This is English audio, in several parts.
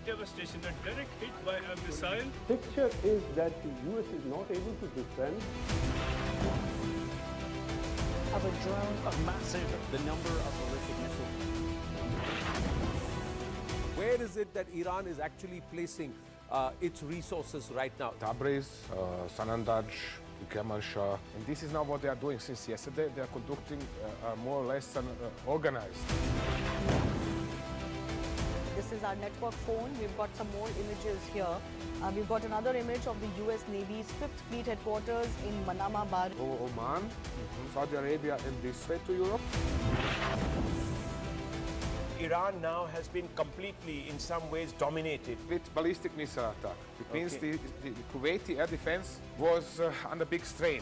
devastation, a direct hit by a missile. Picture is that the US is not able to defend. Of a drone, a massive, the number of ballistic missiles. Where is it that Iran is actually placing its resources right now? Tabriz, Sanandaj, Kermanshah. And this is now what they are doing since yesterday. They are conducting more or less organized. This is our network phone. We've got some more images here. We've got another image of the US Navy's 5th Fleet headquarters in Manama Bar. Oman, Saudi Arabia, and this way to Europe. Iran now has been completely, in some ways, dominated. With ballistic missile attack. It means the Kuwaiti air defense was under big strain.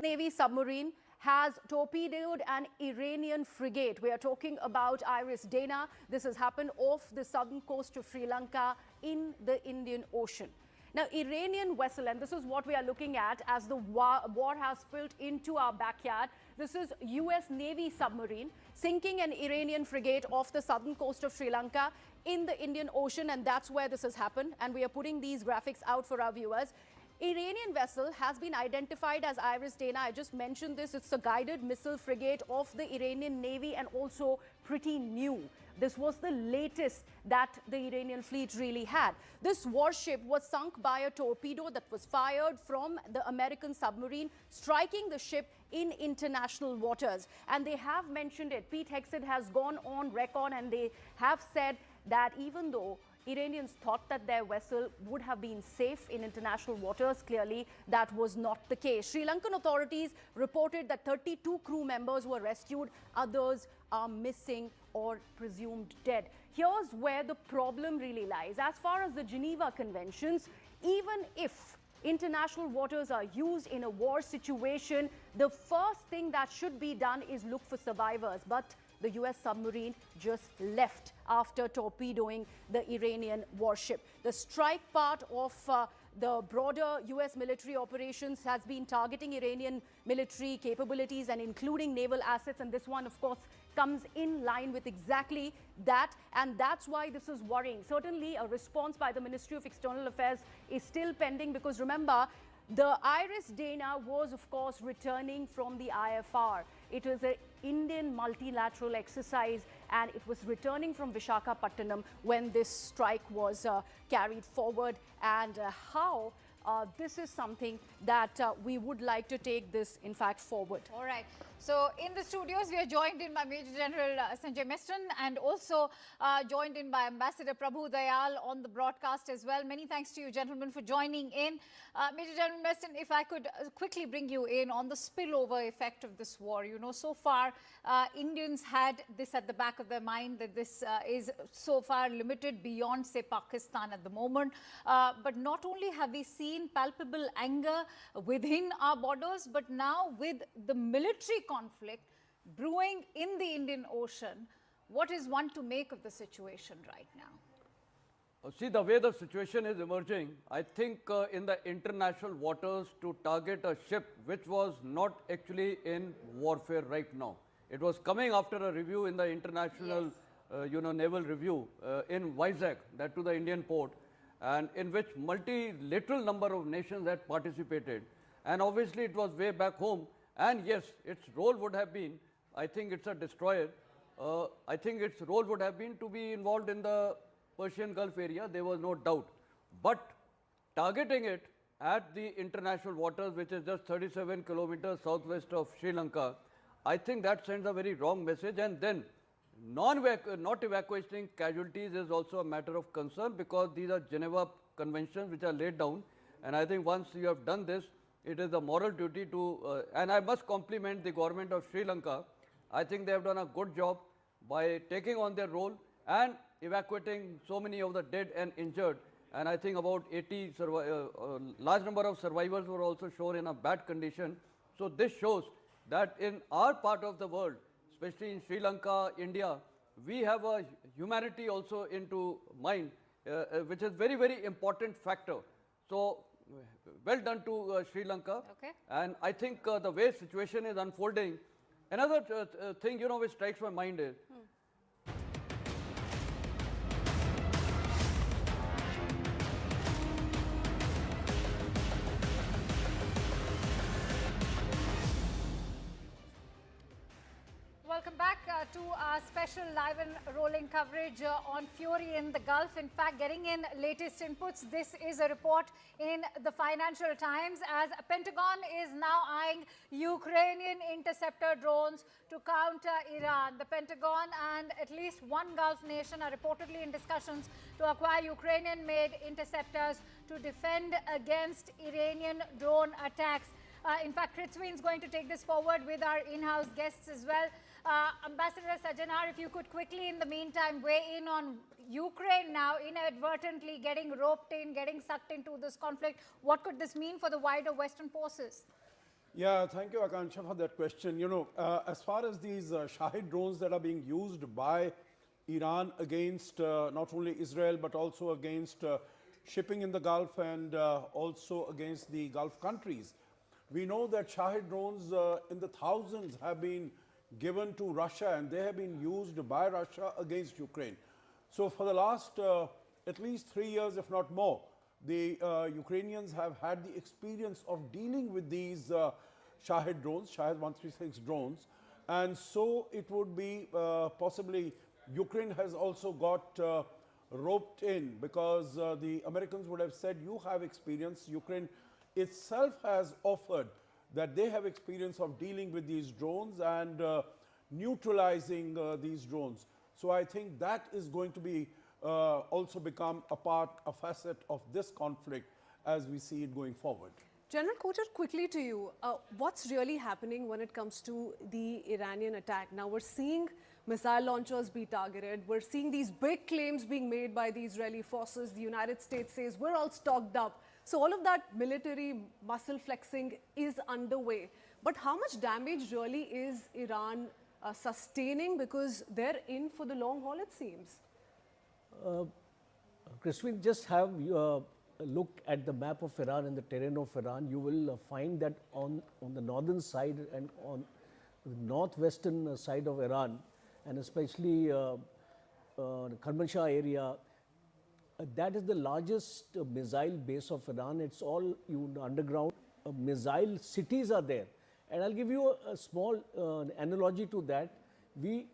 Navy submarine has torpedoed an Iranian frigate. We are talking about Iris Dana. This has happened off the southern coast of Sri Lanka in the Indian Ocean. Now, Iranian vessel, and this is what we are looking at as the war has spilled into our backyard. This is US Navy submarine sinking an Iranian frigate off the southern coast of Sri Lanka in the Indian Ocean, and that's where this has happened. And we are putting these graphics out for our viewers. Iranian vessel has been identified as Iris Dana. I just mentioned this. It's a guided missile frigate of the Iranian Navy and also pretty new. This was the latest that the Iranian fleet really had. This warship was sunk by a torpedo that was fired from the American submarine, striking the ship in international waters. And they have mentioned it. Pete Hegseth has gone on record and they have said that even though Iranians thought that their vessel would have been safe in international waters, clearly that was not the case. Sri Lankan authorities reported that 32 crew members were rescued. Others are missing or presumed dead. Here's where the problem really lies. As far as the Geneva Conventions, even if international waters are used in a war situation, the first thing that should be done is look for survivors. But the US submarine just left after torpedoing the Iranian warship. The strike part of the broader US military operations has been targeting Iranian military capabilities and including naval assets. And this one, of course, comes in line with exactly that. And that's why this is worrying. Certainly, a response by the Ministry of External Affairs is still pending because remember, the Iris Dana was, of course, returning from the IFR. It was an Indian multilateral exercise and it was returning from Visakhapatnam when this strike was carried forward. And how this is something that we would like to take this, in fact, forward. All right. So in the studios, we are joined in by Major General Sanjay Meston and also joined in by Ambassador Prabhu Dayal on the broadcast as well. Many thanks to you, gentlemen, for joining in. Major General Meston, if I could quickly bring you in on the spillover effect of this war. You know, so far, Indians had this at the back of their mind that this is so far limited beyond, say, Pakistan at the moment. But not only have we seen palpable anger within our borders, but now with the military conflict brewing in the Indian Ocean, what is one to make of the situation right now? See, the way the situation is emerging, I think in the international waters to target a ship which was not actually in warfare right now. It was coming after a review in the international, naval review in Vizag, that to the Indian port, and in which multilateral number of nations had participated. And obviously it was way back home. And yes, its role would have been, I think it's a destroyer, I think its role would have been to be involved in the Persian Gulf area, there was no doubt. But targeting it at the international waters, which is just 37 kilometers southwest of Sri Lanka, I think that sends a very wrong message. And then not evacuating casualties is also a matter of concern because these are Geneva Conventions which are laid down. And I think once you have done this, it is a moral duty to, and I must compliment the government of Sri Lanka. I think they have done a good job by taking on their role and evacuating so many of the dead and injured. And I think about 80, large number of survivors were also shown in a bad condition. So this shows that in our part of the world, especially in Sri Lanka, India, we have a humanity also into mind, which is very, very important factor. So well done to Sri Lanka. Okay. And I think the way situation is unfolding, another thing, you know, which strikes my mind is, Welcome back to our special live and rolling coverage on Fury in the Gulf. In fact, getting in latest inputs, this is a report in the Financial Times as Pentagon is now eyeing Ukrainian interceptor drones to counter Iran. The Pentagon and at least one Gulf nation are reportedly in discussions to acquire Ukrainian-made interceptors to defend against Iranian drone attacks. In fact, Krithwin is going to take this forward with our in-house guests as well. Ambassador Sajjanar, if you could quickly in the meantime weigh in on Ukraine now inadvertently getting roped in, getting sucked into this conflict. What could this mean for the wider Western forces? Yeah, thank you, Akansha, for that question. You know, as far as these Shahid drones that are being used by Iran against not only Israel but also against shipping in the Gulf and also against the Gulf countries, we know that Shahid drones in the thousands have been given to Russia and they have been used by Russia against Ukraine. So for the last at least 3 years, if not more, the Ukrainians have had the experience of dealing with these Shahid drones, Shahid 136 drones, and so it would be possibly Ukraine has also got roped in because the Americans would have said, you have experience. Ukraine itself has offered that they have experience of dealing with these drones and neutralizing these drones. So I think that is going to be also become a facet of this conflict as we see it going forward. General Kocher, quickly to you, what's really happening when it comes to the Iranian attack? Now we're seeing missile launchers be targeted. We're seeing these big claims being made by the Israeli forces. The United States says we're all stocked up. So all of that military muscle flexing is underway. But how much damage really is Iran sustaining, because they're in for the long haul, it seems? Krithwin, just have a look at the map of Iran and the terrain of Iran. You will find that on the northern side and on the northwestern side of Iran, and especially the Kermanshah area, that is the largest missile base of Iran. It's all underground. Missile cities are there. And I'll give you a small analogy to that. We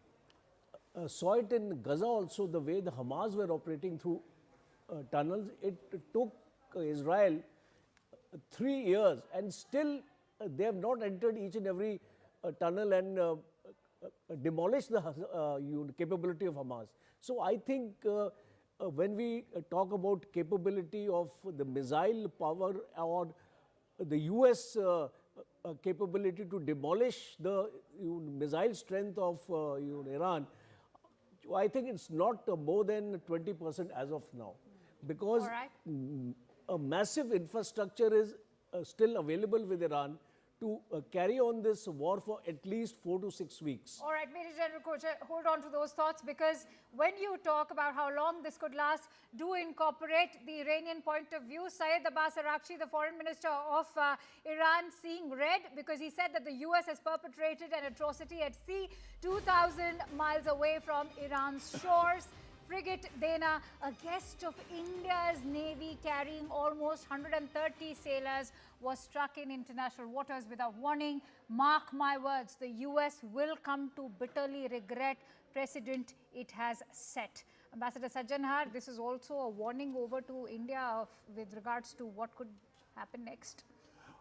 saw it in Gaza also, the way the Hamas were operating through tunnels. It took Israel 3 years and still they have not entered each and every tunnel and demolished the capability of Hamas. So I think when we talk about capability of the missile power or the US capability to demolish the missile strength of Iran, I think it's not more than 20% as of now, because a massive infrastructure is still available with Iran to carry on this war for at least 4 to 6 weeks. All right, Major General Kocher, hold on to those thoughts, because when you talk about how long this could last, do incorporate the Iranian point of view. Syed Abbas Araghchi, the foreign minister of Iran, seeing red because he said that the US has perpetrated an atrocity at sea 2,000 miles away from Iran's shores. Frigate Dana, a guest of India's Navy carrying almost 130 sailors, was struck in international waters without warning. Mark my words, the US will come to bitterly regret precedent it has set. Ambassador Sajjanar, this is also a warning over to India with regards to what could happen next.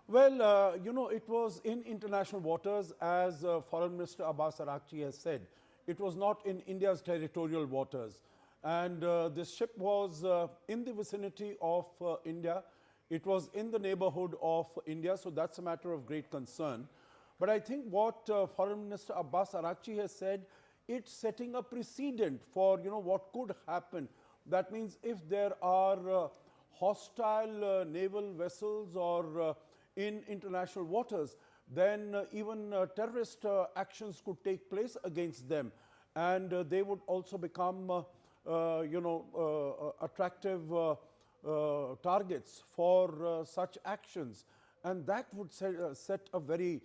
Well, you know, it was in international waters, as Foreign Minister Abbas Araghchi has said. It was not in India's territorial waters. And this ship was in the vicinity of India. It was in the neighborhood of India, so that's a matter of great concern. But I think what Foreign Minister Abbas Araghchi has said, it's setting a precedent for, you know, what could happen. That means if there are hostile naval vessels or in international waters, then even terrorist actions could take place against them. And they would also become attractive targets for such actions. And that would set a very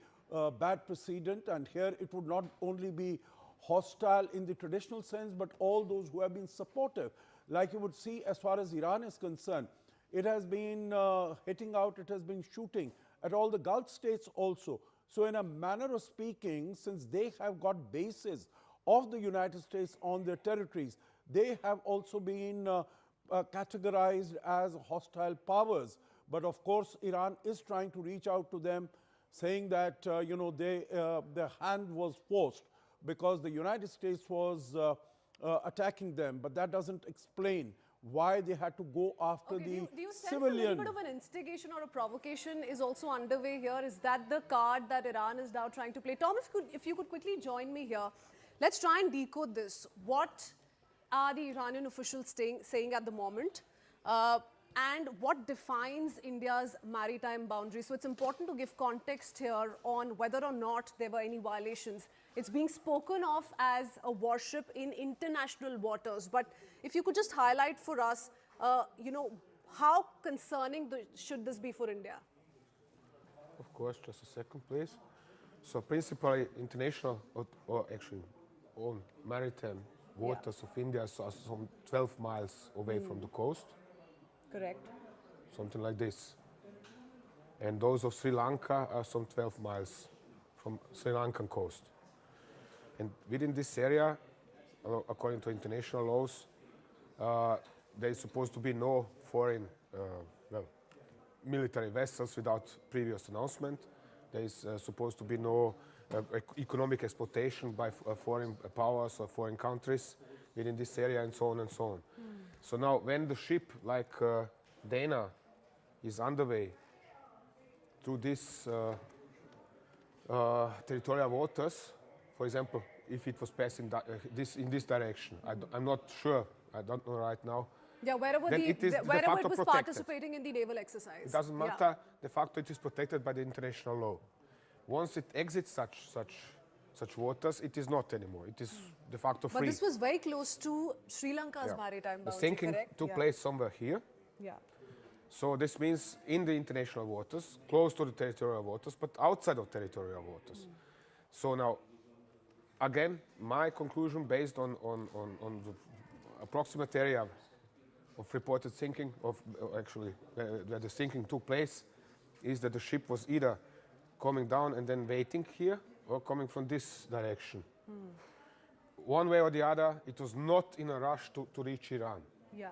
bad precedent. And here it would not only be hostile in the traditional sense, but all those who have been supportive. Like you would see, as far as Iran is concerned, it has been hitting out, it has been shooting at all the Gulf states also. So in a manner of speaking, since they have got bases of the United States on their territories, they have also been categorized as hostile powers. But of course, Iran is trying to reach out to them, saying that their hand was forced because the United States was attacking them. But that doesn't explain why they had to go after the do you sense civilian. a little bit of an instigation or a provocation is also underway here? Is that the card that Iran is now trying to play? Tom, if you could quickly join me here, let's try and decode this. What are the Iranian officials saying at the moment? And what defines India's maritime boundaries? So it's important to give context here on whether or not there were any violations. It's being spoken of as a warship in international waters. But if you could just highlight for us, how concerning should this be for India? Of course, just a second, please. So principally international, or actually all maritime waters of India are some 12 miles away from the coast. Correct. Something like this. And those of Sri Lanka are some 12 miles from Sri Lankan coast. And within this area, according to international laws, there is supposed to be no foreign military vessels without previous announcement. There is supposed to be no economic exploitation by foreign powers or foreign countries within this area, and so on and so on. So now when the ship like Dana is underway through this territorial waters, for example, if it was passing in this direction, I'm not sure, I don't know right now. Yeah, wherever it was participating in the naval exercise. It doesn't matter, de facto it is protected by the international law. Once it exits such waters, it is not anymore. It is de facto free. But this was very close to Sri Lanka's maritime boundary, the sinking took place somewhere here. Yeah. So this means in the international waters, close to the territorial waters, but outside of territorial waters. So now, again, my conclusion based on the approximate area of reported sinking, where the sinking took place, is that the ship was either coming down and then waiting here, or coming from this direction. One way or the other, it was not in a rush to reach Iran. Yeah.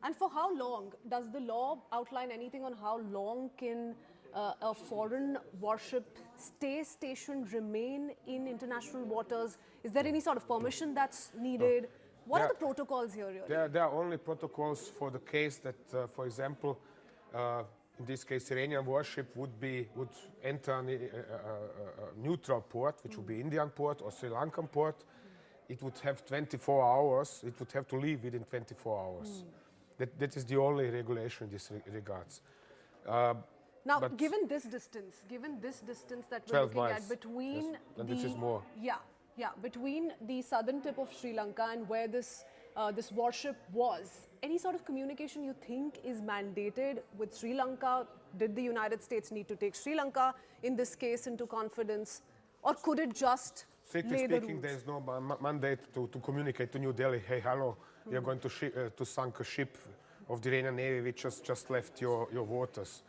And for how long? Does the law outline anything on how long can a foreign warship stay stationed, remain in international waters? Is there any sort of permission that's needed? What are the protocols here, really? There are only protocols for the case that, for example, in this case, Iranian warship would enter a neutral port, which would be Indian port or Sri Lankan port. It would have 24 hours. It would have to leave within 24 hours. That is the only regulation in this regards. Now, given this distance that we're looking at between and this is more. Between the southern tip of Sri Lanka and where this warship was, any sort of communication you think is mandated with Sri Lanka? Did the United States need to take Sri Lanka in this case into confidence, or could it just Strictly speaking, there is no mandate to communicate to New Delhi, hey, hello, you're going to sink a ship of the Iranian Navy which just left your waters.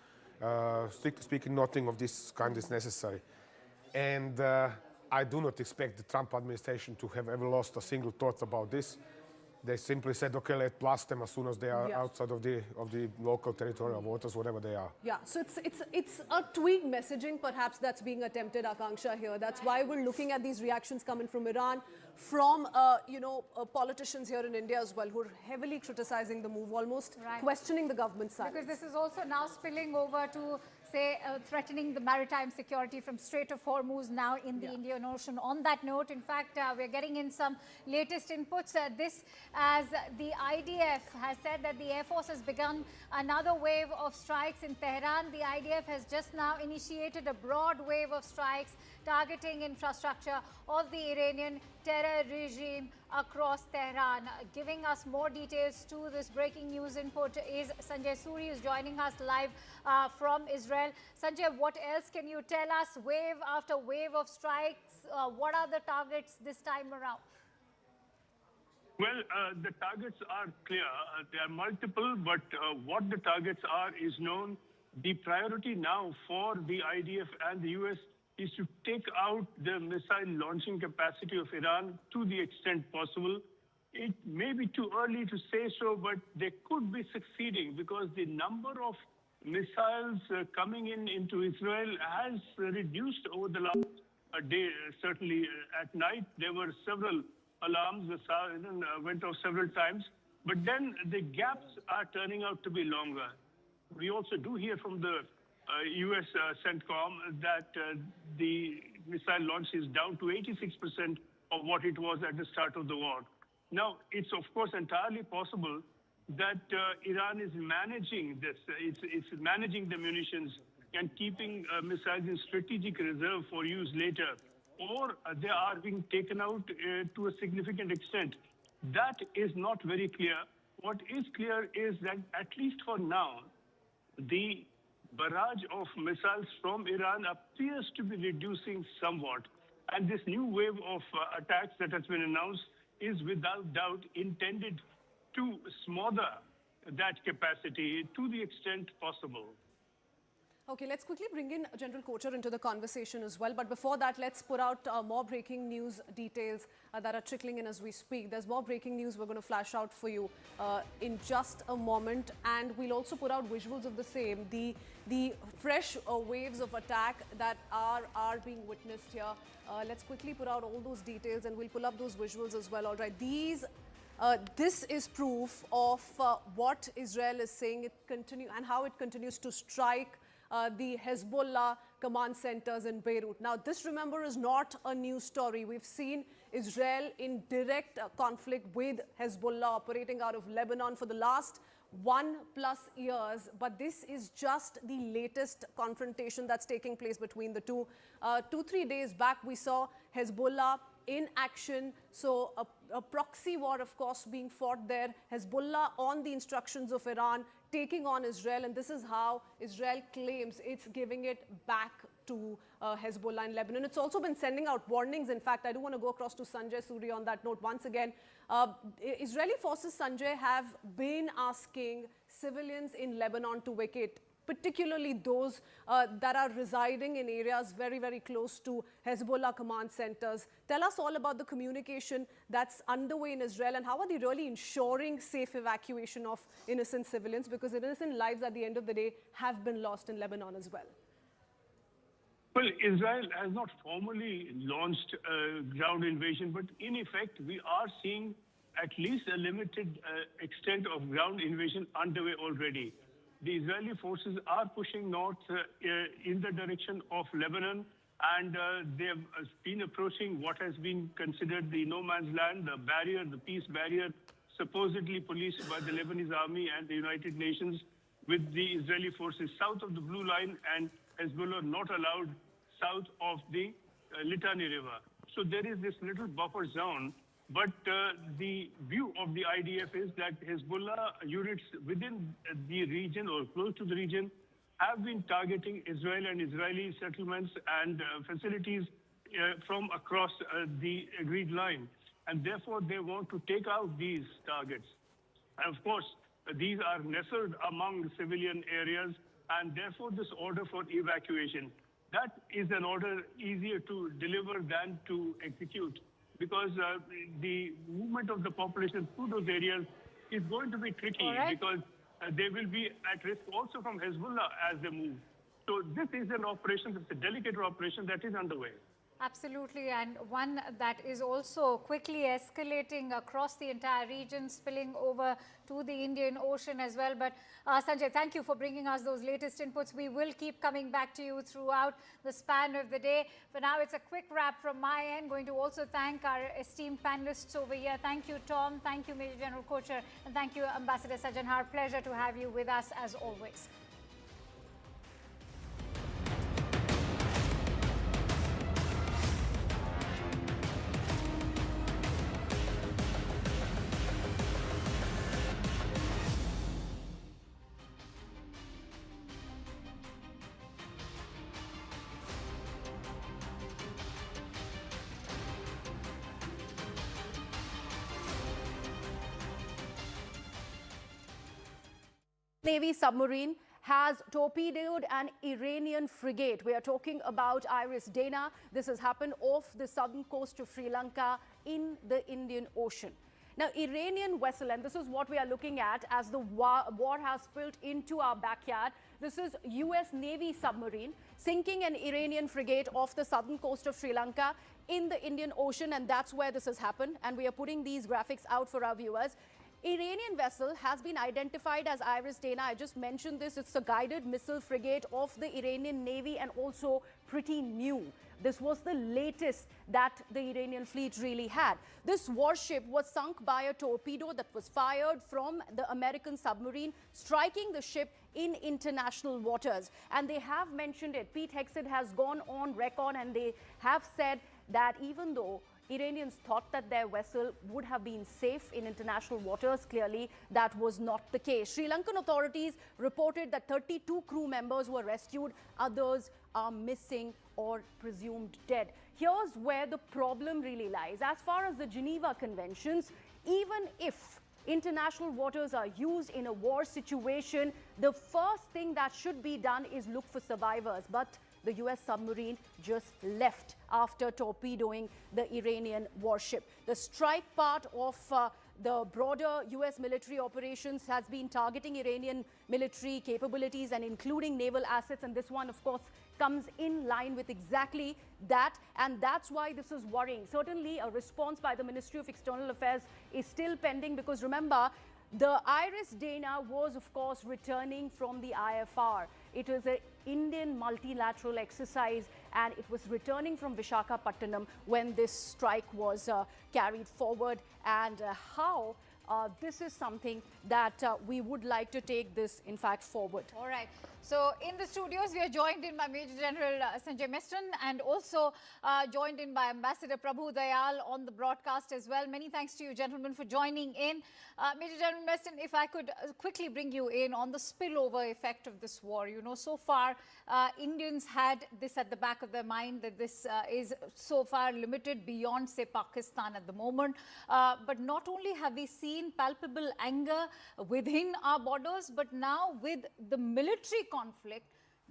Strictly speaking, nothing of this kind is necessary. And I do not expect the Trump administration to have ever lost a single thought about this. They simply said, okay, let's blast them as soon as they are outside of the local territorial waters, whatever they are. Yeah, so it's a tweaked messaging perhaps that's being attempted, Akanksha, here. That's why we're looking at these reactions coming from Iran, from politicians here in India as well, who are heavily criticizing the move, almost questioning the government side. Because this is also now spilling over to, say, threatening the maritime security from Strait of Hormuz now in the Indian Ocean. On that note, in fact, we're getting in some latest inputs. As the IDF has said that the Air Force has begun another wave of strikes in Tehran. The IDF has just now initiated a broad wave of strikes targeting infrastructure of the Iranian terror terror regime across Tehran. Giving us more details to this breaking news input is Sanjay Suri, who's joining us live from Israel. Sanjay, what else can you tell us? Wave after wave of strikes. What are the targets this time around? Well, the targets are clear. There are multiple, but what the targets are is known. The priority now for the IDF and the US is to take out the missile launching capacity of Iran to the extent possible. It may be too early to say so, but they could be succeeding because the number of missiles coming into Israel has reduced over the last day. Certainly at night, there were several alarms. The siren went off several times, but then the gaps are turning out to be longer. We also do hear from the US CENTCOM that the missile launch is down to 86% of what it was at the start of the war. Now, it's of course entirely possible that Iran is managing this. It's managing the munitions and keeping missiles in strategic reserve for use later, or they are being taken out to a significant extent. That is not very clear. What is clear is that at least for now, the barrage of missiles from Iran appears to be reducing somewhat. And this new wave of attacks that has been announced is without doubt intended to smother that capacity to the extent possible. Okay, let's quickly bring in General Kocher into the conversation as well. But before that, let's put out more breaking news details that are trickling in as we speak. There's more breaking news we're going to flash out for you in just a moment. And we'll also put out visuals of the same. The fresh waves of attack that are being witnessed here. Let's quickly put out all those details and we'll pull up those visuals as well. All right, this is proof of what Israel is saying and how it continues to strike the Hezbollah command centers in Beirut. Now, this, remember, is not a new story. We've seen Israel in direct conflict with Hezbollah operating out of Lebanon for the last 1+ years. But this is just the latest confrontation that's taking place between the two. 2-3 days back, we saw Hezbollah in action. So a proxy war, of course, being fought there. Hezbollah on the instructions of Iran taking on Israel, and this is how Israel claims it's giving it back to Hezbollah in Lebanon. It's also been sending out warnings. In fact, I do want to go across to Sanjay Suri on that note once again. Israeli forces, Sanjay, have been asking civilians in Lebanon to vacate, particularly those that are residing in areas very, very close to Hezbollah command centers. Tell us all about the communication that's underway in Israel and how are they really ensuring safe evacuation of innocent civilians, because innocent lives at the end of the day have been lost in Lebanon as well. Well, Israel has not formally launched a ground invasion, but in effect, we are seeing at least a limited extent of ground invasion underway already. The Israeli forces are pushing north in the direction of Lebanon, and they have been approaching what has been considered the no man's land, the barrier, the peace barrier, supposedly policed by the Lebanese army and the United Nations, with the Israeli forces south of the Blue Line and Hezbollah not allowed south of the Litani River. So there is this little buffer zone. But the view of the IDF is that Hezbollah units within the region or close to the region have been targeting Israel and Israeli settlements and facilities from across the agreed line. And therefore, they want to take out these targets. And of course, these are nestled among civilian areas, and therefore this order for evacuation. That is an order easier to deliver than to execute, because the movement of the population through those areas is going to be tricky, because they will be at risk also from Hezbollah as they move. So this is an operation, it's a delicate operation that is underway. Absolutely, and one that is also quickly escalating across the entire region, spilling over to the Indian Ocean as well. But Sanjay, thank you for bringing us those latest inputs. We will keep coming back to you throughout the span of the day. For now, it's a quick wrap from my end. Going to also thank our esteemed panelists over here. Thank you, Tom. Thank you, Major General Kocher. And thank you, Ambassador Sajanhar. Pleasure to have you with us as always. Navy submarine has torpedoed an Iranian frigate. We are talking about Iris Dana. This has happened off the southern coast of Sri Lanka in the Indian Ocean. Now, Iranian vessel, and this is what we are looking at as the war has spilled into our backyard. This is US Navy submarine sinking an Iranian frigate off the southern coast of Sri Lanka in the Indian Ocean, and that's where this has happened. And we are putting these graphics out for our viewers. Iranian vessel has been identified as Iris Dana. I just mentioned this. It's a guided missile frigate of the Iranian Navy and also pretty new. This was the latest that the Iranian fleet really had. This warship was sunk by a torpedo that was fired from the American submarine, striking the ship in international waters. And they have mentioned it. Pete Hegseth has gone on record and they have said that even though Iranians thought that their vessel would have been safe in international waters, clearly that was not the case. Sri Lankan authorities reported that 32 crew members were rescued. Others are missing or presumed dead. Here's where the problem really lies. As far as the Geneva Conventions, even if international waters are used in a war situation, the first thing that should be done is look for survivors. But the US submarine just left after torpedoing the Iranian warship. The strike part of the broader US military operations has been targeting Iranian military capabilities and including naval assets. And this one, of course, comes in line with exactly that. And that's why this is worrying. Certainly, a response by the Ministry of External Affairs is still pending because remember, the Iris Dana was, of course, returning from the IFR. It was an Indian multilateral exercise and it was returning from Visakhapatnam when this strike was carried forward. And how this is something that we would like to take this, in fact, forward. All right. So in the studios, we are joined in by Major General Sanjay Miston and also joined in by Ambassador Prabhu Dayal on the broadcast as well. Many thanks to you, gentlemen, for joining in. Major General Miston, if I could quickly bring you in on the spillover effect of this war. You know, so far, Indians had this at the back of their mind that this is so far limited beyond, say, Pakistan at the moment. But not only have we seen palpable anger within our borders, but now with the military conflict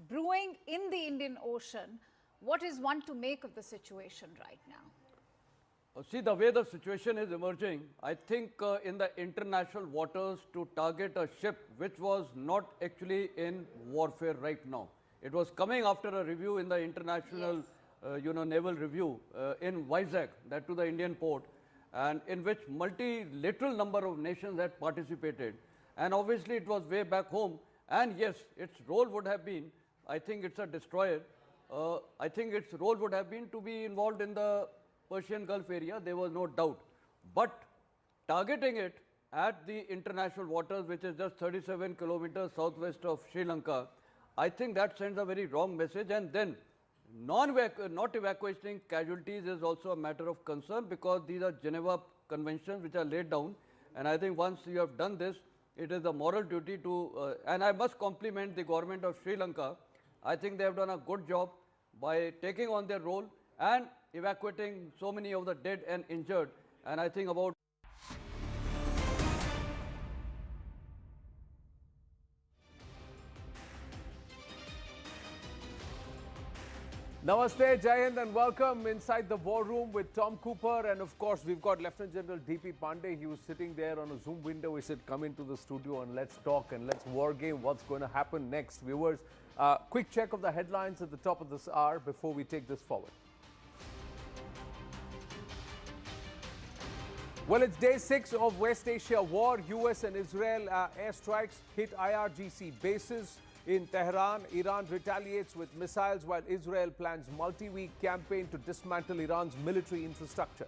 brewing in the Indian Ocean, what is one to make of the situation right now? See, the way the situation is emerging, I think in the international waters to target a ship which was not actually in warfare right now. It was coming after a review in the international, naval review in Vizag, that to the Indian port, and in which multilateral number of nations had participated. And obviously it was way back home. And yes, its role would have been, I think it's a destroyer, I think its role would have been to be involved in the Persian Gulf area, there was no doubt. But targeting it at the international waters, which is just 37 kilometers southwest of Sri Lanka, I think that sends a very wrong message. And then not evacuating casualties is also a matter of concern because these are Geneva Conventions which are laid down. And I think once you have done this, it is a moral duty to, and I must compliment the government of Sri Lanka. I think they have done a good job by taking on their role and evacuating so many of the dead and injured. And I think about Namaste, Jai Hind, and welcome inside the war room with Tom Cooper. And of course, we've got Lieutenant General D.P. Pandey. He was sitting there on a Zoom window. He said, come into the studio and let's talk and let's war game what's going to happen next. Viewers, quick check of the headlines at the top of this hour before we take this forward. Well, it's day 6 of West Asia war. US and Israel airstrikes hit IRGC bases. In Tehran, Iran retaliates with missiles while Israel plans multi-week campaign to dismantle Iran's military infrastructure.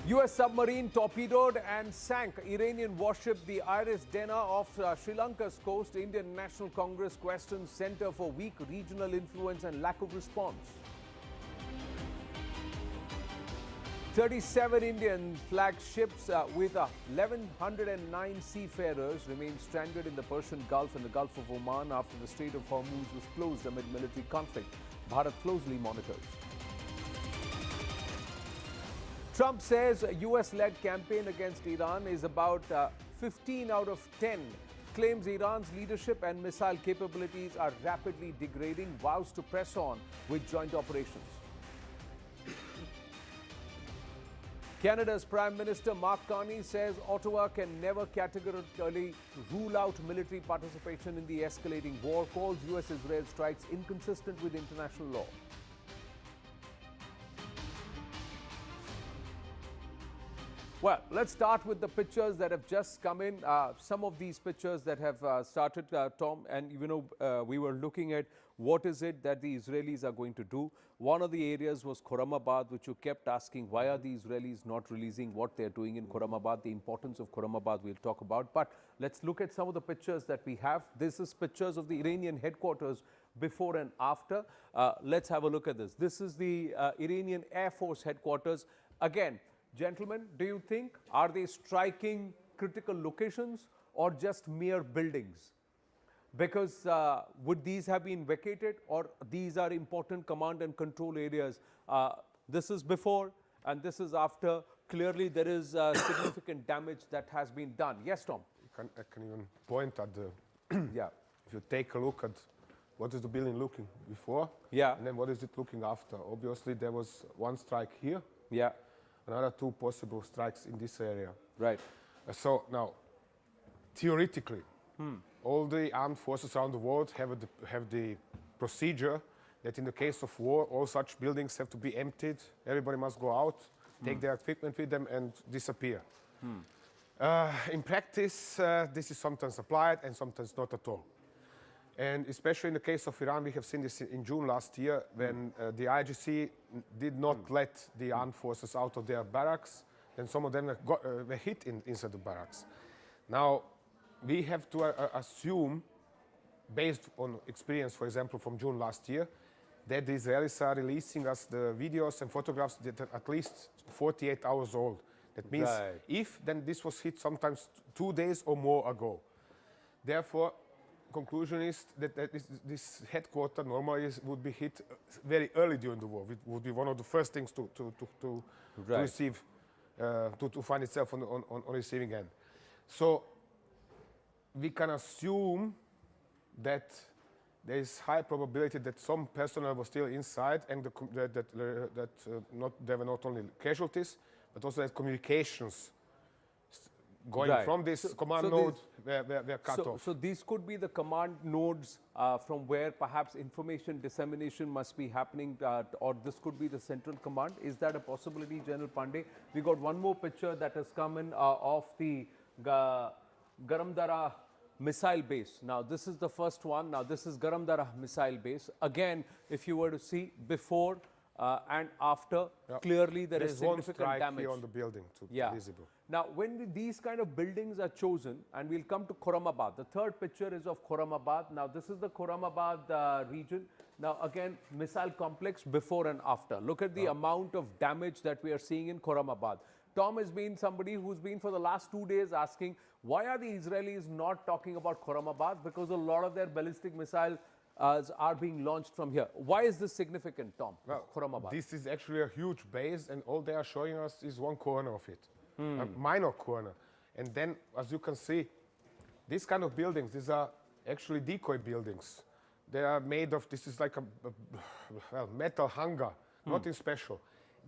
US submarine torpedoed and sank Iranian warship the Iris Dana off Sri Lanka's coast. Indian National Congress questions Center for weak regional influence and lack of response. 37 Indian flag ships with 1,109 seafarers remain stranded in the Persian Gulf and the Gulf of Oman after the Strait of Hormuz was closed amid military conflict. Bharat closely monitors. Trump says a US-led campaign against Iran is about 15 out of 10. Claims Iran's leadership and missile capabilities are rapidly degrading, vows to press on with joint operations. Canada's Prime Minister Mark Carney says Ottawa can never categorically rule out military participation in the escalating war, calls US-Israel strikes inconsistent with international law. Well, let's start with the pictures that have just come in. Some of these pictures that have started, Tom, and we were looking at what is it that the Israelis are going to do. One of the areas was Khurramabad, which you kept asking, why are the Israelis not releasing what they're doing in Khurramabad? The importance of Khurramabad we'll talk about. But let's look at some of the pictures that we have. This is pictures of the Iranian headquarters before and after. Let's have a look at this. This is the Iranian Air Force headquarters. Again, gentlemen, do you think, are they striking critical locations or just mere buildings? Because would these have been vacated, or these are important command and control areas? This is before and this is after. Clearly there is significant damage that has been done. Yes, Tom? I can even point at the, yeah. If you take a look at what is the building looking before, yeah, and then what is it looking after. Obviously there was one strike here, yeah, another two possible strikes in this area. Right. So now, theoretically, all the armed forces around the world have the procedure that in the case of war, all such buildings have to be emptied. Everybody must go out, take their equipment with them and disappear. In practice, this is sometimes applied and sometimes not at all. And especially in the case of Iran, we have seen this in June last year when the IGC did not let the armed forces out of their barracks, and some of them were hit inside the barracks. Now, we have to assume, based on experience, for example, from June last year, that the Israelis are releasing us the videos and photographs that are at least 48 hours old. That means then this was hit sometimes 2 days or more ago. Therefore, conclusion is that this headquarter normally would be hit very early during the war. It would be one of the first things to receive, to find itself on receiving end. So we can assume that there is high probability that some personnel was still inside, and there were not only casualties, but also that communications going from this command node were cut off. So these could be the command nodes from where perhaps information dissemination must be happening, or this could be the central command. Is that a possibility, General Pandey? We got one more picture that has come in of the Garamdara missile base. Now this is the first one. Now this is Garamdara missile base. Again, if you were to see before and after, clearly there is significant damage here on the building visible. Now, when these kind of buildings are chosen, and we'll come to Khurramabad. The third picture is of Khurramabad. Now, this is the Khurramabad region. Now, again, missile complex before and after. Look at the amount of damage that we are seeing in Khurramabad. Tom has been somebody who's been for the last 2 days asking, why are the Israelis not talking about Khurramabad? Because a lot of their ballistic missiles are being launched from here. Why is this significant, Tom? Well, Khurramabad. This is actually a huge base, and all they are showing us is one corner of it, a minor corner. And then, as you can see, these kind of buildings, these are actually decoy buildings. They are made of, this is like a metal hangar, nothing special.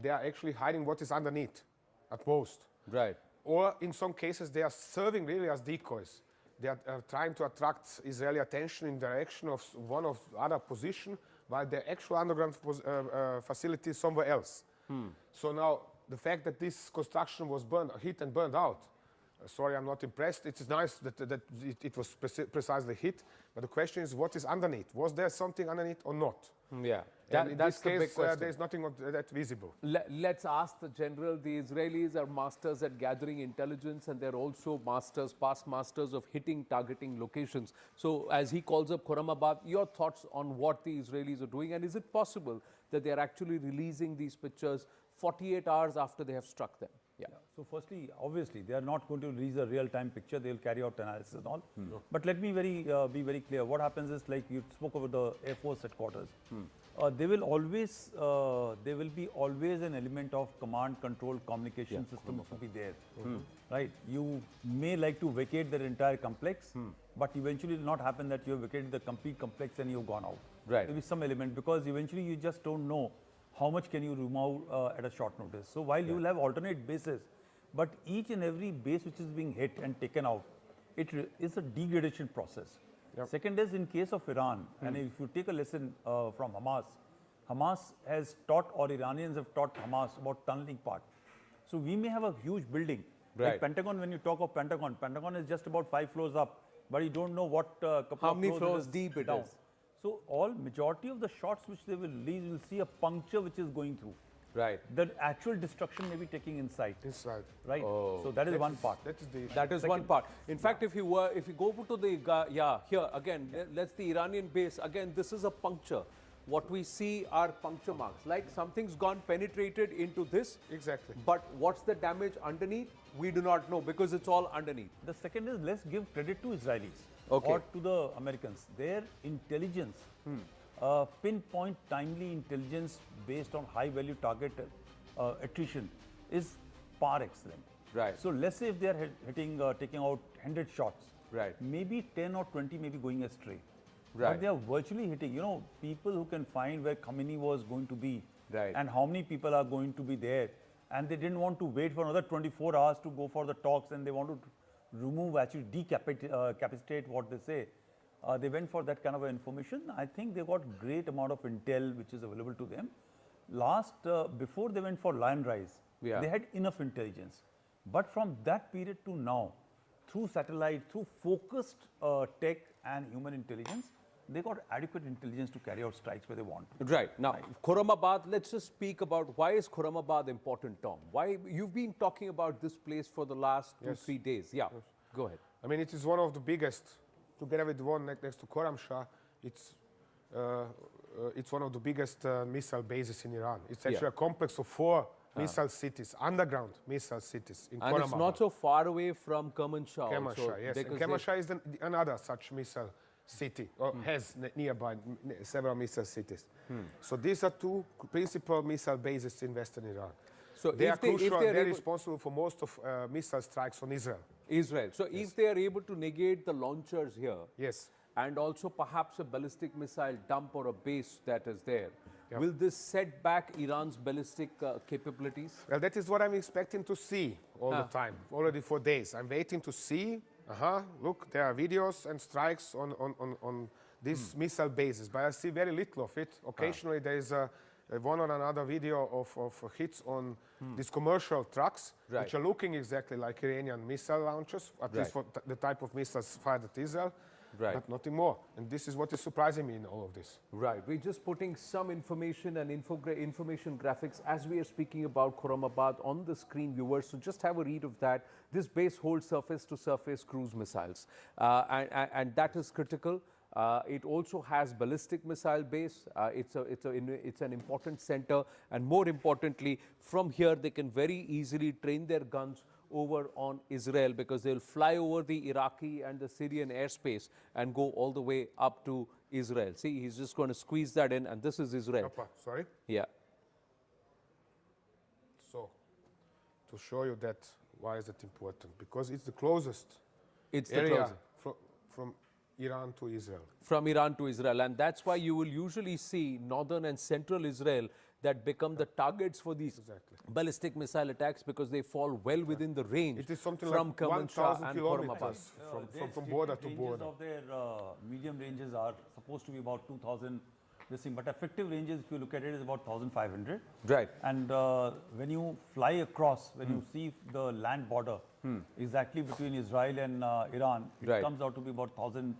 They are actually hiding what is underneath, at most. Right. Or in some cases, they are serving really as decoys. They are trying to attract Israeli attention in direction of one of other position, while their actual underground facility is somewhere else. So now, the fact that this construction was hit and burned out, sorry, I'm not impressed. It's nice that it was precisely hit, but the question is, what is underneath? Was there something underneath or not? Yeah, in this case, there's nothing of that visible. Let's ask the general. The Israelis are masters at gathering intelligence, and they're also past masters of hitting, targeting locations. So as he calls up Khurramabad, your thoughts on what the Israelis are doing, and is it possible that they're actually releasing these pictures 48 hours after they have struck them? Yeah. So firstly, obviously, they are not going to release a real-time picture. They'll carry out analysis and all. But let me be very clear. What happens is, like you spoke about the Air Force headquarters. there will be always an element of command control communication system to be there, right? You may like to vacate the entire complex, but eventually it will not happen that you have vacated the complete complex and you've gone out. Right. There will be some element, because eventually you just don't know how much can you remove at a short notice. So while you will have alternate bases, but each and every base which is being hit and taken out, it is a degradation process. Second is in case of Iran, and if you take a lesson from Hamas, Hamas has taught, or Iranians have taught Hamas about tunneling part. So we may have a huge building. Right. Like Pentagon, when you talk of Pentagon, Pentagon is just about 5 floors up, but you don't know what how many floors deep it is. So majority of the shots which they will release, you will see a puncture which is going through. Right. The actual destruction may be taking inside. Inside. Right. Oh. So that is one part. That is one part. In fact, if you go to the here again, let's the Iranian base again. This is a puncture. What we see are puncture marks, like something's gone penetrated into this. Exactly. But what's the damage underneath? We do not know, because it's all underneath. The second is, let's give credit to Israelis or to the Americans. Their intelligence, pinpoint timely intelligence based on high value target attrition is par excellent. Right. So let's say if they are taking out 100 shots, right, maybe 10 or 20 may be going astray. Right. But they are virtually hitting, people who can find where Khamenei was going to be, right, and how many people are going to be there, and they didn't want to wait for another 24 hours to go for the talks, and they want to remove, actually decapacitate what they say. They went for that kind of information. I think they got great amount of intel which is available to them. Before they went for Lion Rise, they had enough intelligence. But from that period to now, through satellite, through focused tech and human intelligence, they got adequate intelligence to carry out strikes where they want to. Right. Now, Khurramabad, let's just speak about why is Khurramabad important, Tom? Why you've been talking about this place for the last 2-3 days. Yeah, go ahead. I mean, it is one of the biggest, together with the one next to Khorramshahr, it's one of the biggest missile bases in Iran. It's actually a complex of 4 missile cities, underground missile cities in And it's not so far away from Kermanshah. Kermanshah, yes. And Kermanshah is another such missile city, or has nearby several missile cities. So these are 2 principal missile bases in Western Iran. So they are crucial. They're responsible for most of missile strikes on Israel. So if they are able to negate the launchers here, and also perhaps a ballistic missile dump or a base that is there, will this set back Iran's ballistic capabilities? Well, that is what I'm expecting to see all the time, already for days. I'm waiting to see, look, there are videos and strikes on these missile bases, but I see very little of it. Occasionally there is one or another video of hits on these commercial trucks, which are looking exactly like Iranian missile launchers, at least for the type of missiles fired at Israel. But nothing more. And this is what is surprising me in all of this. Right. We're just putting some information and information graphics as we are speaking about Khurramabad on the screen, viewers. So just have a read of that. This base holds surface-to-surface cruise missiles. And that is critical. It also has ballistic missile base. It's an important center. And more importantly, from here, they can very easily train their guns over on Israel, because they'll fly over the Iraqi and the Syrian airspace and go all the way up to Israel. See, he's just going to squeeze that in, and this is Israel. Sorry? Yeah. So, to show you that, why is it important? Because it's the closest area from Iran to Israel. From Iran to Israel. And that's why you will usually see northern and central Israel that become the targets for these ballistic missile attacks, because they fall well within the range. It is something from like Kermanshah 1,000 and kilometers from border to border. Of their medium ranges are supposed to be about 2,000, but effective ranges, if you look at it, is about 1,500. Right. And when you fly across, when you see the land border exactly between Israel and Iran, it comes out to be about 1,000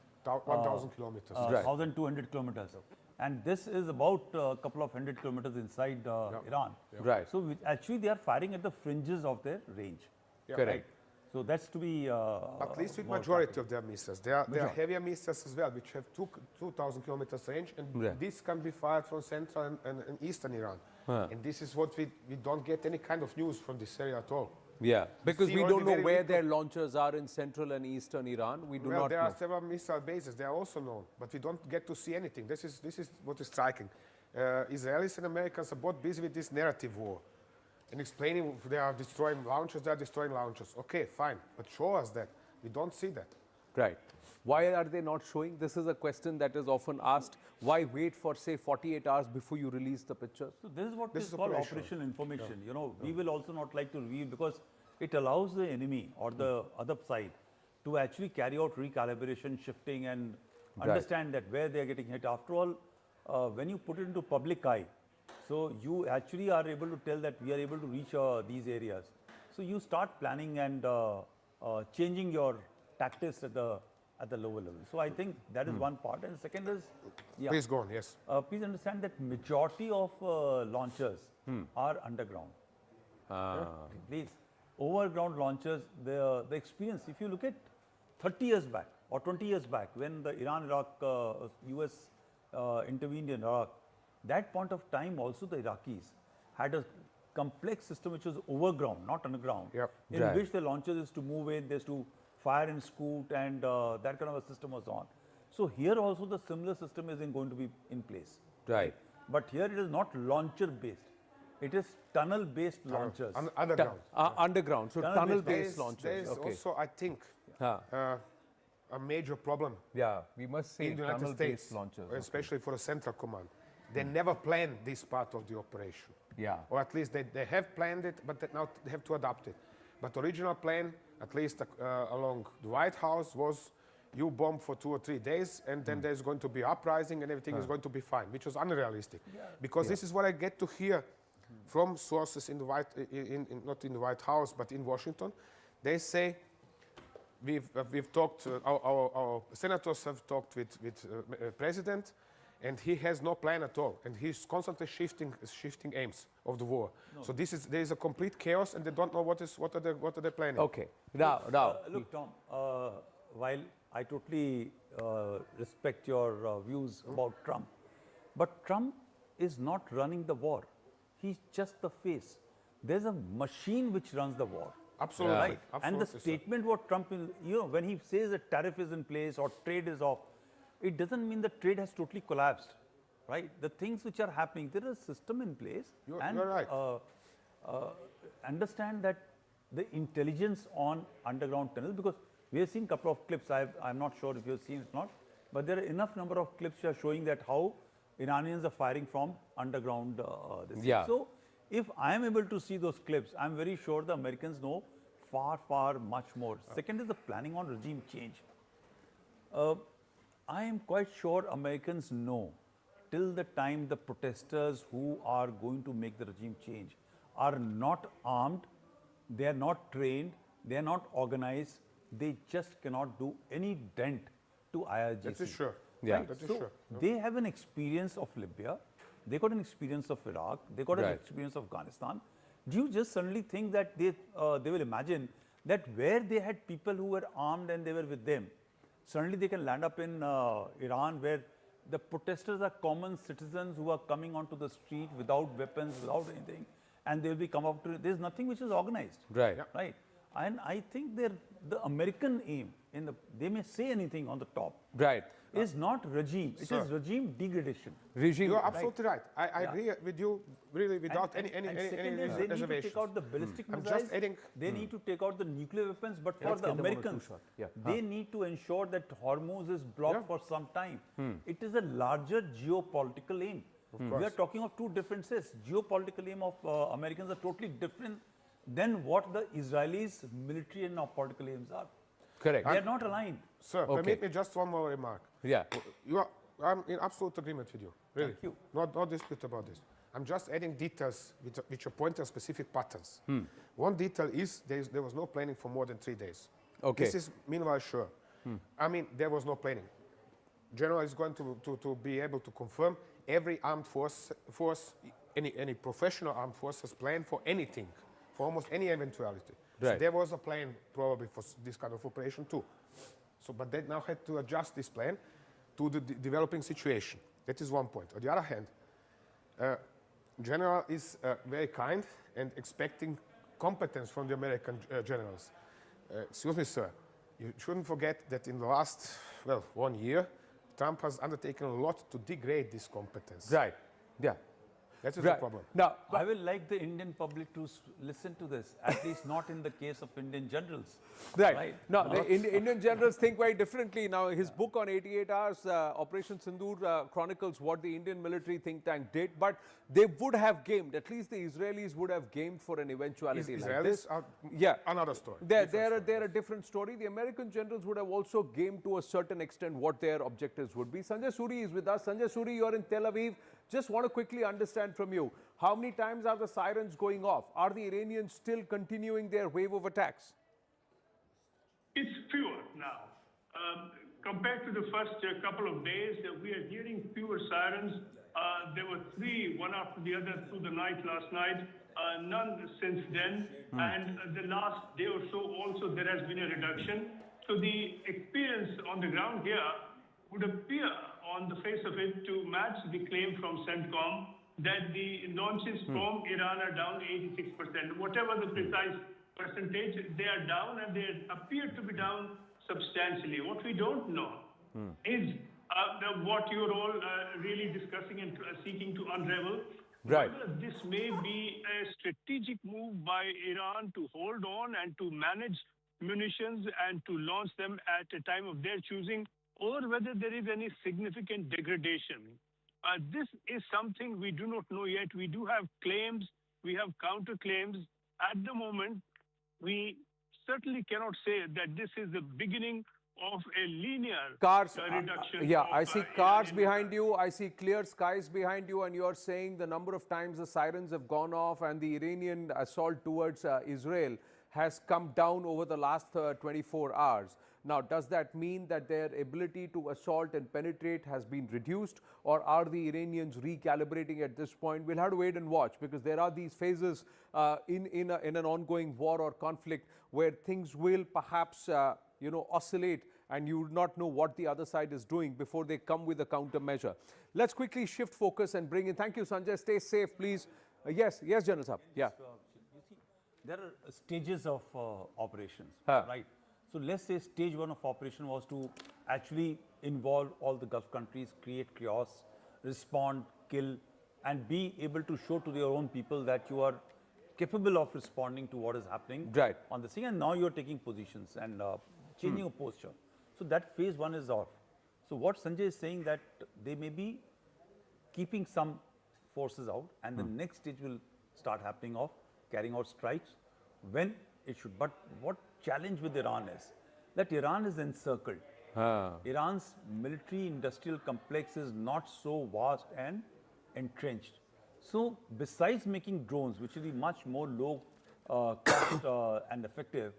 kilometers. 1,200 kilometers. And this is about a couple of 100 kilometers inside Iran. Right. So actually they are firing at the fringes of their range. Correct. So that's to be... at least with majority of their missiles. There are heavier missiles as well, which have 2,000 kilometers range, and this can be fired from central and eastern Iran. And this is what we don't get any kind of news from this area at all. Yeah, because we don't know where their launchers are in central and eastern Iran. We do not know. There are several missile bases. They are also known, but we don't get to see anything. This is what is striking. Israelis and Americans are both busy with this narrative war and explaining they are destroying launchers, they are destroying launchers. Okay, fine, but show us that. We don't see that. Right. Why are they not showing? This is a question that is often asked. Why wait for, say, 48 hours before you release the pictures? So this is what is called operational information. You know, we will also not like to reveal because it allows the enemy or the other side to actually carry out recalibration, shifting, and understand that where they are getting hit. After all, when you put it into public eye, so you actually are able to tell that we are able to reach these areas. So you start planning and changing your tactics at the lower level. So I think that is one part. And second is, Please go on, yes. Please understand that majority of launchers are underground. Please, overground launchers, the experience, if you look at 30 years back or 20 years back when the Iran-Iraq, US intervened in Iraq, that point of time also the Iraqis had a complex system which was overground, not underground, in which the launchers is to move in, there's to fire and scoot, and that kind of a system was on. So here also the similar system is going to be in place. Right. But here it is not launcher based. It is tunnel based launchers. Underground. Underground. So tunnel based launchers. There is also, I think, a major problem. Yeah, we must say in the United States, launchers, especially for the Central Command. They never planned this part of the operation. Yeah. Or at least they have planned it, but now they have to adapt it. But the original plan, at least along the White House, was you bomb for 2 or 3 days, and then there's going to be uprising, and everything is going to be fine, which was unrealistic. Because this is what I get to hear from sources in the not in the White House, but in Washington. They say we've talked. Our senators have talked with president, and he has no plan at all, and he's constantly shifting aims of the war. No. So there is a complete chaos, and they don't know what are they planning. Okay. Look, Tom. While I totally respect your views about Trump, but Trump is not running the war. He's just the face. There's a machine which runs the war. Absolutely. Right? Absolutely, and the statement what Trump will, when he says that tariff is in place or trade is off, it doesn't mean that trade has totally collapsed, right? The things which are happening, there is a system in place. You're right. Understand that the intelligence on underground tunnels, because we have seen a couple of clips, I'm not sure if you've seen it or not, but there are enough number of clips which are showing that how Iranians are firing from underground. So if I am able to see those clips, I'm very sure the Americans know far much more. Second is the planning on regime change. I am quite sure Americans know till the time the protesters who are going to make the regime change are not armed, they are not trained, they are not organized, they just cannot do any dent to IRGC. That is sure. Yeah. Right? So they have an experience of Libya, they got an experience of Iraq, they got an experience of Afghanistan. Do you just suddenly think that they will imagine that where they had people who were armed and they were with them, suddenly they can land up in Iran where the protesters are common citizens who are coming onto the street without weapons, without anything, and they will be come up to, there's nothing which is organized. Right. Right. And I think the American aim, they may say anything on the top. Right. Is not regime, it is regime degradation. You are absolutely right. I agree with you really without any reservation. They need to take out the ballistic missiles, just adding, they need to take out the nuclear weapons, but for the Americans, they need to ensure that Hormuz is blocked for some time. It is a larger geopolitical aim. We are talking of two different sets. Geopolitical aim of Americans are totally different than what the Israelis' military and political aims are. Correct. They are not aligned. Sir, permit me just one more remark. Yeah. I'm in absolute agreement with you. Really. Thank you. No dispute about this. I'm just adding details which point at specific patterns. One detail is there was no planning for more than 3 days. Okay. This is meanwhile sure. I mean, there was no planning. General is going to be able to confirm every armed force, any professional armed force has planned for anything, for almost any eventuality. Right. So there was a plan probably for this kind of operation too. So, but they now had to adjust this plan to the developing situation. That is one point. On the other hand, General is very kind and expecting competence from the American generals. Excuse me, sir. You shouldn't forget that in the last, 1 year, Trump has undertaken a lot to degrade this competence. Right. Yeah. That is the problem. Now, I will like the Indian public to listen to this, at least not in the case of Indian generals. Right. No, the Indian generals think very differently. Now, his book on 88 hours, Operation Sindoor, chronicles what the Indian military think tank did, but they would have gamed, at least the Israelis would have gamed for an eventuality like this. Yeah, another story. They're a different story. The American generals would have also gamed to a certain extent what their objectives would be. Sanjay Suri is with us. Sanjay Suri, you're in Tel Aviv. Just want to quickly understand from you, how many times are the sirens going off? Are the Iranians still continuing their wave of attacks? It's fewer now. Compared to the first couple of days, we are hearing fewer sirens. There were three, one after the other through the night last night. None since then. And the last day or so also there has been a reduction. So the experience on the ground here would appear on the face of it to match the claim from CENTCOM that the launches from Iran are down 86%. Whatever the precise percentage, they are down and they appear to be down substantially. What we don't know is what you're all really discussing and seeking to unravel. Right. Whether this may be a strategic move by Iran to hold on and to manage munitions and to launch them at a time of their choosing, or whether there is any significant degradation. This is something we do not know yet. We do have claims, we have counterclaims. At the moment, we certainly cannot say that this is the beginning of a linear reduction. I see cars behind you, I see clear skies behind you, and you're saying the number of times the sirens have gone off and the Iranian assault towards Israel has come down over the last 24 hours. Now, does that mean that their ability to assault and penetrate has been reduced, or are the Iranians recalibrating at this point? We'll have to wait and watch, because there are these phases in an ongoing war or conflict where things will perhaps oscillate, and you would not know what the other side is doing before they come with a countermeasure. Let's quickly shift focus and bring in. Thank you, Sanjay. Stay safe, please. Yes, General Saab. Yeah. You see, there are stages of operations, right? So let's say stage one of operation was to actually involve all the Gulf countries, create chaos, respond, kill, and be able to show to their own people that you are capable of responding to what is happening on the scene. And now you are taking positions and changing your posture. So that phase one is off. So what Sanjay is saying, that they may be keeping some forces out, and the next stage will start happening of carrying out strikes when it should. But what challenge with Iran is that Iran is encircled. Iran's military industrial complex is not so vast and entrenched. So besides making drones, which will be much more low cost and effective,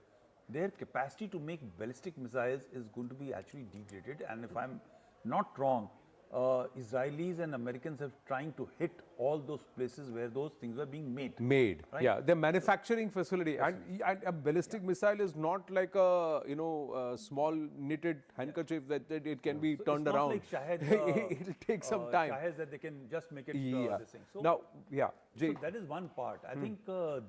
their capacity to make ballistic missiles is going to be actually degraded. And if I'm not wrong, Israelis and Americans are trying to hit all those places where those things were being made. Right? Yeah, the manufacturing facility. And a ballistic missile is not like a small knitted handkerchief that it can be turned it's not around. Like Shahid, it'll take some time. Shahid that they can just make it this thing. So, now, so that is one part. I think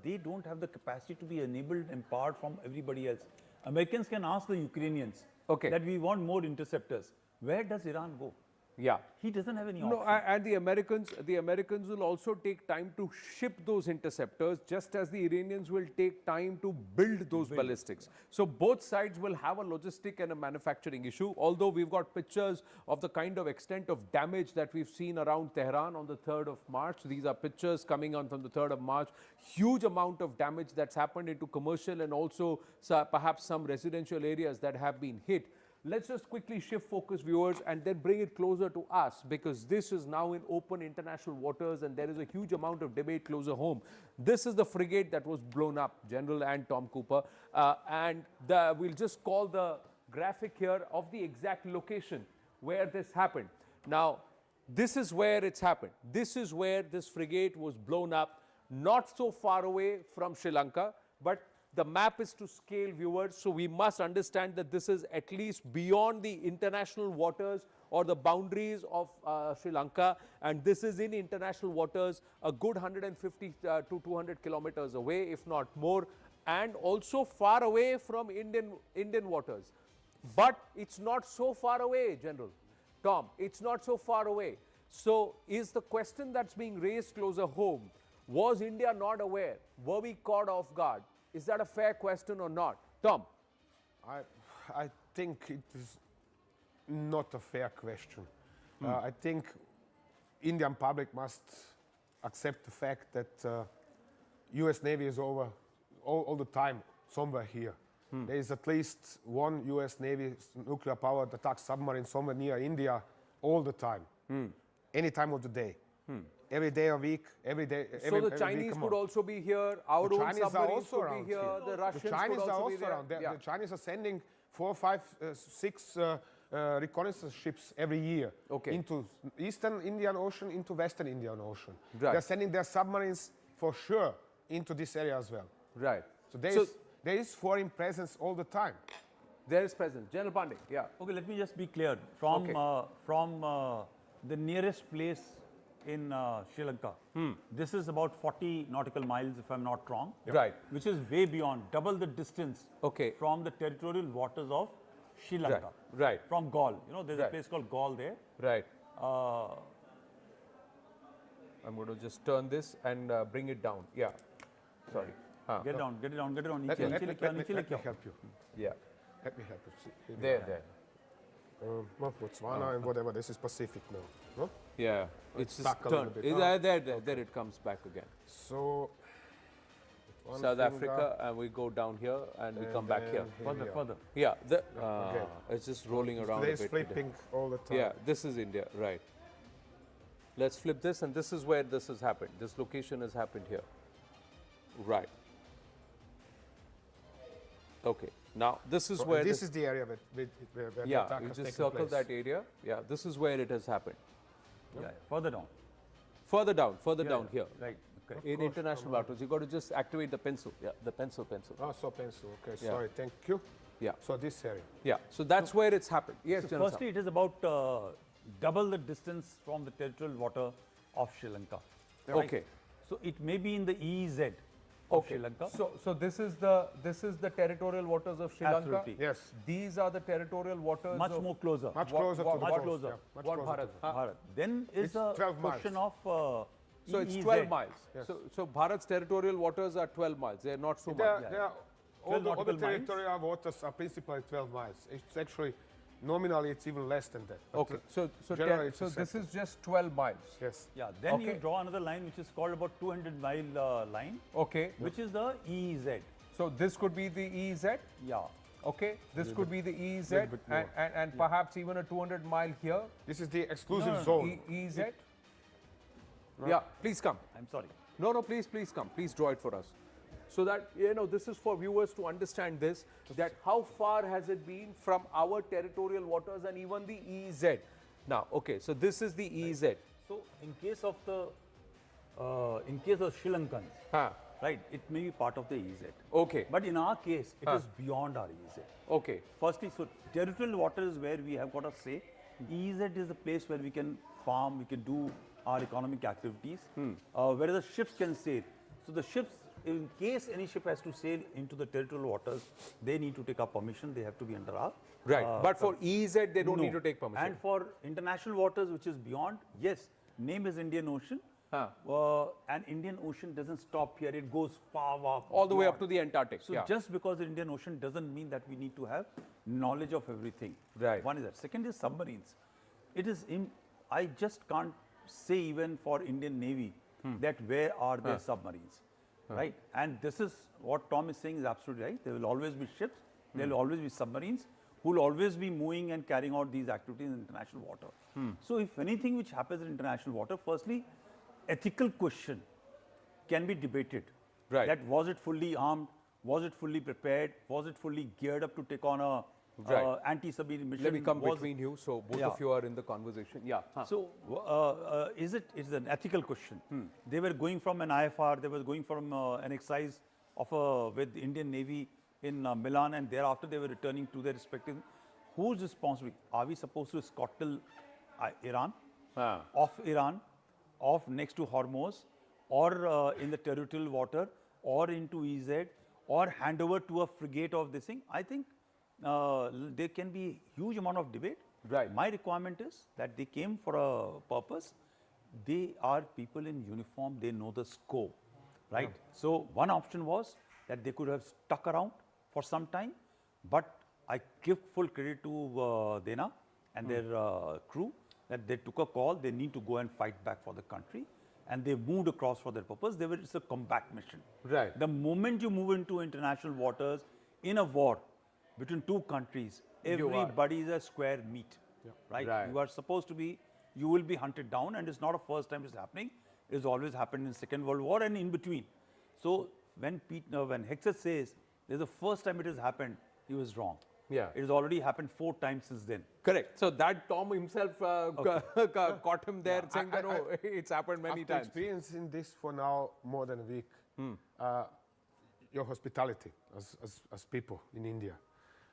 they don't have the capacity to be enabled, empowered from everybody else. Americans can ask the Ukrainians that we want more interceptors. Where does Iran go? Yeah, he doesn't have any option. No, and the Americans will also take time to ship those interceptors, just as the Iranians will take time to build those ballistics. So both sides will have a logistic and a manufacturing issue. Although we've got pictures of the kind of extent of damage that we've seen around Tehran on the 3rd of March. These are pictures coming on from the 3rd of March. Huge amount of damage that's happened into commercial and also perhaps some residential areas that have been hit. Let's just quickly shift focus, viewers, and then bring it closer to us, because this is now in open international waters and there is a huge amount of debate closer home. This is the frigate that was blown up, General and Tom Cooper, and we'll just call the graphic here of the exact location where this happened. Now, this is where it's happened. This is where this frigate was blown up, not so far away from Sri Lanka, but the map is to scale, viewers, so we must understand that this is at least beyond the international waters or the boundaries of Sri Lanka, and this is in international waters a good 150 to 200 kilometers away, if not more, and also far away from Indian waters. But it's not so far away, General Tom, it's not so far away. So is the question that's being raised closer home, was India not aware? Were we caught off guard? Is that a fair question or not? Tom? I think it is not a fair question. I think Indian public must accept the fact that US Navy is over all the time somewhere here. There is at least one US Navy nuclear powered attack submarine somewhere near India all the time, any time of the day. Every day a week, every day. So the Chinese could also be here, our the own Chinese are submarines also could be here, the Russians Chinese could are also be also there. around. The Chinese are sending 4, 5, 6 reconnaissance ships every year into Eastern Indian Ocean, into Western Indian Ocean. Right. They're sending their submarines for sure into this area as well. Right. So there is foreign presence all the time. There is presence. General Pandey, yeah. Okay, let me just be clear. From the nearest place in Sri Lanka, this is about 40 nautical miles, if I'm not wrong. Right. Which is way beyond, double the distance from the territorial waters of Sri Lanka. Right. From Gaul. You know, there's a place called Gaul there. Right. I'm going to just turn this and bring it down. Yeah. Sorry. Get it down, get it down, get it down. Let me help you. Yeah. Let me help you. See, There. Botswana and whatever. This is Pacific now. No? Yeah. It's just stuck a little turned. bit. There it comes back again. So, South Africa, and we go down here and we come back here. Further. Yeah. It's just rolling around a bit. It's flipping all the time. Yeah, this is India, right. Let's flip this, and this is where this has happened. This location has happened here. Right. Okay. Now, this is where... This is the area where the attack you has just taken circle place. that area. Yeah, this is where it has happened. Yeah, further down. Further down here. Right. Okay. In international waters, you got to just activate the pencil. Yeah, the pencil. Oh, so pencil. Okay, Yeah. sorry. Thank you. Yeah. So this area. Yeah, so that's where it's happened. Yes, So firstly, it is about double the distance from the territorial water of Sri Lanka. Right? Okay. So it may be in the EEZ of Sri Lanka. So this is the territorial waters of Sri Lanka. Absolutely. Yes. These are the territorial waters. Much more closer. Much closer to the much coast, closer. yeah, much What closer Bharat? to Bharat. Then is It's a 12 miles. question of So it's EEZ. 12 miles. Yes. So Bharat's territorial waters are 12 miles. They are not so much. All the nautical miles. territorial waters are principally 12 miles. It's actually, nominally, it's even less than that. But Okay. So generally it's this accepted. is just 12 miles. Yes. Yeah. Then you Okay. draw another line which is called about 200-mile line, Okay. which is the EEZ. So this could be the EEZ. Yeah. Okay. This could be the EEZ, little bit more. and perhaps even a 200-mile here. This is the exclusive no, zone. EEZ. Yeah. Please come. I'm sorry. No, please come. Please draw it for us. So that, this is for viewers to understand this, that how far has it been from our territorial waters and even the EEZ. Now, okay, so this is the EEZ. So in case of Sri Lankans, right, it may be part of the EEZ. Okay. But in our case, it is beyond our EEZ. Okay. Firstly, so territorial water is where we have got a say. EEZ is a place where we can farm, we can do our economic activities, whereas the ships can sail. So the ships, in case any ship has to sail into the territorial waters, they need to take our permission. They have to be under our... Right. But for EEZ, they don't no. need to take permission. And for international waters, which is beyond, yes, name is Indian Ocean. And Indian Ocean doesn't stop here. It goes far all the way up to the Antarctic. So just because the Indian Ocean doesn't mean that we need to have knowledge of everything. Right. One is that. Second is submarines. It is, I just can't say even for Indian Navy that where are their submarines, right? And this is what Tom is saying is absolutely right. There will always be ships. There will always be submarines who will always be moving and carrying out these activities in international water. So if anything which happens in international water, firstly, ethical question can be debated. Right. That was it fully armed? Was it fully prepared? Was it fully geared up to take on a anti-submarine mission? Let me come between you, so both of you are in the conversation. Yeah. So, it's an ethical question. They were going from an IFR, they were going from an exercise with the Indian Navy in Milan, and thereafter they were returning to their respective. Who's responsible? Are we supposed to scuttle Iran, off next to Hormuz, or in the territorial water, or into EZ, or hand over to a frigate of this thing? I think there can be huge amount of debate. Right. My requirement is that they came for a purpose. They are people in uniform, they know the scope, right? So one option was that they could have stuck around for some time, but I give full credit to Dena and their crew that they took a call, they need to go and fight back for the country, and they moved across for their purpose. It's a combat mission. Right. The moment you move into international waters in a war between two countries, everybody is a square meat, right? You are supposed to be, you will be hunted down, and it's not the first time it's happening. It's always happened in Second World War and in between. So when Hexet says this is the first time it has happened, he was wrong. Yeah. It has already happened 4 times since then. Correct. So that Tom himself caught him there saying that, oh, it's happened many times. After experiencing this for now more than a week, your hospitality as people in India,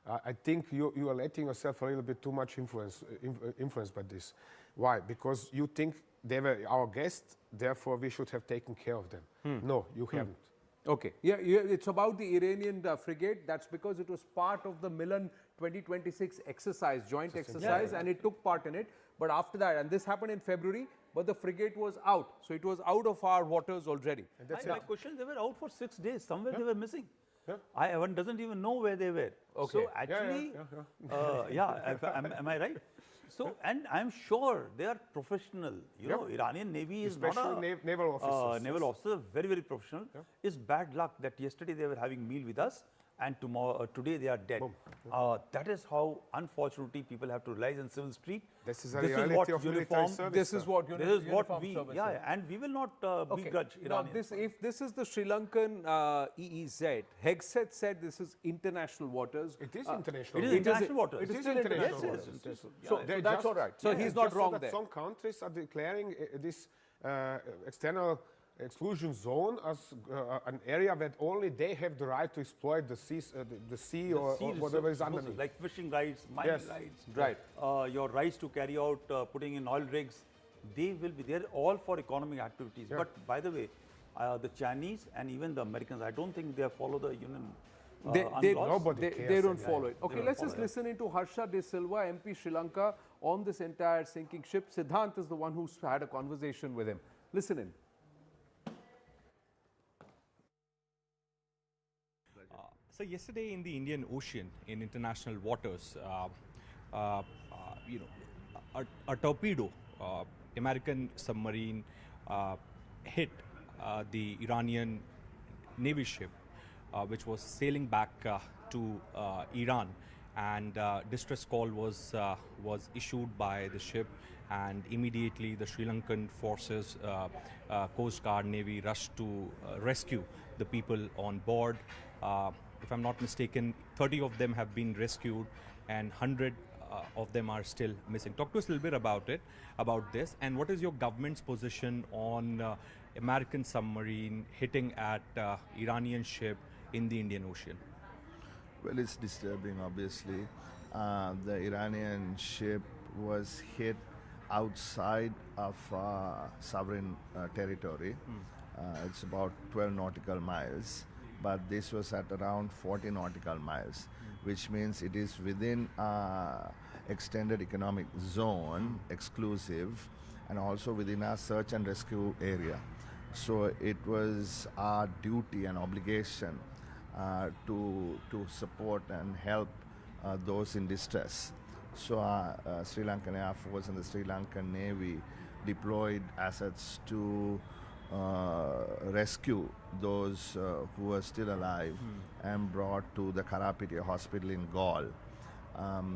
I think you are letting yourself a little bit too much influenced by this. Why? Because you think they were our guests, therefore we should have taken care of them. No, you haven't. Okay. Yeah, it's about the Iranian frigate. That's because it was part of the Milan 2026 exercise, joint exercise, and it took part in it. But after that, and this happened in February, but the frigate was out. So it was out of our waters already. And that's my question, they were out for 6 days. Somewhere they were missing. One doesn't even know where they were. Okay. So actually, am I right? So, and I'm sure they are professional. You know, Iranian Navy is especially not a naval officers. Naval officer, very, very professional. It's bad luck that yesterday they were having meal with us, and today they are dead. That is how, unfortunately, people have to realize in civil street. This is a reality of military service. This is what we, and we will not begrudge Iranians. Now, if this is the Sri Lankan EEZ, Hexet said this is international waters. It is international. It is international waters. It is international waters. So that's all right. So he's not wrong there. Some countries are declaring this external exclusion zone as an area that only they have the right to exploit the sea or whatever is underneath. Like fishing rights, mining rights, right. Your rights to carry out putting in oil rigs, they will be there all for economic activities. But by the way, the Chinese and even the Americans, I don't think they follow the union. They don't follow it. Okay, let's just listen into Harsha De Silva, MP Sri Lanka, on this entire sinking ship. Siddhant is the one who's had a conversation with him. Listen in. So yesterday in the Indian Ocean, in international waters, a torpedo, American submarine, hit the Iranian Navy ship, which was sailing back to Iran, and distress call was issued by the ship, and immediately the Sri Lankan forces, Coast Guard, Navy rushed to rescue the people on board. If I'm not mistaken, 30 of them have been rescued and 100 of them are still missing. Talk to us a little bit about this, and what is your government's position on American submarine hitting at Iranian ship in the Indian Ocean? Well, it's disturbing, obviously. The Iranian ship was hit outside of sovereign territory. It's about 12 nautical miles. But this was at around 40 nautical miles, which means it is within extended economic zone, exclusive, and also within our search and rescue area. So it was our duty and obligation to support and help those in distress. So Sri Lankan Air Force and the Sri Lankan Navy deployed assets to rescue those who were still alive and brought to the Karapitiya hospital in Gaul.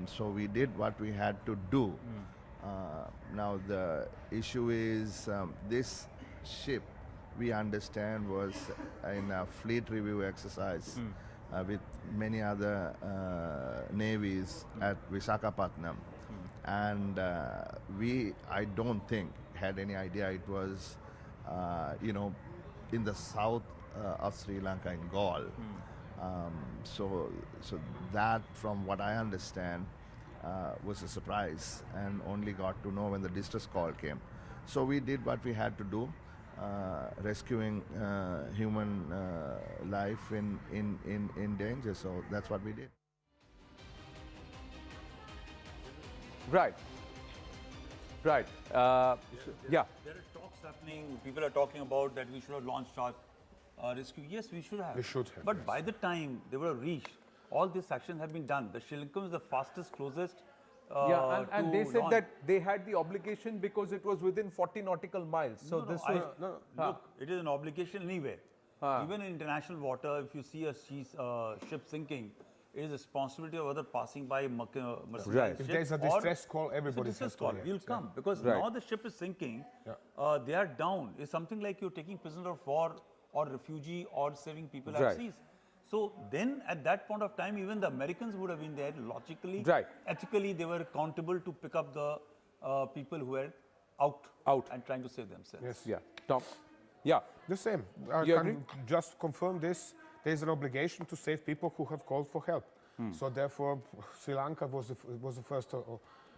So we did what we had to do. Now the issue is this ship, we understand, was in a fleet review exercise with many other navies at Visakhapatnam. And I don't think, had any idea it was in the south of Sri Lanka in Gaul. So that, from what I understand, was a surprise, and only got to know when the distress call came. So we did what we had to do, rescuing human life in danger. So that's what we did. Right. Right. Yeah. There are talks happening. People are talking about that we should have launched our rescue. Yes, we should have. We should have. But by the time they would have reached, all these actions have been done. The Sri Lanka was the fastest, closest. And they said that they had the obligation because it was within 40 nautical miles. So Look, it is an obligation anyway. Even in international water, if you see a ship sinking, it is a responsibility of other passing by Mercedes right. If there is a distress call, everybody has to will come because now the ship is sinking. They are down. It's something like you're taking prisoner of war or refugee or saving people at seas. So then at that point of time, even the Americans would have been there logically, ethically, they were accountable to pick up the people who were out and trying to save themselves. Yes. Yeah. Tom? Yeah. The same. I You can agree? just confirm this. There is an obligation to save people who have called for help. So therefore, Sri Lanka was the first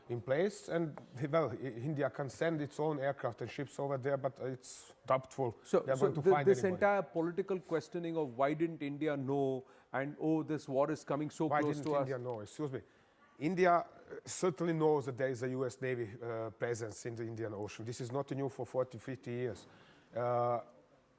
in place, and well, India can send its own aircraft and ships over there, but it's doubtful they're going to find this anybody. entire political questioning of why didn't India know, and oh, this war is coming so Why close didn't to India us. know? Excuse me. India certainly knows that there is a US Navy presence in the Indian Ocean. This is not new for 40, 50 years.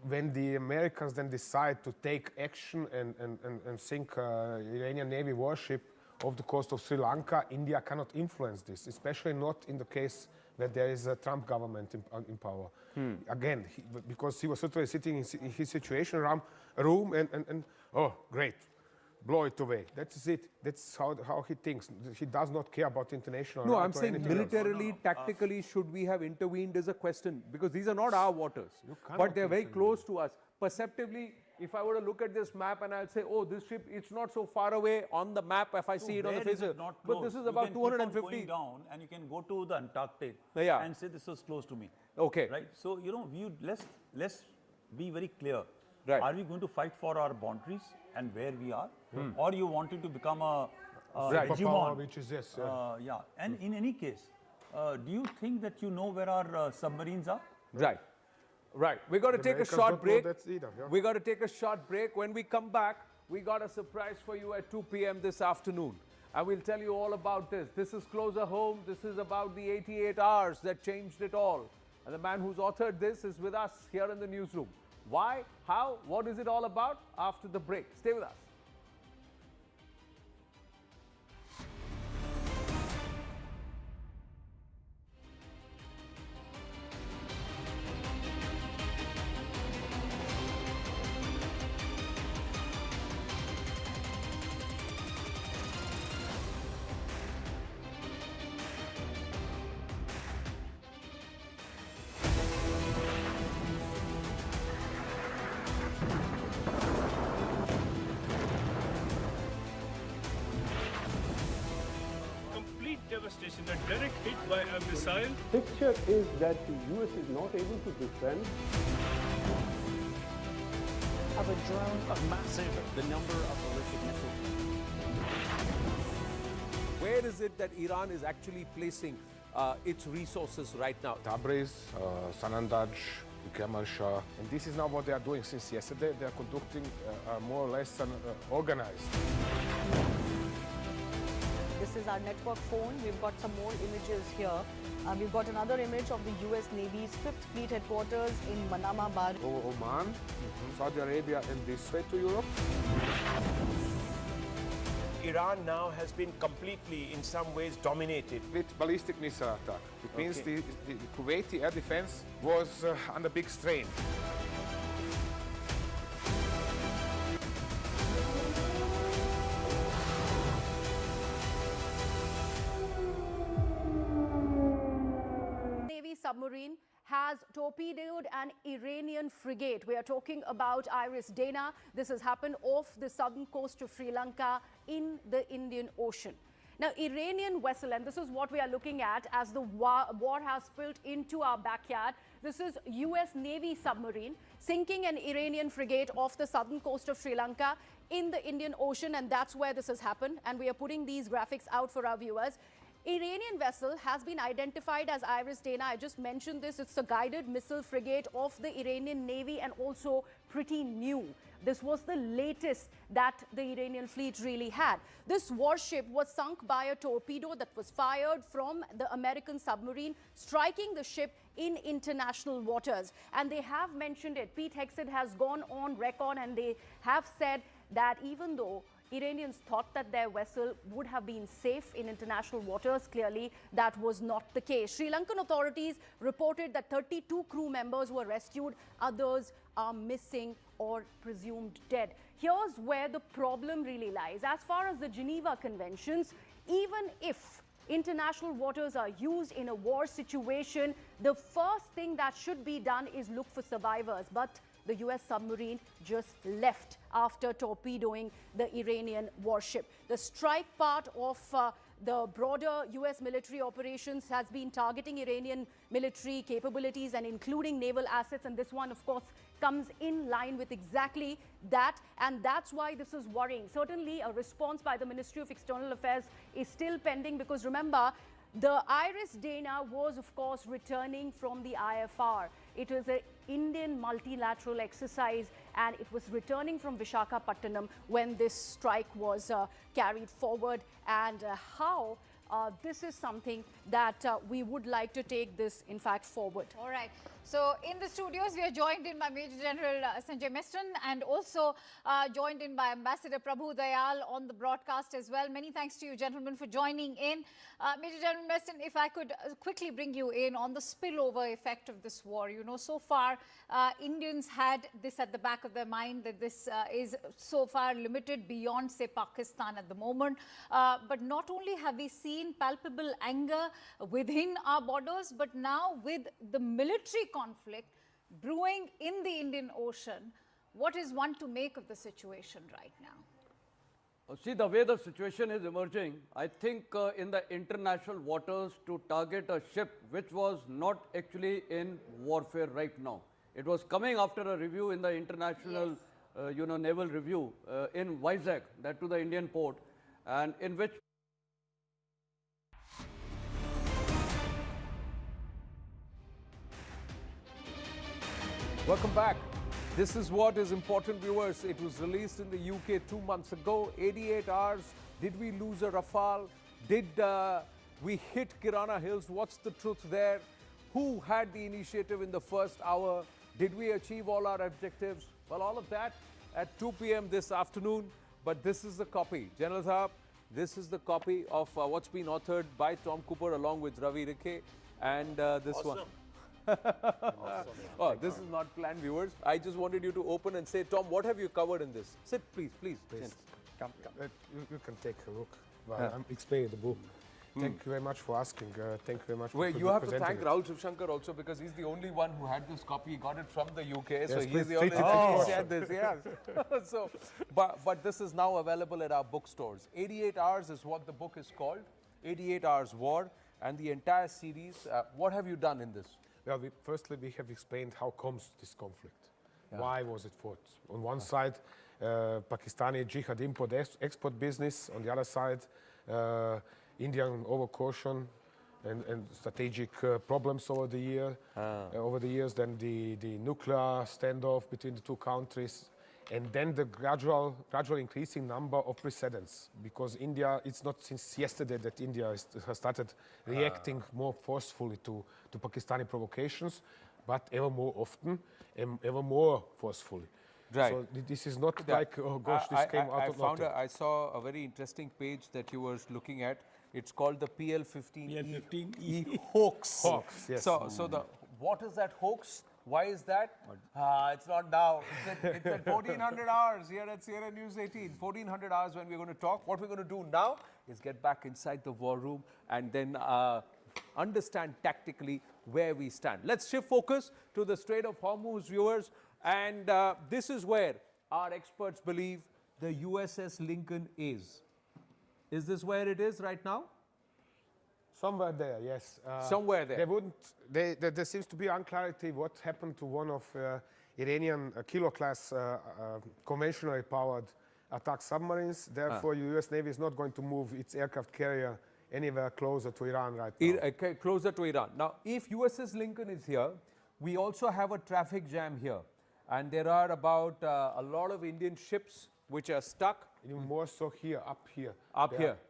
When the Americans then decide to take action and sink Iranian Navy warship off the coast of Sri Lanka, India cannot influence this, especially not in the case where there is a Trump government in power. Again, because he was certainly sitting in his situation around a room and oh, great, blow it away. That's it. That's how he thinks. He does not care about international No, right I'm or saying anything else. militarily, tactically, should we have intervened is a question, because these are not our waters, cannot but they're very intervene. close to us. Perceptively, if I were to look at this map and I'll say, oh, this ship, it's not so far away on the map if I see it on the face. But this is about 250. Going down and you can go to the Antarctic Yeah. and say this was close to me. Okay. Right. So let's be very clear. Right. Are we going to fight for our boundaries and where we are, or you wanted to become a hegemon? Which is this. Yeah. And in any case, do you think that you know where our submarines are? Right. Right. We're going to take a Americans short don't know break. that either, yeah. We're going to take a short break. When we come back, we got a surprise for you at 2 p.m. this afternoon. And we'll tell you all about this. This is Closer Home. This is about the 88 hours that changed it all. And the man who's authored this is with us here in the newsroom. Why? How? What is it all about? After the break. Stay with us. Complete devastation, a direct hit by a missile. Picture is that the US is not able to defend. Of a drone of massive, the number of ballistic missiles. Where is it that Iran is actually placing its resources right now? Tabriz, Sanandaj, Kermanshah. And this is now what they are doing since yesterday. They are conducting more or less an organized. This is our network phone. We've got some more images here. We've got another image of the US Navy's 5th Fleet headquarters in Manama Bar. Oman, Saudi Arabia, and this way to Europe. Iran now has been completely, in some ways, dominated. With ballistic missile attack. It means the Kuwaiti air defense was under big strain. Navy submarine has torpedoed an Iranian frigate. We are talking about Iris Dana. This has happened off the southern coast of Sri Lanka in the Indian Ocean. Now, Iranian vessel, and this is what we are looking at as the war has spilled into our backyard. This is US Navy submarine sinking an Iranian frigate off the southern coast of Sri Lanka in the Indian Ocean, and that's where this has happened. And we are putting these graphics out for our viewers. Iranian vessel has been identified as Iris Dana. I just mentioned this. It's a guided missile frigate of the Iranian Navy and also pretty new. This was the latest that the Iranian fleet really had. This warship was sunk by a torpedo that was fired from the American submarine, striking the ship in international waters. And they have mentioned it. Pete Hegseth has gone on record and they have said that even though Iranians thought that their vessel would have been safe in international waters, clearly that was not the case. Sri Lankan authorities reported that 32 crew members were rescued. Others are missing or presumed dead. Here's where the problem really lies. As far as the Geneva Conventions, even if international waters are used in a war situation, the first thing that should be done is look for survivors. But the US submarine just left after torpedoing the Iranian warship. The strike part of the broader US military operations has been targeting Iranian military capabilities and including naval assets. And this one, of course, comes in line with exactly that. And that's why this is worrying. Certainly, a response by the Ministry of External Affairs is still pending because remember, the Iris Dana was, of course, returning from the IFR. It was an Indian multilateral exercise and it was returning from Visakhapatnam when this strike was carried forward. And how this is something that we would like to take this, in fact, forward. All right. So in the studios, we are joined in by Major General Sanjay Miston and also joined in by Ambassador Prabhu Dayal on the broadcast as well. Many thanks to you, gentlemen, for joining in. Major General Miston, if I could quickly bring you in on the spillover effect of this war. You know, so far, Indians had this at the back of their mind that this is so far limited beyond, say, Pakistan at the moment. But not only have we seen palpable anger within our borders, but now with the military conflict brewing in the Indian Ocean, what is one to make of the situation right now? See, the way the situation is emerging, I think in the international waters to target a ship which was not actually in warfare right now. It was coming after a review in the international, naval review in Vizag, that to the Indian port, and in which Welcome back. This is what is important, viewers. It was released in the UK 2 months ago. 88 hours. Did we lose a Rafale? Did we hit Kirana Hills? What's the truth there? Who had the initiative in the first hour? Did we achieve all our objectives? Well, all of that at 2 p.m. this afternoon. But this is the copy. General Saab, this is the copy of what's been authored by Tom Cooper along with Ravi Rikhe and this one. Oh, this is not planned, viewers. I just wanted you to open and say, Tom, what have you covered in this? Sit, please, please. Come. You can take a look. Well, I'm explaining the book. Thank you very much for asking. Thank you very much for you have to thank Rahul Shivshankar also because he's the only one who had this copy. He got it from the UK, yes, so he's the only one who said this. Yes. So, but this is now available at our bookstores. 88 Hours is what the book is called. 88 Hours War and the entire series. What have you done in this? Well, firstly, we have explained how comes this conflict. Yeah. Why was it fought? On one side, Pakistani jihad import-export business. On the other side, Indian overcaution and strategic problems over the years. Then the nuclear standoff between the two countries. And then the gradual increasing number of precedents, because India, it's not since yesterday that India has started reacting more forcefully to Pakistani provocations, but ever more often and ever more forcefully. Right. So this is not like, oh gosh, this came out of nothing. I saw a very interesting page that you were looking at. It's called the PL-15E hoax. Hoax, yes. So what is that hoax? Why is that? It's not now. It's at 1400 hours here at Sierra News 18. 1400 hours when we're going to talk. What we're going to do now is get back inside the war room and then understand tactically where we stand. Let's shift focus to the Strait of Hormuz, viewers. And this is where our experts believe the USS Lincoln is. Is this where it is right now? Somewhere there, yes. Somewhere there. There seems to be unclarity what happened to one of Iranian Kilo-class conventionally powered attack submarines. Therefore, the U.S. Navy is not going to move its aircraft carrier anywhere closer to Iran right now. Closer to Iran. Now, if USS Lincoln is here, we also have a traffic jam here. And there are about a lot of Indian ships which are stuck. Even more so here, up here.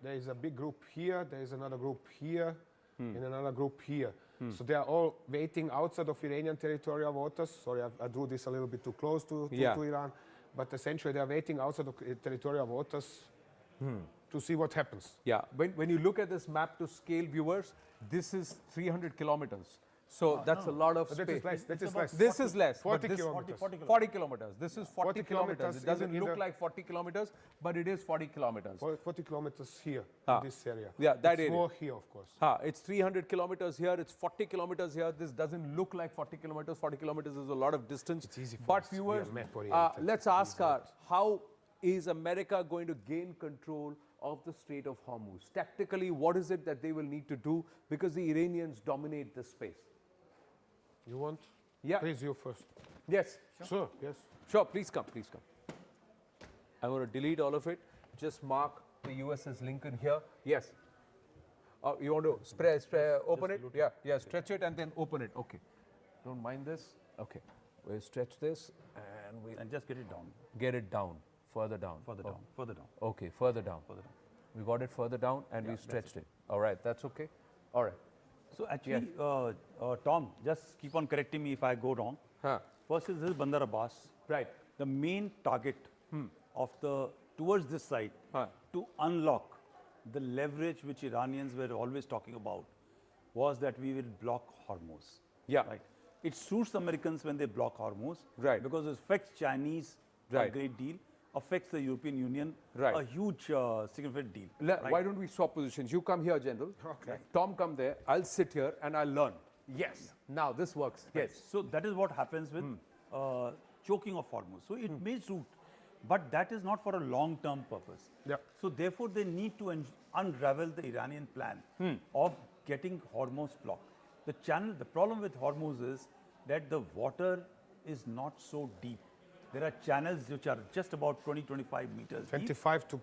There is a big group here, there is another group here, and another group here. So they are all waiting outside of Iranian territorial waters. Sorry, I drew this a little bit too close to Iran. But essentially, they are waiting outside of territorial waters to see what happens. Yeah, when you look at this map to scale, viewers, this is 300 kilometers. So that's a lot of space. That is less. This is less. 40 kilometers. 40 kilometers. This is 40 kilometers. It doesn't look like 40 kilometers, but it is 40 kilometers. 40 kilometers here, in this area. Yeah, that it's area. More here, of course. It's 300 kilometers here. It's 40 kilometers here. This doesn't look like 40 kilometers. 40 kilometers is a lot of distance. It's easy for but us. viewers, We are map-oriented. let's ask her, how is America going to gain control of the Strait of Hormuz? Tactically, what is it that they will need to do? Because the Iranians dominate this space. You want? Yeah. Please, you first. Yes. Sure, yes. Sure, please come, please come. I'm going to delete all of it. Just mark the USS Lincoln here. Yes. You want to open it? Yeah, stretch it and then open it. Okay. Don't mind this. Okay. We'll stretch this and just get it down. Get it down. Further down. Further down. Further down. Okay, further down. Further down. We got it further down and we stretched it. All right, that's okay. All right. So actually, Tom, just keep on correcting me if I go wrong. First is this Bandar Abbas. Right. The main target of towards this side to unlock the leverage which Iranians were always talking about was that we will block Hormuz. Yeah. Right. It suits Americans when they block Hormuz. Right. Because it affects Chinese a great deal, affects the European Union a huge significant deal. Why don't we swap positions? You come here, General. Okay. Tom, come there. I'll sit here and I'll learn. Yes. Now this works. Right. Yes. So that is what happens with choking of Hormuz. So it may suit, but that is not for a long-term purpose. Yeah. So therefore, they need to unravel the Iranian plan of getting Hormuz blocked. The problem with Hormuz is that the water is not so deep. There are channels which are just about 20-25 meters 25 deep. to,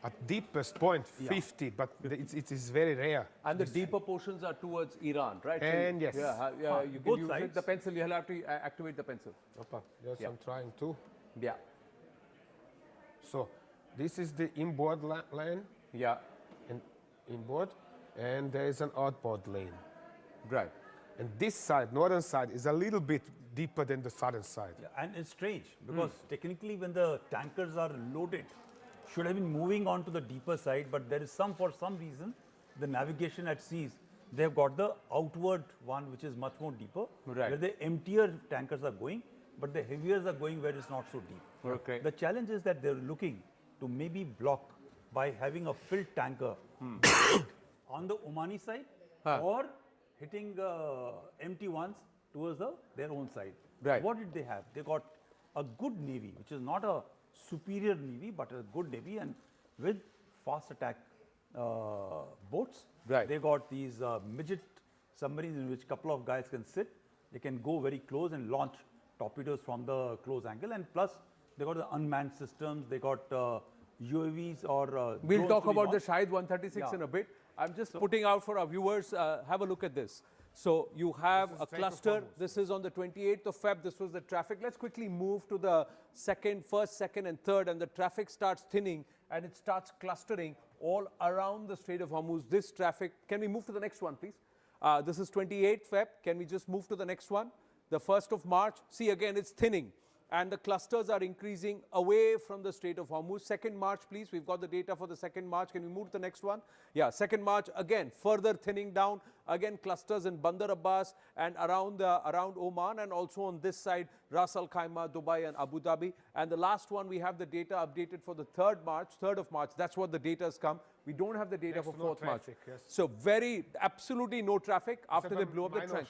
at deepest point, 50, but it is very rare. And the deeper portions are towards Iran, right? And yes. Yeah, you can both use sides. the pencil. You'll have to activate the pencil. Yes, I'm trying to. Yeah. So this is the inboard lane. Yeah. And inboard, and there is an outboard lane. Right. And this side, northern side, is a little bit deeper than the southern side. Yeah, and it's strange because technically when the tankers are loaded, should have been moving on to the deeper side, but there is for some reason, the navigation at seas, they've got the outward one which is much more deeper, where the emptier tankers are going, but the heaviers are going where it's not so deep. Okay. The challenge is that they're looking to maybe block by having a filled tanker on the Omani side or hitting empty ones towards their own side. Right. What did they have? They got a good navy, which is not a superior navy, but a good navy, and with fast attack boats. Right. They got these midget submarines in which a couple of guys can sit. They can go very close and launch torpedoes from the close angle, and plus they got the unmanned systems. They got UAVs or we'll drones talk to be about the launched. Shahid 136 in a bit. I'm just putting out for our viewers, have a look at this. So you have a cluster. This is on the 28th of Feb. This was the traffic. Let's quickly move to the first, second, and third, and the traffic starts thinning and it starts clustering all around the Strait of Hormuz. This traffic, can we move to the next one, please? This is 28th Feb. Can we just move to the next one? The 1st of March. See, again, it's thinning. And the clusters are increasing away from the Strait of Hormuz. 2nd March, please. We've got the data for the 2nd March. Can we move to the next one? Yeah, 2nd March, again, further thinning down. Again, clusters in Bandar Abbas and around Oman, and also on this side, Ras Al Khaimah, Dubai, and Abu Dhabi. And the last one, we have the data updated for the 3rd of March. That's what the data has come. We don't have the data for 4th March. Yes. So absolutely no traffic after they blew up the trench.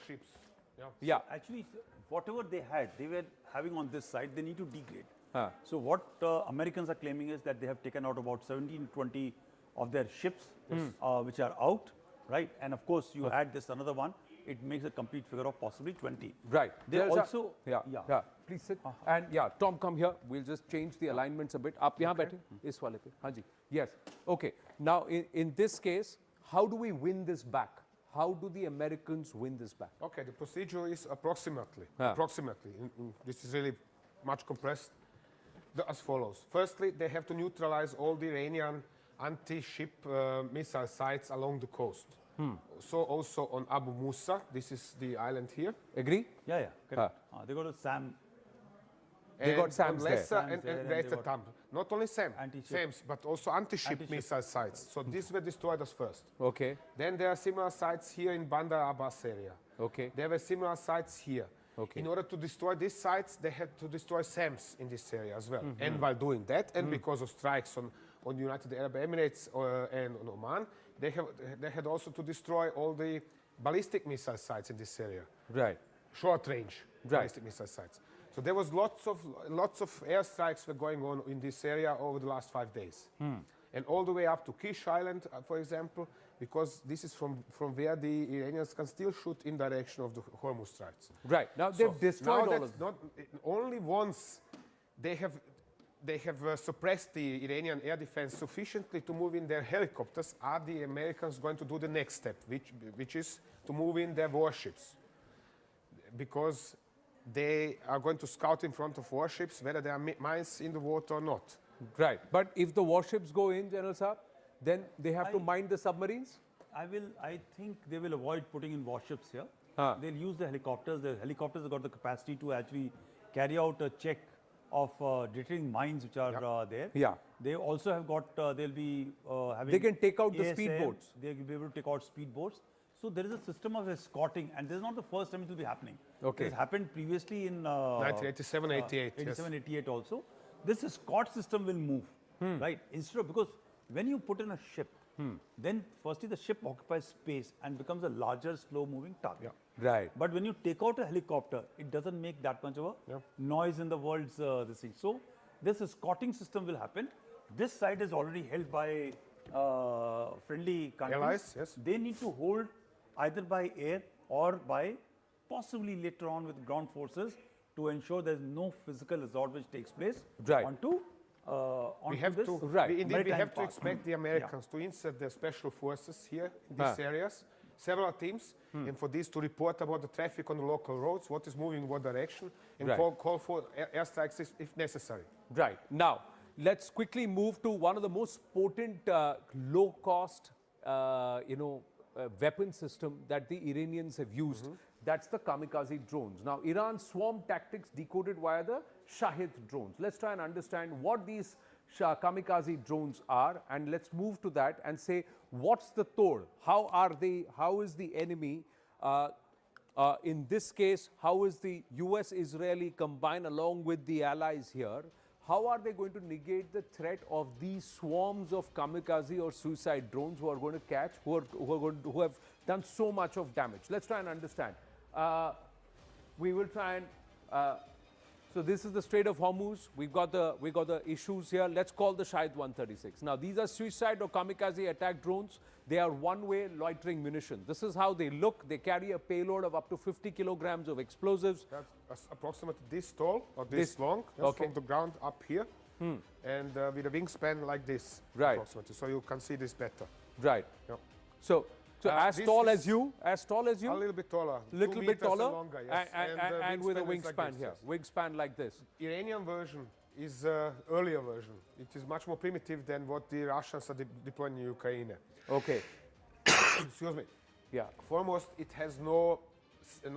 Yeah. Actually, whatever they had, they were having on this side, they need to degrade. So what Americans are claiming is that they have taken out about 17, 20 of their ships, which are out, right? And of course, you add this another one, it makes a complete figure of possibly 20. Right. They also, Please sit. And Tom, come here. We'll just change the alignments a bit. Aap yahan baithe, is wale pe. Haan ji. Yes. Okay. Now, in this case, how do we win this back? How do the Americans win this back? Okay, the procedure is approximately, this is really much compressed, as follows. Firstly, they have to neutralize all the Iranian anti-ship missile sites along the coast. So also on Abu Musa, this is the island here. Agree? Yeah, correct. They got a SAM. They got SAMs there. And Greater Tam. Not only SAMs, but also anti-ship missile sites. So these were destroyed as first. Okay. Then there are similar sites here in Bandar Abbas area. Okay. There were similar sites here. Okay. In order to destroy these sites, they had to destroy SAMs in this area as well. And while doing that, and because of strikes on United Arab Emirates and on Oman, they had also to destroy all the ballistic missile sites in this area. Right. Short range ballistic missile sites. So there was lots of airstrikes were going on in this area over the last 5 days. And all the way up to Kish Island, for example, because this is from where the Iranians can still shoot in direction of the Hormuz Straits. Right. Now they've destroyed all of them. Only once they have suppressed the Iranian air defense sufficiently to move in their helicopters, are the Americans going to do the next step, which is to move in their warships. Because they are going to scout in front of warships whether there are mines in the water or not. Right. But if the warships go in, General Saab, then they have to mine the submarines? I think they will avoid putting in warships here. They'll use the helicopters. The helicopters have got the capacity to actually carry out a check of detecting mines which are there. Yeah. They also have got, they'll be having... They can take out the ASM, speedboats. They'll be able to take out speedboats. So there is a system of escorting, and this is not the first time it will be happening. Okay. It has happened previously in 1987, 88. 87, 88 also. This escort system will move, right? Instead of, because when you put in a ship, then firstly the ship occupies space and becomes a larger, slow-moving target. Right. But when you take out a helicopter, it doesn't make that much of a noise in the world's this thing. So this escorting system will happen. This site is already held by friendly countries. Allies, yes. They need to hold either by air or by possibly later on with ground forces to ensure there is no physical assault which takes place onto we have to expect the Americans to insert their special forces here in these areas, several teams, and for this to report about the traffic on the local roads, what is moving in what direction, and call for airstrikes if necessary. Right. Now, let's quickly move to one of the most potent low-cost, weapon system that the Iranians have used. That's the kamikaze drones. Now, Iran's swarm tactics decoded via the Shahid drones. Let's try and understand what these kamikaze drones are, and let's move to that and say, what's the Tor? How are they? How is the enemy? In this case, how is the US-Israeli combined along with the allies here? How are they going to negate the threat of these swarms of kamikaze or suicide drones who are going to catch, who have done so much of damage? Let's try and understand. We will try and. So this is the Strait of Hormuz. We got the issues here. Let's call the Shahid 136. Now these are suicide or kamikaze attack drones. They are one-way loitering munition. This is how they look. They carry a payload of up to 50 kilograms of explosives. That's approximately this tall or this long, from the ground up here, and with a wingspan like this, approximately. So you can see this better. Right. So as tall as you? A little bit taller. Little bit taller, longer, yes. and with a wingspan like this, here. Yes. Wingspan like this. Iranian version is earlier version. It is much more primitive than what the Russians are deploying in Ukraine. Okay. Excuse me. Yeah. Foremost, it has no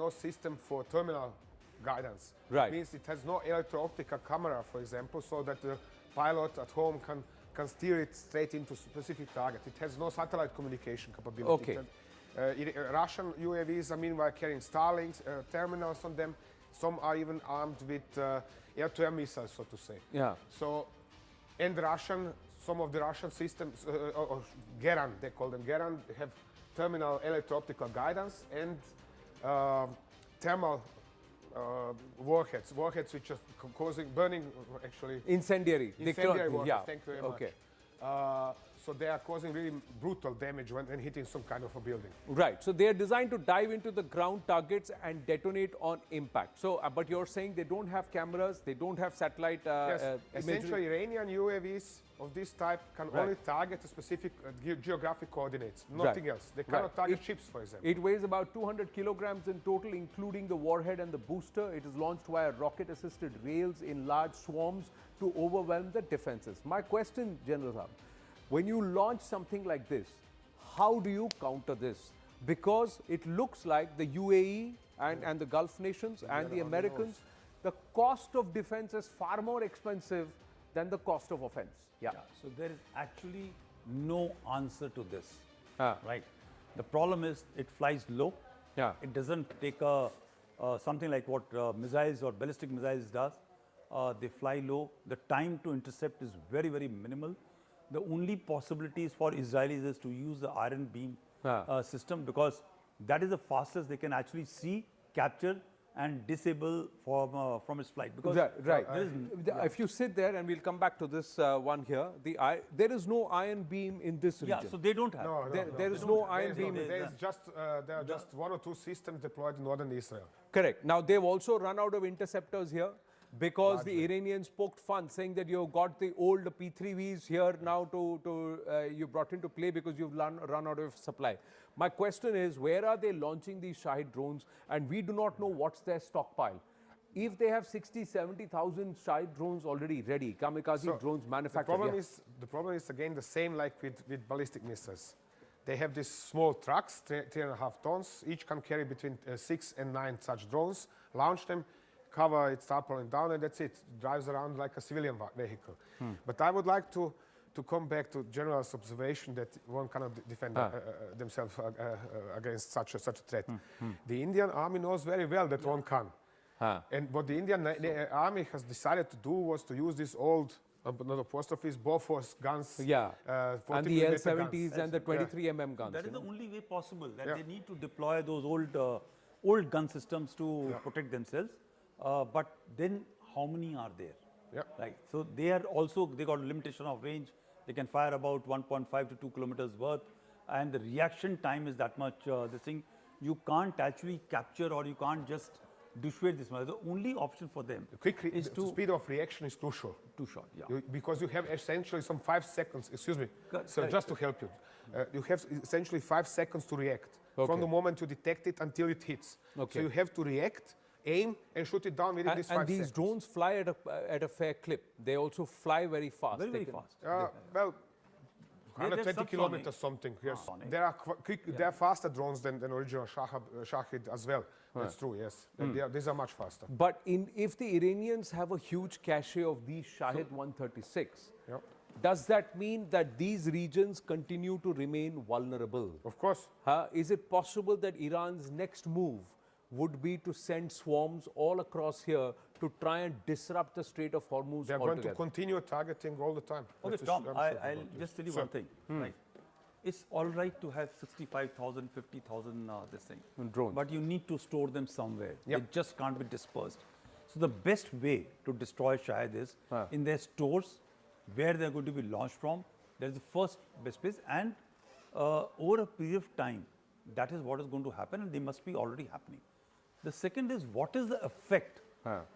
system for terminal guidance. Right. It means it has no electro-optical camera, for example, so that the pilot at home can steer it straight into a specific target. It has no satellite communication capability. Okay. Russian UAVs are meanwhile carrying Starlink terminals on them. Some are even armed with air-to-air missiles, so to say. Yeah. So, and some of the Russian systems, or Geran, they call them Geran, have terminal electro-optical guidance and thermal warheads which are causing burning, actually. Incendiary. Incendiary warheads, yeah. thank you very much. Okay. so they are causing really brutal damage when hitting some kind of a building. Right. So they are designed to dive into the ground targets and detonate on impact. So, but you're saying they don't have cameras, they don't have satellite Yes, imagery. essentially Iranian UAVs of this type can only target a specific geographic coordinates, nothing else. They cannot target ships, for example. It weighs about 200 kilograms in total, including the warhead and the booster. It is launched via rocket-assisted rails in large swarms to overwhelm the defenses. My question, General Saab, when you launch something like this, how do you counter this? Because it looks like the UAE and the Gulf nations and the Americans, the cost of defense is far more expensive than the cost of offense. Yeah. So there is actually no answer to this, right? The problem is it flies low. Yeah. It doesn't take something like what missiles or ballistic missiles does. They fly low. The time to intercept is very, very minimal. The only possibilities for Israelis is to use the iron beam system, because that is the fastest they can actually see, capture and disable from its flight. Because if you sit there, and we'll come back to this one here, there is no iron beam in this region. Yeah, so they don't have. There is no iron beam. There are just 1 or 2 systems deployed in northern Israel. Correct. Now, they've also run out of interceptors here, because the Iranians poked fun, saying that you've got the old P3Vs here now you brought into play because you've run out of supply. My question is, where are they launching these Shahid drones? And we do not know what's their stockpile. If they have 60, 70,000 Shahid drones already ready, kamikaze drones manufactured. The problem is again the same like with ballistic missiles. They have these small trucks, 3.5 tons. Each can carry between 6 and 9 such drones. Launch them, cover its up and down, and that's it. It drives around like a civilian vehicle. But I would like to come back to General's observation that one cannot defend themselves against such a threat. The Indian army knows very well that one can. And what the Indian army has decided to do was to use these old, not apostrophes, Bofors guns. And the L-70s and the 23mm guns. That is the only way possible, that they need to deploy those old gun systems to protect themselves. But then how many are there? Right. So they got a limitation of range. They can fire about 1.5 to 2 kilometers worth, and the reaction time is that much. This thing, you can't actually capture, or you can't just dissuade this one. The only option for them is the speed of reaction is too short. Too short, because you have essentially some 5 seconds. Excuse me, so just to help you, you have essentially 5 seconds to react from the moment you detect it until it hits. So you have to react, aim, and shoot it down within these 5 seconds. And these drones fly at a fair clip. They also fly very fast. Very fast. Well, 120 kilometers something. Yes, there are faster drones than original Shahid as well. That's true. Yes, these are much faster. But if the Iranians have a huge cache of these Shahid 136, does that mean that these regions continue to remain vulnerable? Of course. Is it possible that Iran's next move would be to send swarms all across here to try and disrupt the Strait of Hormuz They're going to continue targeting all the time. Okay, Tom, I'll just tell you one thing. Right. It's all right to have 65,000, 50,000 this thing. Drones. But you need to store them somewhere. They just can't be dispersed. So the best way to destroy Shahid is in their stores, where they're going to be launched from. That's the first best place. And over a period of time, that is what is going to happen, and they must be already happening. The second is, what is the effect?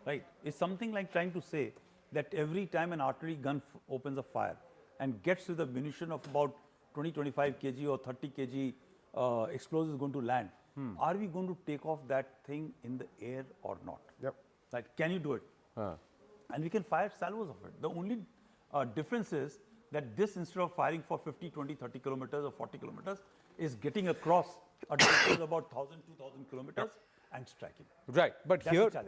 Right? It's something like trying to say that every time an artillery gun opens a fire and gets with a munition of about 20, 25 kg or 30 kg explosives going to land, are we going to take off that thing in the air or not? Right? Can you do it? And we can fire salvos of it. The only difference is that this, instead of firing for 50, 20, 30 kilometers or 40 kilometers, is getting across a distance of about 1,000, 2,000 kilometers and striking. Right, but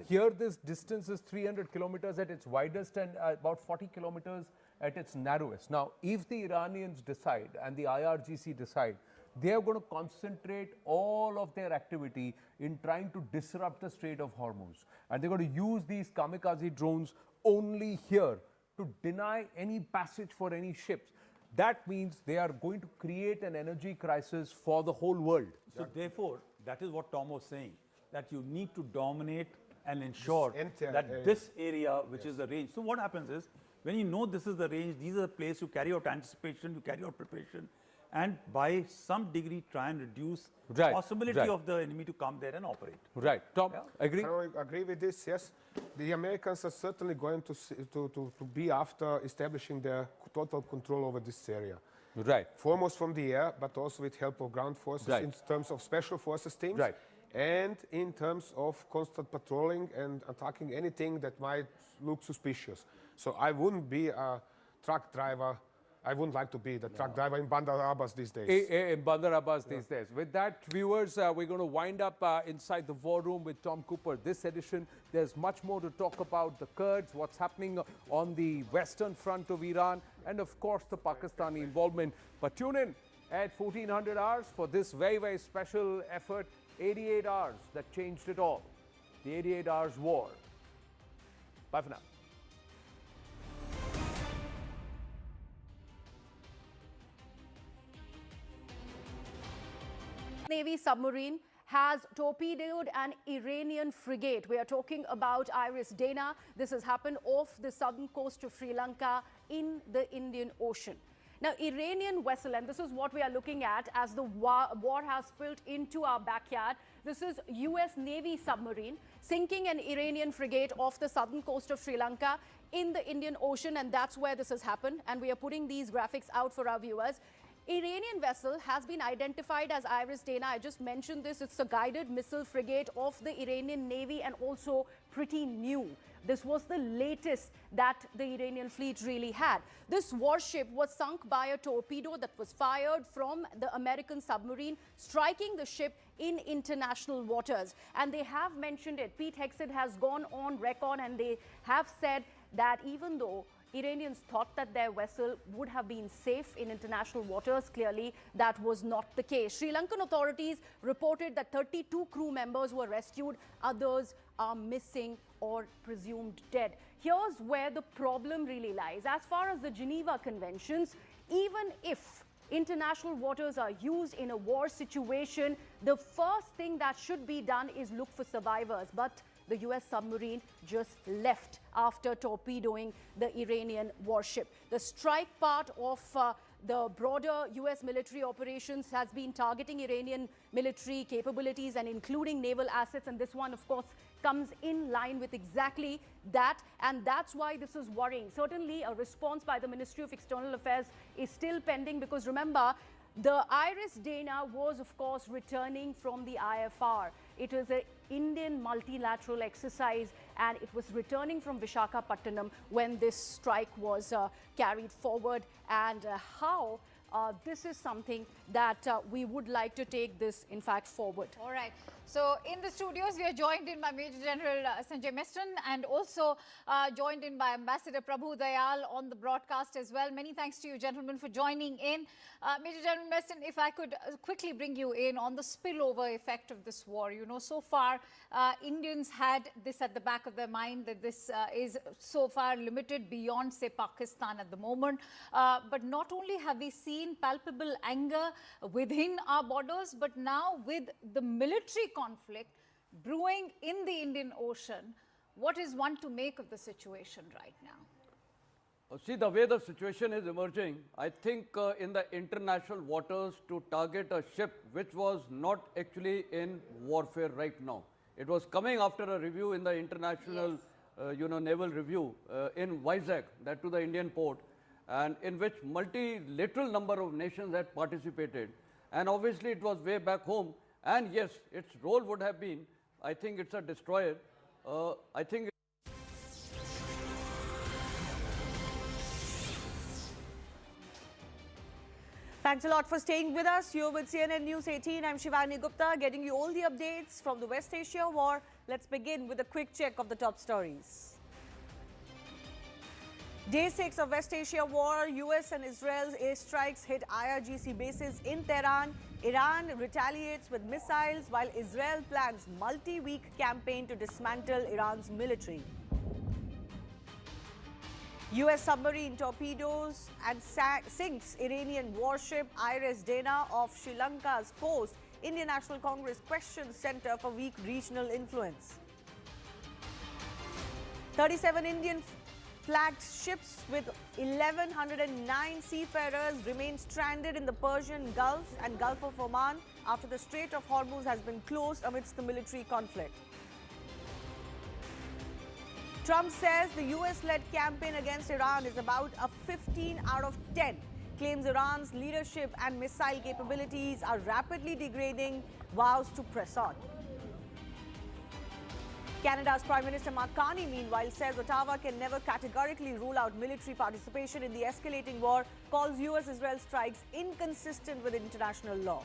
here this distance is 300 kilometers at its widest and about 40 kilometers at its narrowest. Now, if the Iranians decide and the IRGC decide, they are going to concentrate all of their activity in trying to disrupt the Strait of Hormuz. And they're going to use these kamikaze drones only here to deny any passage for any ships. That means they are going to create an energy crisis for the whole world. So therefore, that is what Tom was saying, that you need to dominate and ensure that this area, which is the range. So what happens is, When you know this is the range, these are the place you carry out anticipation, you carry out preparation, and by some degree try and reduce Right, possibility right. of the enemy to come there and operate. Right. Tom, agree? I agree with this, yes. The Americans are certainly going to be after establishing their total control over this area. Right. Foremost from the air, but also with help of ground forces Right. in terms of special forces teams. Right. And in terms of constant patrolling and attacking anything that might look suspicious. So I wouldn't be a truck driver. I wouldn't like to be the truck driver in Bandar Abbas these days. In Bandar Abbas these days. With that, viewers, we're going to wind up inside the war room with Tom Cooper. This edition, there's much more to talk about: the Kurds, what's happening on the western front of Iran, and of course the Pakistani involvement. But tune in at 1400 hours for this very, very special effort, 88 hours that changed it all. The 88 hours war. Bye for now. Navy submarine has torpedoed an Iranian frigate. We are talking about Iris Dana. This has happened off the southern coast of Sri Lanka in the Indian Ocean. Now, Iranian vessel, and this is what we are looking at as the war has spilled into our backyard. This is US Navy submarine sinking an Iranian frigate off the southern coast of Sri Lanka in the Indian Ocean, and that's where this has happened. And we are putting these graphics out for our viewers. Iranian vessel has been identified as Iris Dana. I just mentioned this. It's a guided missile frigate of the Iranian Navy and also pretty new. This was the latest that the Iranian fleet really had. This warship was sunk by a torpedo that was fired from the American submarine, striking the ship in international waters. And they have mentioned it. Pete Hegseth has gone on record and they have said that even though Iranians thought that their vessel would have been safe in international waters, clearly that was not the case. Sri Lankan authorities reported that 32 crew members were rescued. Others are missing or presumed dead. Here's where the problem really lies. As far as the Geneva Conventions, even if international waters are used in a war situation, the first thing that should be done is look for survivors. But the US submarine just left after torpedoing the Iranian warship. The strike part of the broader US military operations has been targeting Iranian military capabilities and including naval assets. And this one, of course, comes in line with exactly that. And that's why this is worrying. Certainly, a response by the Ministry of External Affairs is still pending because remember, the Iris Dana was, of course, returning from the IFR. It was an Indian multilateral exercise and it was returning from Visakhapatnam when this strike was carried forward. And how this is something that we would like to take this, in fact, forward. All right. So in the studios, we are joined in by Major General Sanjay Misran and also joined in by Ambassador Prabhu Dayal on the broadcast as well. Many thanks to you, gentlemen, for joining in. Major General Misran, if I could quickly bring you in on the spillover effect of this war. You know, so far, Indians had this at the back of their mind that this is so far limited beyond, say, Pakistan at the moment. But not only have we seen palpable anger within our borders, but now with the military conflict brewing in the Indian Ocean, what is one to make of the situation right now? See, the way the situation is emerging, I think in the international waters to target a ship which was not actually in warfare right now. It was coming after a review in the international, naval review in Vizag, that to the Indian port, and in which multilateral number of nations had participated. And obviously it was way back home. And yes, its role would have been, I think it's a destroyer. I think. Thanks a lot for staying with us. You're with CNN News 18. I'm Shivani Gupta, getting you all the updates from the West Asia war. Let's begin with a quick check of the top stories. Day 6 of West Asia war, US and Israel's airstrikes hit IRGC bases in Tehran. Iran retaliates with missiles while Israel plans multi-week campaign to dismantle Iran's military. US submarine torpedoes and sinks Iranian warship Iris Dana off Sri Lanka's coast. Indian National Congress questions Centre for Weak Regional Influence. 37 Indian flagged ships with 1,109 seafarers remain stranded in the Persian Gulf and Gulf of Oman after the Strait of Hormuz has been closed amidst the military conflict. Trump says the US-led campaign against Iran is about a 15 out of 10. Claims Iran's leadership and missile capabilities are rapidly degrading, vows to press on. Canada's Prime Minister Mark Carney, meanwhile, says Ottawa can never categorically rule out military participation in the escalating war, calls US-Israel strikes inconsistent with international law.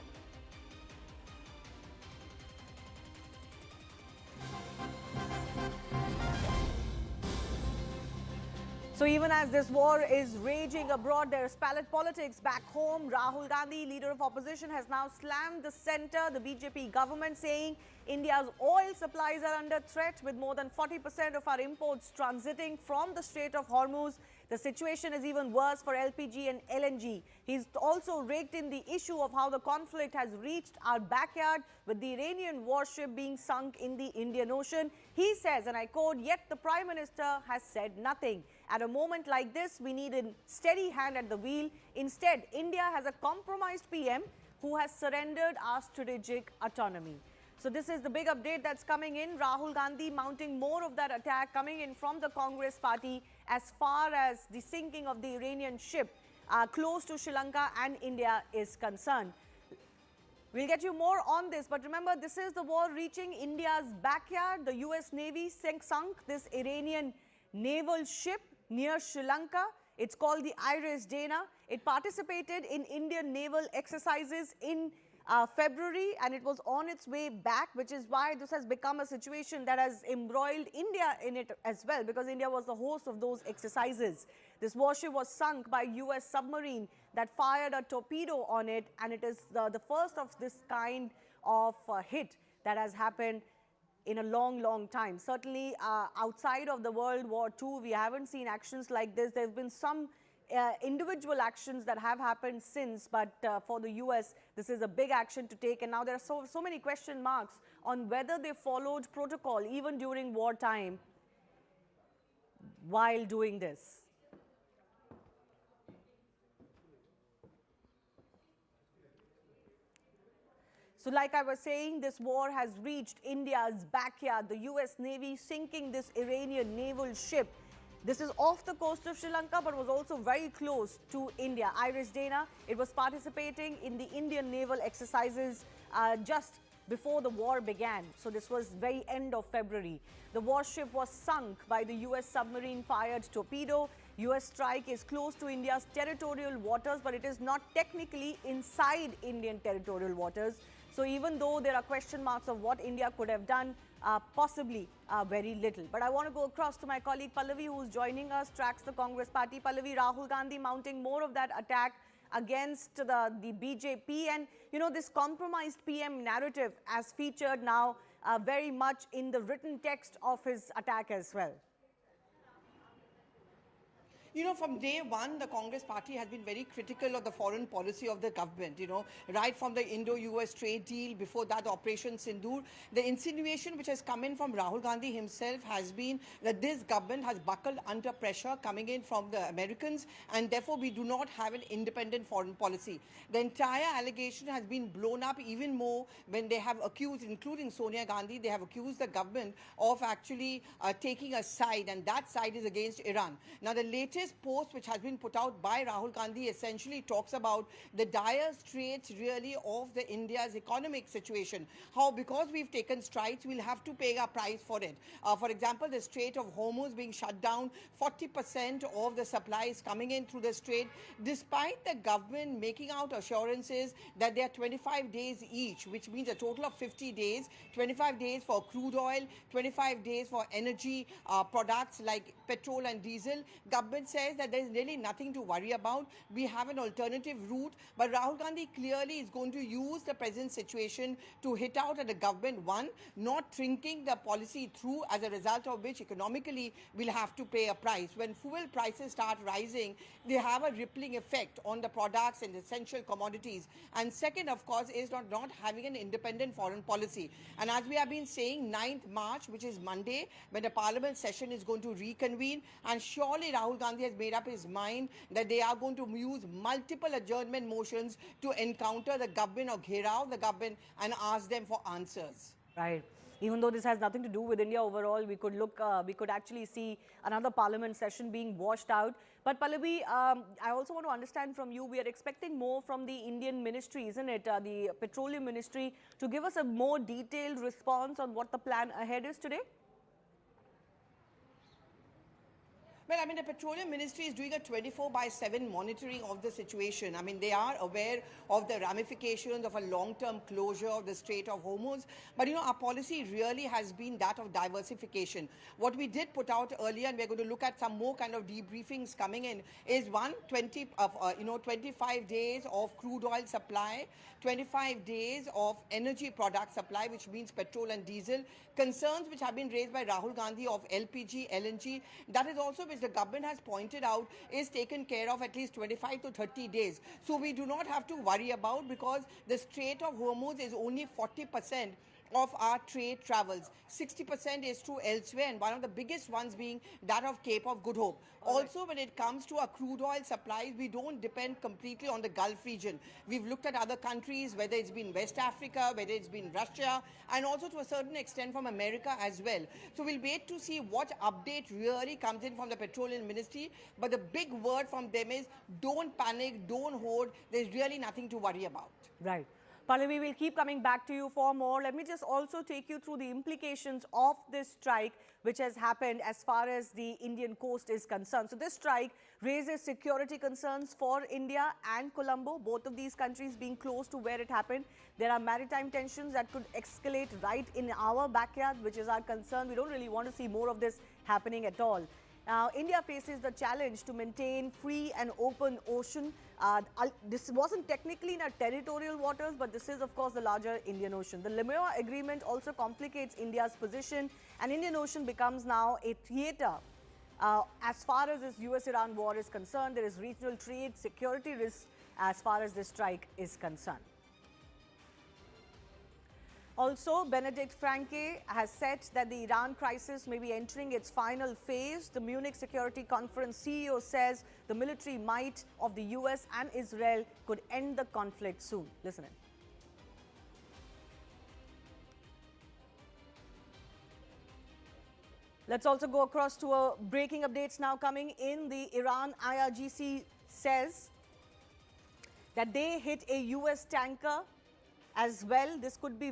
So even as this war is raging abroad, there's palette politics back home. Rahul Gandhi, leader of opposition, has now slammed the centre, the BJP government, saying India's oil supplies are under threat with more than 40% of our imports transiting from the Strait of Hormuz. The situation is even worse for LPG and LNG. He's also raked in the issue of how the conflict has reached our backyard with the Iranian warship being sunk in the Indian Ocean. He says, and I quote, "Yet the Prime Minister has said nothing. At a moment like this, we need a steady hand at the wheel. Instead, India has a compromised PM who has surrendered our strategic autonomy." So this is the big update that's coming in. Rahul Gandhi mounting more of that attack coming in from the Congress party as far as the sinking of the Iranian ship close to Sri Lanka and India is concerned. We'll get you more on this, but remember, this is the war reaching India's backyard. The US Navy sunk this Iranian naval ship near Sri Lanka. It's called the Iris Dana. It participated in Indian naval exercises in February, and it was on its way back, which is why this has become a situation that has embroiled India in it as well, because India was the host of those exercises. This warship was sunk by US submarine that fired a torpedo on it, and it is the first of this kind of hit that has happened in a long, long time. Certainly outside of the World War II, we haven't seen actions like this. There have been some individual actions that have happened since, but for the US, this is a big action to take. And now there are so many question marks on whether they followed protocol even during wartime while doing this. So like I was saying, this war has reached India's backyard. The US Navy sinking this Iranian naval ship. This is off the coast of Sri Lanka, but was also very close to India. Iris Dana, it was participating in the Indian naval exercises just before the war began. So this was very end of February. The warship was sunk by the US submarine-fired torpedo. US strike is close to India's territorial waters, but it is not technically inside Indian territorial waters. So even though there are question marks of what India could have done, possibly very little. But I want to go across to my colleague Pallavi, who's joining us, tracks the Congress party. Pallavi, Rahul Gandhi mounting more of that attack against the BJP. And, you know, this compromised PM narrative as featured now very much in the written text of his attack as well. You know, from day one, the Congress party has been very critical of the foreign policy of the government, you know, right from the Indo-US trade deal, before that, Operation Sindoor. The insinuation which has come in from Rahul Gandhi himself has been that this government has buckled under pressure coming in from the Americans, and therefore we do not have an independent foreign policy. The entire allegation has been blown up even more when they have accused, including Sonia Gandhi, they have accused the government of actually taking a side, and that side is against Iran. Now, the latest post which has been put out by Rahul Gandhi essentially talks about the dire straits really of the India's economic situation. How because we've taken strides, we'll have to pay a price for it. For example, the Strait of Hormuz being shut down, 40% of the supplies coming in through the strait, despite the government making out assurances that they are 25 days each, which means a total of 50 days, 25 days for crude oil, 25 days for energy products like petrol and diesel. Government says that there is really nothing to worry about. We have an alternative route. But Rahul Gandhi clearly is going to use the present situation to hit out at the government, one, not thinking the policy through, as a result of which economically we'll have to pay a price. When fuel prices start rising, they have a rippling effect on the products and essential commodities. And second, of course, is not having an independent foreign policy. And as we have been saying, 9th March, which is Monday, when the parliament session is going to reconvene, and surely Rahul Gandhi has made up his mind that they are going to use multiple adjournment motions to encounter the government or gherao the government and ask them for answers. Right. Even though this has nothing to do with India overall, we could actually see another parliament session being washed out. But Pallavi, I also want to understand from you, we are expecting more from the Indian ministry, isn't it? The Petroleum Ministry, to give us a more detailed response on what the plan ahead is today? Well, I mean, the Petroleum Ministry is doing a 24/7 monitoring of the situation. I mean, they are aware of the ramifications of a long-term closure of the Strait of Hormuz. But, you know, our policy really has been that of diversification. What we did put out earlier, and we're going to look at some more kind of debriefings coming in, is 25 days of crude oil supply, 25 days of energy product supply, which means petrol and diesel. Concerns which have been raised by Rahul Gandhi of LPG, LNG, that is also which the government has pointed out is taken care of at least 25 to 30 days. So we do not have to worry about, because the Strait of Hormuz is only 40% of our trade travels. 60% is through elsewhere, and one of the biggest ones being that of Cape of Good Hope. Also, when it comes to our crude oil supplies, we don't depend completely on the Gulf region. We've looked at other countries, whether it's been West Africa, whether it's been Russia, and also to a certain extent from America as well. So we'll wait to see what update really comes in from the Petroleum Ministry. But the big word from them is don't panic, don't hoard. There's really nothing to worry about. Right. Pallavi, we'll keep coming back to you for more. Let me just also take you through the implications of this strike which has happened as far as the Indian coast is concerned. So this strike raises security concerns for India and Colombo, both of these countries being close to where it happened. There are maritime tensions that could escalate right in our backyard, which is our concern. We don't really want to see more of this happening at all. Now, India faces the challenge to maintain free and open ocean. This wasn't technically in our territorial waters, but this is, of course, the larger Indian Ocean. The Limera Agreement also complicates India's position, and Indian Ocean becomes now a theater. As far as this US-Iran war is concerned, there is regional trade, security risks as far as this strike is concerned. Also, Benedict Franke has said that the Iran crisis may be entering its final phase. The Munich Security Conference CEO says the military might of the US and Israel could end the conflict soon. Listen in. Let's also go across to breaking updates now coming in. The Iran IRGC says that they hit a US tanker as well. This could be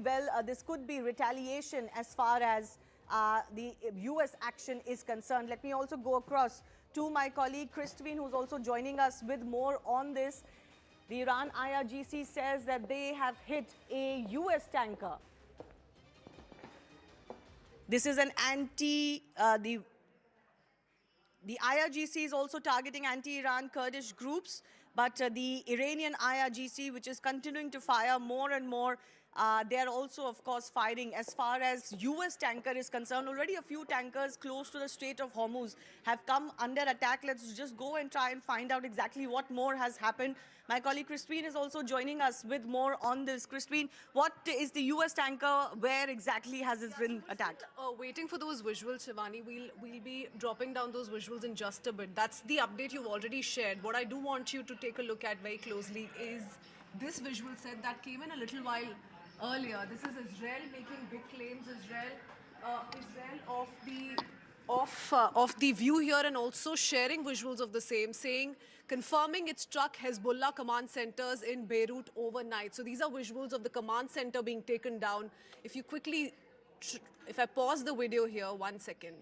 retaliation as far as the US action is concerned. Let me also go across to my colleague Christine, who's also joining us with more on this. The Iran IRGC says that they have hit a US tanker. This is an the IRGC is also targeting anti-Iran Kurdish groups, but the Iranian IRGC, which is continuing to fire more and more, they are also, of course, firing. As far as US tanker is concerned, already a few tankers close to the Strait of Hormuz have come under attack. Let's just go and try and find out exactly what more has happened. My colleague Christine is also joining us with more on this. Christine, what is the US tanker? Where exactly has it been attacked? Waiting for those visuals, Shivani. We'll be dropping down those visuals in just a bit. That's the update you've already shared. What I do want you to take a look at very closely is this visual set that came in a little while earlier. This is Israel making big claims. Israel of the view here, and also sharing visuals of the same, saying, confirming it struck Hezbollah command centers in Beirut overnight. So these are visuals of the command center being taken down. If you quickly, if I pause the video here, 1 second.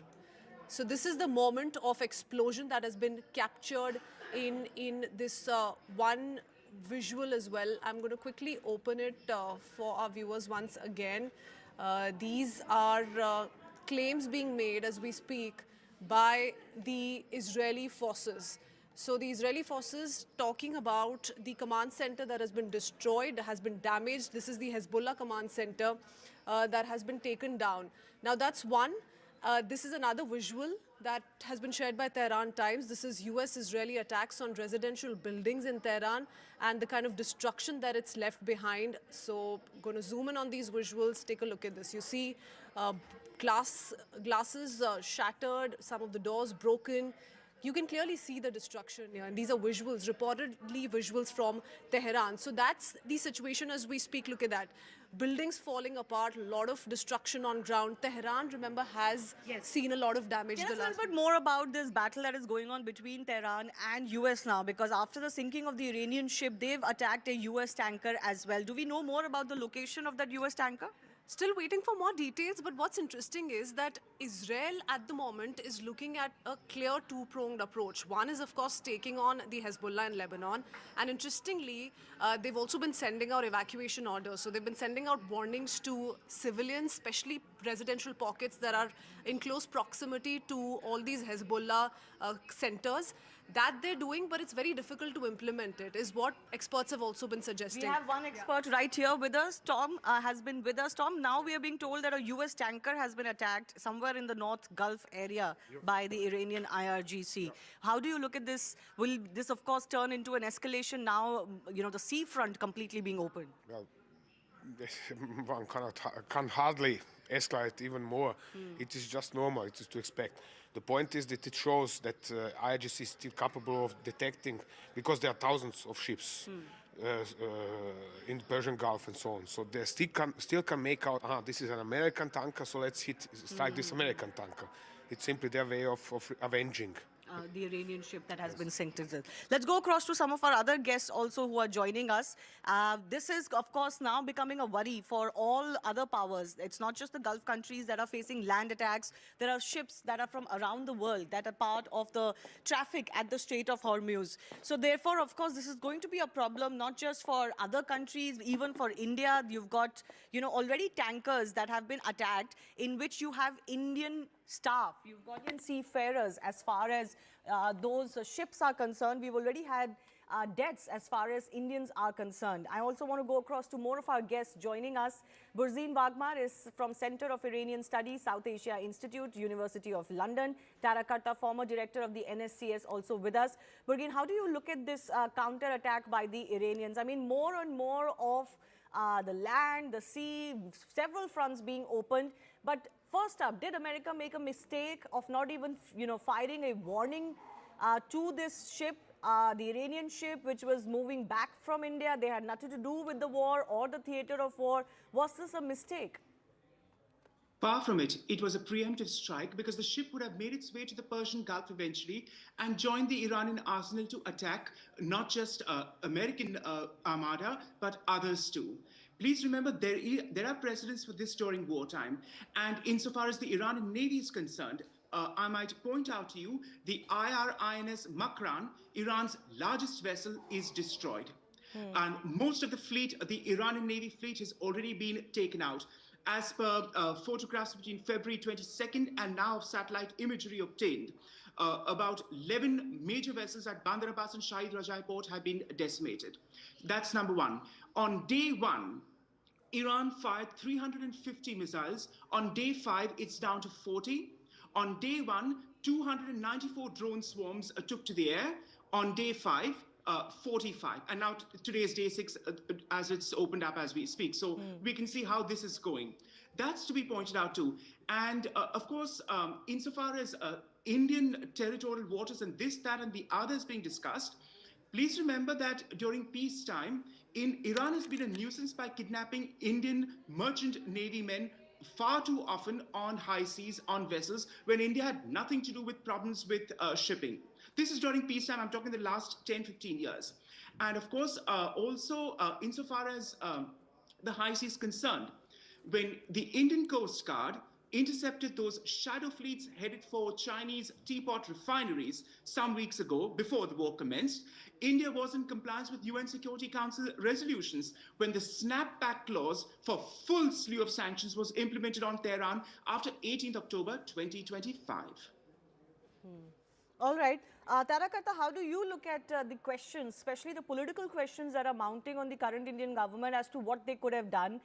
So this is the moment of explosion that has been captured in this one visual as well. I'm going to quickly open it for our viewers once again. These are claims being made as we speak by the Israeli forces. So the Israeli forces talking about the command center that has been destroyed, has been damaged. This is the Hezbollah command center that has been taken down. Now that's one. This is another visual that has been shared by Tehran Times. This is US-Israeli attacks on residential buildings in Tehran and the kind of destruction that it's left behind. So going to zoom in on these visuals, take a look at this. You see glasses shattered, some of the doors broken. You can clearly see the destruction here, and these are visuals, reportedly visuals from Tehran. So that's the situation as we speak. Look at that. Buildings falling apart, a lot of destruction on ground. Tehran, remember, has seen a lot of damage. Tell us a little bit more about this battle that is going on between Tehran and US now, because after the sinking of the Iranian ship, they've attacked a US tanker as well. Do we know more about the location of that US tanker? Still waiting for more details, but what's interesting is that Israel at the moment is looking at a clear two-pronged approach. One is, of course, taking on the Hezbollah in Lebanon. And interestingly, they've also been sending out evacuation orders. So they've been sending out warnings to civilians, especially residential pockets that are in close proximity to all these Hezbollah centers. That they're doing, but it's very difficult to implement it, is what experts have also been suggesting. We have one expert right here with us. Tom has been with us. Tom, now we are being told that a US tanker has been attacked somewhere in the North Gulf area by the Iranian IRGC. How do you look at this? Will this, of course, turn into an escalation now, you know, the seafront completely being opened? Well, one can hardly escalate even more. It is just normal. It is to expect. The point is that it shows that IRGC is still capable of detecting, because there are thousands of ships in the Persian Gulf and so on. So they still can make out, this is an American tanker, so let's strike this American tanker. It's simply their way of avenging the Iranian ship that has been sunk. Let's go across to some of our other guests also who are joining us. This is, of course, now becoming a worry for all other powers. It's not just the Gulf countries that are facing land attacks. There are ships that are from around the world that are part of the traffic at the Strait of Hormuz. So therefore, of course, this is going to be a problem not just for other countries, even for India. You've got, you know, already tankers that have been attacked in which you have Indian staff, you've got Indian seafarers. As far as those ships are concerned, we've already had deaths as far as Indians are concerned. I also want to go across to more of our guests joining us. Burzeen Wagmar is from Center of Iranian Studies, South Asia Institute, University of London. Tara Katta, former director of the NSCS, also with us. Burzeen, how do you look at this counter-attack by the Iranians? I mean, more and more of the land, the sea, several fronts being opened. But first up, did America make a mistake of not even, you know, firing a warning to this ship, the Iranian ship, which was moving back from India? They had nothing to do with the war or the theater of war. Was this a mistake? Far from it. It was a preemptive strike because the ship would have made its way to the Persian Gulf eventually and joined the Iranian arsenal to attack not just American armada, but others too. Please remember, there are precedents for this during wartime. And insofar as the Iranian Navy is concerned, I might point out to you, the IRINS Makran, Iran's largest vessel, is destroyed. And most of the fleet, the Iranian Navy fleet, has already been taken out. As per photographs between February 22nd and now satellite imagery obtained, about 11 major vessels at Bandar Abbas and Shahid Rajai port have been decimated. That's number one. On day one, Iran fired 350 missiles. On day 5, it's down to 40. On day 1, 294 drone swarms took to the air. On day 5, 45. And now today is day 6 as it's opened up as we speak. So we can see how this is going. That's to be pointed out too. And of course, insofar as Indian territorial waters and this, that, and the others being discussed, please remember that during peacetime, Iran has been a nuisance by kidnapping Indian merchant Navy men far too often on high seas, on vessels, when India had nothing to do with problems with shipping. This is during peacetime. I'm talking the last 10, 15 years. And of course, also insofar as the high seas concerned, when the Indian Coast Guard intercepted those shadow fleets headed for Chinese teapot refineries some weeks ago, before the war commenced, India was in compliance with UN Security Council resolutions when the snapback clause for full slew of sanctions was implemented on Tehran after 18th October 2025. All right. Tarakarta, how do you look at the questions, especially the political questions that are mounting on the current Indian government as to what they could have done?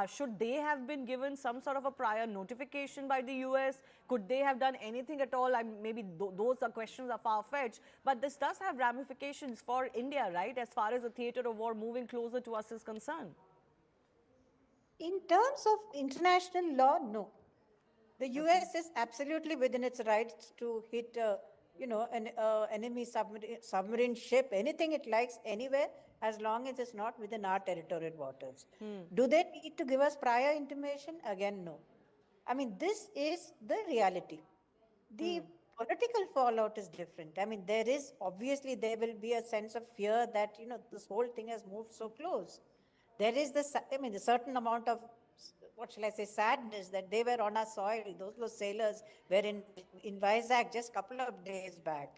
Should they have been given some sort of a prior notification by the US? Could they have done anything at all? Maybe those questions are far-fetched, but this does have ramifications for India, right, as far as the theatre of war moving closer to us is concerned? In terms of international law, no. The US is absolutely within its rights to hit, an enemy submarine ship, anything it likes, anywhere, as long as it's not within our territorial waters. Do they need to give us prior intimation? Again, no. I mean, this is the reality. The political fallout is different. I mean, there will be a sense of fear that, this whole thing has moved so close. There is a certain amount of, what shall I say, sadness that they were on our soil. Those sailors were in Vizag just a couple of days back,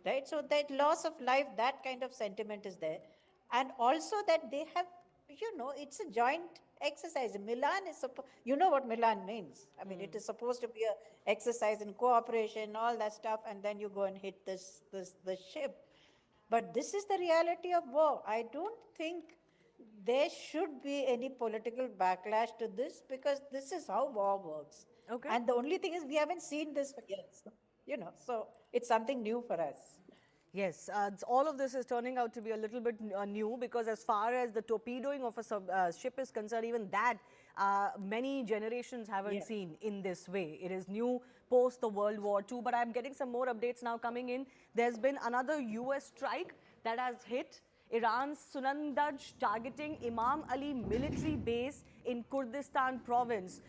right? So that loss of life, that kind of sentiment is there. And also that they have, it's a joint exercise. Milan is, you know what Milan means. I mean, it is supposed to be an exercise in cooperation, all that stuff, and then you go and hit the ship. But this is the reality of war. I don't think there should be any political backlash to this, because this is how war works. Okay. And the only thing is we haven't seen this for years, so it's something new for us. Yes, all of this is turning out to be a little bit new, because as far as the torpedoing of a ship is concerned, even that many generations haven't seen in this way. It is new post the World War II, but I'm getting some more updates now coming in. There's been another US strike that has hit Iran's Sunandaj, targeting Imam Ali military base in Kurdistan province.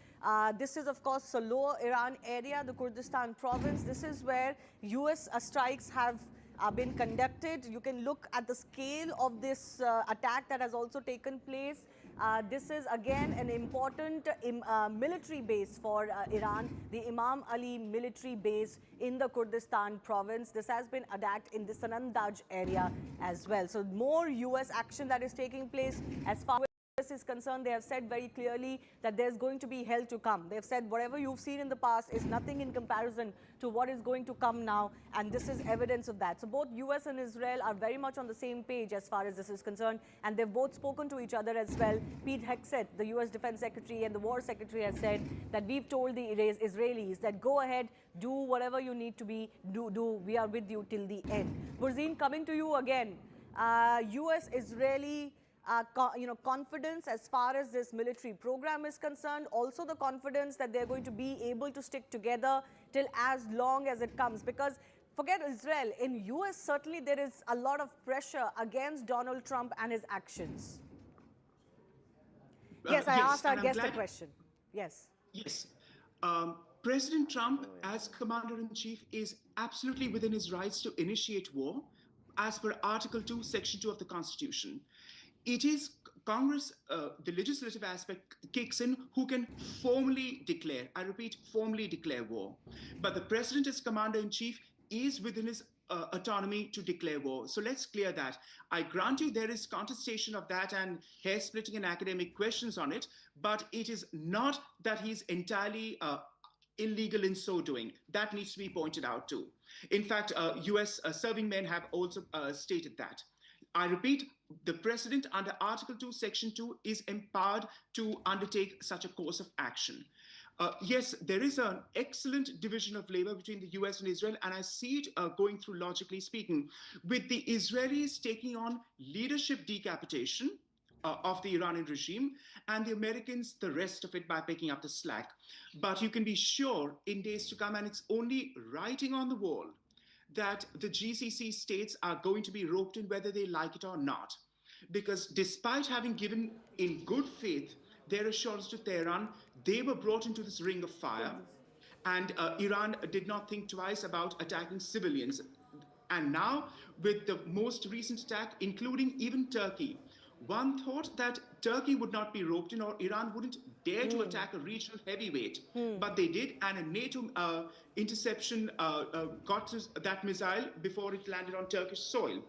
This is, of course, the lower Iran area, the Kurdistan province. This is where US strikes have been conducted. You can look at the scale of this attack that has also taken place. This is again an important military base for Iran, the Imam Ali military base in the Kurdistan province. This has been attacked in the Sanandaj area as well. So more US action that is taking place. As far as is concerned, they have said very clearly that there's going to be hell to come. They've said whatever you've seen in the past is nothing in comparison to what is going to come now, and this is evidence of that. So both US and Israel are very much on the same page as far as this is concerned, and they've both spoken to each other as well. Pete Hegseth, the US Defense Secretary, and the War Secretary has said that we've told the Israelis that go ahead, do whatever you need to do. We are with you till the end. Burzeen, coming to you again. US-Israeli confidence as far as this military program is concerned, also the confidence that they're going to be able to stick together till as long as it comes. Because forget Israel, in US certainly there is a lot of pressure against Donald Trump and his actions. Yes, I asked our guest a question. Yes. Yes. President Trump, as Commander-in-Chief, is absolutely within his rights to initiate war, as per Article 2, Section 2 of the Constitution. It is Congress, the legislative aspect kicks in, who can formally declare, I repeat, formally declare war. But the President as Commander-in-Chief is within his autonomy to declare war. So let's clear that. I grant you there is contestation of that and hair-splitting and academic questions on it, but it is not that he's entirely illegal in so doing. That needs to be pointed out too. In fact, US serving men have also stated that. I repeat, the President under Article 2, Section 2 is empowered to undertake such a course of action. Yes, there is an excellent division of labor between the US and Israel, and I see it going through, logically speaking, with the Israelis taking on leadership decapitation of the Iranian regime, and the Americans the rest of it by picking up the slack. But you can be sure in days to come, and it's only writing on the wall, that the GCC states are going to be roped in whether they like it or not. Because despite having given in good faith their assurance to Tehran, they were brought into this ring of fire. And Iran did not think twice about attacking civilians. And now, with the most recent attack, including even Turkey, one thought that Turkey would not be roped in, or Iran wouldn't dare to attack a regional heavyweight. But they did, and a NATO interception got to that missile before it landed on Turkish soil.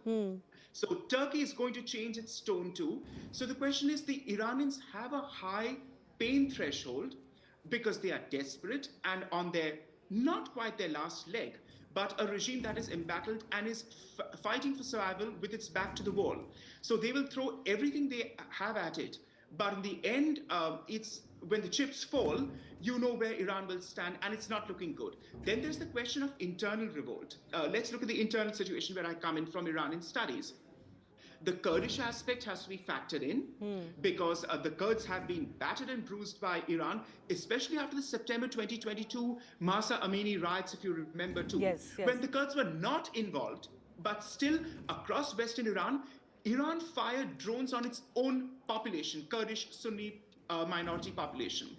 So Turkey is going to change its tone too. So the question is, the Iranians have a high pain threshold because they are desperate and on their not quite their last leg, but a regime that is embattled and is fighting for survival with its back to the wall. So they will throw everything they have at it. But in the end, it's when the chips fall, you know where Iran will stand, and it's not looking good. Then there's the question of internal revolt. Let's look at the internal situation where I come in from Iranian studies. The Kurdish aspect has to be factored in because the Kurds have been battered and bruised by Iran, especially after the September 2022 Mahsa Amini riots, if you remember too. Yes. When the Kurds were not involved, but still across Western Iran, Iran fired drones on its own population, Kurdish Sunni minority population.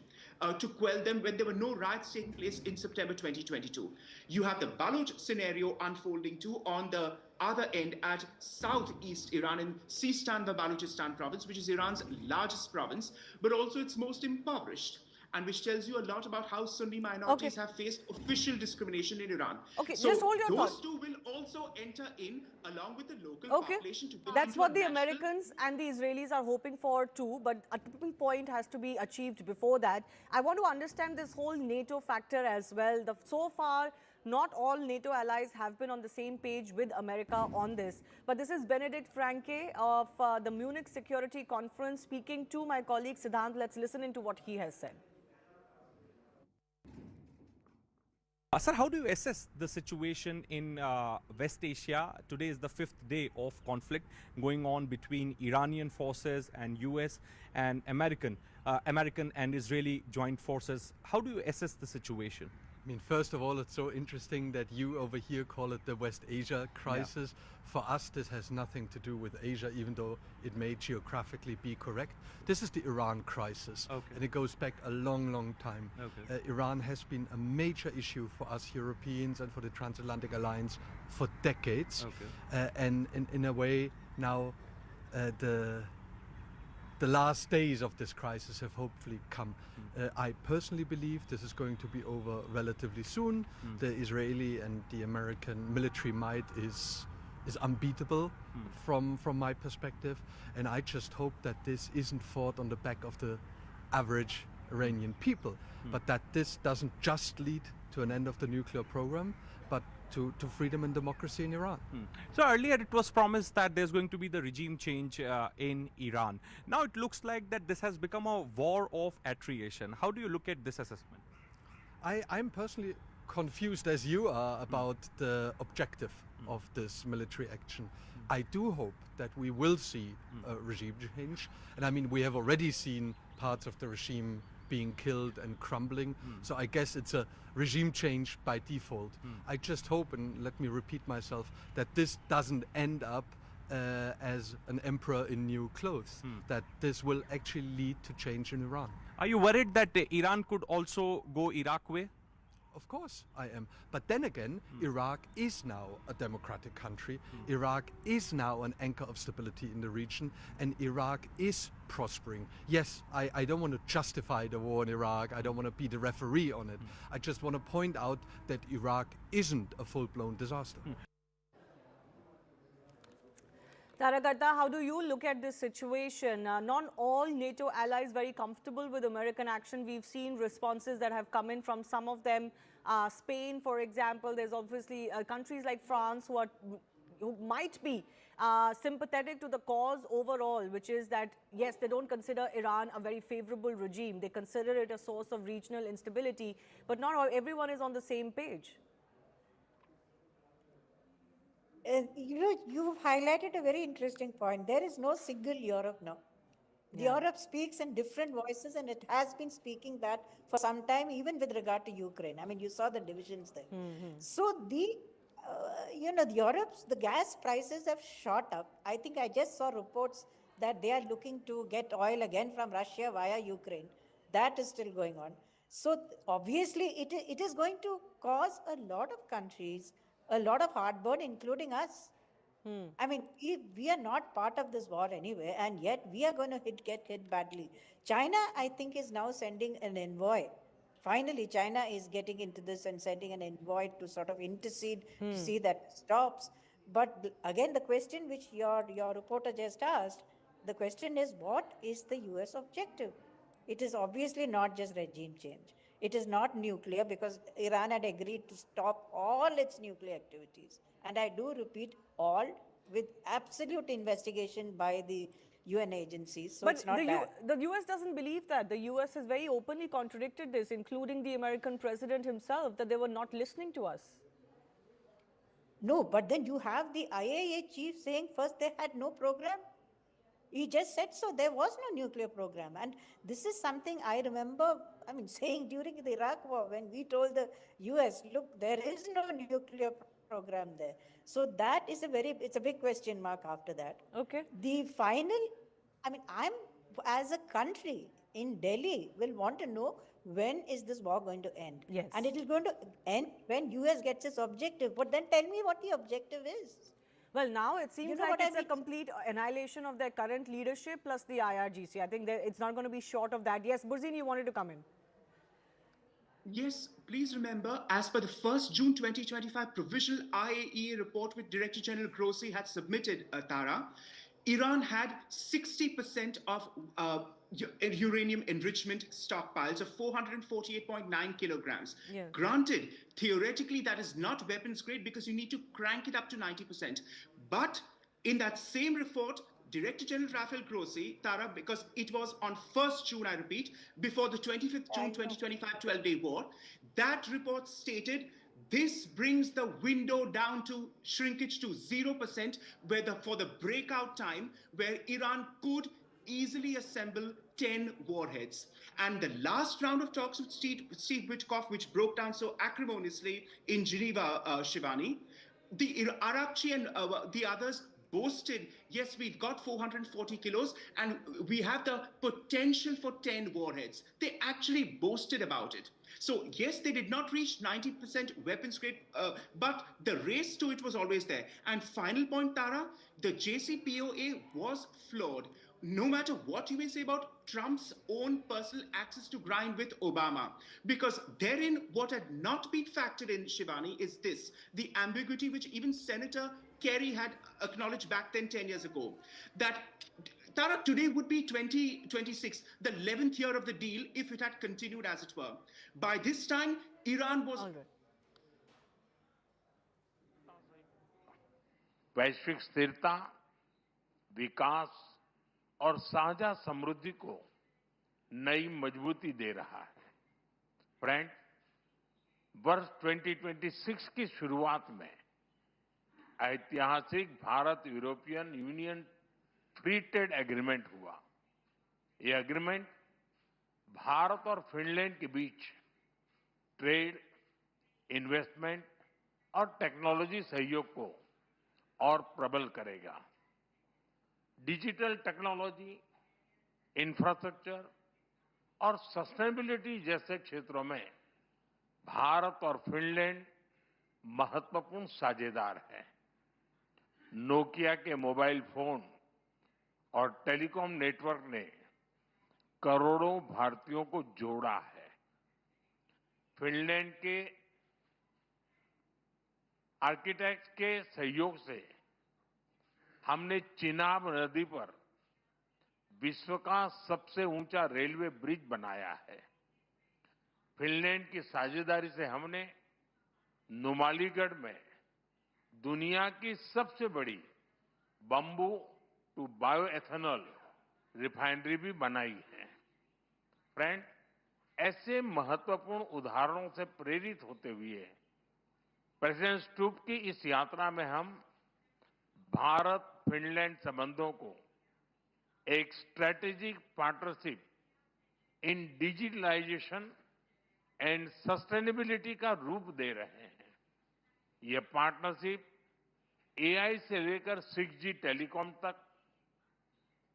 To quell them when there were no riots taking place in September 2022. You have the Baloch scenario unfolding too on the other end at southeast Iran in Sistan, the Balochistan province, which is Iran's largest province, but also its most impoverished, and which tells you a lot about how Sunni minorities have faced official discrimination in Iran. Okay, so just hold your those thought. two will also enter in along with the local population to build That's into what a the national. Americans and the Israelis are hoping for too, but a tipping point has to be achieved before that. I want to understand this whole NATO factor as well. So far, not all NATO allies have been on the same page with America on this. But this is Benedict Franke of the Munich Security Conference speaking to my colleague Siddhant. Let's listen into what he has said. Sir, how do you assess the situation in West Asia? Today is the 5th day of conflict going on between Iranian forces and US and American and Israeli joint forces. How do you assess the situation? I mean, first of all, it's so interesting that you over here call it the West Asia crisis. Yeah. For us, this has nothing to do with Asia, even though it may geographically be correct. This is the Iran crisis, and it goes back a long, long time. Iran has been a major issue for us Europeans and for the transatlantic alliance for decades. And in a way, now the last days of this crisis have hopefully come. I personally believe this is going to be over relatively soon. The Israeli and the American military might is unbeatable from my perspective, and I just hope that this isn't fought on the back of the average Iranian people, but that this doesn't just lead to an end of the nuclear program, but to freedom and democracy in Iran. So earlier it was promised that there's going to be the regime change in Iran. Now it looks like that this has become a war of attrition. How do you look at this assessment? I'm personally confused as you are about the objective of this military action. I do hope that we will see a regime change, and I mean we have already seen parts of the regime being killed and crumbling. So I guess it's a regime change by default. I just hope, and let me repeat myself, that this doesn't end up as an emperor in new clothes, that this will actually lead to change in Iran. Are you worried that Iran could also go Iraq way? Of course I am. But then again, Iraq is now a democratic country. Iraq is now an anchor of stability in the region, and Iraq is prospering. Yes, I don't want to justify the war in Iraq. I don't want to be the referee on it. I just want to point out that Iraq isn't a full-blown disaster. Tarakarta, how do you look at this situation? Not all NATO allies very comfortable with American action. We've seen responses that have come in from some of them. Spain, for example, there's obviously countries like France who might be sympathetic to the cause overall, which is that, yes, they don't consider Iran a very favorable regime. They consider it a source of regional instability, but not everyone is on the same page. You've highlighted a very interesting point. There is no single Europe now. Europe speaks in different voices, and it has been speaking that for some time, even with regard to Ukraine. I mean, you saw the divisions there. So the gas prices have shot up. I think I just saw reports that they are looking to get oil again from Russia via Ukraine. That is still going on. So obviously, it is going to cause a lot of countries a lot of heartburn, including us. I mean, we are not part of this war anyway, and yet we are going to get hit badly. China, I think, is now sending an envoy. Finally, China is getting into this and sending an envoy to sort of intercede to see that it stops. But again, the question which your reporter just asked, the question is, what is the US objective? It is obviously not just regime change. It is not nuclear because Iran had agreed to stop all its nuclear activities. And I do repeat, all with absolute investigation by the UN agencies. So it's not the US doesn't believe that. The US has very openly contradicted this, including the American president himself, that they were not listening to us. No, but then you have the IAEA chief saying first they had no program. He just said so. There was no nuclear program. And this is something I remember, saying during the Iraq war when we told the US, look, there is no nuclear program there. So that is it's a big question mark after that. Okay. The final, as a country in Delhi will want to know when is this war going to end? Yes. And it is going to end when US gets its objective. But then tell me what the objective is. Well, now it seems like it's a complete annihilation of their current leadership plus the IRGC. I think it's not going to be short of that. Yes, Burzin, you wanted to come in. Yes, please remember, as per the 1st June 2025 provisional IAEA report which Director General Grossi had submitted, Tara, Iran had 60% of uranium enrichment stockpiles of 448.9 kilograms. Yeah. Granted, theoretically, that is not weapons grade because you need to crank it up to 90%. But in that same report, Director General Rafael Grossi, Tara, because it was on 1st June, I repeat, before the 25th June 2025 12-day war, that report stated this brings the window down to shrinkage to 0% for the breakout time where Iran could easily assemble 10 warheads. And the last round of talks with Steve Witkoff, which broke down so acrimoniously in Geneva, Shivani, the Arakchi and the others boasted, yes, we've got 440 kilos and we have the potential for 10 warheads. They actually boasted about it. So yes, they did not reach 90% weapons grade, but the race to it was always there. And final point, Tara, the JCPOA was flawed. No matter what you may say about Trump's own personal access to grind with Obama, because therein what had not been factored in, Shivani, is this, the ambiguity which even Senator Kerry had acknowledged back then 10 years ago, that Tara, today would be 2026, the 11th year of the deal if it had continued as it were. By this time, Iran was... वैश्विक स्थिरता, विकास और साझा समृद्धि को नई मजबूती दे रहा है। Friend, वर्ष 2026 की शुरुआत में ऐतिहासिक Bharat European union free trade agreement हुआ। यह एग्रीमेंट भारत और फिनलैंड के बीच ट्रेड, इन्वेस्टमेंट और टेक्नोलॉजी सहयोग को और प्रबल करेगा। डिजिटल टेक्नोलॉजी, इंफ्रास्ट्रक्चर और सस्टेनेबिलिटी जैसे क्षेत्रों में भारत और फिनलैंड महत्वपूर्ण साझेदार हैं। नोकिया के मोबाइल फोन और टेलीकॉम नेटवर्क ने करोड़ों भारतीयों को जोड़ा है। फिनलैंड के आर्किटेक्ट्स के सहयोग से हमने चिनाब नदी पर विश्व का सबसे ऊंचा रेलवे ब्रिज बनाया है। फिनलैंड की साझेदारी से हमने नुमालीगढ़ में दुनिया की सबसे बड़ी बंबू टू बायोएथेनॉल रिफाइनरी भी बनाई है। फ्रेंड, ऐसे महत्वपूर्ण उदाहरणों से प्रेरित होते हुए प्रेसिडेंट स्टूप की इस यात्रा में हम भारत फिनलैंड संबंधों को एक strategic partnership in digitalisation and sustainability का रूप दे रहे हैं। यह पार्टनरशिप एआई से लेकर 6G टेलीकॉम तक,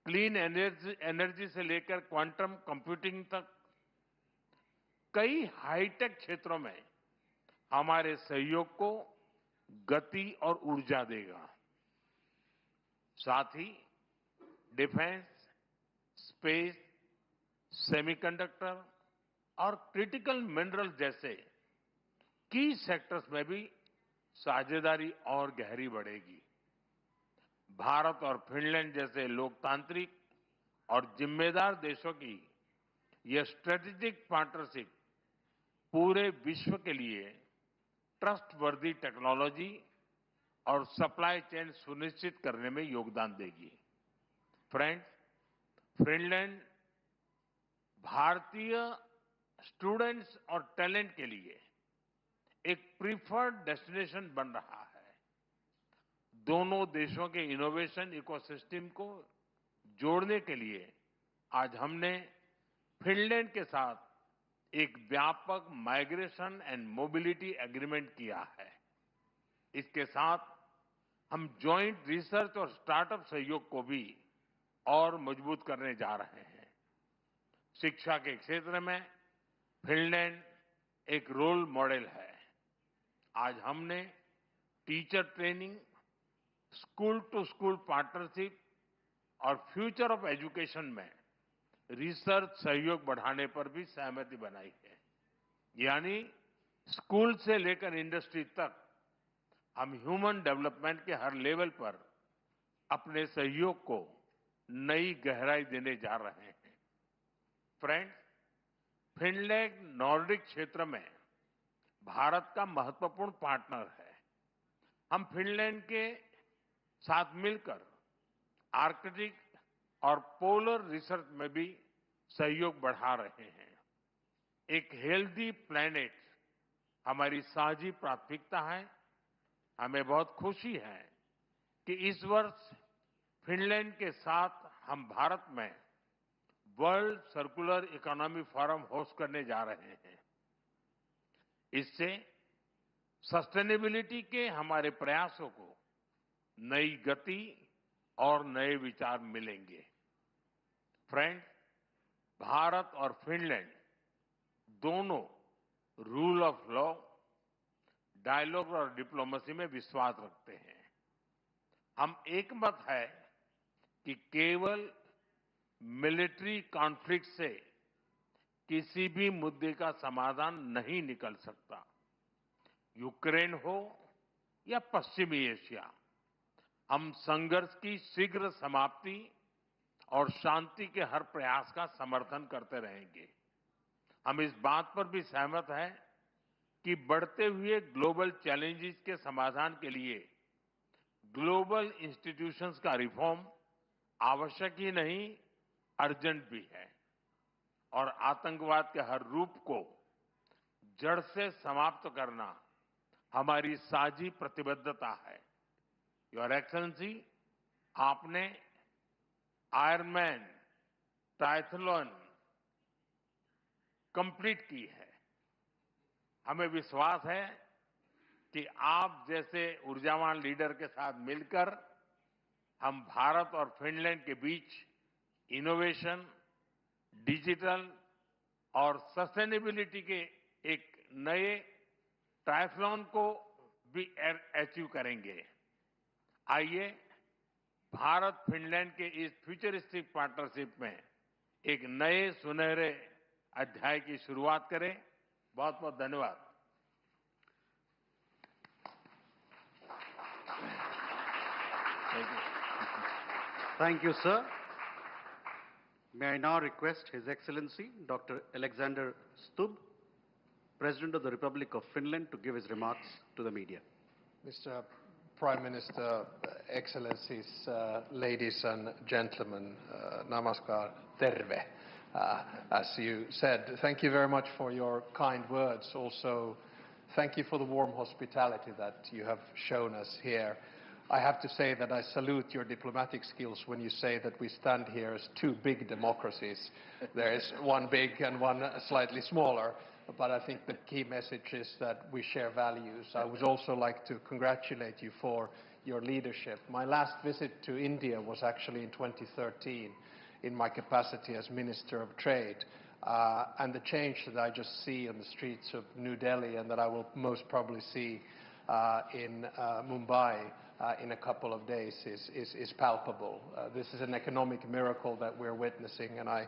क्लीन एनर्जी से लेकर क्वांटम कंप्यूटिंग तक कई हाईटेक क्षेत्रों में हमारे सहयोग को गति और ऊर्जा देगा। साथ ही डिफेंस, स्पेस, सेमीकंडक्टर और क्रिटिकल मिनरल जैसे की सेक्टर्स में भी साझेदारी और गहरी बढ़ेगी। भारत और फिनलैंड जैसे लोकतांत्रिक और जिम्मेदार देशों की यह स्ट्रेटेजिक पार्टनरशिप पूरे विश्व के लिए ट्रस्टवर्दी टेक्नोलॉजी और सप्लाई चेन सुनिश्चित करने में योगदान देगी। फ्रेंड्स, फिनलैंड भारतीय स्टूडेंट्स और टैलेंट के लिए एक प्रीफर्ड डेस्टिनेशन बन रहा है। दोनों देशों के इनोवेशन इकोसिस्टम को जोड़ने के लिए आज हमने फिनलैंड के साथ एक व्यापक माइग्रेशन एंड मोबिलिटी एग्रीमेंट किया है। इसके साथ हम जॉइंट रिसर्च और स्टार्टअप सहयोग को भी और मजबूत करने जा रहे हैं। शिक्षा के क्षेत्र में फिनलैंड एक रोल मॉडल है। आज हमने teacher training, school to school partnership और फ्यूचर ऑफ एजुकेशन में रिसर्च सहयोग बढ़ाने पर भी सहमति बनाई है। यानी स्कूल से लेकर इंडस्ट्री तक हम ह्यूमन डेवलपमेंट के हर लेवल पर अपने सहयोग को नई गहराई देने जा रहे हैं। फ्रेंड्स, फिनलैंड नॉर्डिक क्षेत्र में भारत का महत्वपूर्ण पार्टनर है। हम फिनलैंड के साथ मिलकर आर्कटिक और पोलर रिसर्च में भी सहयोग बढ़ा रहे हैं। एक हेल्दी प्लैनेट हमारी साझी प्राथमिकता है। हमें बहुत खुशी है कि इस वर्ष फिनलैंड के साथ हम भारत में world circular economy forum host करने जा रहे हैं। इससे सस्टेनेबिलिटी के हमारे प्रयासों को नई गति और नए विचार मिलेंगे। फ्रेंड्स, भारत और फिनलैंड दोनों रूल ऑफ लॉ, डायलॉग और डिप्लोमेसी में विश्वास रखते हैं। हम एकमत है कि केवल मिलिट्री कॉन्फ्लिक्ट से किसी भी मुद्दे का समाधान नहीं निकल सकता। यूक्रेन हो या पश्चिमी एशिया, हम संघर्ष की शीघ्र समाप्ति और शांति के हर प्रयास का समर्थन करते रहेंगे। हम इस बात पर भी सहमत हैं कि बढ़ते हुए ग्लोबल चैलेंजेस के समाधान के लिए ग्लोबल इंस्टीट्यूशंस का रिफॉर्म आवश्यक ही नहीं, अर्जेंट भी है। और आतंकवाद के हर रूप को जड़ से समाप्त करना हमारी साझी प्रतिबद्धता है। योर एक्सेलेंसी, आपने आयरनमैन ट्रायथलॉन कंप्लीट की है। हमें विश्वास है कि आप जैसे ऊर्जावान लीडर के साथ मिलकर हम भारत और फिनलैंड के बीच इनोवेशन, डिजिटल और सस्टेनेबिलिटी के एक नए ट्रायथलॉन को भी अचीव करेंगे। आइए भारत फिनलैंड के इस फ्यूचरिस्टिक पार्टनरशिप में एक नए सुनहरे अध्याय की शुरुआत करें। बहुत बहुत धन्यवाद। Thank you, sir. May I now request His Excellency Dr. Alexander Stubb, President of the Republic of Finland, to give his remarks to the media. Mr. Prime Minister, Excellencies, ladies and gentlemen, namaskar, terve. As you said, thank you very much for your kind words. Also, thank you for the warm hospitality that you have shown us here. I have to say that I salute your diplomatic skills when you say that we stand here as two big democracies. There is one big and one slightly smaller, but I think the key message is that we share values. I would also like to congratulate you for your leadership. My last visit to India was actually in 2013 in my capacity as Minister of Trade. And the change that I just see on the streets of New Delhi and that I will most probably see in Mumbai in a couple of days is palpable. This is an economic miracle that we're witnessing, and I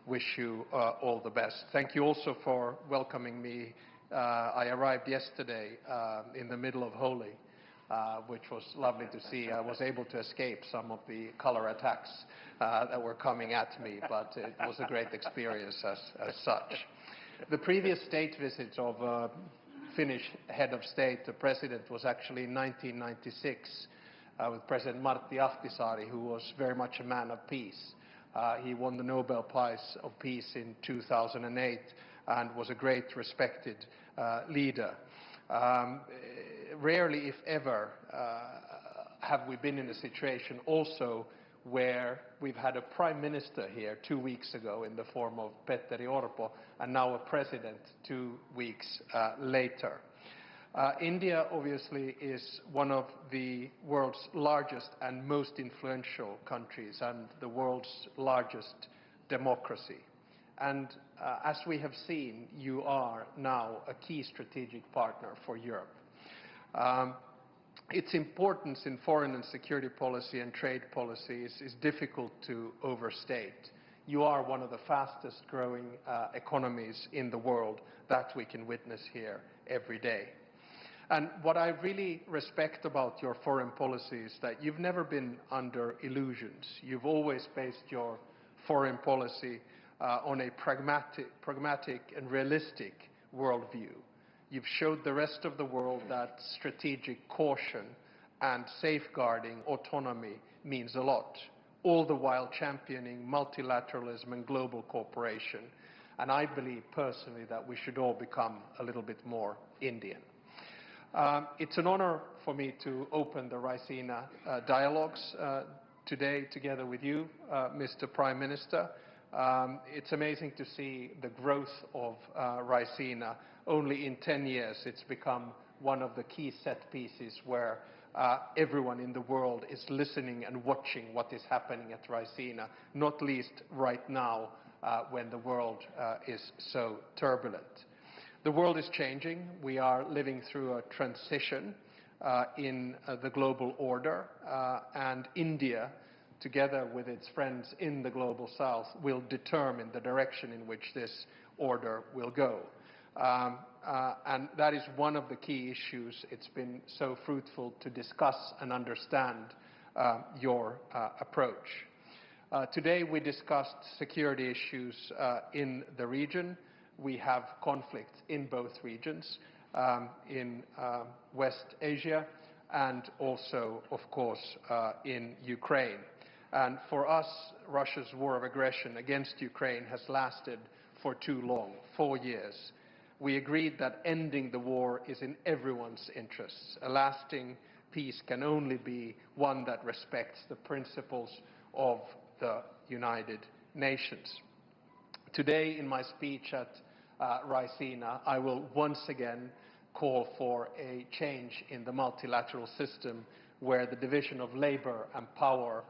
wish you all the best. Thank you also for welcoming me. I arrived yesterday in the middle of Holi, which was lovely to see. I was able to escape some of the color attacks that were coming at me, but it was a great experience as such. The previous state visit of Finnish head of state, the president, was actually in 1996 with President Martti Ahtisaari, who was very much a man of peace. He won the Nobel Prize of Peace in 2008 and was a great respected leader. Rarely, if ever, have we been in a situation also where we've had a prime minister here 2 weeks ago in the form of Petteri Orpo, and now a president 2 weeks later. India obviously is one of the world's largest and most influential countries and the world's largest democracy. And as we have seen, you are now a key strategic partner for Europe. Its importance in foreign and security policy and trade policy is difficult to overstate. You are one of the fastest growing economies in the world that we can witness here every day. And what I really respect about your foreign policy is that you've never been under illusions. You've always based your foreign policy on a pragmatic and realistic worldview. You've showed the rest of the world that strategic caution and safeguarding autonomy means a lot, all the while championing multilateralism and global cooperation. And I believe personally that we should all become a little bit more Indian. It's an honor for me to open the Raisina dialogues today together with you, Mr. Prime Minister. It's amazing to see the growth of Raisina. Only in 10 years it's become one of the key set pieces where everyone in the world is listening and watching what is happening at Raisina, not least right now when the world is so turbulent. The world is changing. We are living through a transition in the global order, and India, together with its friends in the global south, will determine the direction in which this order will go. And that is one of the key issues. It's been so fruitful to discuss and understand your approach. Today we discussed security issues in the region. We have conflicts in both regions, in West Asia and also, of course, in Ukraine. And for us, Russia's war of aggression against Ukraine has lasted for too long, 4 years. We agreed that ending the war is in everyone's interests. A lasting peace can only be one that respects the principles of the United Nations. Today, in my speech at Raisina, I will once again call for a change in the multilateral system where the division of labor and power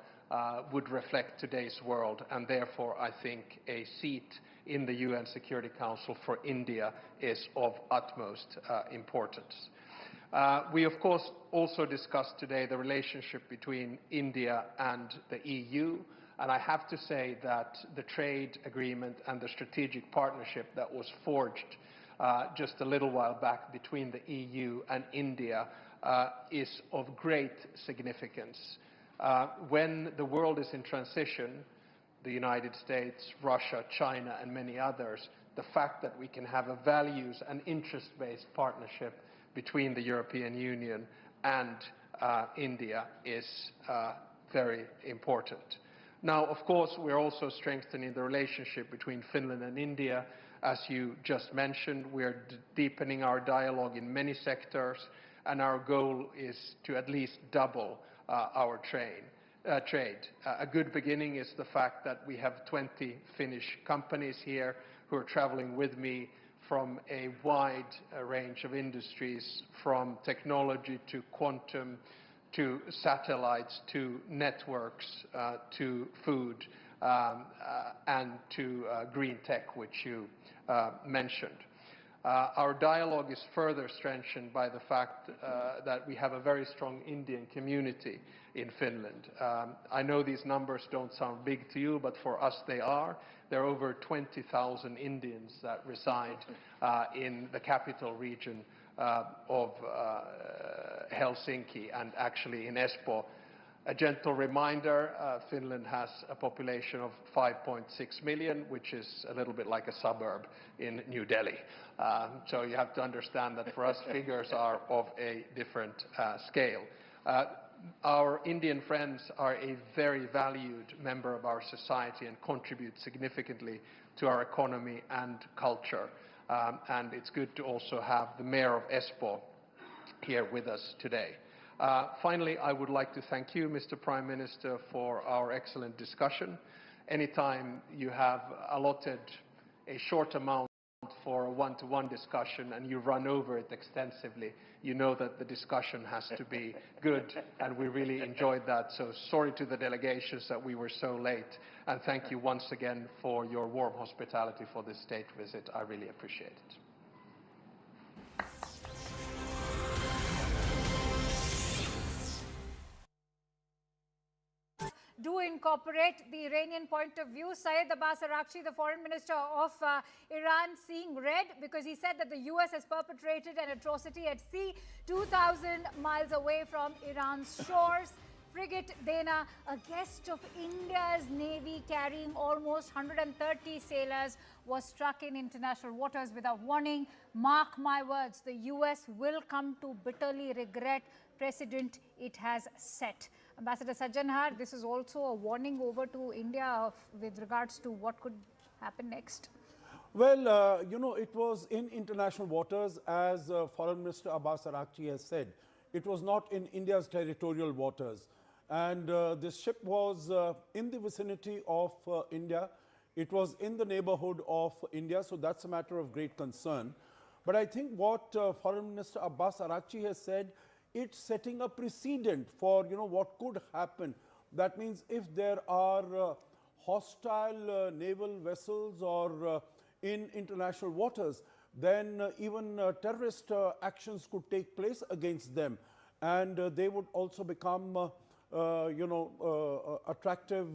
would reflect today's world, and therefore I think a seat in the UN Security Council for India is of utmost importance. We of course also discussed today the relationship between India and the EU, and I have to say that the trade agreement and the strategic partnership that was forged just a little while back between the EU and India is of great significance. When the world is in transition, the United States, Russia, China, and many others, the fact that we can have a values and interest-based partnership between the European Union and India is very important. Now, of course, we're also strengthening the relationship between Finland and India. As you just mentioned, we're deepening our dialogue in many sectors, and our goal is to at least double our trade. A good beginning is the fact that we have 20 Finnish companies here who are traveling with me from a wide range of industries, from technology to quantum, to satellites, to networks, to food, and to green tech, which you mentioned. Our dialogue is further strengthened by the fact that we have a very strong Indian community in Finland. I know these numbers don't sound big to you, but for us they are. There are over 20,000 Indians that reside in the capital region of Helsinki, and actually in Espoo. A gentle reminder, Finland has a population of 5.6 million, which is a little bit like a suburb in New Delhi. So you have to understand that for us, figures are of a different scale. Our Indian friends are a very valued member of our society and contribute significantly to our economy and culture. And it's good to also have the Mayor of Espoo here with us today. Finally, I would like to thank you, Mr. Prime Minister, for our excellent discussion. Anytime you have allotted a short amount for a one-to-one discussion and you run over it extensively, you know that the discussion has to be good, and we really enjoyed that. So sorry to the delegations that we were so late, and thank you once again for your warm hospitality for this state visit. I really appreciate it. Do incorporate the Iranian point of view. Syed Abbas Araghchi, the foreign minister of Iran, seeing red because he said that the US has perpetrated an atrocity at sea 2,000 miles away from Iran's shores. Frigate Dana, a guest of India's Navy carrying almost 130 sailors, was struck in international waters without warning. Mark my words, the US will come to bitterly regret precedent it has set. Ambassador Sajjanhar, this is also a warning over to India with regards to what could happen next. Well, you know, it was in international waters, as Foreign Minister Abbas Araghchi has said. It was not in India's territorial waters. And this ship was in the vicinity of India. It was in the neighborhood of India, so that's a matter of great concern. But I think what Foreign Minister Abbas Araghchi has said, it's setting a precedent for, you know, what could happen. That means if there are hostile naval vessels or in international waters, then even terrorist actions could take place against them. And they would also become, attractive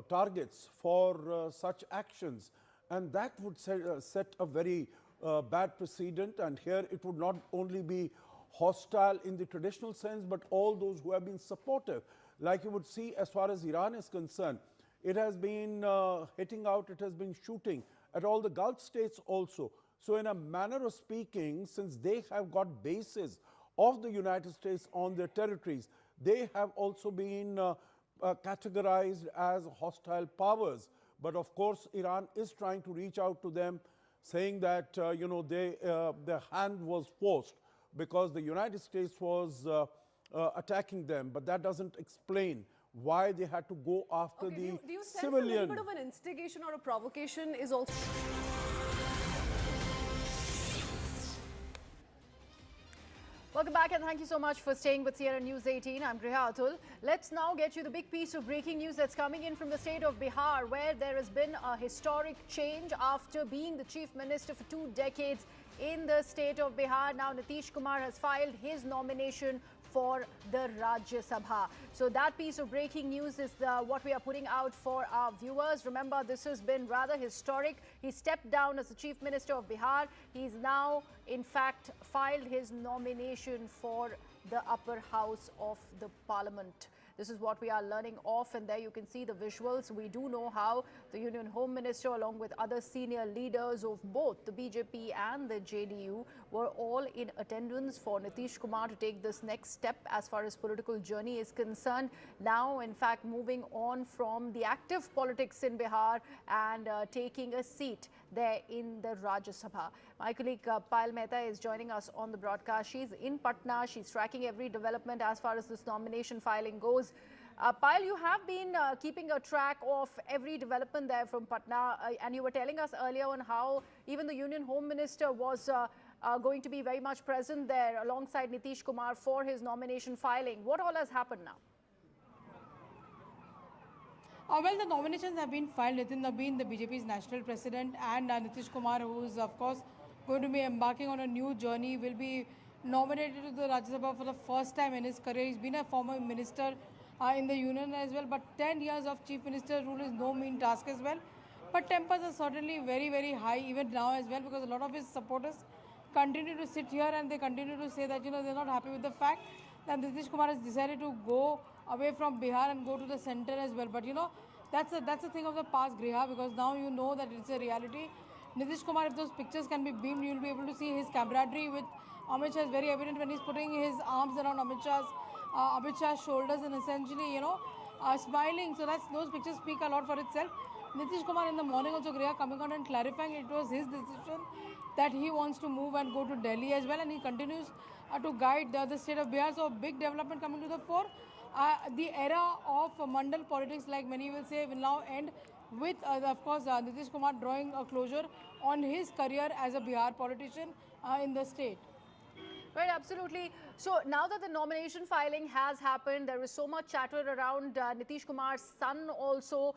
targets for such actions. And that would set a very bad precedent. And here it would not only be hostile in the traditional sense, but all those who have been supportive. Like you would see, as far as Iran is concerned, it has been hitting out, it has been shooting at all the Gulf states also. So in a manner of speaking, since they have got bases of the United States on their territories, they have also been categorized as hostile powers. But of course, Iran is trying to reach out to them, saying that, their hand was forced because the United States was attacking them. But that doesn't explain why they had to go after the do you sense civilian. a little bit of an instigation or a provocation is also... Welcome back and thank you so much for staying with Sierra News 18. I'm Griha Atul. Let's now get you the big piece of breaking news that's coming in from the state of Bihar, where there has been a historic change after being the chief minister for 2 decades in the state of Bihar. Now Nitish Kumar has filed his nomination for the Rajya Sabha. So that piece of breaking news is what we are putting out for our viewers. Remember, this has been rather historic. He stepped down as the Chief Minister of Bihar. He's now, in fact, filed his nomination for the upper house of the parliament. This is what we are learning of, and there you can see the visuals. We do know how the Union Home Minister, along with other senior leaders of both the BJP and the JDU, were all in attendance for Nitish Kumar to take this next step as far as political journey is concerned. Now, in fact, moving on from the active politics in Bihar and taking a seat there in the Rajya Sabha. My colleague Payal Mehta is joining us on the broadcast. She's in Patna. She's tracking every development as far as this nomination filing goes. Payal, you have been keeping a track of every development there from Patna, and you were telling us earlier on how even the Union Home Minister was going to be very much present there alongside Nitish Kumar for his nomination filing. What all has happened now? Well, the nominations have been filed. Nitin Nabeen, the BJP's national president, and Nitish Kumar, who is, of course, going to be embarking on a new journey, will be nominated to the Rajya Sabha for the first time in his career. He's been a former minister in the union as well, but 10 years of chief minister rule is no mean task as well. But tempers are certainly very, very high even now as well, because a lot of his supporters continue to sit here and they continue to say that, you know, they're not happy with the fact that Nitish Kumar has decided to go away from Bihar and go to the center as well. But, you know, that's a thing of the past, Griha, because now you know that it's a reality. Nitish Kumar, if those pictures can be beamed, you'll be able to see his camaraderie with Amit Shah is very evident when he's putting his arms around Amit Shah's shoulders and essentially, you know, smiling. So those pictures speak a lot for itself. Nitish Kumar in the morning also, Griha, coming out and clarifying it was his decision that he wants to move and go to Delhi as well, and he continues to guide the state of Bihar. So big development coming to the fore. The era of Mandal politics, like many will say, will now end with, of course, Nitish Kumar drawing a closure on his career as a Bihar politician in the state. Right, absolutely. So now that the nomination filing has happened, there is so much chatter around Nitish Kumar's son also,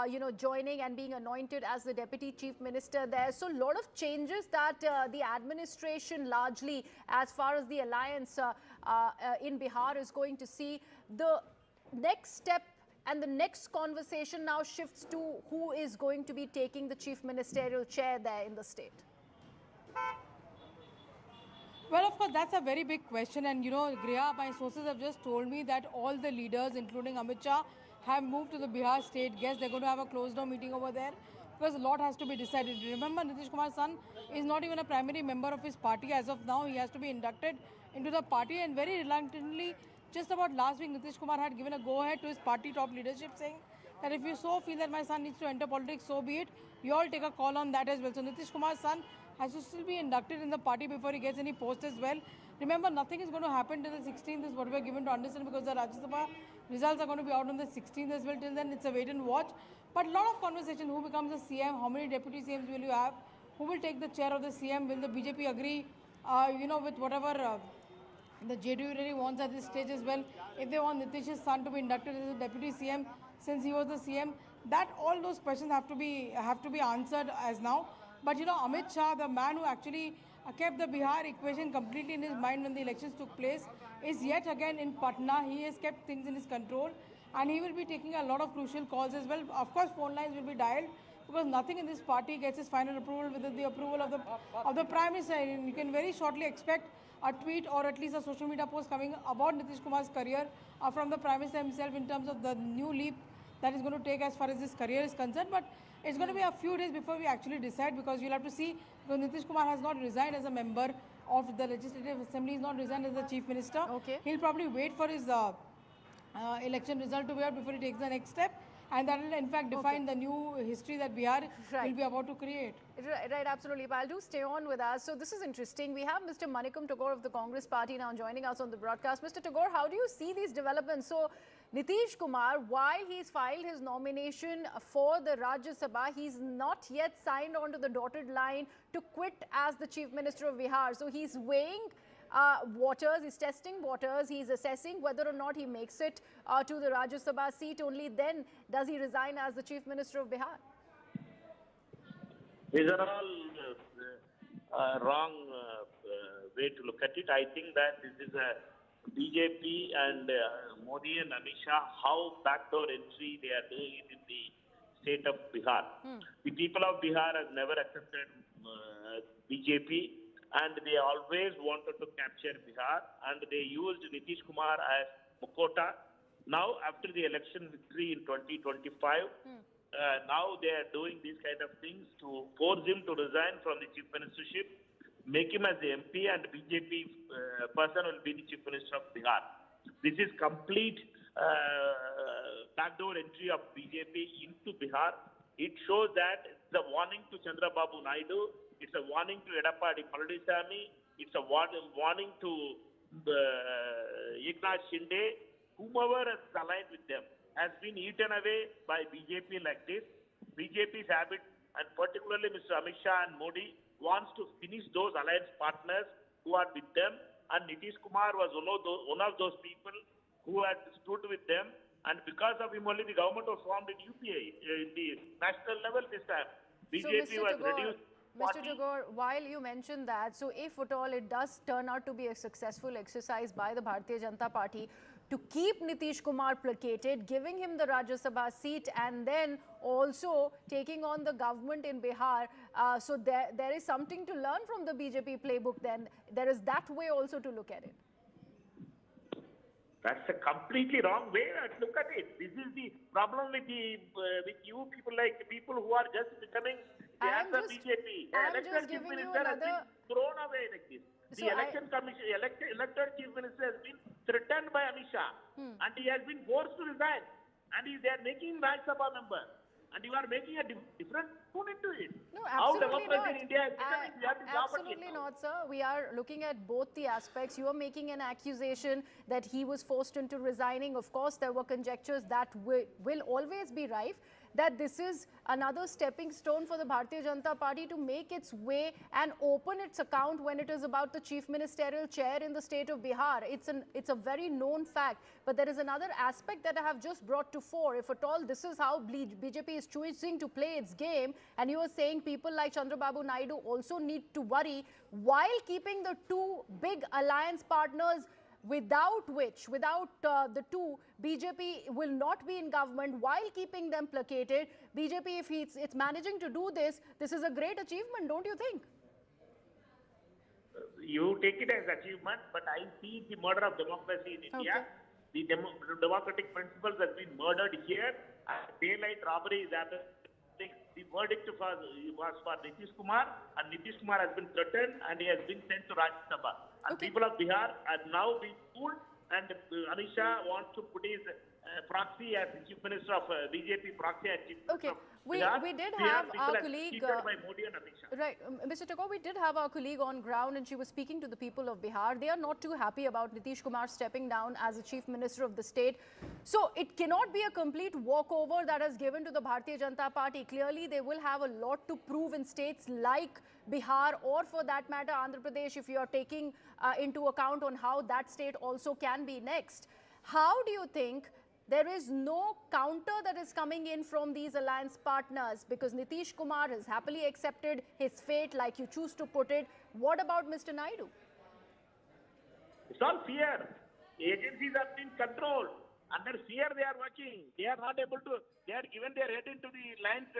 you know, joining and being anointed as the Deputy Chief Minister there. So a lot of changes that the administration largely, as far as the alliance in Bihar is going to see. The next step and the next conversation now shifts to who is going to be taking the chief ministerial chair there in the state. Well, of course, that's a very big question. And, you know, Griha, my sources have just told me that all the leaders, including Amit Shah, have moved to the Bihar state. Guess they're going to have a closed-door meeting over there because a lot has to be decided. Remember, Nitish Kumar's son is not even a primary member of his party as of now. He has to be inducted into the party, and very reluctantly, just about last week, Nitish Kumar had given a go-ahead to his party top leadership saying that if you so feel that my son needs to enter politics, so be it. You all take a call on that as well. So Nitish Kumar's son has to still be inducted in the party before he gets any post as well. Remember, nothing is going to happen till the 16th is what we are given to understand, because the Rajya Sabha results are going to be out on the 16th as well. Till then, it's a wait and watch. But a lot of conversation, who becomes the CM, how many deputy CMs will you have, who will take the chair of the CM, will the BJP agree, you know, with whatever the JDU really wants at this stage as well. If they want Nitish's son to be inducted as a deputy CM, since he was the CM, that all those questions have to be answered as now. But you know, Amit Shah, the man who actually kept the Bihar equation completely in his mind when the elections took place, is yet again in Patna. He has kept things in his control, and he will be taking a lot of crucial calls as well. Of course, phone lines will be dialed, because nothing in this party gets his final approval without the approval of the Prime Minister. And you can very shortly expect a tweet or at least a social media post coming about Nitish Kumar's career from the Prime Minister himself in terms of the new leap that is going to take as far as his career is concerned. But it's going to be a few days before we actually decide, because you'll have to see, because Nitish Kumar has not resigned as a member of the Legislative Assembly, he's not resigned as the Chief Minister. Okay. He'll probably wait for his election result to be out before he takes the next step. And that will, in fact, define the new history that Bihar will be about to create. Right, absolutely. But I'll do stay on with us. So this is interesting. We have Mr. Moneycontrol of the Congress Party now joining us on the broadcast. Mr. Tagore, how do you see these developments? So Nitish Kumar, while he's filed his nomination for the Rajya Sabha, he's not yet signed on to the dotted line to quit as the Chief Minister of Bihar. So he's weighing waters, he's testing waters, he's assessing whether or not he makes it to the Rajya Sabha seat. Only then does he resign as the Chief Minister of Bihar. These are all wrong way to look at it. I think that this is a BJP and Modi and Amit Shah, how backdoor entry they are doing it in the state of Bihar. The people of Bihar have never accepted BJP, and they always wanted to capture Bihar, and they used Nitish Kumar as Mukota. Now, after the election victory in 2025, now they are doing these kind of things to force him to resign from the chief ministership, make him as the MP, and BJP person will be the chief minister of Bihar. This is complete backdoor entry of BJP into Bihar. It shows that it's a warning to Chandrababu Naidu. It's a warning to Edappadi Palaniswamy. It's a warning to Eknath Shinde. Whomever is aligned with them has been eaten away by BJP like this. BJP's habit, and particularly Mr. Amit Shah and Modi, wants to finish those alliance partners who are with them. And Nitish Kumar was one of those people who had stood with them. And because of him only, the government was formed in UPA, in the national level this time. BJP was reduced. Mr. Tagore, while you mentioned that, so if at all it does turn out to be a successful exercise by the Bharatiya Janata Party to keep Nitish Kumar placated, giving him the Rajya Sabha seat and then also taking on the government in Bihar, so there is something to learn from the BJP playbook then. There is that way also to look at it. That's a completely wrong way to look at it. This is the problem with you people, like people who are just becoming the answer BJP. Elected chief minister has been thrown away like this. The election commission, elected chief minister has been threatened by Amit Shah, and he has been forced to resign. And they are making him Rajya Sabha member. And you are making a different tune into it. No, absolutely not. In India is becoming, we have to absolutely not, sir. We are looking at both the aspects. You are making an accusation that he was forced into resigning. Of course, there were conjectures that will always be rife, that this is another stepping stone for the Bharatiya Janata Party to make its way and open its account when it is about the chief ministerial chair in the state of Bihar. It's a very known fact. But there is another aspect that I have just brought to fore. If at all this is how BJP is choosing to play its game, and you are saying people like Chandrababu Naidu also need to worry, while keeping the two big alliance partners without the two, BJP will not be in government, while keeping them placated. BJP, if it's managing to do this, this is a great achievement, don't you think? You take it as achievement, but I see the murder of democracy in India. The democratic principles have been murdered here. Daylight robbery is happening. The verdict was for Nitish Kumar, and Nitish Kumar has been threatened and he has been sent to Rajya Sabha. And people of Bihar are now being fooled, and Amit Shah wants to put his proxy as the chief minister of BJP, proxy as chief minister of Bihar. We did have our colleague, by Modi and Amit Shah. right, Mr. Tagore, we did have our colleague on ground and she was speaking to the people of Bihar. They are not too happy about Nitish Kumar stepping down as the chief minister of the state. So it cannot be a complete walkover that is given to the Bharatiya Janata Party. Clearly, they will have a lot to prove in states like Bihar, or for that matter, Andhra Pradesh, if you are taking into account on how that state also can be next. How do you think there is no counter that is coming in from these alliance partners, because Nitish Kumar has happily accepted his fate, like you choose to put it? What about Mr. Naidu? It's all fear. Agencies have been controlled. Under fear they are working. They are not able to, they are given their head into the lion's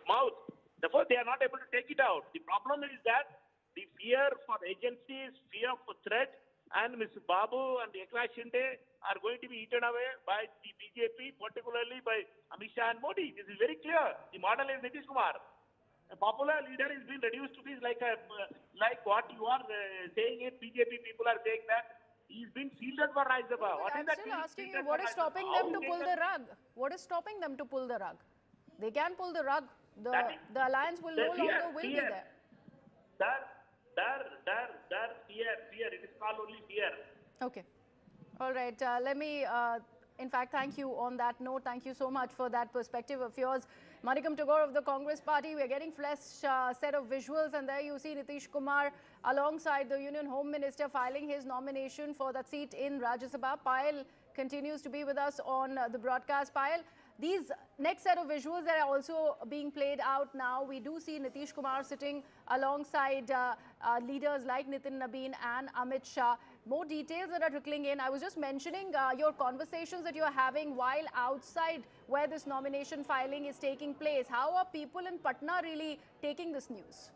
mouth. Therefore, they are not able to take it out. The problem is that the fear for agencies, fear for threat, and Mr. Babu and Eknath Shinde are going to be eaten away by the BJP, particularly by Amit Shah and Modi. This is very clear. The model is Nitish Kumar. A popular leader is being reduced to this like what you are saying it. BJP people are saying that he's been fielded for Rajya Sabha. No, I'm still asking you, what is stopping them to pull the rug? What is stopping them to pull the rug? They can pull the rug. The alliance will no longer be there. Fear. It is called only fear. Okay. All right. Let me, in fact, thank you on that note. Thank you so much for that perspective of yours. Moneycontrol of the Congress Party. We are getting fresh set of visuals, and there you see Nitish Kumar alongside the Union Home Minister filing his nomination for that seat in Rajya Sabha. Payal continues to be with us on the broadcast. Payal, these next set of visuals that are also being played out now, we do see Nitish Kumar sitting alongside leaders like Nitin Nabeen and Amit Shah. More details that are trickling in. I was just mentioning your conversations that you are having while outside where this nomination filing is taking place. How are people in Patna really taking this news?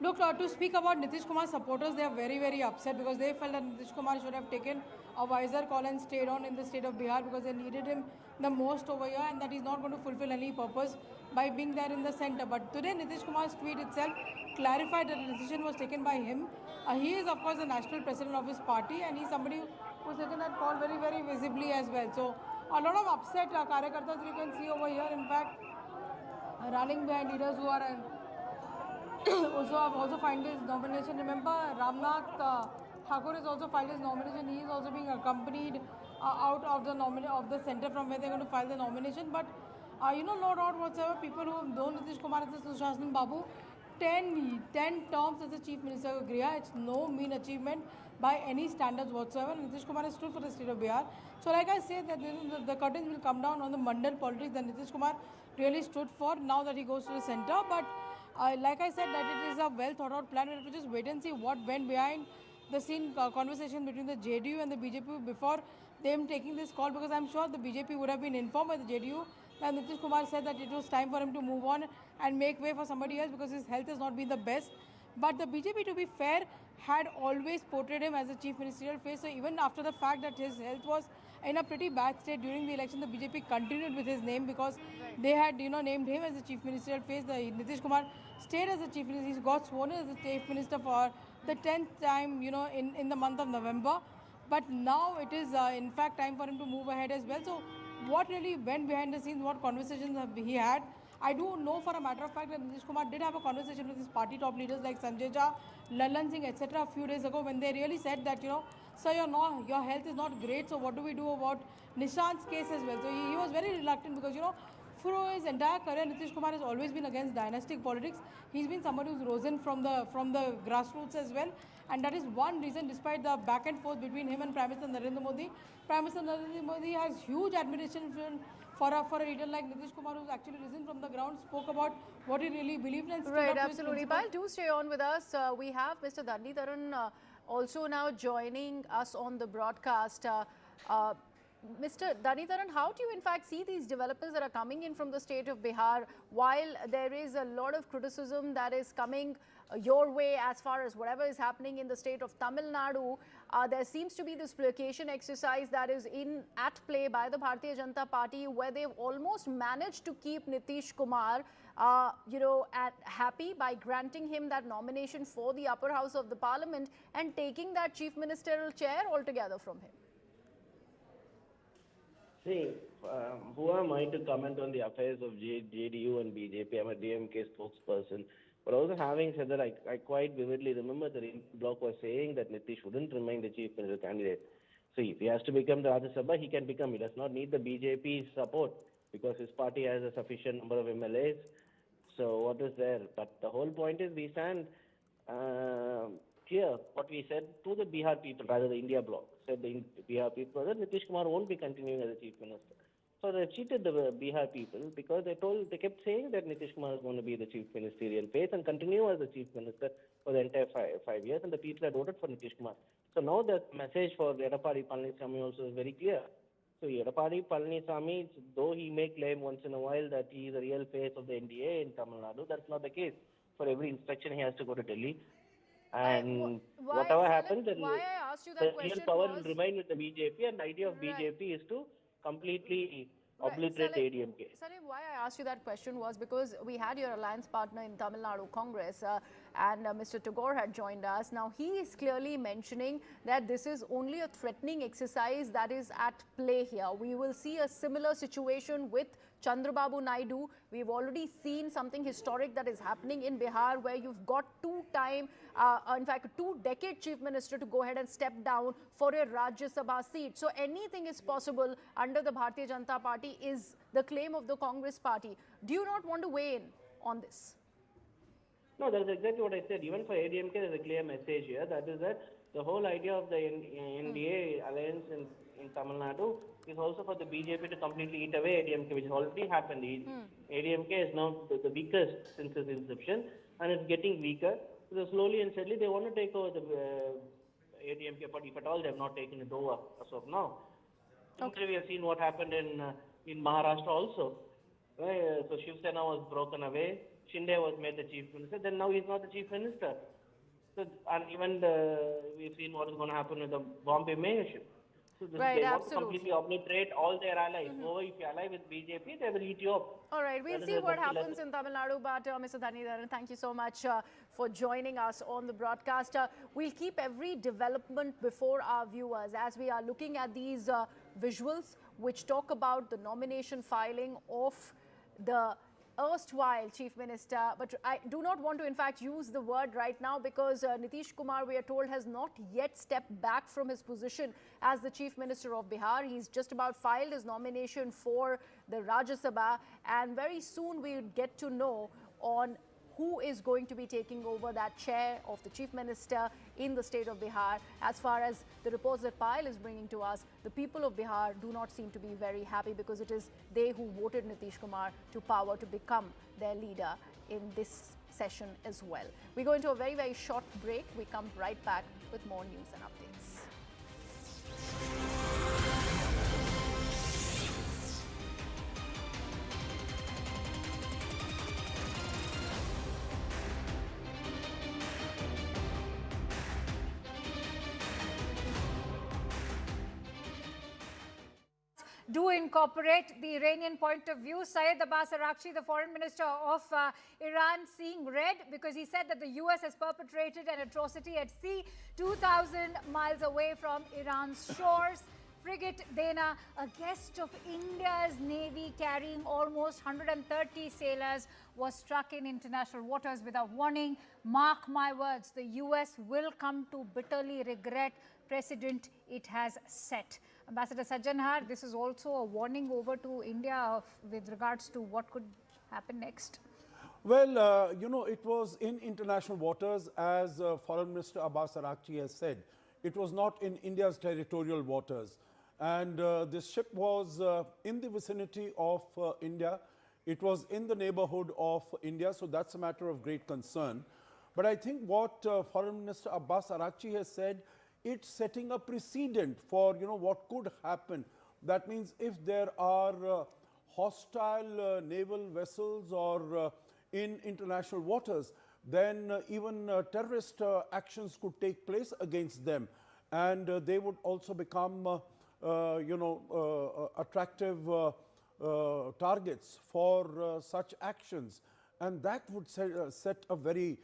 Look, to speak about Nitish Kumar's supporters, they are very, very upset because they felt that Nitish Kumar should have taken a wiser call and stayed on in the state of Bihar because they needed him the most over here, and that he's not going to fulfill any purpose by being there in the center. But today, Nitish Kumar's tweet itself clarified that the decision was taken by him. He is, of course, the national president of his party, and he's somebody who's taken that call very, very visibly as well. So, a lot of upset Karyakartas you can see over here. In fact, running behind leaders who are also filed his nomination. Remember, Ramnath Thakur has also filed his nomination. He is also being accompanied out of the center from where they're going to file the nomination. But no doubt whatsoever, people who have known Nitish Kumar as Sushashan Babu 10 terms as the Chief Minister of Griha. It's no mean achievement by any standards whatsoever. Nitish Kumar has stood for the state of Bihar. So like I said, that the curtains will come down on the mundane politics that Nitish Kumar really stood for now that he goes to the centre. But like I said, that it is a well thought out plan. We have to just wait and see what went behind the scene conversation between the JDU and the BJP before them taking this call, because I'm sure the BJP would have been informed by the JDU that Nitish Kumar said that it was time for him to move on and make way for somebody else because his health has not been the best. But the BJP, to be fair, had always portrayed him as a chief ministerial face. So even after the fact that his health was in a pretty bad state during the election, the BJP continued with his name because they had, named him as the chief ministerial face. The Nitish Kumar stayed as the chief minister. He got sworn as the chief minister for the 10th time, in the month of November. But now it is, in fact, time for him to move ahead as well. So what really went behind the scenes, what conversations he had, I do know for a matter of fact that Nitish Kumar did have a conversation with his party top leaders like Sanjay Jha, Lalan Singh, etc. a few days ago, when they really said that, sir, your health is not great, so what do we do about Nishant's case as well? So he was very reluctant because, through his entire career, Nitish Kumar has always been against dynastic politics. He's been somebody who's risen from the grassroots as well. And that is one reason, despite the back and forth between him and Prime Minister Narendra Modi, Prime Minister Narendra Modi has huge admiration for a leader like Nitish Kumar, who's actually risen from the ground, spoke about what he really believed and stood Right, up to his absolutely. principles. Pal, do stay on with us. We have Mr. Dhanitaran also now joining us on the broadcast. Mr. Dhanitaran, how do you in fact see these developments that are coming in from the state of Bihar, while there is a lot of criticism that is coming your way as far as whatever is happening in the state of Tamil Nadu? There seems to be this placation exercise that is at play by the Bharatiya Janata Party, where they've almost managed to keep Nitish Kumar, happy by granting him that nomination for the upper house of the parliament and taking that chief ministerial chair altogether from him. See, who am I to comment on the affairs of JDU and BJP? I'm a DMK spokesperson. But also, having said that, I quite vividly remember the bloc was saying that Nitish wouldn't remain the chief minister candidate. So if he has to become the Rajya Sabha, he can become. He does not need the BJP's support because his party has a sufficient number of MLAs. So what is there? But the whole point is we stand clear what we said to the Bihar people, rather the India bloc, said the Bihar people that Nitish Kumar won't be continuing as the chief minister. So they cheated the Bihar people because they kept saying that Nitish Kumar is going to be the chief ministerial face and continue as the chief minister for the entire five years, and the people had voted for Nitish Kumar. So now the message for Edappadi Palaniswamy also is very clear. So Edappadi Palaniswamy, though he may claim once in a while that he is the real face of the NDA in Tamil Nadu, that's not the case. For every instruction, he has to go to Delhi. And whatever happens, the real power will remain with the BJP, and the idea of BJP is to completely obliterate ADMK. Salim, why I asked you that question was because we had your alliance partner in Tamil Nadu Congress and Mr. Tagore had joined us. Now, he is clearly mentioning that this is only a threatening exercise that is at play here. We will see a similar situation with Chandrababu Naidu. We've already seen something historic that is happening in Bihar, where you've got in fact, a two-decade chief minister to go ahead and step down for a Rajya Sabha seat. So anything is possible under the Bharatiya Janata Party is the claim of the Congress party. Do you not want to weigh in on this? No, that's exactly what I said. Even for ADMK, there's a clear message here. That is that the whole idea of the NDA alliance in Tamil Nadu is also for the BJP to completely eat away ADMK, which has already happened. ADMK is now the weakest since its inception, and it's getting weaker. So slowly and steadily, they want to take over the ADMK, but if at all, they have not taken it over as of now. Okay. We have seen what happened in Maharashtra also. So Shiv Sena was broken away. Shinde was made the chief minister. Then now he's not the chief minister. So, and even we've seen what is going to happen with the Bombay mayorship. So they want to completely obliterate all their allies. So if you ally with BJP, they will eat you up. All right, we'll see what happens in Tamil Nadu. But Mr. Dhanitaran, thank you so much for joining us on the broadcast. We'll keep every development before our viewers as we are looking at these visuals which talk about the nomination filing of the erstwhile chief minister, but I do not want to in fact use the word right now because Nitish Kumar, we are told, has not yet stepped back from his position as the chief minister of Bihar. He's just about filed his nomination for the Rajya Sabha, and very soon we'll get to know on who is going to be taking over that chair of the chief minister in the state of Bihar. As far as the reports that Payal is bringing to us, the people of Bihar do not seem to be very happy because it is they who voted Nitish Kumar to power to become their leader in this session as well. We go into a very, very short break. We come right back with more news and updates. Do incorporate the Iranian point of view. Syed Abbas Araghchi, the foreign minister of Iran, seeing red because he said that the US has perpetrated an atrocity at sea 2,000 miles away from Iran's shores. Frigate Dana, a guest of India's Navy carrying almost 130 sailors, was struck in international waters without warning. Mark my words, the US will come to bitterly regret precedent it has set. Ambassador Sajjanhar, this is also a warning over to India with regards to what could happen next. Well, you know, it was in international waters, as Foreign Minister Abbas Araghchi has said. It was not in India's territorial waters. And this ship was in the vicinity of India. It was in the neighborhood of India, so that's a matter of great concern. But I think what Foreign Minister Abbas Araghchi has said, it's setting a precedent for, you know, what could happen. That means if there are hostile naval vessels or in international waters, then even terrorist actions could take place against them. And they would also become, you know, attractive targets for such actions. And that would set a very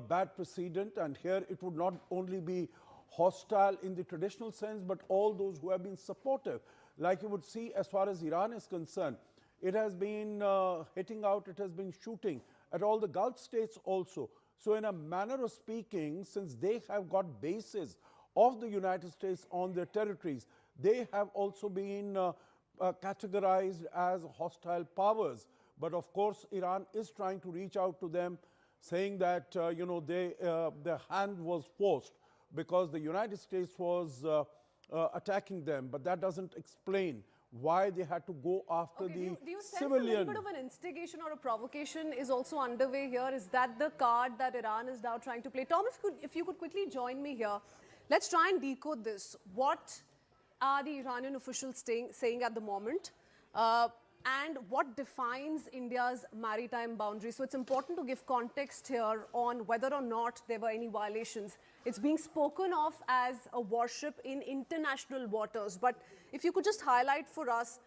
bad precedent. And here it would not only be hostile in the traditional sense, but all those who have been supportive. Like you would see, as far as Iran is concerned, it has been hitting out, it has been shooting at all the Gulf states also. So in a manner of speaking, since they have got bases of the United States on their territories, they have also been categorized as hostile powers. But of course, Iran is trying to reach out to them, saying that, you know, their hand was forced because the United States was attacking them, but that doesn't explain why they had to go after the do you sense civilian. a little bit of an instigation or a provocation is also underway here? Is that the card that Iran is now trying to play? Tom, if you could quickly join me here, let's try and decode this. What are the Iranian officials saying at the moment? And what defines India's maritime boundary? So it's important to give context here on whether or not there were any violations. It's being spoken of as a warship in international waters. But if you could just highlight for us,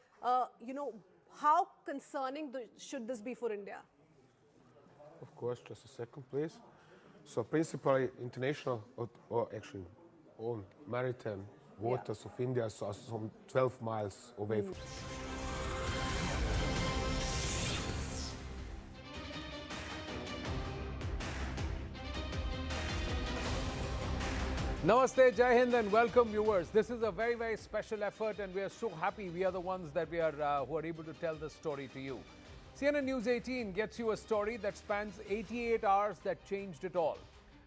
you know, how concerning should this be for India? Of course, just a second, please. So principally international, or actually on maritime waters of India, so some 12 miles away from. Namaste, Jai Hind, and welcome viewers. This is a very, very special effort, and we are so happy we are the ones that who are able to tell this story to you. CNN News 18 gets you a story that spans 88 hours that changed it all.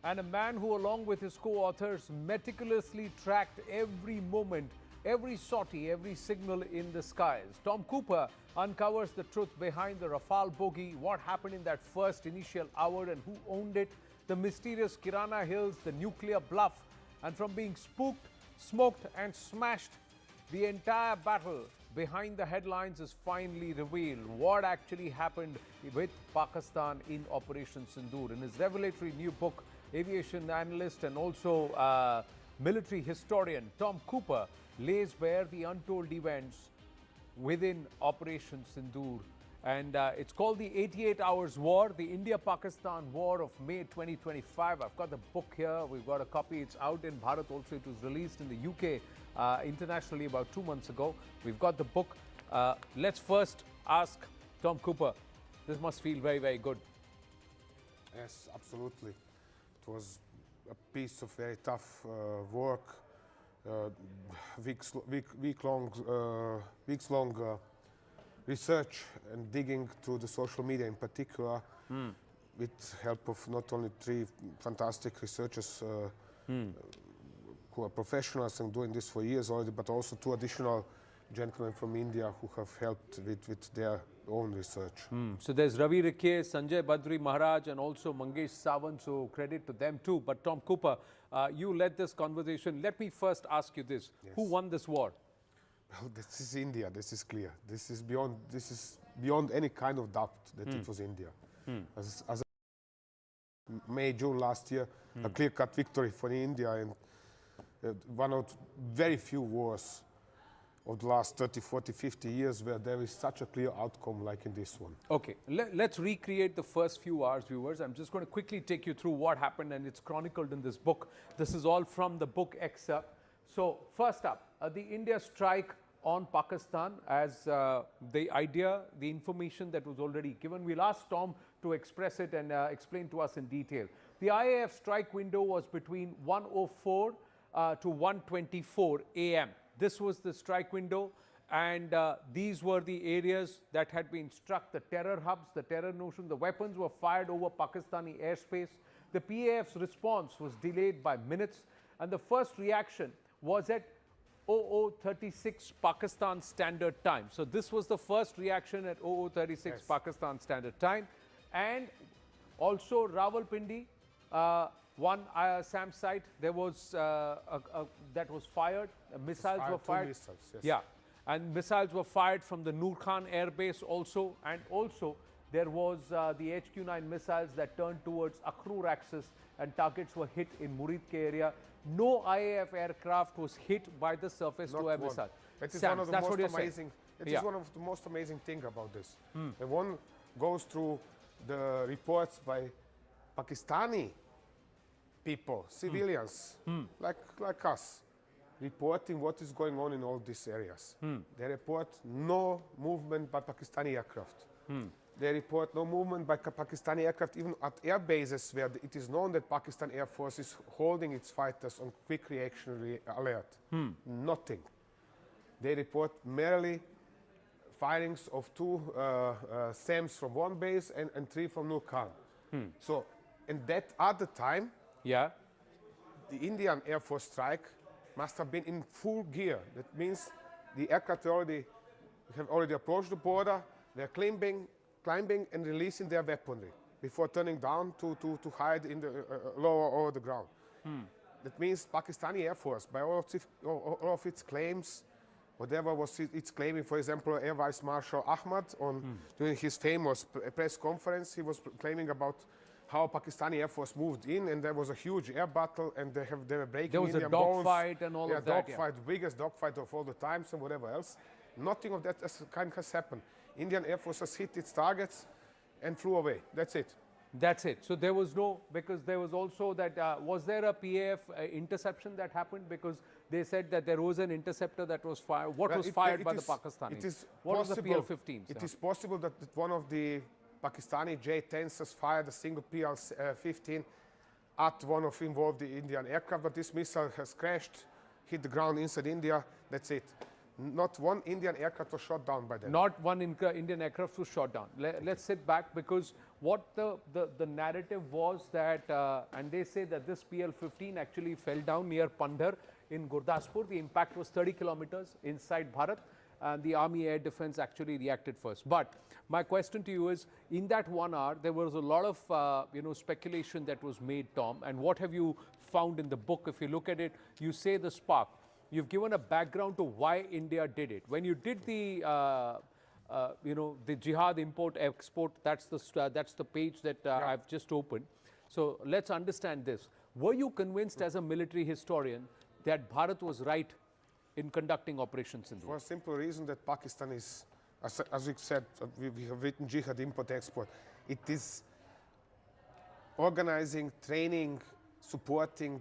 And a man who, along with his co-authors, meticulously tracked every moment, every sortie, every signal in the skies. Tom Cooper uncovers the truth behind the Rafale bogey, what happened in that first initial hour and who owned it, the mysterious Kirana Hills, the nuclear bluff, and from being spooked, smoked and smashed, the entire battle behind the headlines is finally revealed. What actually happened with Pakistan in Operation Sindoor. In his revelatory new book, aviation analyst and also military historian Tom Cooper lays bare the untold events within Operation Sindoor. And it's called the 88 Hours War, the India-Pakistan War of May 2025. I've got the book here. We've got a copy. It's out in Bharat also. It was released in the UK internationally about 2 months ago. We've got the book. Let's first ask Tom Cooper. This must feel very, very good. Yes, absolutely. It was a piece of very tough work, weeks-long research and digging to the social media in particular. with help of not only 3 fantastic researchers who are professionals and doing this for years already, but also 2 additional gentlemen from India who have helped with their own research. So there's Ravi Rikhe, Sanjay Badri Maharaj, and also Mangesh Sawant, so credit to them too. But Tom Cooper, you led this conversation. Let me first ask you this. Who won this war? Well, this is India, this is clear. This is beyond any kind of doubt that it was India. As May, June last year, a clear-cut victory for India, and one of very few wars of the last 30, 40, 50 years where there is such a clear outcome like in this one. Okay, let's recreate the first few hours, viewers. I'm just going to quickly take you through what happened, and it's chronicled in this book. This is all from the book excerpt. So first up, the India strike on Pakistan, as the idea, the information that was already given. We'll ask Tom to express it and explain to us in detail. The IAF strike window was between 1:04 to 1:24 a.m. This was the strike window, and these were the areas that had been struck, the terror hubs, the terror notion. The weapons were fired over Pakistani airspace. The PAF's response was delayed by minutes, and the first reaction was at 00:36 Pakistan Standard Time. So this was the first reaction at 00:36 Pakistan Standard Time. And also Rawalpindi, one SAM site, there was that was fired. Missiles were fired. Missiles, yes. Yeah, and missiles were fired from the Noor Khan Air Base also, and also there was the HQ-9 missiles that turned towards Akhrur axis, and targets were hit in Muridke area. No IAF aircraft was hit by the surface-to-air missile. It is Sam, one of the that's what most you're amazing. It Yeah. is one of the most amazing thing about this. And one goes through the reports by Pakistani people, civilians, like us, reporting what is going on in all these areas. They report no movement by Pakistani aircraft. They report no movement by Pakistani aircraft, even at air bases where it is known that Pakistan Air Force is holding its fighters on quick reaction alert. Nothing. They report merely firings of 2 SAMs from one base and 3 from Noor Khan. So, and that at the time, the Indian Air Force strike must have been in full gear. That means the aircraft have already approached the border. They're climbing and releasing their weaponry before turning down to hide in the lower over the ground. That means Pakistani Air Force, by all of its claims, whatever was it's claiming, for example, Air Vice Marshal Ahmad during his famous press conference, he was claiming about how Pakistani Air Force moved in, and there was a huge air battle, and they were breaking There was Indian a dogfight and all of that. Dogfight, biggest dogfight of all the times, and whatever else. Nothing of that kind has happened. Indian Air Force has hit its targets and flew away. That's it. That's it. So there was no, because there was also that, was there a PAF interception that happened? Because they said that there was an interceptor that was fired. What was fired by the Pakistanis? It is what possible, was the PL-15s? It is possible that one of the Pakistani J-10s has fired a single PL-15 at one of involved the Indian aircraft, but this missile has crashed, hit the ground inside India. That's it. Not one Indian aircraft was shot down by them. Not one Indian aircraft was shot down. Let's sit back, because what the narrative was that, and they say that this PL-15 actually fell down near Pandhar in Gurdaspur. The impact was 30 kilometers inside Bharat, and the Army Air Defense actually reacted first. But my question to you is, in that 1 hour, there was a lot of speculation that was made, Tom. And what have you found in the book? If you look at it, you say the spark. You've given a background to why India did it. When you did the, the jihad import-export, that's the page that I've just opened. So let's understand this. Were you convinced as a military historian that Bharat was right in conducting operations in the For a simple reason that Pakistan is, as we said, we have written jihad import-export. It is organizing, training, supporting,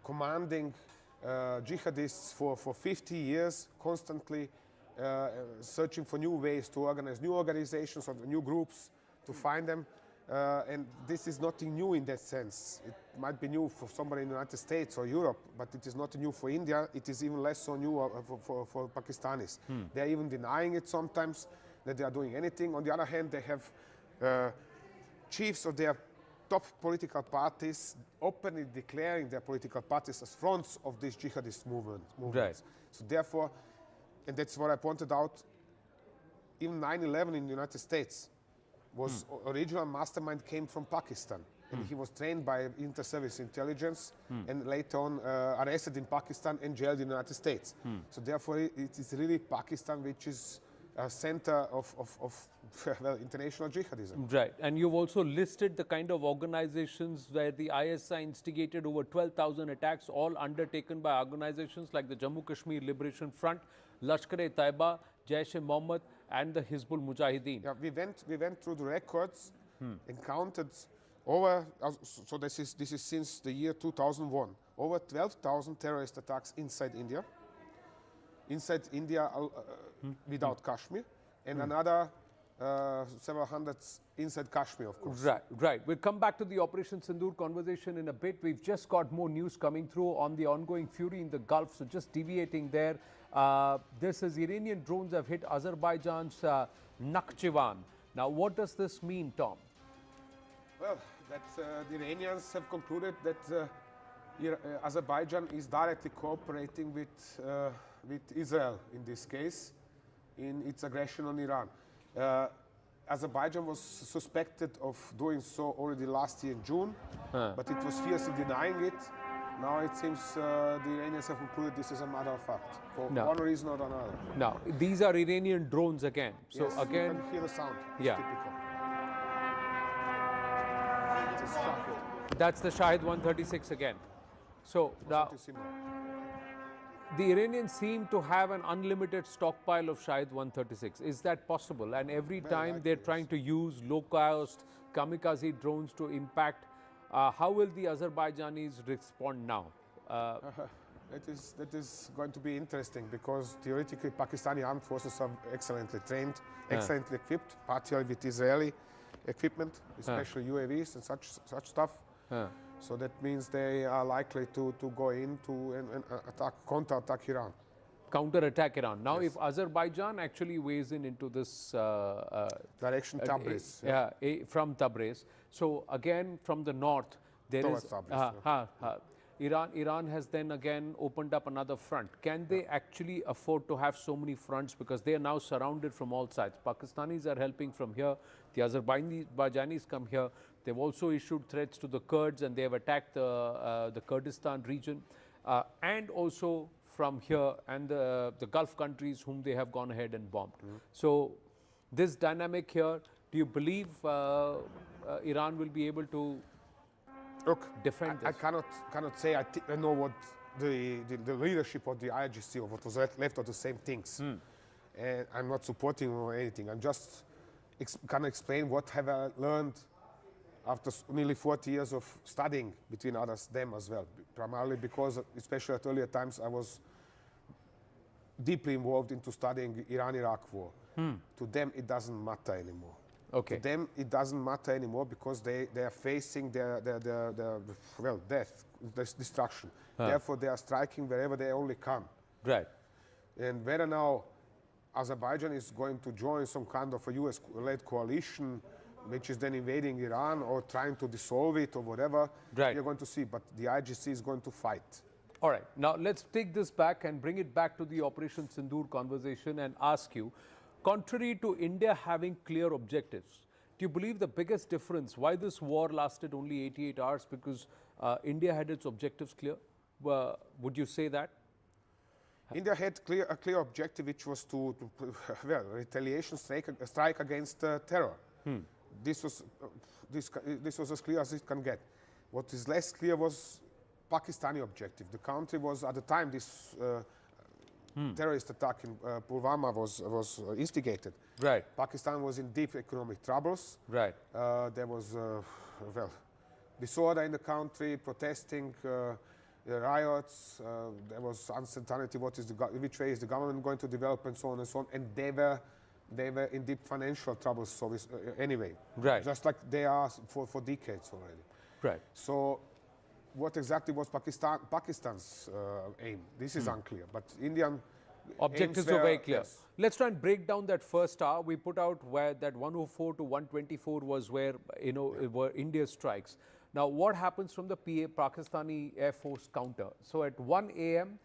commanding jihadists for 50 years, constantly searching for new ways to organize new organizations or new groups to find them. And this is nothing new in that sense. It might be new for somebody in the United States or Europe, but it is not new for India. It is even less so new for Pakistanis. They are even denying it sometimes, that they are doing anything. On the other hand, they have chiefs of their top political parties openly declaring their political parties as fronts of this jihadist movements. Right. So therefore, and that's what I pointed out, even 9/11 in the United States was original mastermind came from Pakistan. And he was trained by inter-service intelligence and later on arrested in Pakistan and jailed in the United States. So therefore, it is really Pakistan which is a center of well, international jihadism. Right. And you've also listed the kind of organizations where the ISI instigated over 12,000 attacks, all undertaken by organizations like the Jammu Kashmir Liberation Front, Lashkar-e-Taiba, Jaish-e-Mohammed, and the Hizbul Mujahideen. Yeah, we went through the records and counted over, so this is since the year 2001, over 12,000 terrorist attacks inside India. Without Kashmir, and another several hundreds inside Kashmir, of course. Right, right. We'll come back to the Operation Sindoor conversation in a bit. We've just got more news coming through on the ongoing fury in the Gulf, so just deviating there. This is Iranian drones have hit Azerbaijan's Nakhchivan. Now, what does this mean, Tom? Well, that the Iranians have concluded that Azerbaijan is directly cooperating with Israel in this case, in its aggression on Iran. Azerbaijan was suspected of doing so already last year in June, but it was fiercely denying it. Now it seems the Iranians have concluded this is a matter of fact, for one reason or another. Now, these are Iranian drones again. So yes, again, you can hear the sound. It's yeah. typical. It is Shahid. That's the Shahid 136 again. So now, the Iranians seem to have an unlimited stockpile of Shahid 136. Is that possible? And every time they're trying to use low-cost kamikaze drones to impact, how will the Azerbaijanis respond now? That is going to be interesting because theoretically Pakistani armed forces are excellently trained, excellently equipped, partially with Israeli equipment, especially UAVs and such stuff. So that means they are likely to go in and counter-attack Iran. Counter-attack Iran. Now, if Azerbaijan actually weighs into this direction, Tabriz, from Tabriz. So again, from the north, there is Iran has then again opened up another front. Can they actually afford to have so many fronts because they are now surrounded from all sides? Pakistanis are helping from here. The Azerbaijanis come here. They've also issued threats to the Kurds and they have attacked the Kurdistan region and also from here and the Gulf countries whom they have gone ahead and bombed. So this dynamic here, do you believe Iran will be able to defend this? I cannot say. I know what the leadership of the IRGC or what was left of the same things. And I'm not supporting or anything. I'm just can explain what have I learned after nearly 40 years of studying, between others, them as well. Primarily because, especially at earlier times, I was deeply involved into studying Iran-Iraq war. To them, it doesn't matter anymore. Okay. To them, it doesn't matter anymore because they are facing their death, destruction. Therefore, they are striking wherever they only can. Right. And whether now Azerbaijan is going to join some kind of a US-led coalition which is then invading Iran or trying to dissolve it or whatever, you're going to see. But the IGC is going to fight. All right. Now, let's take this back and bring it back to the Operation Sindoor conversation and ask you, contrary to India having clear objectives, do you believe the biggest difference, why this war lasted only 88 hours, because India had its objectives clear? Would you say that? India had a clear objective, which was to retaliation strike against terror. This was as clear as it can get. What is less clear was Pakistani objective. The country was, at the time this terrorist attack in Pulwama was instigated. Right. Pakistan was in deep economic troubles. Right. There was, disorder in the country, protesting, riots. There was uncertainty, which way is the government going to develop, and so on and so on. And they were in deep financial troubles. So anyway, just like they are for decades already. Right. So, what exactly was Pakistan's aim? This is unclear. But Indian Objectives are very clear. Yes. Let's try and break down that first hour. We put out where that 104 to 124 was where, were India's strikes. Now, what happens from the Pakistani Air Force counter? So at 1 a.m.,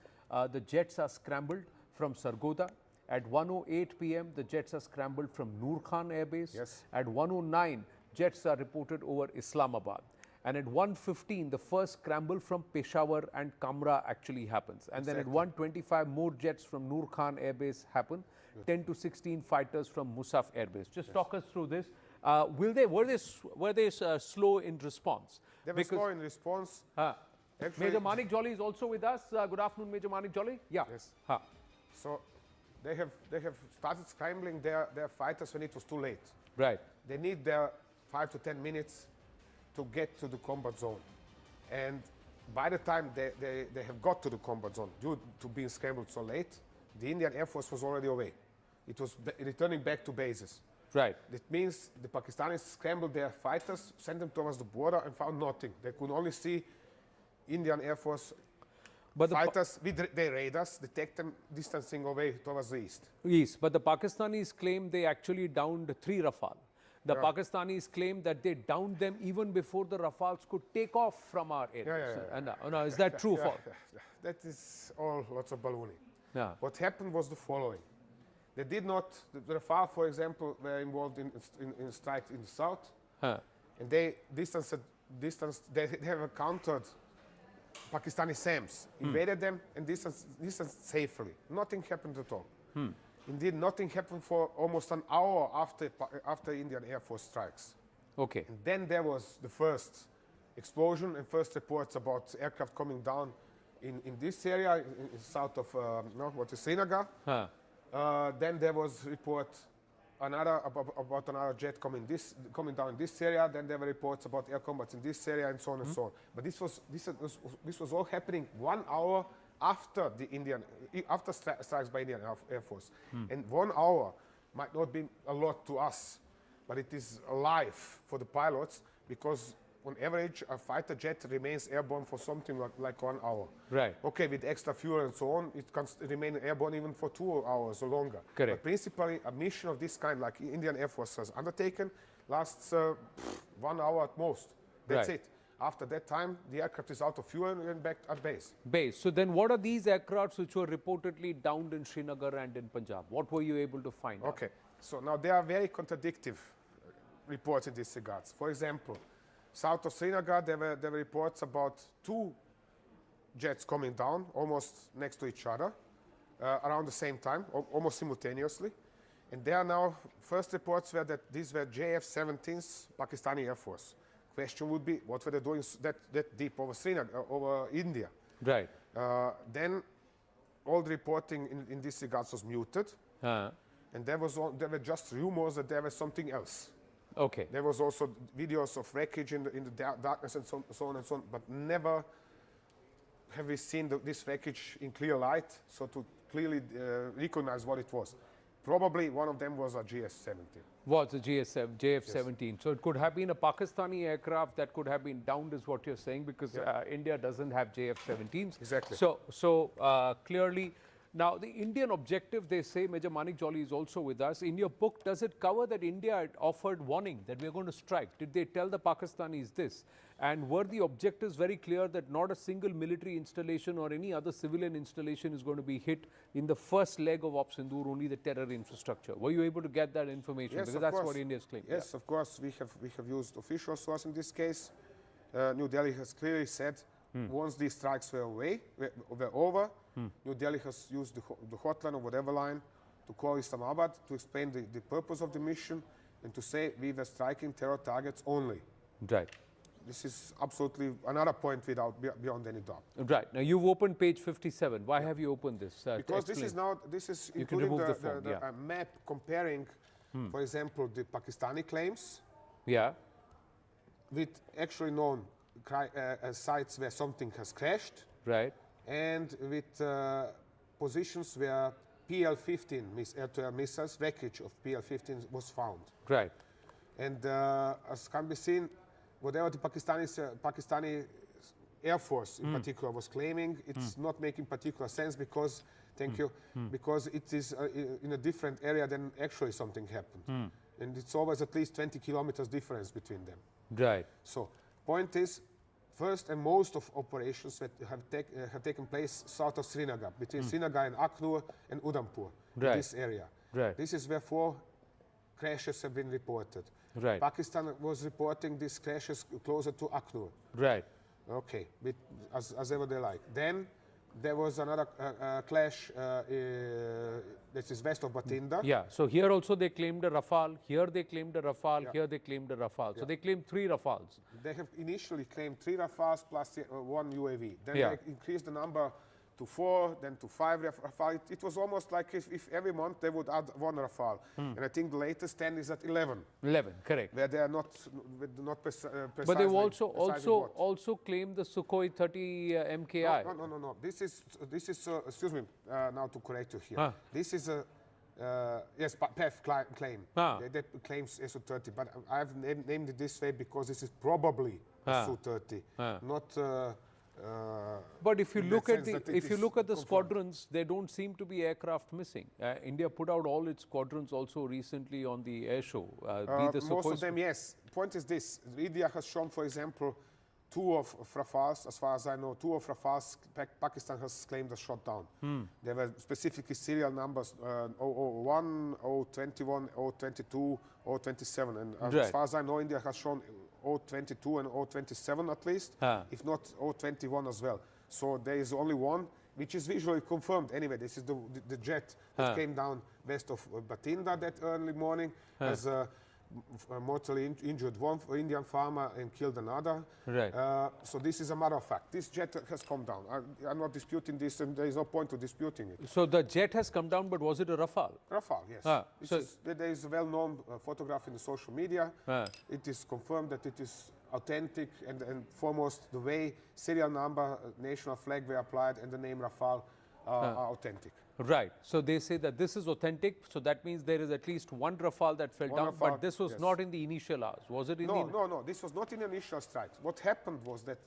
the jets are scrambled from Sargodha. At 1:08 p.m., the jets are scrambled from Noor Khan Air Base. Yes. At 1:09, jets are reported over Islamabad. And at 1:15, the first scramble from Peshawar and Kamra actually happens. And then at 1:25, more jets from Noor Khan Air Base happen. 10 to 16 fighters from Musaf Air Base. Just talk us through this. Were they slow in response? They were slow in response. Major Manik Jolly is also with us. Good afternoon, Major Manik Jolly. Yeah. Yes. So they have started scrambling their fighters when it was too late. Right. They need their 5 to 10 minutes to get to the combat zone. And by the time they have got to the combat zone, due to being scrambled so late, the Indian Air Force was already away. It was returning back to bases. Right. That means the Pakistanis scrambled their fighters, sent them towards the border and found nothing. They could only see Indian Air Force fighters with their radars, detect them distancing away towards the east. East, but the Pakistanis claim they actually downed 3 Rafale. The Pakistanis claim that they downed them even before the Rafales could take off from our area. No, is that true? That is all lots of ballooning. Yeah. What happened was the following. They did not, the Rafale, for example, were involved in strikes in the south. And they they have countered Pakistani SAMs, invaded them and distanced safely. Nothing happened at all. Indeed, nothing happened for almost an hour after Indian Air Force strikes. Okay. And then there was the first explosion and first reports about aircraft coming down in this area, in south of Srinagar. Then there was report about another jet coming down in this area. Then there were reports about air combats in this area and so on and so on. But this was all happening 1 hour after strikes by Indian Air Force. And 1 hour might not be a lot to us, but it is a life for the pilots because on average a fighter jet remains airborne for something like 1 hour. Right. Okay, with extra fuel and so on, it can remain airborne even for 2 hours or longer. Correct. But principally, a mission of this kind, like Indian Air Force has undertaken, lasts 1 hour at most. That's it. After that time, the aircraft is out of fuel and back at base. So then what are these aircrafts which were reportedly downed in Srinagar and in Punjab? What were you able to find out? Okay, so now there are very contradictory reports in this regards. For example, south of Srinagar, there were reports about 2 jets coming down almost next to each other around the same time, almost simultaneously. And there are now first reports were that these were JF-17s, Pakistani Air Force. Question would be, what were they doing that deep over Srinagar, over India? Right. Then all the reporting in this regards was muted. And there were just rumors that there was something else. Okay. There was also videos of wreckage in the darkness and so on and so on, but never have we seen this wreckage in clear light, so to clearly recognize what it was. Probably one of them was a GS-17. Was a JF-17. Yes. So it could have been a Pakistani aircraft that could have been downed is what you're saying because India doesn't have JF-17s. Exactly. So clearly, now the Indian objective, they say, Major Manik Jolly is also with us. In your book, does it cover that India had offered warning that we're going to strike? Did they tell the Pakistanis this? And were the objectives very clear that not a single military installation or any other civilian installation is going to be hit in the first leg of Op Sindoor, only the terror infrastructure? Were you able to get that information? Yes, because that's what India's claim. Yes, of course. We have used official source in this case. New Delhi has clearly said once these strikes were over, New Delhi has used the hotline or whatever line to call Islamabad to explain the purpose of the mission and to say we were striking terror targets only. Right. This is absolutely another point beyond any doubt. Right. Now, you've opened page 57. Why have you opened this? Because this is including a map comparing, for example, the Pakistani claims with actually known sites where something has crashed. Right. And with positions where PL-15 air-to-air missiles, wreckage of PL-15 was found. Right. And as can be seen, whatever the Pakistani Air Force in particular was claiming, it's not making particular sense because, because it is in a different area than actually something happened. And it's always at least 20 kilometers difference between them. Right. So, point is, first and most of operations that have taken place south of Srinagar, between Srinagar and Akhnur and Udhampur, in this area. Right. This is where 4 crashes have been reported. Right. Pakistan was reporting these crashes closer to Akhnur. Right. Okay, as ever they like. Then there was another clash that is west of Bathinda. Yeah, so here also they claimed a Rafale, here they claimed a Rafale, here they claimed a Rafale. So they claimed 3 Rafales. They have initially claimed 3 Rafales plus 1 UAV. Then they increased the number to 4, then to 5 Rafale. It was almost like if every month they would add 1 Rafale. And I think the latest 10 is at 11. 11, correct. Where they are not precise. But they've also claimed the Sukhoi 30 MKI. No. This is excuse me, now to correct you here. This is a yes, PEF claim. They claims Su-30, but I've named it this way because this is probably a Su-30, not. But if you look at the squadrons, there don't seem to be aircraft missing. India put out all its squadrons also recently on the air show. Most of them, yes. Point is this: India has shown, for example, 2 of Rafales, as far as I know, 2 of Rafales Pakistan has claimed a shot down. There were specifically serial numbers 001, 021, 022, 027. And as far as I know, India has shown 022 and 027 at least, if not 021 as well. So there is only one, which is visually confirmed. Anyway, this is the jet that came down west of Bathinda that early morning, has mortally injured one Indian farmer and killed another. Right. So this is a matter of fact. This jet has come down. I'm not disputing this, and there is no point to disputing it. So the jet has come down, but was it a Rafale? Rafale, yes. There is a well-known photograph in the social media. It is confirmed that it is authentic, and foremost the way serial number, national flag were applied, and the name Rafale are authentic. Right. So they say that this is authentic. So that means there is at least 1 Rafale that fell down. Rafale, but this was not in the initial hours. Was it in the... No. This was not in the initial strikes. What happened was that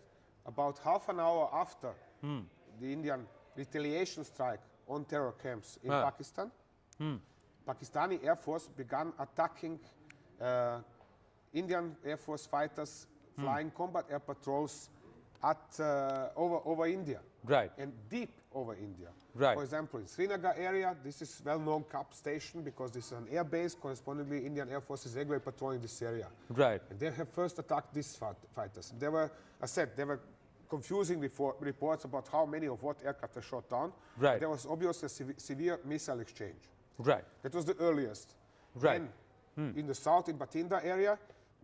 about half an hour after the Indian retaliation strike on terror camps in Pakistan, Pakistani Air Force began attacking Indian Air Force fighters flying combat air patrols at over India. Right. And deep over India. Right. For example, in Srinagar area, this is well-known CAP station because this is an air base. Correspondingly, Indian Air Force is regularly patrolling this area. Right. And they have first attacked these fighters. They were, I said, they were confusing reports about how many of what aircraft were shot down. Right. There was obviously a severe missile exchange. Right. That was the earliest. Right. Then, in the south, in Bathinda area,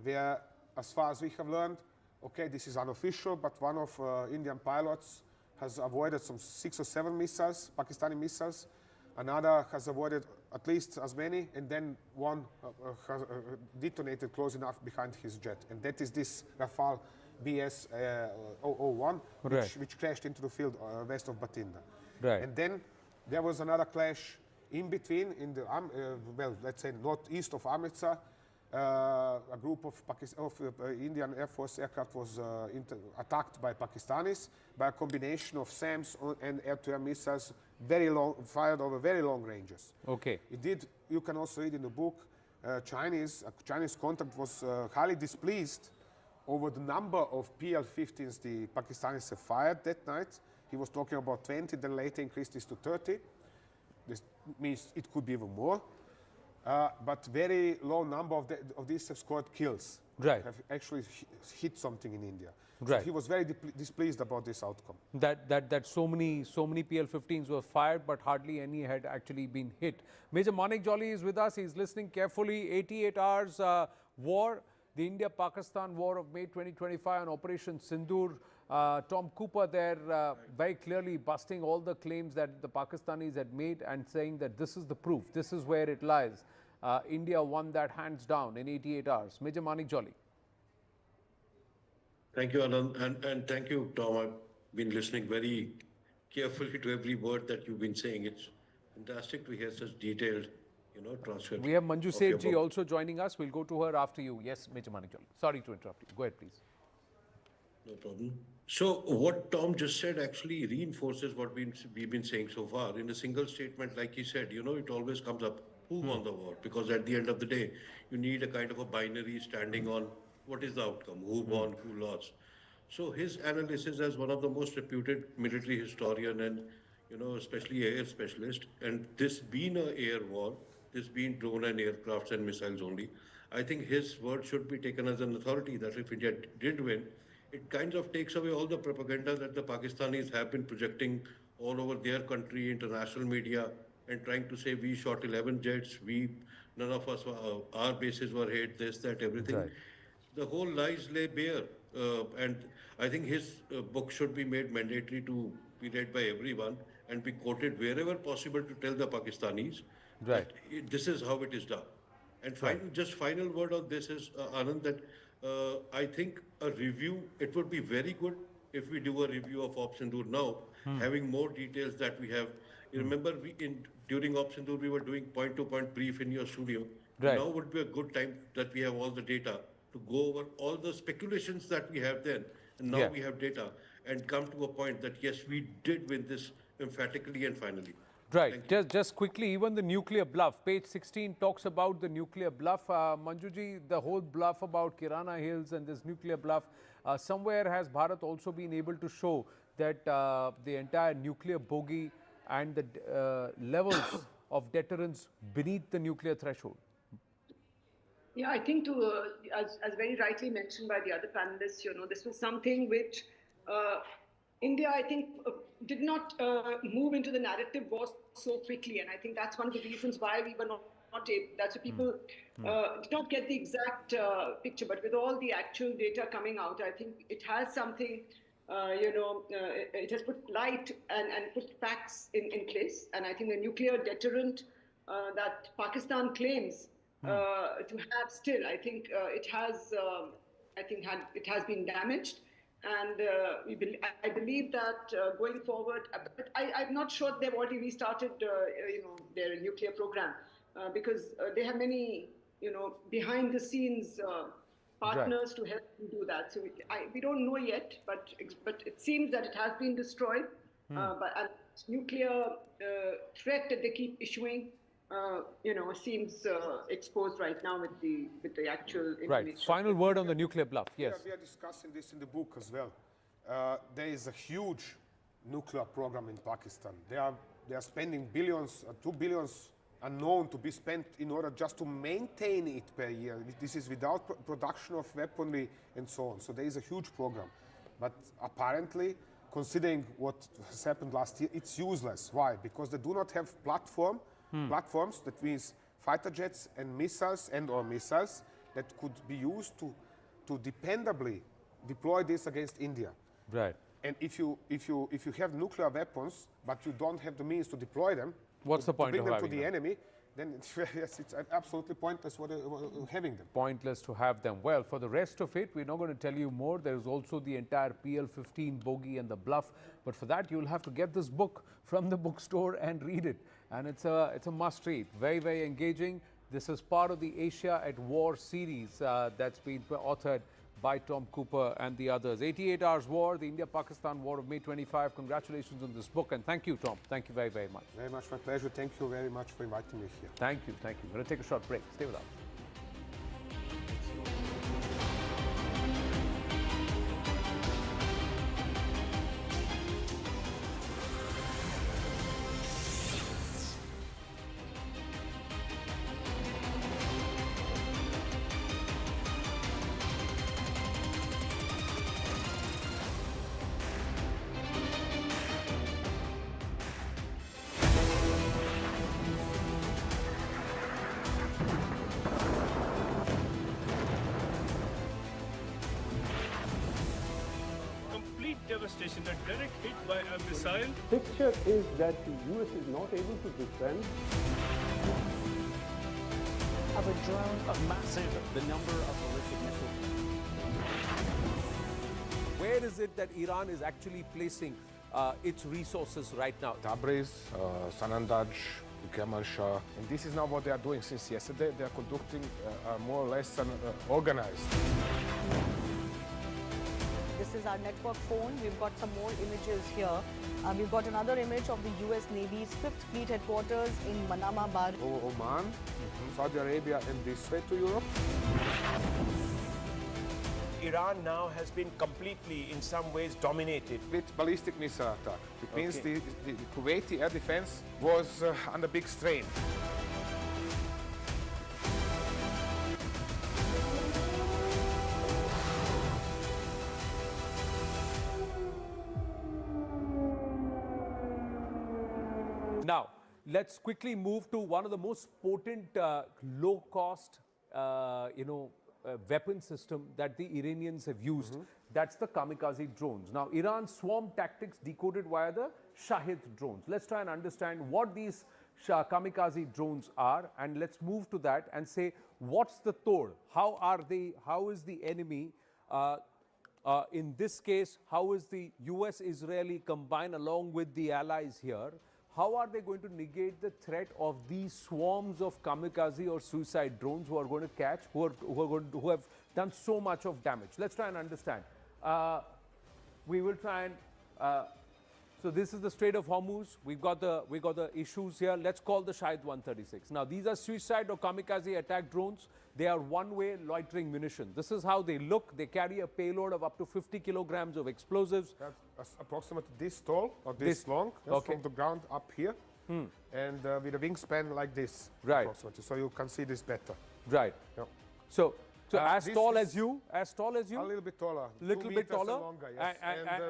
where, as far as we have learned, okay, this is unofficial, but one of Indian pilots has avoided some 6 or 7 missiles, Pakistani missiles. Another has avoided at least as many, and then one has detonated close enough behind his jet. And that is this Rafale BS 001, which crashed into the field west of Bathinda. Right. And then there was another clash in between, in the well, let's say northeast of Amritsar. A group of Indian Air Force aircraft was attacked by Pakistanis by a combination of SAMs and air-to-air missiles, fired over very long ranges. Okay. It did. You can also read in the book. A Chinese contact was highly displeased over the number of PL-15s the Pakistanis have fired that night. He was talking about 20, then later increased this to 30. This means it could be even more. But very low number of these have scored kills. Right. Have actually hit something in India. Right. So he was very displeased about this outcome. That so many PL-15s were fired, but hardly any had actually been hit. Major Manik Jolly is with us. He's listening carefully. 88 hours war, the India-Pakistan war of May 2025 on Operation Sindoor. Tom Cooper there very clearly busting all the claims that the Pakistanis had made and saying that this is the proof, this is where it lies. India won that hands down in 88 hours. Major Manik Jolly. Thank you, Anand, and thank you, Tom. I've been listening very carefully to every word that you've been saying. It's fantastic to hear such detailed, transcript. We have Manju Sethji also joining us. We'll go to her after you. Yes, Major Manik Jolly. Sorry to interrupt you. Go ahead, please. No problem. So what Tom just said actually reinforces what we've been saying so far. In a single statement, like he said, it always comes up, who won the war? Because at the end of the day, you need a kind of a binary standing on what is the outcome, who won, who lost. So his analysis as one of the most reputed military historian and, especially air specialist, and this being a air war, this being drone and aircrafts and missiles only, I think his word should be taken as an authority that if India did win, it kind of takes away all the propaganda that the Pakistanis have been projecting all over their country, international media, and trying to say we shot 11 jets, none of us, our bases were hit, this, that, everything. Right. The whole lies lay bare. And I think his book should be made mandatory to be read by everyone and be quoted wherever possible to tell the Pakistanis Right. that this is how it is done. And final word on this is, Anand, that I think a review, it would be very good if we do a review of Op Sindoor now, having more details that we have. You remember during Op Sindoor, we were doing point-to-point brief in your studio. Right. Now would be a good time that we have all the data to go over all the speculations that we have then. And now we have data and come to a point that, yes, we did win this emphatically and finally. Right. Just quickly, even the nuclear bluff. Page 16 talks about the nuclear bluff. Manjuji, the whole bluff about Kirana Hills and this nuclear bluff, somewhere has Bharat also been able to show that the entire nuclear bogey and the levels of deterrence beneath the nuclear threshold? Yeah, I think as very rightly mentioned by the other panelists, this was something which India, I think, did not move into the narrative war so quickly. And I think that's one of the reasons why we were not able, that's why people did not get the exact picture. But with all the actual data coming out, I think it has something, it has put light and put facts in place. And I think the nuclear deterrent that Pakistan claims to have still, I think it has, it has been damaged. And I believe that going forward, but I'm not sure they've already restarted, their nuclear program because they have many, behind the scenes partners to help them do that. So we don't know yet, but it seems that it has been destroyed. But a nuclear threat that they keep issuing, seems exposed right now with the actual information. Right. Final word on the nuclear bluff. Yes. We are discussing this in the book as well. There is a huge nuclear program in Pakistan. They are spending billions, 2 billions unknown to be spent in order just to maintain it per year. This is without production of weaponry and so on. So there is a huge program. But apparently, considering what has happened last year, it's useless. Why? Because they do not have platforms, that means fighter jets and missiles or missiles that could be used to dependably deploy this against India. Right. And if you have nuclear weapons, but you don't have the means to deploy them, what's the point to bring of them to having the them? enemy, then it's absolutely pointless having them. Pointless to have them. Well, for the rest of it, we're not going to tell you more. There is also the entire PL-15 bogey and the bluff. But for that, you'll have to get this book from the bookstore and read it. And it's a must read. Very, very engaging. This is part of the Asia at War series that's been authored by Tom Cooper and the others. 88 Hours War, the India-Pakistan War of May 25. Congratulations on this book. And thank you, Tom. Thank you very, very much. Very much my pleasure. Thank you very much for inviting me here. Thank you. Thank you. We're going to take a short break. Stay with us. Devastation, a direct hit by a missile. Picture is that the US is not able to defend. Of a drone of massive, the number of ballistic missiles. Where is it that Iran is actually placing its resources right now? Tabriz, Sanandaj, Kemal Shah. And this is now what they are doing since yesterday. They are conducting more or less organized. This This is our network phone. We've got some more images here. We've got another image of the US Navy's 5th Fleet headquarters in Manama Bar. Oman, Saudi Arabia, and this way to Europe. Iran now has been completely, in some ways, dominated. With ballistic missile attack. It means the Kuwaiti air defense was under big strain. Now, let's quickly move to one of the most potent, low-cost, weapon system that the Iranians have used. That's the kamikaze drones. Now, Iran's swarm tactics decoded via the Shahid drones. Let's try and understand what these kamikaze drones are, and let's move to that and say, what's the Tor? How are they? How is the enemy? In this case, how is the US-Israeli combined along with the allies here? How are they going to negate the threat of these swarms of kamikaze or suicide drones who are going to catch, who have done so much of damage? Let's try and understand. We will try and. So this is the Strait of Hormuz. We got the issues here. Let's call the Shahid 136. Now these are suicide or kamikaze attack drones. They are one-way loitering munition. This is how they look. They carry a payload of up to 50 kilograms of explosives. That's approximately this tall or this long, from the ground up here, and with a wingspan like this. Right. Approximately, so you can see this better. Right. Yeah. So as tall as you? A little bit taller. Little bit taller? And longer, yes.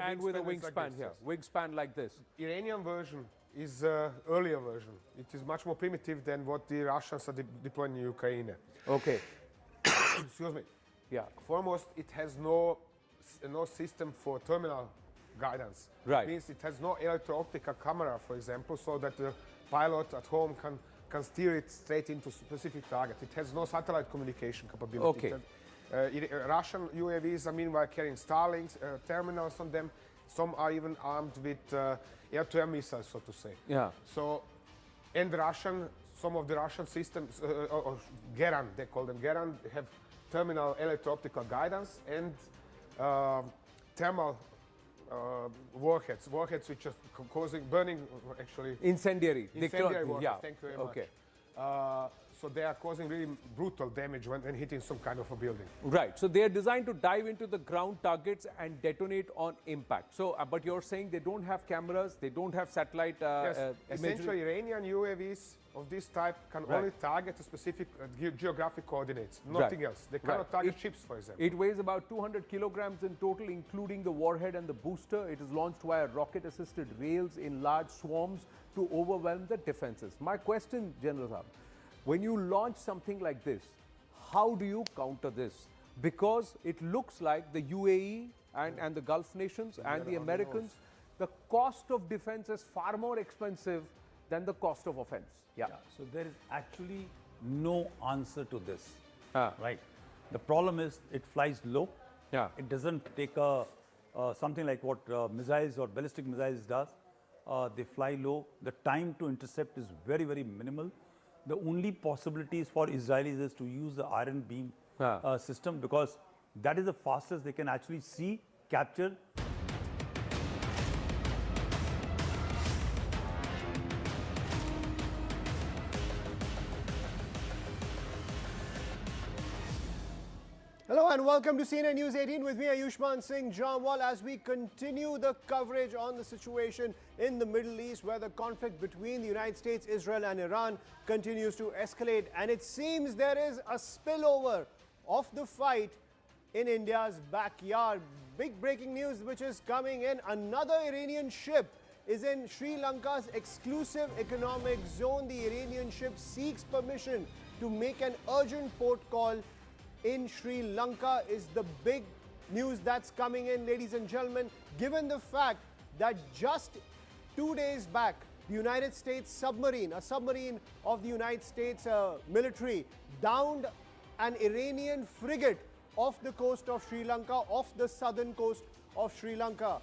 And with a wingspan like here. Yes. Wingspan like this. Iranian version is earlier version. It is much more primitive than what the Russians are deploying in Ukraine. Okay. Excuse me. Yeah. Foremost, it has no system for terminal guidance. Right. It means it has no electro-optical camera, for example, so that the pilot at home can steer it straight into a specific target. It has no satellite communication capability. Okay. Russian UAVs are meanwhile carrying Starlinks, terminals on them. Some are even armed with air-to-air missiles, so to say. Yeah. So, and some of the Russian systems, or Geran, they call them Geran, have terminal electro-optical guidance and thermal warheads which are burning, actually. Incendiary. Warheads, yeah. thank you very much. Okay. So they are causing really brutal damage when hitting some kind of a building. Right. So they are designed to dive into the ground targets and detonate on impact. So, but you're saying they don't have cameras, they don't have satellite yes. imagery? Essentially, Iranian UAVs of this type can only target a specific geographic coordinates, nothing else. They cannot target ships, for example. It weighs about 200 kilograms in total, including the warhead and the booster. It is launched via rocket-assisted rails in large swarms to overwhelm the defenses. My question, General Saab, when you launch something like this, how do you counter this? Because it looks like the UAE and the Gulf nations and the Americans, the cost of defense is far more expensive than the cost of offense. Yeah. So there is actually no answer to this. Right. The problem is it flies low. Yeah. It doesn't take something like what missiles or ballistic missiles does. They fly low. The time to intercept is very, very minimal. The only possibilities for Israelis is to use the Iron Beam system, because that is the fastest they can actually see, capture. Hello and welcome to CNN News 18 with me, Ayushman Singh Jamwal, as we continue the coverage on the situation in the Middle East, where the conflict between the United States, Israel and Iran continues to escalate. And it seems there is a spillover of the fight in India's backyard. Big breaking news which is coming in. Another Iranian ship is in Sri Lanka's exclusive economic zone. The Iranian ship seeks permission to make an urgent port call in Sri Lanka is the big news that's coming in, ladies and gentlemen, given the fact that just 2 days back, the United States submarine, a submarine of the United States military, downed an Iranian frigate off the coast of Sri Lanka, off the southern coast of Sri Lanka.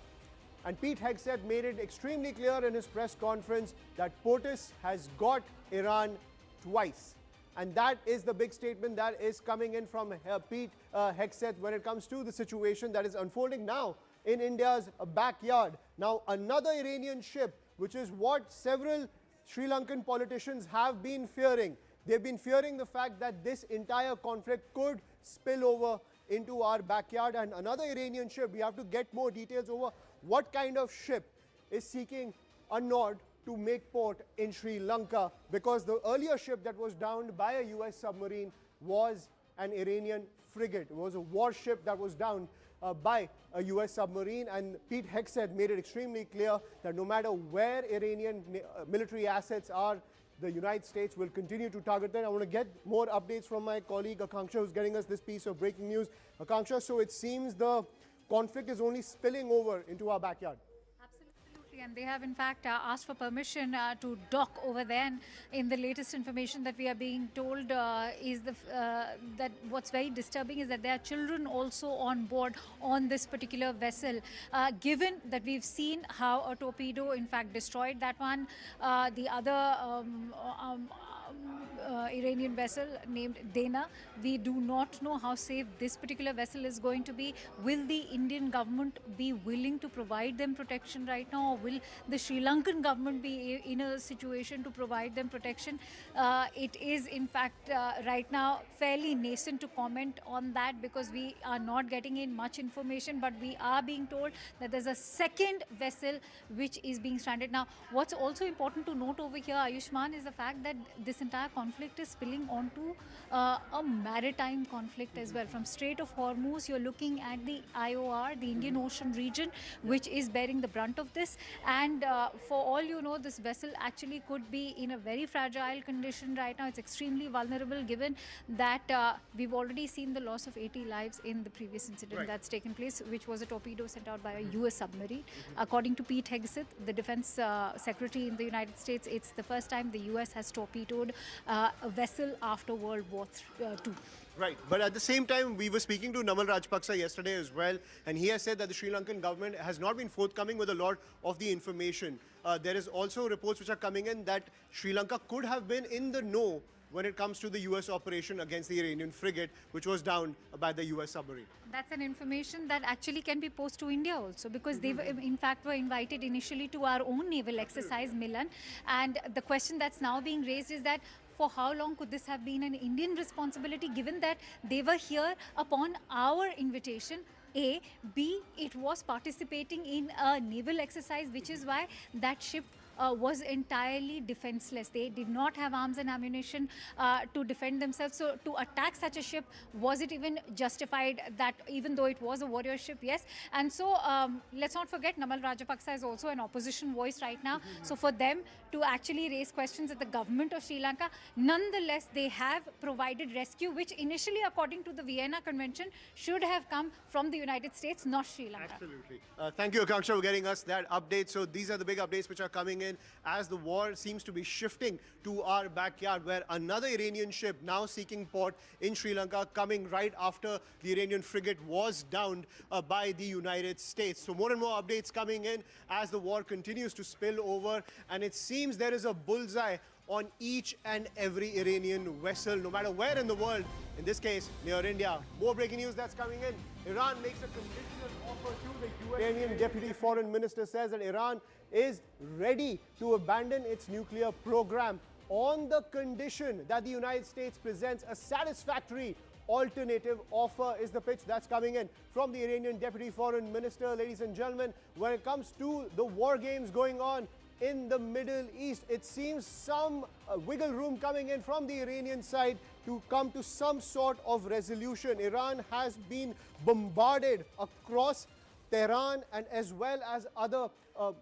And Pete Hegseth made it extremely clear in his press conference that POTUS has got Iran twice. And that is the big statement that is coming in from Pete Hegseth when it comes to the situation that is unfolding now in India's backyard. Now, another Iranian ship, which is what several Sri Lankan politicians have been fearing. They've been fearing the fact that this entire conflict could spill over into our backyard. And another Iranian ship, we have to get more details over what kind of ship is seeking a nod to make port in Sri Lanka, because the earlier ship that was downed by a US submarine was an Iranian frigate. It was a warship that was downed by a US submarine, and Pete Hegseth made it extremely clear that no matter where Iranian military assets are, the United States will continue to target them. I want to get more updates from my colleague Akanksha, who's getting us this piece of breaking news. Akanksha, so it seems the conflict is only spilling over into our backyard. And they have in fact asked for permission to dock over there. And in the latest information that we are being told is that what's very disturbing is that there are children also on board on this particular vessel. Given that we've seen how a torpedo in fact destroyed that one, the other Iranian vessel named Dana, we do not know how safe this particular vessel is going to be. Will the Indian government be willing to provide them protection right now, or will the Sri Lankan government be in a situation to provide them protection? It is in fact right now fairly nascent to comment on that, because we are not getting in much information, but we are being told that there's a second vessel which is being stranded. Now, what's also important to note over here, Ayushman, is the fact that this entire conflict is spilling onto a maritime conflict as well. From Strait of Hormuz, you're looking at the IOR, the Indian Ocean region, which is bearing the brunt of this. And for all you know, this vessel actually could be in a very fragile condition right now. It's extremely vulnerable, given that we've already seen the loss of 80 lives in the previous incident that's taken place, which was a torpedo sent out by a US submarine. According to Pete Hegseth, the Defense Secretary in the United States, it's the first time the US has torpedoed a vessel after World War II. Right, but at the same time, we were speaking to Namal Rajapaksa yesterday as well, and he has said that the Sri Lankan government has not been forthcoming with a lot of the information. There is also reports which are coming in that Sri Lanka could have been in the know when it comes to the US operation against the Iranian frigate, which was downed by the US submarine. That's an information that actually can be posed to India also, because they were, in fact, were invited initially to our own naval exercise, Milan. And the question that's now being raised is that for how long could this have been an Indian responsibility, given that they were here upon our invitation? A. B. It was participating in a naval exercise, which is why that ship was entirely defenseless. They did not have arms and ammunition to defend themselves. So to attack such a ship, was it even justified, that even though it was a warrior ship? Yes. And so let's not forget, Namal Rajapaksa is also an opposition voice right now. So for them to actually raise questions at the government of Sri Lanka, nonetheless, they have provided rescue, which initially, according to the Vienna Convention, should have come from the United States, not Sri Lanka. Absolutely. Thank you, Akanksha, for getting us that update. So these are the big updates which are coming in as the war seems to be shifting to our backyard, where another Iranian ship now seeking port in Sri Lanka, coming right after the Iranian frigate was downed by the United States. So more and more updates coming in as the war continues to spill over, and it seems there is a bullseye on each and every Iranian vessel, no matter where in the world, in this case, near India. More breaking news that's coming in. Iran makes a conditional offer to the US. Iranian Deputy Foreign Minister says that Iran is ready to abandon its nuclear program on the condition that the United States presents a satisfactory alternative offer, is the pitch that's coming in from the Iranian Deputy Foreign Minister. Ladies and gentlemen, when it comes to the war games going on in the Middle East, it seems some wiggle room coming in from the Iranian side to come to some sort of resolution. Iran has been bombarded across Tehran and as well as other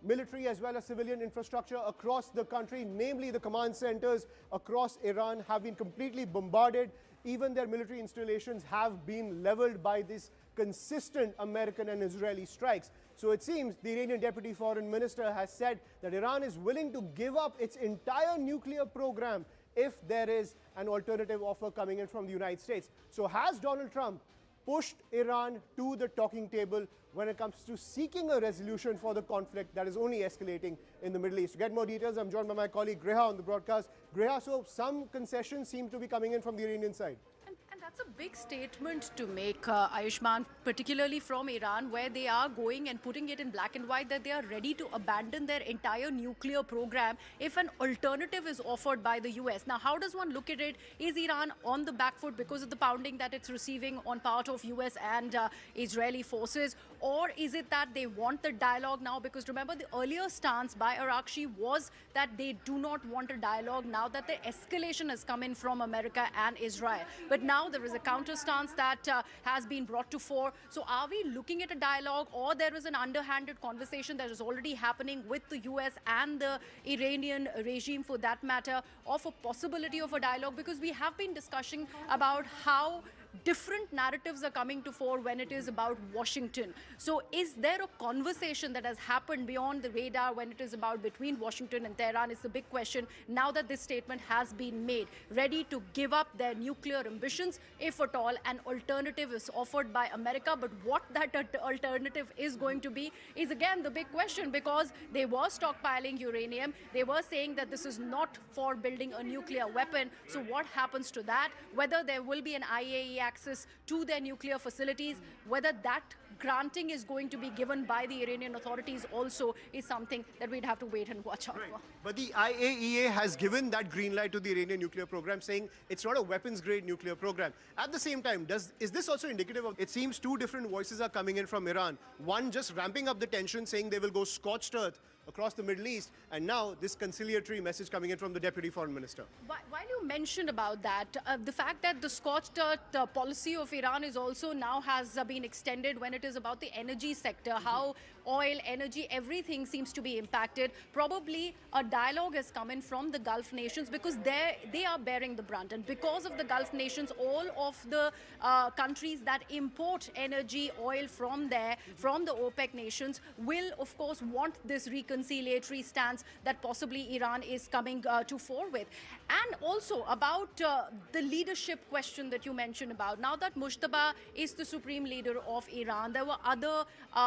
military as well as civilian infrastructure across the country, namely the command centers across Iran have been completely bombarded. Even their military installations have been leveled by this consistent American and Israeli strikes. So it seems the Iranian Deputy Foreign Minister has said that Iran is willing to give up its entire nuclear program if there is an alternative offer coming in from the United States. So has Donald Trump pushed Iran to the talking table when it comes to seeking a resolution for the conflict that is only escalating in the Middle East? To get more details, I'm joined by my colleague Greha on the broadcast. Greha, so some concessions seem to be coming in from the Iranian side. And that's That's a big statement to make, Ayushman, particularly from Iran, where they are going and putting it in black and white that they are ready to abandon their entire nuclear program if an alternative is offered by the US. Now, how does one look at it? Is Iran on the back foot because of the pounding that it's receiving on part of US and Israeli forces? Or is it that they want the dialogue now? Because remember, the earlier stance by Arakshi was that they do not want a dialogue now that the escalation has come in from America and Israel. But now there is a counter stance that has been brought to fore. So are we looking at a dialogue, or there is an underhanded conversation that is already happening with the US and the Iranian regime, for that matter, of a possibility of a dialogue? Because we have been discussing about how different narratives are coming to fore when it is about Washington. So is there a conversation that has happened beyond the radar when it is about between Washington and Tehran? Is the big question now that this statement has been made, ready to give up their nuclear ambitions, if at all an alternative is offered by America. But what that alternative is going to be is again the big question, because they were stockpiling uranium. They were saying that this is not for building a nuclear weapon. So what happens to that? Whether there will be an IAEA access to their nuclear facilities, whether that granting is going to be given by the Iranian authorities also is something that we'd have to wait and watch out for. But the IAEA has given that green light to the Iranian nuclear program, saying it's not a weapons-grade nuclear program. At the same time, is this also indicative of, it seems two different voices are coming in from Iran. One just ramping up the tension, saying they will go scorched earth across the Middle East, and now this conciliatory message coming in from the Deputy Foreign Minister. While you mentioned about that, the fact that the scorched earth policy of Iran is also now has been extended when it is about the energy sector, how oil, energy, everything seems to be impacted. Probably a dialogue has come in from the Gulf nations, because they are bearing the brunt. And because of the Gulf nations, all of the countries that import energy, oil from there, from the OPEC nations, will of course want this reconciliatory stance that possibly Iran is coming to fore with. And also about the leadership question that you mentioned about. Now that Mujtaba is the supreme leader of Iran, there were other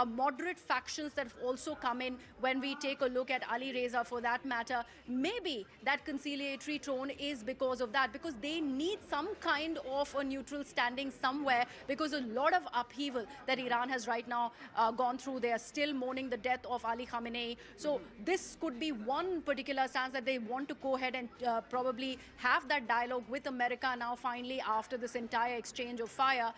moderate factions that have also come in when we take a look at Ali Reza, for that matter. Maybe that conciliatory tone is because of that, because they need some kind of a neutral standing somewhere, because a lot of upheaval that Iran has right now gone through. They are still mourning the death of Ali Khamenei. So this could be one particular stance that they want to go ahead and probably have that dialogue with America now, finally, after this entire exchange of fire.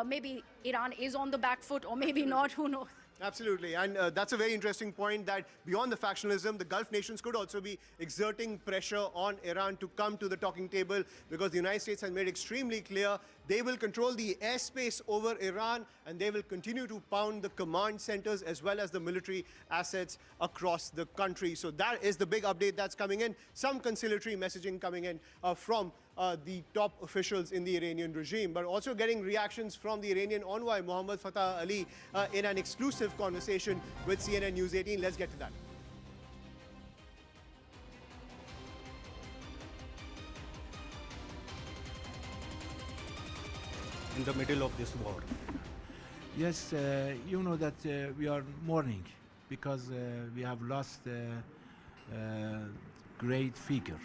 Maybe Iran is on the back foot, or maybe not, who knows? Absolutely, and that's a very interesting point, that beyond the factionalism, the Gulf nations could also be exerting pressure on Iran to come to the talking table, because the United States has made extremely clear they will control the airspace over Iran, and they will continue to pound the command centers as well as the military assets across the country. So that is the big update that's coming in. Some conciliatory messaging coming in from the top officials in the Iranian regime, but also getting reactions from the Iranian envoy Mohammad Fatah Ali in an exclusive conversation with CNN News 18. Let's get to that. In the middle of this war. Yes, you know that we are mourning because we have lost a great figure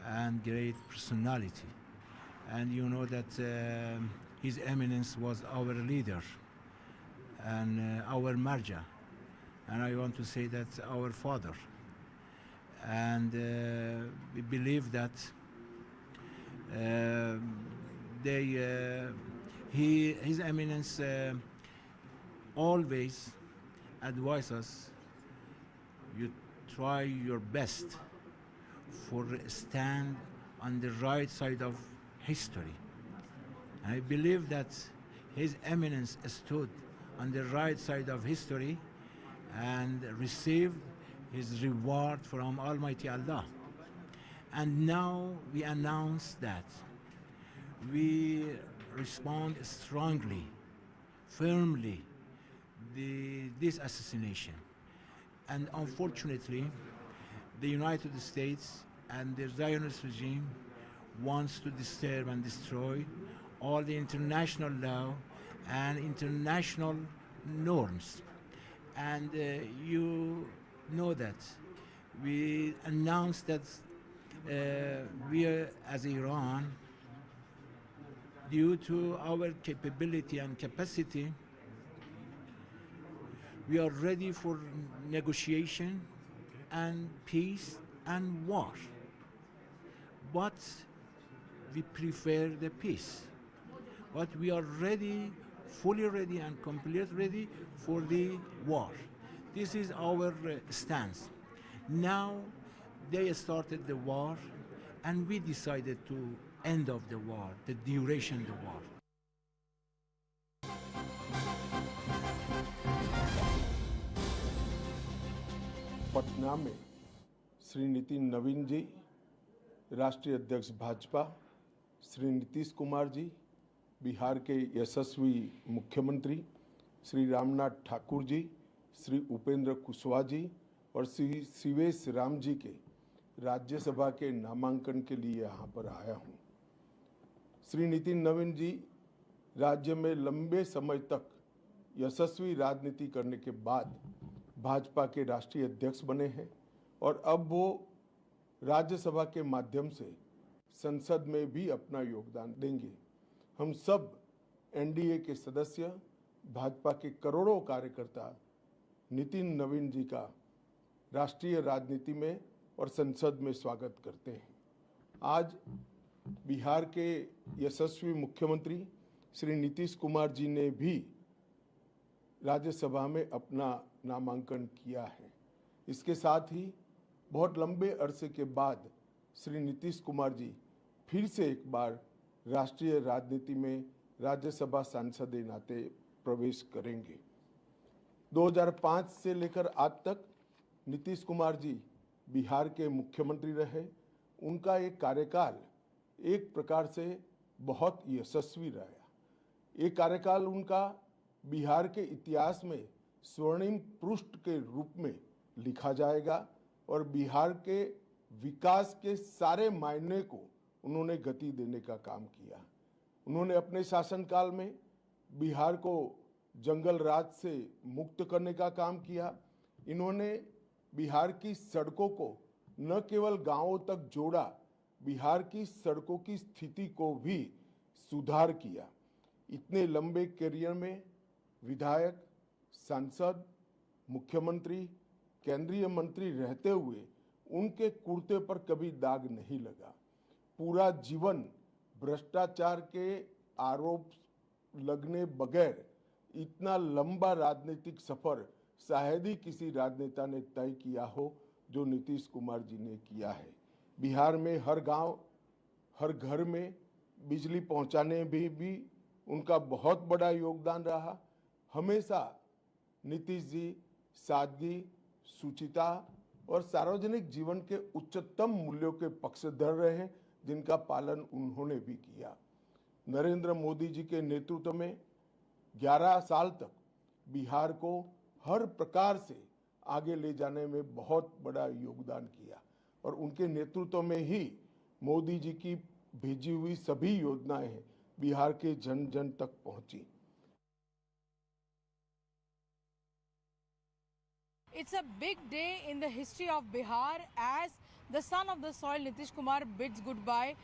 and great personality. And you know that His Eminence was our leader and our marja. And I want to say that's our father. And we believe that His Eminence always advises us, you try your best for stand on the right side of history. I believe that His Eminence stood on the right side of history and received his reward from Almighty Allah. And now we announce that we respond strongly, firmly, this assassination. And unfortunately, the United States and the Zionist regime wants to disturb and destroy all the international law and international norms. And you know that we announced that we as Iran due to our capability and capacity, we are ready for negotiation and peace and war. But we prefer the peace. But we are ready, fully ready and completely ready for the war. This is our stance. Now they started the war and we decided to end of the war, the duration of the war. Patna में श्री नितिन नवीन जी, राष्ट्रीय अध्यक्ष भाजपा, श्री नीतीश कुमार जी, बिहार के यशस्वी मुख्यमंत्री श्री रामनाथ ठाकुर जी, श्री उपेंद्र कुशवाहा जी और श्री शिवेश राम जी के राज्यसभा के नामांकन के लिए यहाँ पर आया हूँ। श्री नितिन नवीन जी राज्य में लंबे समय तक यशस्वी राजनीति करने के बाद भाजपा के राष्ट्रीय अध्यक्ष बने हैं और अब वो राज्यसभा के माध्यम से संसद में भी अपना योगदान देंगे। हम सब एनडीए के सदस्य, भाजपा के करोड़ों कार्यकर्ता नितिन नवीन जी का राष्ट्रीय राजनीति में और संसद में स्वागत करते हैं। आज बिहार के यशस्वी मुख्यमंत्री श्री नीतीश कुमार जी ने भी राज्यसभा में अपना नामांकन किया है। इसके साथ ही बहुत लंबे अरसे के बाद श्री नीतीश कुमार जी फिर से एक बार राष्ट्रीय राजनीति में राज्यसभा सांसद के नाते प्रवेश करेंगे। 2005 से लेकर आज तक नीतीश कुमार जी बिहार के मुख्यमंत्री रहे। उनका एक कार्यकाल एक प्रकार से बहुत यशस्वी रहा। ये कार्यकाल उनका बिहार के इतिहास में स्वर्णिम पृष्ठ के रूप में लिखा जाएगा और बिहार के विकास के सारे मायने को उन्होंने गति देने का काम किया। उन्होंने अपने शासनकाल में बिहार को जंगल राज से मुक्त करने का काम किया। इन्होंने बिहार की सड़कों को न केवल गांवों तक जोड़ा, बिहार की सड़कों की स्थिति को भी सुधार किया। इतने लंबे करियर में विधायक, सांसद, मुख्यमंत्री, केंद्रीय मंत्री रहते हुए उनके कुर्ते पर कभी दाग नहीं लगा। पूरा जीवन भ्रष्टाचार के आरोप लगने बगैर इतना लंबा राजनीतिक सफर शायद ही किसी राजनेता ने तय किया हो जो नीतीश कुमार जी ने किया है। बिहार में हर गांव, हर घर में बिजली पहुंचाने में भी उनका बहुत बड़ा योगदान रहा। हमेशा नीतीश जी सादगी, शुचिता और सार्वजनिक जीवन के उच्चतम मूल्यों के पक्षधर रहे, जिनका पालन उन्होंने भी किया। नरेंद्र मोदी जी के नेतृत्व में 11 साल तक बिहार को हर प्रकार से आगे ले जाने में बहुत बड़ा योगदान किया और उनके नेतृत्व में ही मोदी जी की भेजी हुई सभी योजनाएं बिहार के जन जन तक पहुंची। It's a big day in the history of Bihar as the son of the soil Nitish Kumar bids goodbye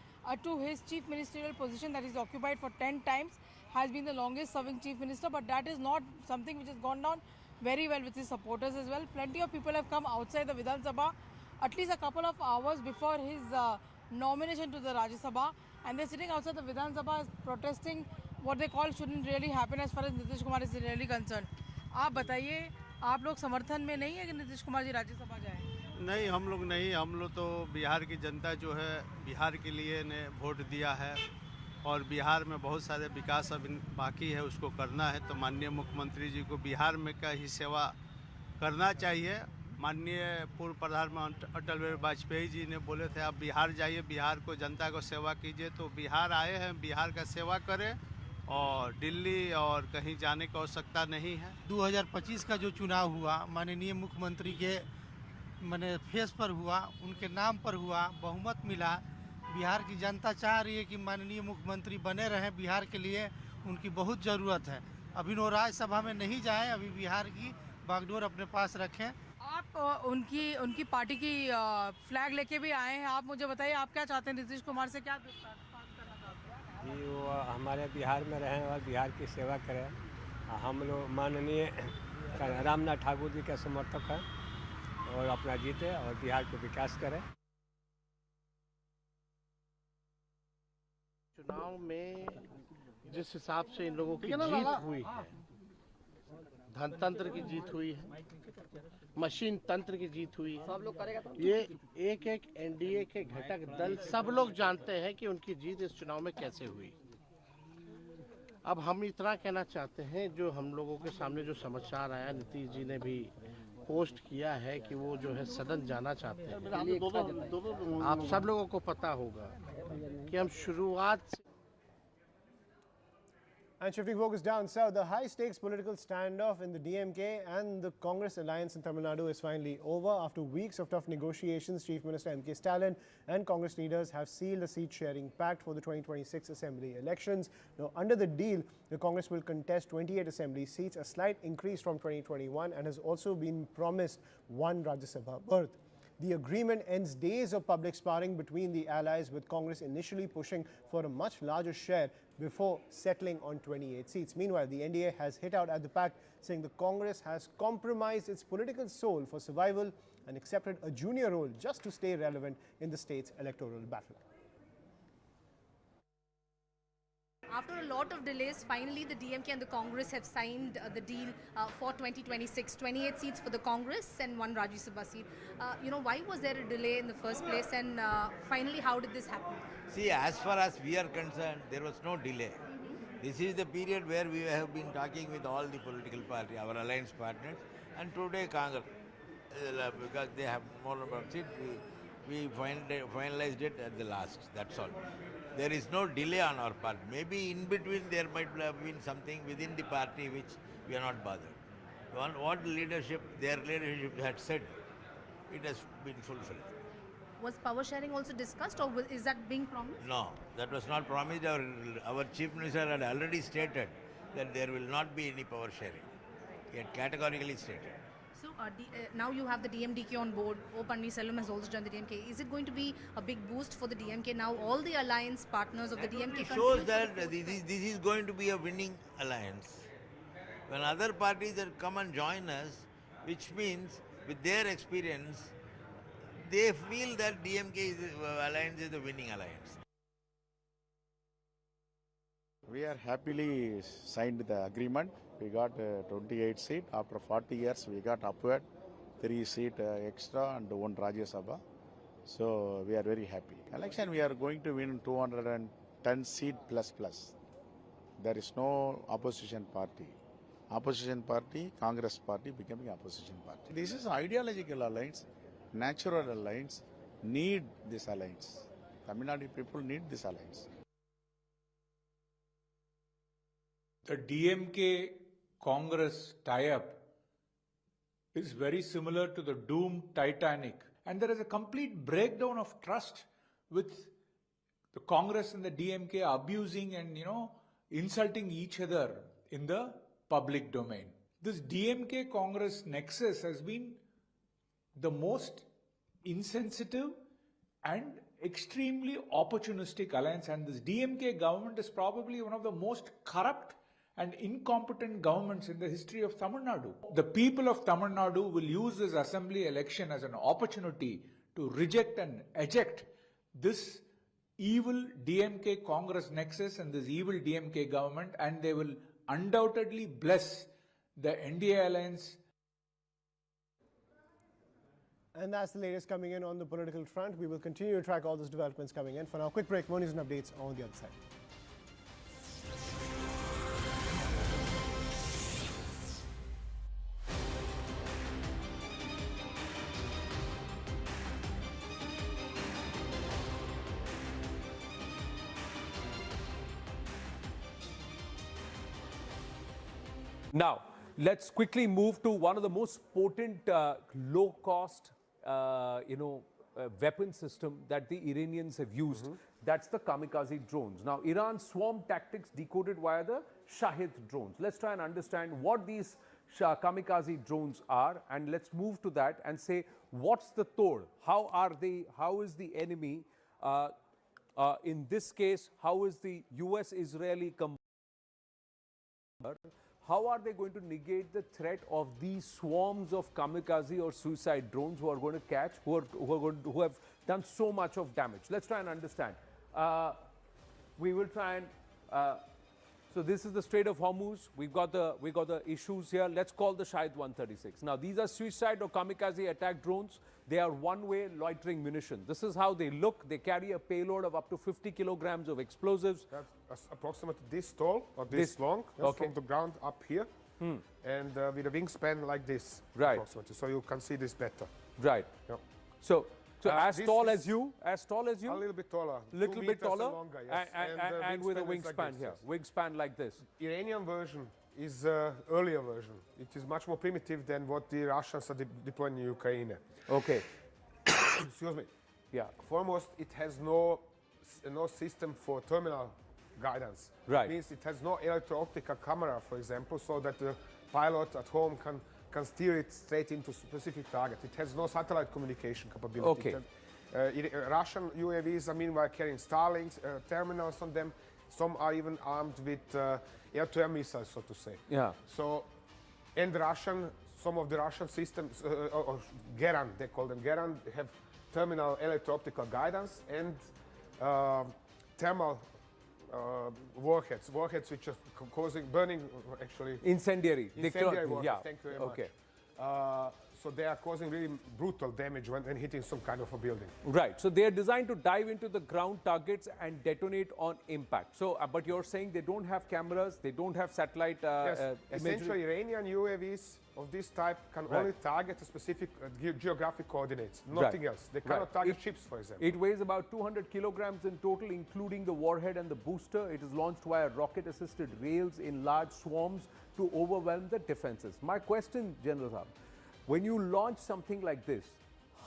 to his chief ministerial position that is occupied for 10 times, has been the longest serving chief minister, but that is not something which has gone down very well with his supporters as well. Plenty of people have come outside the Vidhan Sabha at least a couple of hours before his nomination to the Rajya Sabha, and they're sitting outside the Vidhan Sabha protesting what they call shouldn't really happen as far as Nitish Kumar is really concerned. आप बताइए, आप लोग समर्थन में नहीं है कि नीतीश कुमार जी राज्यसभा जाए? नहीं, हम लोग नहीं। हम लोग तो बिहार की जनता जो है बिहार के लिए ने वोट दिया है और बिहार में बहुत सारे विकास अब बाकी है, उसको करना है। तो माननीय मुख्यमंत्री जी को बिहार में का ही सेवा करना चाहिए। माननीय पूर्व प्रधानमंत्री अटल बिहारी वाजपेयी जी ने बोले थे आप बिहार जाइए, बिहार को जनता को सेवा कीजिए। तो बिहार आए हैं, बिहार का सेवा करें और दिल्ली और कहीं जाने की आवश्यकता नहीं है। 2025 का जो चुनाव हुआ माननीय मुख्यमंत्री के फेस पर हुआ, उनके नाम पर हुआ, बहुमत मिला। बिहार की जनता चाह रही है कि माननीय मुख्यमंत्री बने रहें, बिहार के लिए उनकी बहुत ज़रूरत है। अभी वो राज्यसभा में नहीं जाएं, अभी बिहार की बागडोर अपने पास रखें। आप उनकी पार्टी की फ्लैग लेके भी आए हैं। आप मुझे बताइए, आप क्या चाहते हैं नीतीश कुमार से, क्या कि वो हमारे बिहार में रहें और बिहार की सेवा करें। हम लोग माननीय रामनाथ ठाकुर जी के समर्थक हैं और अपना जीते और बिहार को विकास करें। चुनाव में जिस हिसाब से इन लोगों की जीत हुई है, धनतंत्र की जीत हुई है, मशीन तंत्र की जीत हुई है, ये एक एक एनडीए के घटक दल सब लोग जानते हैं कि उनकी जीत इस चुनाव में कैसे हुई। अब हम इतना कहना चाहते हैं, जो हम लोगों के सामने जो समाचार आया, नीतीश जी ने भी पोस्ट किया है कि वो जो है सदन जाना चाहते हैं। आप सब लोगों को पता होगा कि हम शुरुआत से And shifting focus down south, the high-stakes political standoff in the DMK and the Congress alliance in Tamil Nadu is finally over. After weeks of tough negotiations, Chief Minister M.K. Stalin and Congress leaders have sealed a seat-sharing pact for the 2026 assembly elections. Now, under the deal, the Congress will contest 28 assembly seats, a slight increase from 2021, and has also been promised one Rajya Sabha berth. The agreement ends days of public sparring between the allies, with Congress initially pushing for a much larger share before settling on 28 seats. Meanwhile, the NDA has hit out at the pact, saying the Congress has compromised its political soul for survival and accepted a junior role just to stay relevant in the state's electoral battle. After a lot of delays, finally the DMK and the Congress have signed the deal for 2026. 28 seats for the Congress and one Rajya Sabha seat. Why was there a delay in the first place, and finally how did this happen? See, as far as we are concerned, there was no delay. This is the period where we have been talking with all the political parties, our alliance partners, and today Congress, because they have more number of seats, we finalized it at the last, that's all. There is no delay on our part. Maybe in between there might have been something within the party which we are not bothered. What their leadership had said, it has been fulfilled. Was power sharing also discussed, or is that being promised? No, that was not promised. Our Chief Minister had already stated that there will not be any power sharing. He had categorically stated. So now you have the DMDK on board. O. Pannirselvam has also joined the DMK. Is it going to be a big boost for the DMK now? All the alliance partners of the DMK It shows that this is going to be a winning alliance. When other parties that come and join us, which means with their experience, they feel that DMK alliance is the winning alliance. We are happily signed the agreement. We got 28 seat. After 40 years, we got upward 3 seat extra and 1 Rajya Sabha. So we are very happy. Election, we are going to win 210 seat plus. There is no opposition party. Opposition party, Congress party becoming opposition party. This is ideological alliance, natural alliance, need this alliance. Tamil Nadu people need this alliance. The DMK Congress tie-up is very similar to the doomed Titanic, and there is a complete breakdown of trust with the Congress and the DMK abusing and insulting each other in the public domain. This DMK Congress nexus has been the most insensitive and extremely opportunistic alliance, and this DMK government is probably one of the most corrupt and incompetent governments in the history of Tamil Nadu. The people of Tamil Nadu will use this assembly election as an opportunity to reject and eject this evil DMK Congress nexus and this evil DMK government, and they will undoubtedly bless the NDA alliance. And that's the latest coming in on the political front. We will continue to track all those developments coming in. For now, quick break, more news and updates on the other side. Now, let's quickly move to one of the most potent, low-cost, weapon system that the Iranians have used. That's the kamikaze drones. Now, Iran's swarm tactics decoded via the Shahid drones. Let's try and understand what these kamikaze drones are, and let's move to that and say, what's the Tor? How is the enemy In this case, how is the US-Israeli how are they going to negate the threat of these swarms of kamikaze or suicide drones who are going to catch, who have done so much of damage? Let's try and understand. We will try and. So this is the Strait of Hormuz. We got the issues here. Let's call the Shahid 136. Now these are suicide or kamikaze attack drones. They are one-way loitering munition. This is how they look. They carry a payload of up to 50 kilograms of explosives. That's approximately this tall or this long, from the ground up here, and with a wingspan like this. Right. Approximately. So you can see this better. Right. Yep. So as tall as you? As tall as you? A little bit taller. Little bit taller? Longer, yes. And with a wingspan like here. Yes. Wingspan like this. Iranian version is earlier version. It is much more primitive than what the Russians are deploying in Ukraine. Okay. Excuse me. Yeah. Foremost, it has no system for terminal guidance. Right. It means it has no electro-optical camera, for example, so that the pilot at home can steer it straight into specific target. It has no satellite communication capability. Okay. Russian UAVs are meanwhile carrying Starlinks, terminals on them. Some are even armed with air-to-air missiles, so to say. Yeah. So, and some of the Russian systems, or Geran, they call them Geran, have terminal electro-optical guidance and thermal warheads which are burning, actually. Incendiary. Incendiary warheads, yeah. Thank you very Okay. much. So they are causing really brutal damage when hitting some kind of a building. Right. So they are designed to dive into the ground targets and detonate on impact. So, but you're saying they don't have cameras, they don't have satellite Yes. imagery? Essentially, Iranian UAVs of this type can only target a specific geographic coordinates, nothing else. They cannot target ships, for example. It weighs about 200 kilograms in total, including the warhead and the booster. It is launched via rocket-assisted rails in large swarms to overwhelm the defenses. My question, General Saab, when you launch something like this,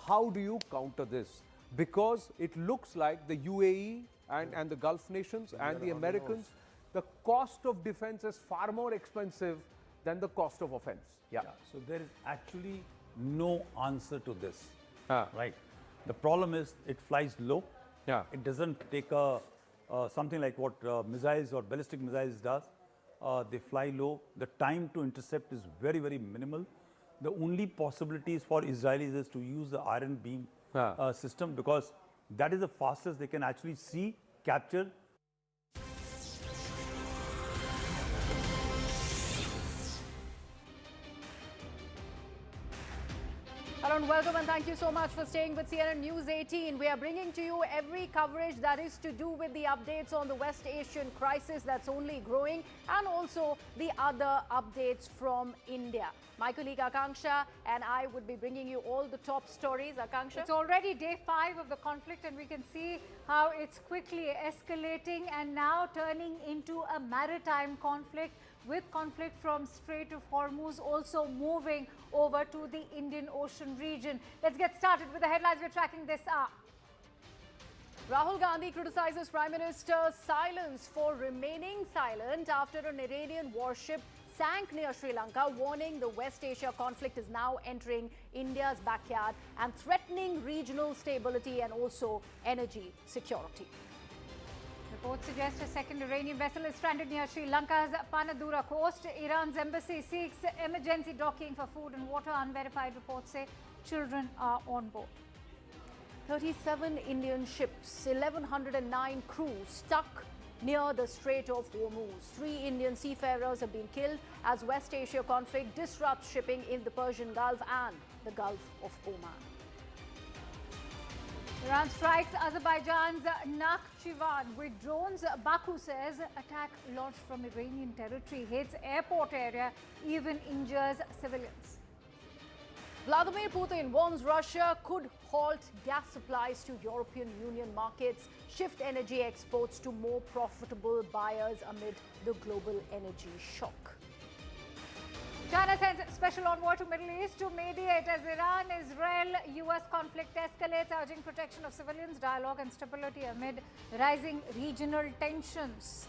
how do you counter this? Because it looks like the UAE and the Gulf nations and the Americans, the cost of defense is far more expensive than the cost of offense. Yeah. So there is actually no answer to this. Right. The problem is it flies low. Yeah. It doesn't take something like what missiles or ballistic missiles does. They fly low. The time to intercept is very, very minimal. The only possibilities for Israelis is to use the iron beam system, because that is the fastest they can actually see, capture. Hello and welcome, and thank you so much for staying with CNN News 18. We are bringing to you every coverage that is to do with the updates on the West Asian crisis that's only growing, and also the other updates from India. My colleague Akanksha and I would be bringing you all the top stories. Akanksha? It's already day 5 of the conflict, and we can see how it's quickly escalating and now turning into a maritime conflict, with conflict from Strait of Hormuz also moving over to the Indian Ocean region. Let's get started with the headlines. We're tracking this up. Rahul Gandhi criticizes Prime Minister's silence for remaining silent after an Iranian warship sank near Sri Lanka, warning the West Asia conflict is now entering India's backyard and threatening regional stability and also energy security. Reports suggest a second Iranian vessel is stranded near Sri Lanka's Panadura coast. Iran's embassy seeks emergency docking for food and water. Unverified reports say children are on board. 37 Indian ships, 1,109 crew stuck near the Strait of Hormuz. 3 Indian seafarers have been killed as West Asia conflict disrupts shipping in the Persian Gulf and the Gulf of Oman. Iran strikes Azerbaijan's Nakhchivan with drones. Baku says attack launched from Iranian territory hits airport area, even injures civilians. Vladimir Putin warns Russia could halt gas supplies to European Union markets, shift energy exports to more profitable buyers amid the global energy shock. China sends special envoy to Middle East to mediate as Iran-Israel-US conflict escalates, urging protection of civilians, dialogue and stability amid rising regional tensions.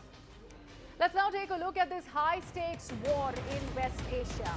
Let's now take a look at this high-stakes war in West Asia.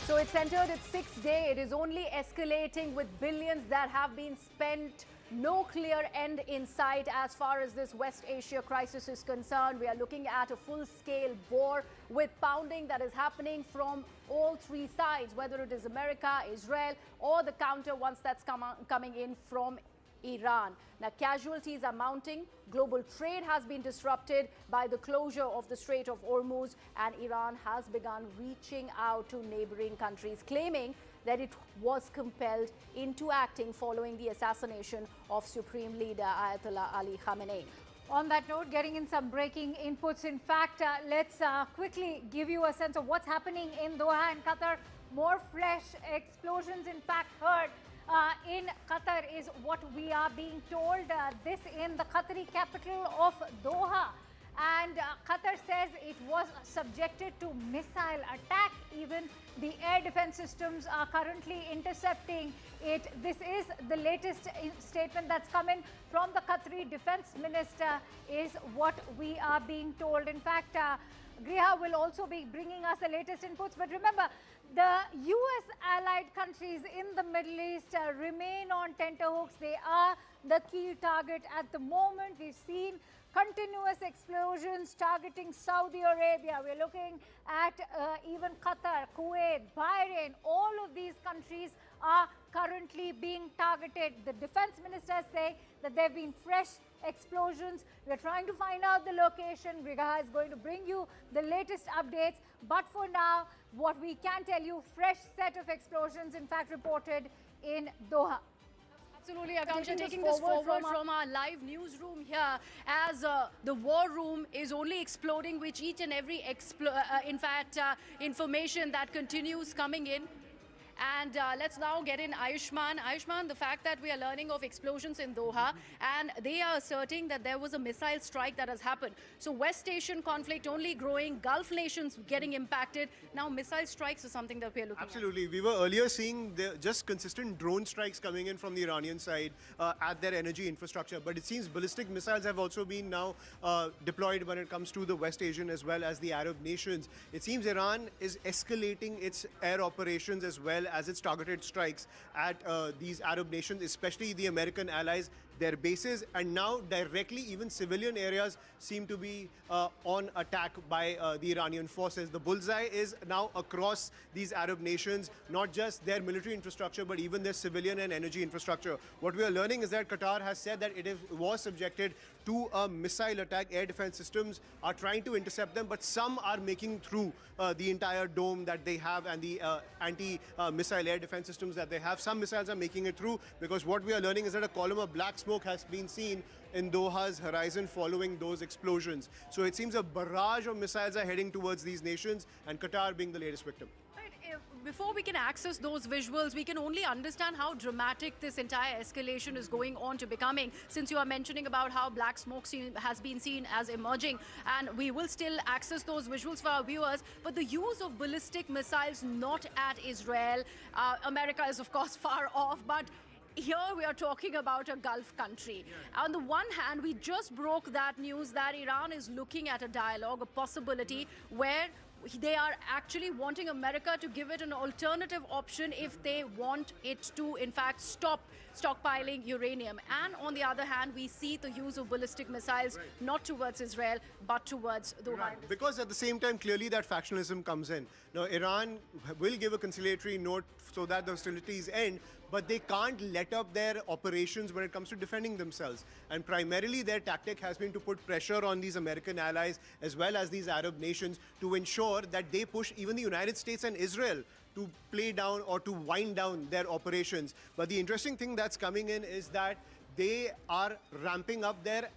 So it's entered its sixth day. It is only escalating with billions that have been spent. No clear end in sight as far as this West Asia crisis is concerned. We are looking at a full-scale war with pounding that is happening from all three sides, whether it is America, Israel, or the counter once that's coming in from Iran. Now, casualties are mounting. Global trade has been disrupted by the closure of the Strait of Hormuz, and Iran has begun reaching out to neighboring countries, claiming that it was compelled into acting following the assassination of Supreme Leader Ayatollah Ali Khamenei. On that note, getting in some breaking inputs. In fact, let's quickly give you a sense of what's happening in Doha and Qatar. More fresh explosions, in fact, heard in Qatar is what we are being told. This in the Qatari capital of Doha. And Qatar says it was subjected to missile attack. Even the air defense systems are currently intercepting it. This is the latest statement that's come in from the Qatari defense minister, is what we are being told. In fact, Griha will also be bringing us the latest inputs. But remember, the US allied countries in the Middle East remain on tenterhooks. They are the key target at the moment. We've seen continuous explosions targeting Saudi Arabia. We're looking at even Qatar, Kuwait, Bahrain. All of these countries are currently being targeted. The defense ministers say that there have been fresh explosions. We're trying to find out the location. Griha is going to bring you the latest updates. But for now, what we can tell you, fresh set of explosions, in fact, reported in Doha. Absolutely, Akansha, taking this forward from our live newsroom here, as the war room is only exploding with each and every information that continues coming in. And let's now get in Ayushman. Ayushman, the fact that we are learning of explosions in Doha, and they are asserting that there was a missile strike that has happened. So West Asian conflict only growing, Gulf nations getting impacted. Now missile strikes is something that we are looking Absolutely. We were earlier seeing just consistent drone strikes coming in from the Iranian side at their energy infrastructure. But it seems ballistic missiles have also been now deployed when it comes to the West Asian as well as the Arab nations. It seems Iran is escalating its air operations as well as its targeted strikes at these Arab nations, especially the American allies, their bases, and now directly even civilian areas seem to be on attack by the Iranian forces. The bullseye is now across these Arab nations, not just their military infrastructure, but even their civilian and energy infrastructure. What we are learning is that Qatar has said that it was subjected to a missile attack. Air defense systems are trying to intercept them, but some are making through the entire dome that they have and the anti-missile air defense systems that they have. Some missiles are making it through, because what we are learning is that a column of black smoke has been seen in Doha's horizon following those explosions. So it seems a barrage of missiles are heading towards these nations, and Qatar being the latest victim. Before we can access those visuals, we can only understand how dramatic this entire escalation is going on to becoming, since you are mentioning about how black smoke has been seen as emerging, and we will still access those visuals for our viewers. But the use of ballistic missiles not at Israel, America is of course far off, but here we are talking about a Gulf country. On the one hand, we just broke that news that Iran is looking at a dialogue, a possibility where they are actually wanting America to give it an alternative option if they want it to, in fact, stop stockpiling uranium. And on the other hand, we see the use of ballistic missiles not towards Israel, but towards Doha. Because at the same time, clearly that factionalism comes in. Now, Iran will give a conciliatory note so that the hostilities end, but they can't let up their operations when it comes to defending themselves. And primarily their tactic has been to put pressure on these American allies as well as these Arab nations to ensure that they push even the United States and Israel to play down or to wind down their operations. But the interesting thing that's coming in is that they are ramping up their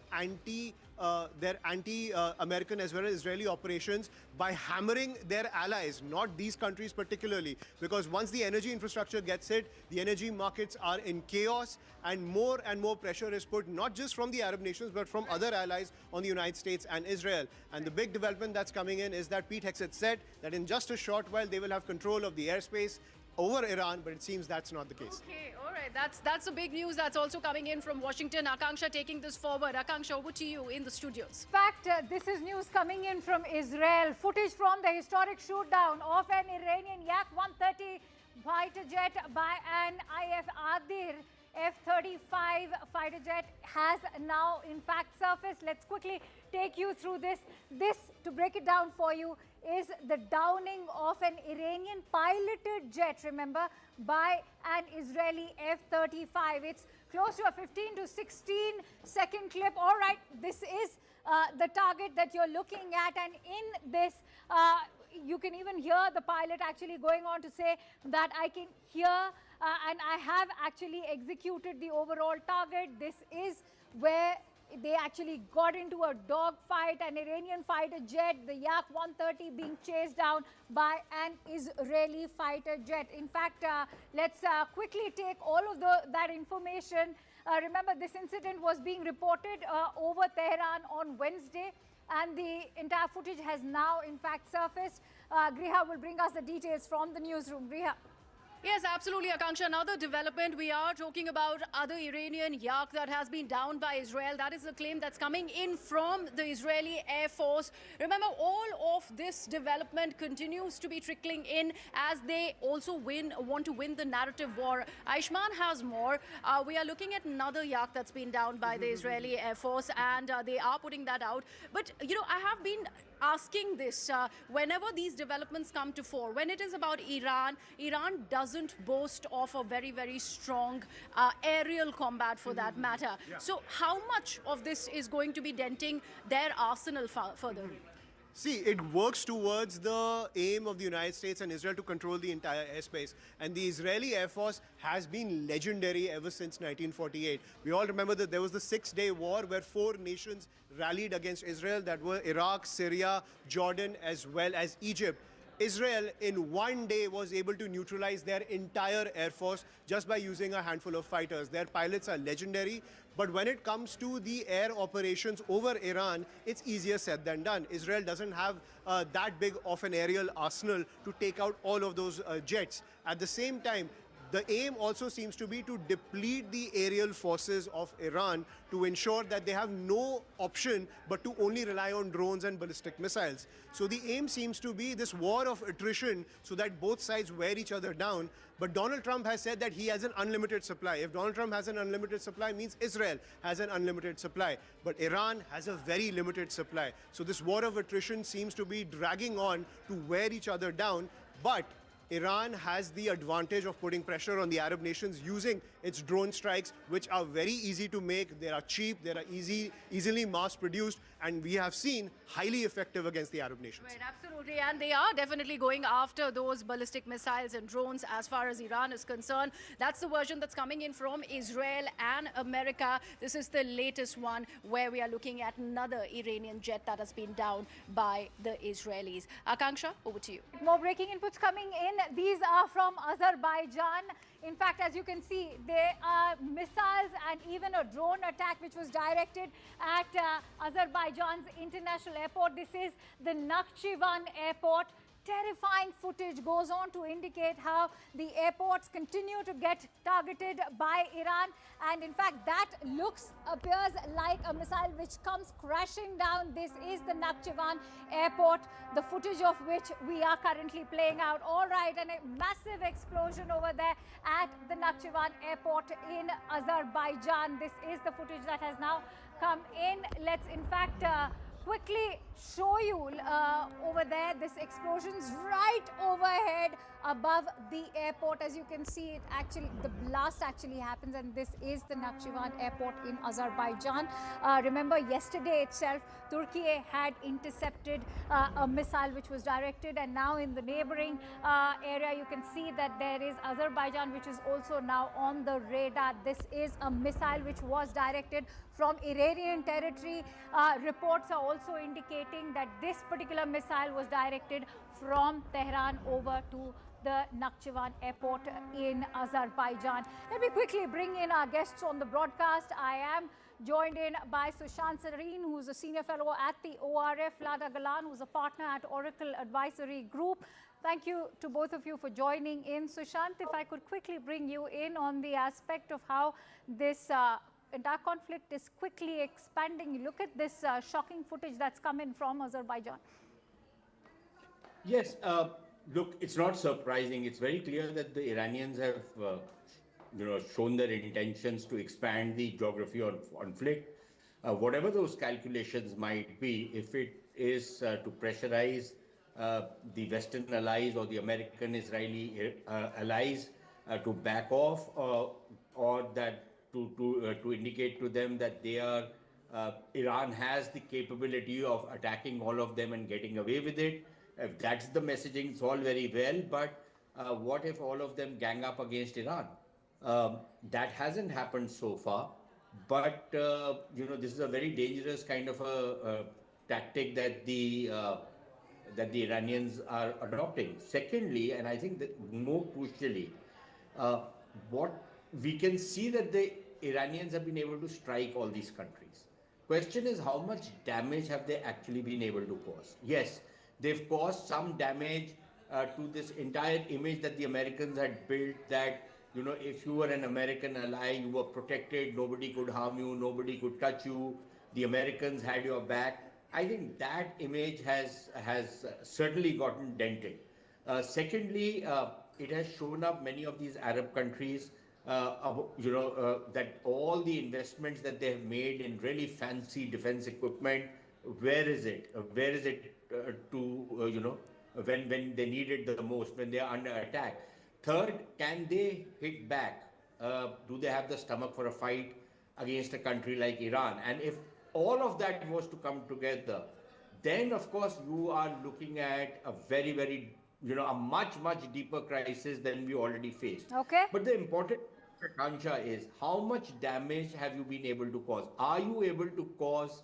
anti-American as well as Israeli operations by hammering their allies, not these countries particularly, because once the energy infrastructure gets hit, the energy markets are in chaos, and more pressure is put not just from the Arab nations but from other allies on the United States and Israel. And the big development that's coming in is that Pete Hegseth said that in just a short while they will have control of the airspace over Iran, but it seems that's not the case. Okay, all right. right, that's the big news that's also coming in from Washington. Akanksha taking this forward. Akanksha, over to you in the studios. In fact, this is news coming in from Israel. Footage from the historic shootdown of an Iranian Yak-130 fighter jet by an IF Adir F-35 fighter jet has now in fact surfaced. Let's quickly take you through this. This, to break it down for you, is the downing of an Iranian piloted jet, remember, by an Israeli F-35. It's close to a 15 to 16 second clip. All right, this is the target that you're looking at, and in this you can even hear the pilot actually going on to say that I can hear and I have actually executed the overall target. This is where they actually got into a dogfight, an Iranian fighter jet, the Yak-130 being chased down by an Israeli fighter jet. In fact, let's quickly take all of that information. Remember, this incident was being reported over Tehran on Wednesday, and the entire footage has now in fact surfaced. Griha will bring us the details from the newsroom. Griha. Yes, absolutely, Akanksha. Another development, we are talking about other Iranian Yak that has been downed by Israel. That is the claim that's coming in from the Israeli Air Force. Remember, all of this development continues to be trickling in as they also want to win the narrative war. Aishman has more. We are looking at another Yak that's been downed by the Israeli Air Force, and they are putting that out. But, you know, I have been asking this whenever these developments come to fore. When it is about Iran, Iran doesn't boast of a very, very strong aerial combat for that matter. So how much of this is going to be denting their arsenal further? See, it works towards the aim of the United States and Israel to control the entire airspace. And the Israeli Air Force has been legendary ever since 1948. We all remember that there was the Six-Day War where 4 nations rallied against Israel, that were Iraq, Syria, Jordan, as well as Egypt. Israel in one day was able to neutralize their entire air force just by using a handful of fighters. Their pilots are legendary, but when it comes to the air operations over Iran, it's easier said than done. Israel doesn't have that big of an aerial arsenal to take out all of those jets. At the same time, the aim also seems to be to deplete the aerial forces of Iran to ensure that they have no option but to only rely on drones and ballistic missiles. So the aim seems to be this war of attrition so that both sides wear each other down. But Donald Trump has said that he has an unlimited supply. If Donald Trump has an unlimited supply, means Israel has an unlimited supply. But Iran has a very limited supply. So this war of attrition seems to be dragging on to wear each other down. But Iran has the advantage of putting pressure on the Arab nations using its drone strikes, which are very easy to make. They are cheap, they are easily mass-produced, and we have seen highly effective against the Arab nations. Right, absolutely, and they are definitely going after those ballistic missiles and drones as far as Iran is concerned. That's the version that's coming in from Israel and America. This is the latest one where we are looking at another Iranian jet that has been downed by the Israelis. Akanksha, over to you. More breaking inputs coming in. These are from Azerbaijan. In fact, as you can see, there are missiles and even a drone attack which was directed at Azerbaijan's international airport. This is the Nakhchivan airport. Terrifying footage goes on to indicate how the airports continue to get targeted by Iran, and in fact that appears like a missile which comes crashing down. This is the Nakhchivan airport, the footage of which we are currently playing out. All right, and a massive explosion over there at the Nakhchivan airport in Azerbaijan. This is the footage that has now come in. Let's in fact quickly show you over there. This explosion's right overhead above the airport. As you can see, it actually, the blast actually happens, and this is the Nakhchivan airport in Azerbaijan. Remember, yesterday itself, Turkey had intercepted a missile which was directed, and now in the neighboring area, you can see that there is Azerbaijan, which is also now on the radar. This is a missile which was directed from Iranian territory. Reports are also indicating that this particular missile was directed from Tehran over to the Nakhchivan airport in Azerbaijan. Let me quickly bring in our guests on the broadcast. I am joined in by Sushant Sareen, who's a senior fellow at the ORF, Lada Galan, who's a partner at Oracle Advisory Group. Thank you to both of you for joining in. Sushant, if I could quickly bring you in on the aspect of how this entire conflict is quickly expanding. You look at this shocking footage that's come in from Azerbaijan. Yes, look, it's not surprising. It's very clear that the Iranians have, shown their intentions to expand the geography of conflict. Whatever those calculations might be, if it is to pressurize the Western allies or the American-Israeli allies to back off, or that to indicate to them that they are Iran has the capability of attacking all of them and getting away with it. If that's the messaging, it's all very well, but what if all of them gang up against Iran? That hasn't happened so far, but this is a very dangerous kind of a tactic that the Iranians are adopting. Secondly, and I think that more crucially, what we can see that the Iranians have been able to strike all these countries. Question is, how much damage have they actually been able to cause? Yes, they've caused some damage to this entire image that the Americans had built, that if you were an American ally, you were protected, nobody could harm you, nobody could touch you, the Americans had your back. I think that image has certainly gotten dented. Secondly, it has shown up many of these Arab countries, that all the investments that they have made in really fancy defense equipment, where is it? Where is it when they need it the most, when they are under attack? Third, can they hit back? Do they have the stomach for a fight against a country like Iran? And if all of that was to come together, then of course you are looking at a very, very, a much, much deeper crisis than we already faced. Okay. But the important Kansha is, how much damage have you been able to cause? Are you able to cause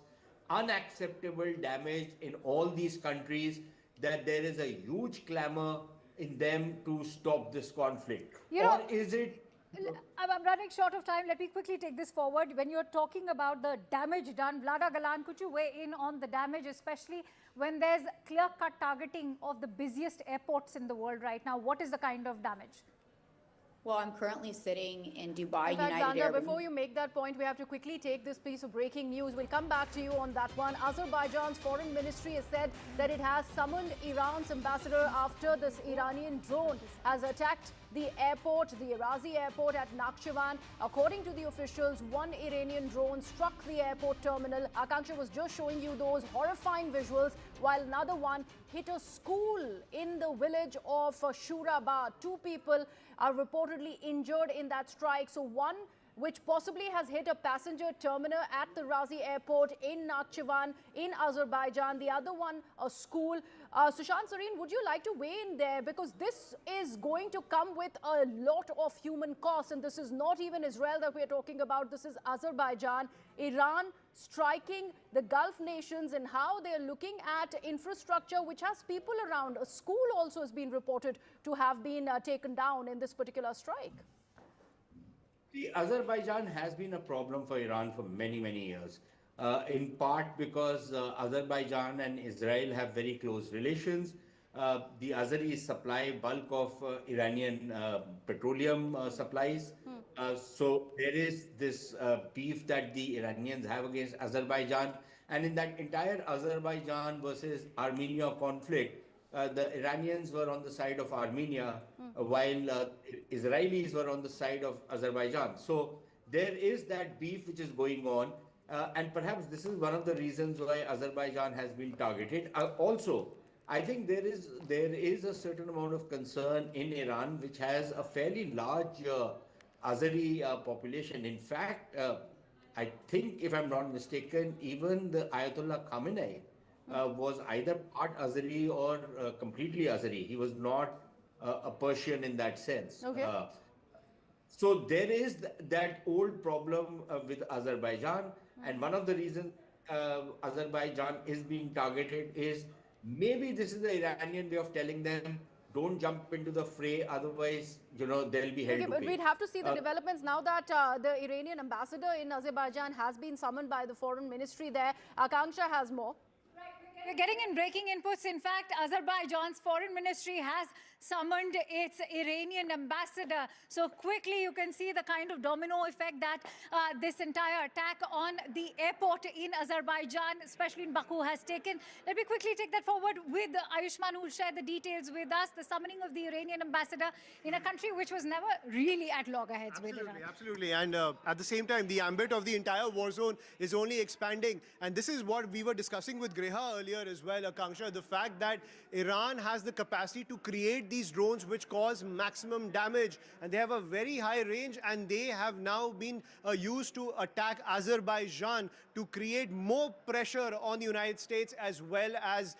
unacceptable damage in all these countries that there is a huge clamor in them to stop this conflict? Or is it... I'm running short of time. Let me quickly take this forward. When you're talking about the damage done, Vlada Galan, could you weigh in on the damage, especially when there's clear-cut targeting of the busiest airports in the world right now? What is the kind of damage? Well, I'm currently sitting in Dubai, In fact, United Danda, Arab. before you make that point, we have to quickly take this piece of breaking news. We'll come back to you on that one. Azerbaijan's foreign ministry has said that it has summoned Iran's ambassador after this Iranian drone has attacked the airport, the Arazi airport at Nakhchivan. According to the officials, one Iranian drone struck the airport terminal. Akanksha was just showing you those horrifying visuals, while another one hit a school in the village of Shurabad. Two people are reportedly injured in that strike. So one which possibly has hit a passenger terminal at the Razi airport in Nakhchivan in Azerbaijan. The other one, a school. Sushant Sareen, would you like to weigh in there? Because this is going to come with a lot of human cost. And this is not even Israel that we are talking about. This is Azerbaijan, Iran striking the Gulf nations, and how they are looking at infrastructure which has people around. A school also has been reported to have been taken down in this particular strike. Azerbaijan has been a problem for Iran for many, many years, in part because Azerbaijan and Israel have very close relations. The Azeris supply bulk of Iranian petroleum supplies. So there is this beef that the Iranians have against Azerbaijan. And in that entire Azerbaijan versus Armenia conflict, the Iranians were on the side of Armenia, while Israelis were on the side of Azerbaijan. So there is that beef which is going on, and perhaps this is one of the reasons why Azerbaijan has been targeted. Also, I think there is a certain amount of concern in Iran, which has a fairly large Azeri population. In fact, I think, if I'm not mistaken, even the Ayatollah Khamenei was either part Azeri or completely Azeri. He was not a Persian in that sense. Okay. So there is that old problem with Azerbaijan, and one of the reasons Azerbaijan is being targeted is maybe this is the Iranian way of telling them, don't jump into the fray, otherwise, they'll be held to But pay. we'd have to see the developments now that the Iranian ambassador in Azerbaijan has been summoned by the foreign ministry there. Akanksha has more. We're getting in breaking inputs. In fact, Azerbaijan's foreign ministry has summoned its Iranian ambassador. So quickly you can see the kind of domino effect that this entire attack on the airport in Azerbaijan, especially in Baku, has taken. Let me quickly take that forward with Ayushman, who will share the details with us. The summoning of the Iranian ambassador in a country which was never really at loggerheads with Iran. Absolutely. And at the same time, the ambit of the entire war zone is only expanding. And this is what we were discussing with Greha earlier as well, Akanksha, the fact that Iran has the capacity to create these drones which cause maximum damage, and they have a very high range, and they have now been used to attack Azerbaijan to create more pressure on the United States as well as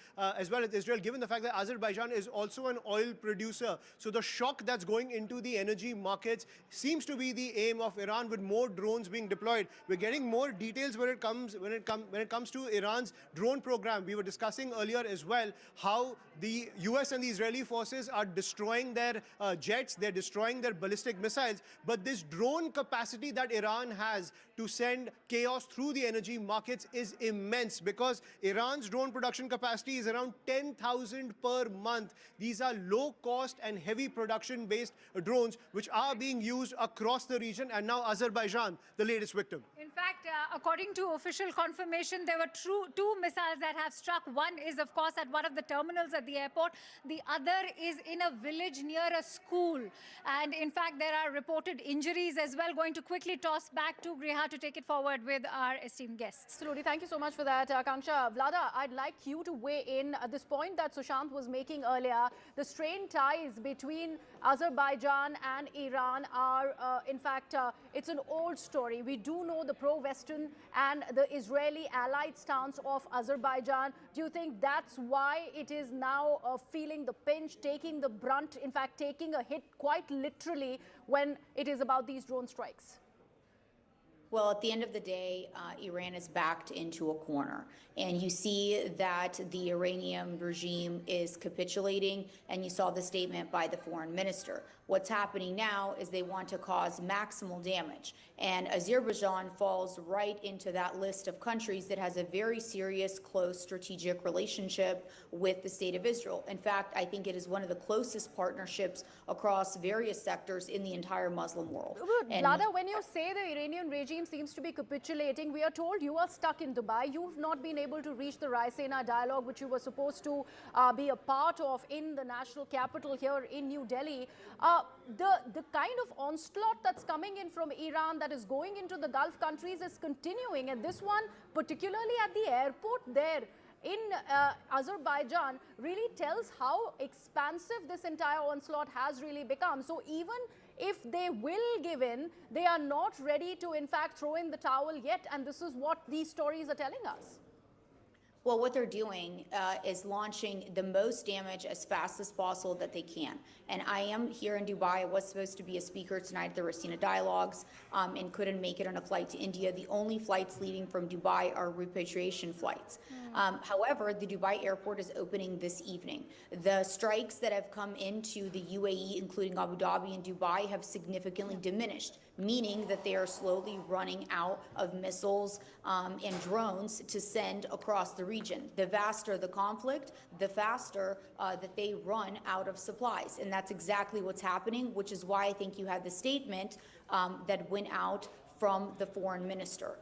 Israel, given the fact that Azerbaijan is also an oil producer. So the shock that's going into the energy markets seems to be the aim of Iran, with more drones being deployed. We're getting more details when it comes to Iran's drone program. We were discussing earlier as well how the US and the Israeli forces are destroying their jets, they're destroying their ballistic missiles, but this drone capacity that Iran has to send chaos through the energy markets is immense, because Iran's drone production capacity is around 10,000 per month. These are low cost and heavy production based drones which are being used across the region, and now Azerbaijan, the latest victim. In fact, according to official confirmation, there were two missiles that have struck. One is, of course, at one of the terminals at the airport. The other is in a village near a school. And in fact, there are reported injuries as well. Going to quickly toss back to Griha to take it forward with our esteemed guests. Absolutely. Thank you so much for that, Akanksha. Vlada, I'd like you to weigh in at this point that Sushant was making earlier. The strained ties between Azerbaijan and Iran are, in fact, it's an old story. We do know the pro-Western and the Israeli allied stance of Azerbaijan. Do you think that's why it is now feeling the pinch, taking the brunt, in fact, taking a hit quite literally when it is about these drone strikes? Well, at the end of the day, Iran is backed into a corner. And you see that the Iranian regime is capitulating, and you saw the statement by the foreign minister. What's happening now is they want to cause maximal damage. And Azerbaijan falls right into that list of countries that has a very serious, close strategic relationship with the state of Israel. In fact, I think it is one of the closest partnerships across various sectors in the entire Muslim world. Vlada, when you say the Iranian regime seems to be capitulating, we are told you are stuck in Dubai. You've not been able to reach the Raisina dialogue, which you were supposed to be a part of in the national capital here in New Delhi. The kind of onslaught that's coming in from Iran that is going into the Gulf countries is continuing, and this one, particularly at the airport there in Azerbaijan, really tells how expansive this entire onslaught has really become. So even if they will give in, they are not ready to, in fact, throw in the towel yet, and this is what these stories are telling us. Well, what they're doing is launching the most damage as fast as possible that they can. And I am here in Dubai. I was supposed to be a speaker tonight at the Raisina Dialogues and couldn't make it on a flight to India. The only flights leaving from Dubai are repatriation flights. However, the Dubai airport is opening this evening. The strikes that have come into the UAE, including Abu Dhabi and Dubai, have significantly diminished, meaning that they are slowly running out of missiles and drones to send across the region. The vaster the conflict, the faster that they run out of supplies. And that's exactly what's happening, which is why I think you had the statement that went out from the foreign minister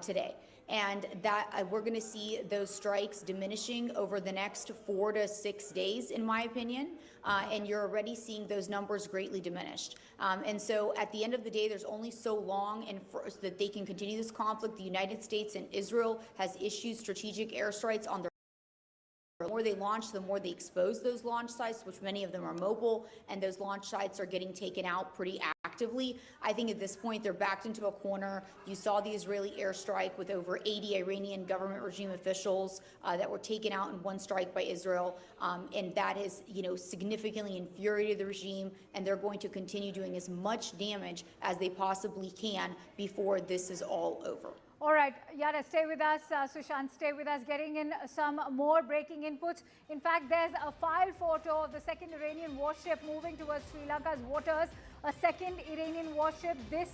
today. And that we're going to see those strikes diminishing over the next 4 to 6 days, in my opinion. And you're already seeing those numbers greatly diminished. And so at the end of the day, there's only so long that they can continue this conflict. The United States and Israel has issued strategic airstrikes on their. The more they launch, the more they expose those launch sites, which many of them are mobile, and those launch sites are getting taken out pretty actively. I think at this point, they're backed into a corner. You saw the Israeli airstrike with over 80 Iranian government regime officials that were taken out in one strike by Israel, and that has, significantly infuriated the regime, and they're going to continue doing as much damage as they possibly can before this is all over. All right, Yara, stay with us. Sushant, stay with us, getting in some more breaking inputs. In fact, there's a file photo of the second Iranian warship moving towards Sri Lanka's waters. A second Iranian warship. This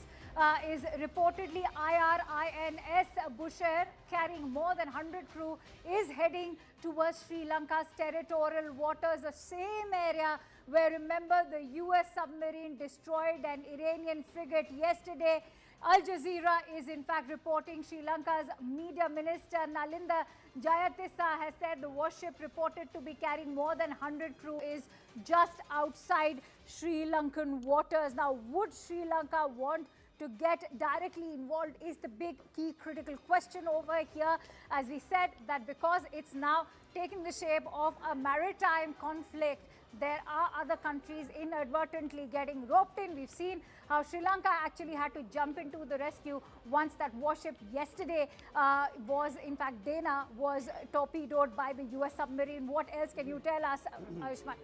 is reportedly IRINS Bushehr, carrying more than 100 crew, is heading towards Sri Lanka's territorial waters, the same area where, remember, the US submarine destroyed an Iranian frigate yesterday. Al Jazeera is in fact reporting. Sri Lanka's media minister Nalinda Jayatissa has said the warship, reported to be carrying more than 100 crew, is just outside Sri Lankan waters. Now, would Sri Lanka want to get directly involved is the big key critical question over here. As we said, that because it's now taking the shape of a maritime conflict, there are other countries inadvertently getting roped in. We've seen how Sri Lanka actually had to jump into the rescue once that warship yesterday was, in fact, Dana was torpedoed by the US submarine. What else can you tell us, Ayushman?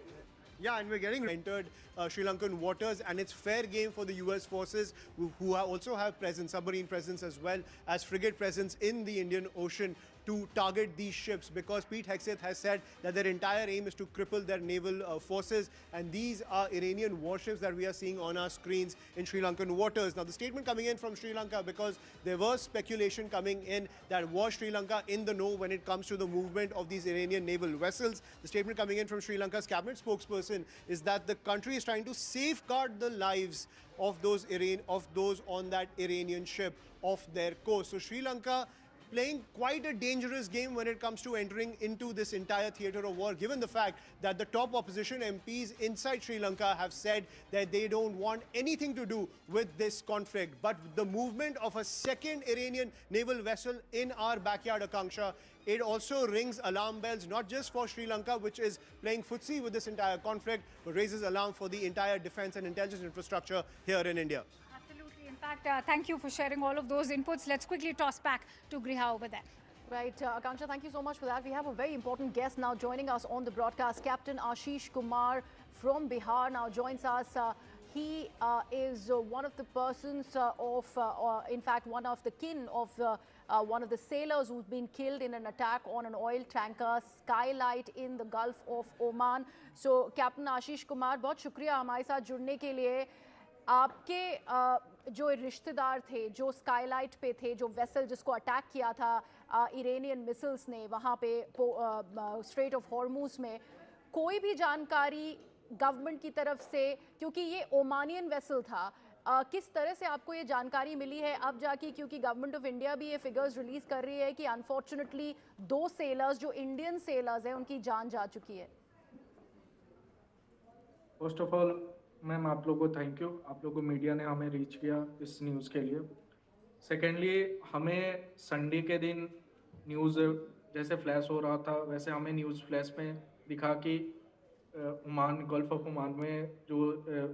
Yeah, and we're getting entered Sri Lankan waters, and it's fair game for the US forces who also have presence, submarine presence as well as frigate presence in the Indian Ocean, to target these ships, because Pete Hegseth has said that their entire aim is to cripple their naval forces, and these are Iranian warships that we are seeing on our screens in Sri Lankan waters. Now, the statement coming in from Sri Lanka, because there was speculation coming in that was Sri Lanka in the know when it comes to the movement of these Iranian naval vessels. The statement coming in from Sri Lanka's cabinet spokesperson is that the country is trying to safeguard the lives of those on that Iranian ship off their coast. So Sri Lanka playing quite a dangerous game when it comes to entering into this entire theatre of war, given the fact that the top opposition MPs inside Sri Lanka have said that they don't want anything to do with this conflict. But the movement of a second Iranian naval vessel in our backyard, Akanksha, it also rings alarm bells, not just for Sri Lanka, which is playing footsie with this entire conflict, but raises alarm for the entire defense and intelligence infrastructure here in India. In fact, thank you for sharing all of those inputs. Let's quickly toss back to Griha over there. Right, Akanksha, thank you so much for that. We have a very important guest now joining us on the broadcast. Captain Ashish Kumar from Bihar now joins us. He is one of the persons in fact, one of the kin of one of the sailors who's been killed in an attack on an oil tanker Skylight in the Gulf of Oman. So, Captain Ashish Kumar, बहुत शुक्रिया हमारे साथ जुड़ने के लिए. आपके जो रिश्तेदार थे, जो स्काईलाइट पे थे, जो वेसल जिसको अटैक किया था इरानियन मिसाइल्स ने वहाँ पे स्ट्रेट ऑफ हॉर्मूज में, कोई भी जानकारी गवर्नमेंट की तरफ से, क्योंकि ये ओमानियन वेसल था, किस तरह से आपको ये जानकारी मिली है अब जाके, क्योंकि गवर्नमेंट ऑफ इंडिया भी ये फिगर्स रिलीज कर रही है कि अनफॉर्चुनेटली 2 सेलर्स जो इंडियन सेलर्स हैं उनकी जान जा चुकी है? फर्स्ट ऑफ ऑल मैम, आप लोगों को थैंक यू, आप लोगों को मीडिया ने हमें रीच किया इस न्यूज़ के लिए. सेकेंडली, हमें संडे के दिन न्यूज़ जैसे फ्लैश हो रहा था, वैसे हमें न्यूज़ फ्लैश में दिखा कि ओमान, गल्फ ऑफ ओमान में जो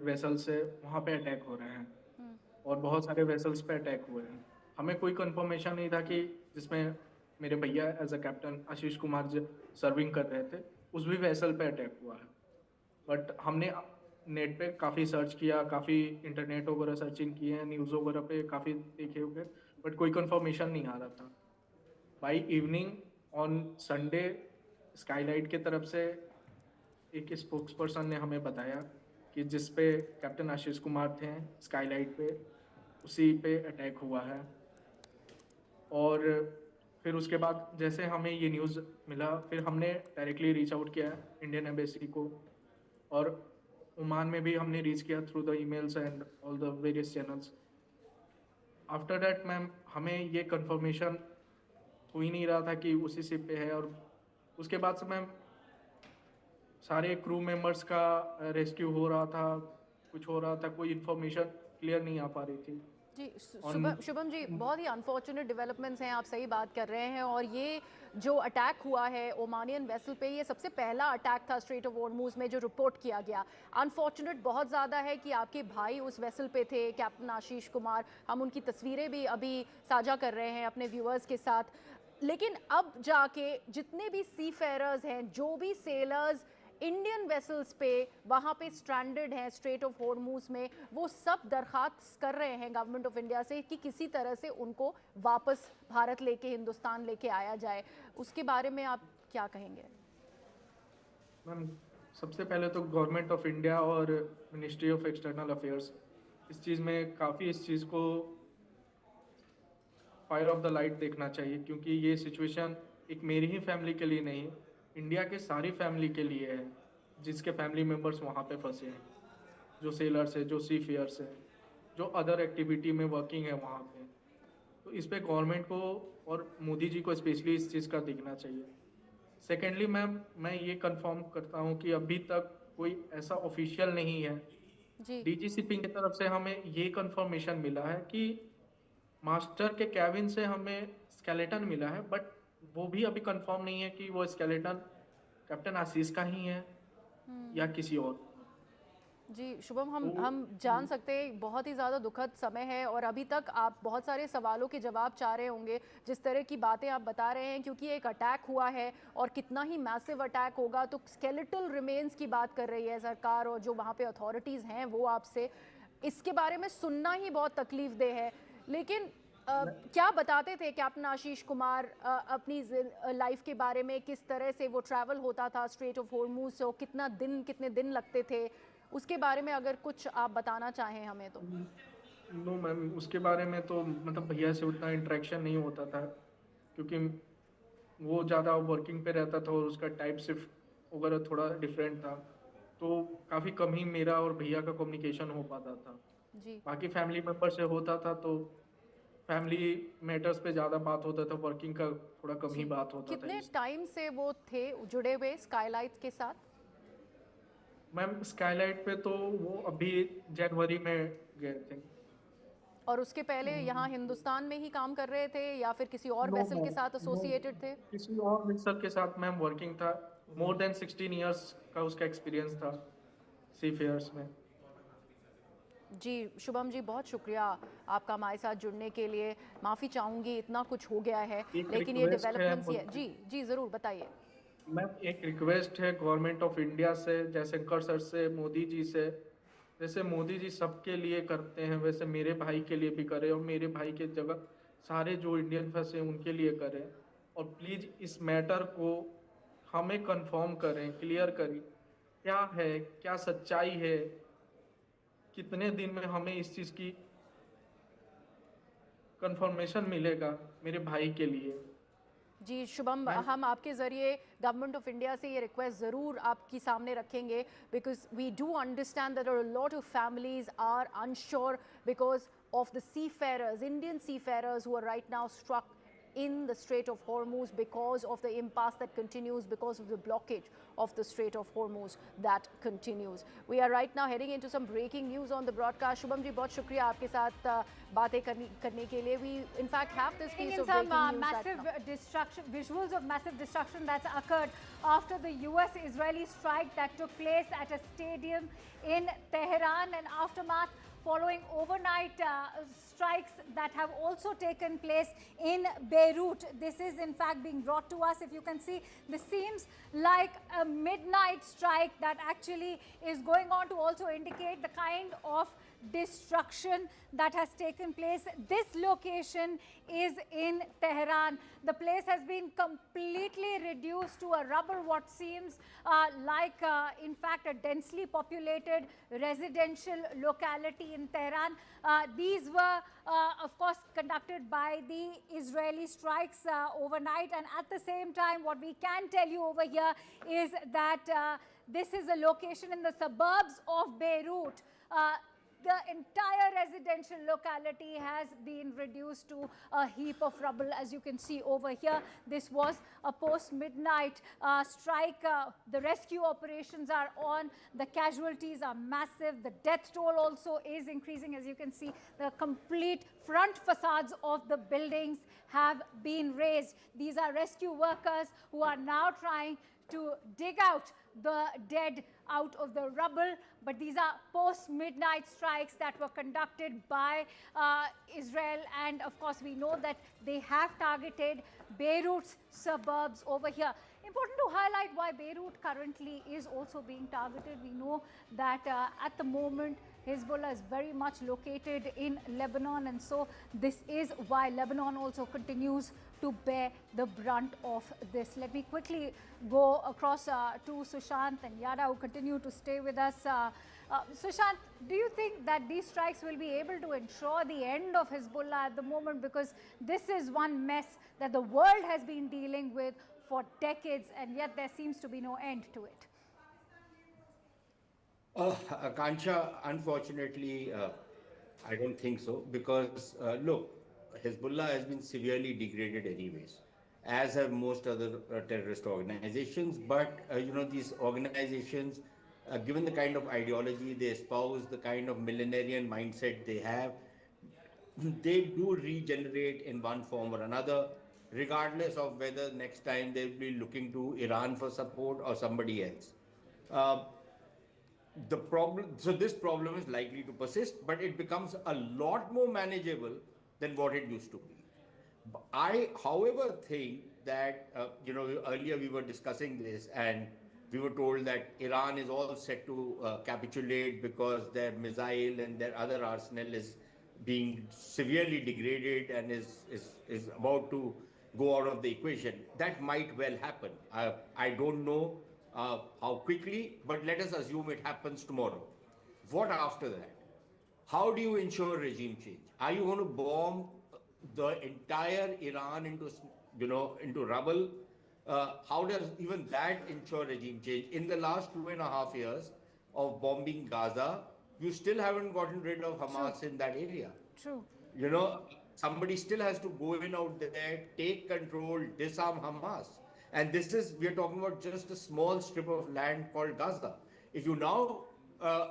वेसल्स है वहाँ पे अटैक हो रहे हैं और बहुत सारे वेसल्स पे अटैक हुए हैं. हमें कोई कंफर्मेशन नहीं था कि जिसमें मेरे भैया as a captain Ashish Kumar ji serving कर रहे थे, उस भी वेसल पे अटैक हुआ है. बट हमने नेट पे काफ़ी सर्च किया, काफ़ी इंटरनेट वगैरह सर्चिंग किए हैं, न्यूज़ वगैरह पे काफ़ी देखे हुए, बट कोई कंफर्मेशन नहीं आ रहा था. By evening on Sunday Skylight की तरफ से एक स्पोक्स पर्सन ने हमें बताया कि जिस पे कैप्टन आशीष कुमार थे स्काईलाइट पे, उसी पे अटैक हुआ है. और फिर उसके बाद जैसे हमें ये न्यूज़ मिला, फिर हमने डायरेक्टली रीच आउट किया इंडियन एम्बेसी को, और ओमान में भी हमने रीच किया through the emails and all the various channels. After that ma'am, हमें ये कंफर्मेशन हो ही नहीं रहा था कि उसी शिप पे है. और उसके बाद से मैम सारे क्रू मेंबर्स का रेस्क्यू हो रहा था, कुछ हो रहा था, कोई इन्फॉर्मेशन क्लियर नहीं आ पा रही थी. जी शुभम जी, बहुत ही अनफॉर्चुनेट डेवलपमेंट्स हैं, आप सही बात कर रहे हैं. और ये जो अटैक हुआ है ओमानियन वेसल पे, ये सबसे पहला अटैक था स्ट्रेट ऑफ हॉर्मूज में जो रिपोर्ट किया गया. अनफॉर्चुनेट बहुत ज़्यादा है कि आपके भाई उस वेसल पे थे, कैप्टन आशीष कुमार. हम उनकी तस्वीरें भी अभी साझा कर रहे हैं अपने व्यूअर्स के साथ. लेकिन अब जाके जितने भी सी फेयरर्स हैं, जो भी सेलर्स इंडियन वेसल्स पे वहाँ पे स्ट्रैंडेड हैं स्ट्रेट ऑफ हॉर्मूज में, वो सब दरखास्त कर रहे हैं गवर्नमेंट ऑफ इंडिया से कि किसी तरह से उनको वापस भारत लेके, हिंदुस्तान लेके आया जाए। उसके बारे में आप क्या कहेंगे? मैम, सबसे पहले तो गवर्नमेंट ऑफ इंडिया और मिनिस्ट्री ऑफ एक्सटर्नल अफेयर्स इस चीज़ में काफ़ी इस चीज़ को फायर ऑफ द लाइट देखना चाहिए, क्योंकि ये सिचुएशन एक मेरी ही फैमिली के लिए नहीं, इंडिया के सारी फैमिली के लिए है, जिसके फैमिली मेम्बर्स वहाँ पे फंसे हैं, जो सेलर्स है, जो सी फेयर्स है, जो अदर एक्टिविटी में वर्किंग है वहाँ पे। तो इस पे गवर्नमेंट को और मोदी जी को स्पेशली इस चीज़ का देखना चाहिए। सेकेंडली मैम, मैं ये कंफर्म करता हूँ कि अभी तक कोई ऐसा ऑफिशियल नहीं है, डीजी शिपिंग की तरफ से हमें ये कंफर्मेशन मिला है कि मास्टर के कैबिन से हमें स्केलेटन मिला है, बट वो भी अभी कंफर्म नहीं है कि वो स्केलेटन कैप्टन आशीष का ही है या किसी और। जी शुभम, हम जान सकते हैं बहुत ही ज़्यादा दुखद समय है और अभी तक आप बहुत सारे सवालों के जवाब चाह रहे होंगे जिस तरह की बातें आप बता रहे हैं, क्योंकि एक अटैक हुआ है और कितना ही मैसिव अटैक होगा, तो स्केलेटल रिमेन्स की बात कर रही है सरकार और जो वहाँ पे अथॉरिटीज़ हैं वो आपसे। इसके बारे में सुनना ही बहुत तकलीफ देह है, लेकिन क्या बताते थे कैप्टन आशीष कुमार अपनी लाइफ के बारे में, किस तरह से वो ट्रैवल होता था स्ट्रेट ऑफ हॉर्मूज से, कितने दिन लगते थे, उसके बारे में अगर कुछ आप बताना चाहें हमें तो। नो मैम, उसके बारे में तो मतलब भैया से उतना इंटरेक्शन नहीं होता था, क्योंकि वो ज़्यादा वर्किंग पे रहता था और उसका टाइप शिफ्ट वगैरह थोड़ा डिफरेंट था, तो काफ़ी कम ही मेरा और भैया का कम्युनिकेशन हो पाता था। जी। बाकी फैमिली मेम्बर से होता था, तो फैमिली मैटर्स पे ज़्यादा बात होता था, वर्किंग का थोड़ा कम ही बात होता था। कितने टाइम से वो थे जुड़े हुए स्काईलाइट के साथ? मैम, स्काईलाइट पे तो वो अभी जनवरी में गए थे। और उसके पहले यहाँ हिंदुस्तान में ही काम कर रहे थे या फिर किसी और वेसल के साथ एसोसिएटेड थे? किसी और वेसल के साथ मैम वर्किंग था। मोर देन 16 इयर्स का उसका एक्सपीरियंस था सी फेयर्स में। जी शुभम जी, बहुत शुक्रिया आपका हमारे साथ जुड़ने के लिए। माफ़ी चाहूँगी, इतना कुछ हो गया है, लेकिन ये डेवलपमेंट्स ही है। जी जी ज़रूर बताइए। मैम, एक रिक्वेस्ट है गवर्नमेंट ऑफ इंडिया से, जयशंकर सर से, मोदी जी से, जैसे मोदी जी सबके लिए करते हैं वैसे मेरे भाई के लिए भी करें, और मेरे भाई के जगह सारे जो इंडियन फंसे हैं उनके लिए करें, और प्लीज़ इस मैटर को हमें कंफर्म करें, क्लियर करें क्या है, क्या सच्चाई है, कितने दिन में हमें इस चीज़ की कंफर्मेशन मिलेगा मेरे भाई के लिए। जी शुभम, हम आपके ज़रिए गवर्नमेंट ऑफ इंडिया से ये रिक्वेस्ट ज़रूर आपकी सामने रखेंगे, because we do understand that a lot of families are unsure because of the seafarers, Indian seafarers who are right now struck in the Strait of Hormuz because of the impasse that continues, because of the blockage of the Strait of Hormuz that continues. We are right now heading into some breaking news on the broadcast. Shubham ji, बहुत शुक्रिया आपके साथ बातें करने के लिए. We in fact have this piece of breaking news. Massive destruction, visuals of massive destruction that's occurred after the US-Israeli strike that took place at a stadium in Tehran, and aftermath following overnight strikes that have also taken place in Beirut. This is in fact being brought to us. If you can see, this seems like a midnight strike that actually is going on to also indicate the kind of destruction that has taken place. This location is in Tehran. The place has been completely reduced to a rubble, what seems like in fact a densely populated residential locality in Tehran. These were of course conducted by the Israeli strikes overnight, and at the same time what we can tell you over here is that this is a location in the suburbs of Beirut. The entire residential locality has been reduced to a heap of rubble, as you can see over here. This was a post-midnight strike. The rescue operations are on. The casualties are massive. The death toll also is increasing. As you can see, the complete front facades of the buildings have been razed. These are rescue workers who are now trying to dig out the dead out of the rubble, but these are post-midnight strikes that were conducted by Israel, and of course we know that they have targeted Beirut's suburbs over here. Important to highlight why Beirut currently is also being targeted. We know that at the moment Hezbollah is very much located in Lebanon, and so this is why Lebanon also continues to bear the brunt of this. Let me quickly go across to Sushant and Yada, who continue to stay with us. Sushant, do you think that these strikes will be able to ensure the end of Hezbollah at the moment? Because this is one mess that the world has been dealing with for decades, and yet there seems to be no end to it. Akansha, unfortunately, I don't think so, because look, Hezbollah has been severely degraded anyways, as have most other terrorist organizations. But these organizations, given the kind of ideology they espouse, the kind of millenarian mindset they have, they do regenerate in one form or another, regardless of whether next time they'll be looking to Iran for support or somebody else. This problem is likely to persist, but it becomes a lot more manageable than what it used to be. I, however, think that, earlier we were discussing this and we were told that Iran is all set to capitulate because their missile and their other arsenal is being severely degraded and is about to go out of the equation. That might well happen. I don't know how quickly, but let us assume it happens tomorrow. What after that? How do you ensure regime change? Are you going to bomb the entire Iran into rubble? How does even that ensure regime change? In the last 2.5 years of bombing Gaza, you still haven't gotten rid of Hamas in that area. True. Somebody still has to go in out there, take control, disarm Hamas. And we are talking about just a small strip of land called Gaza. If you now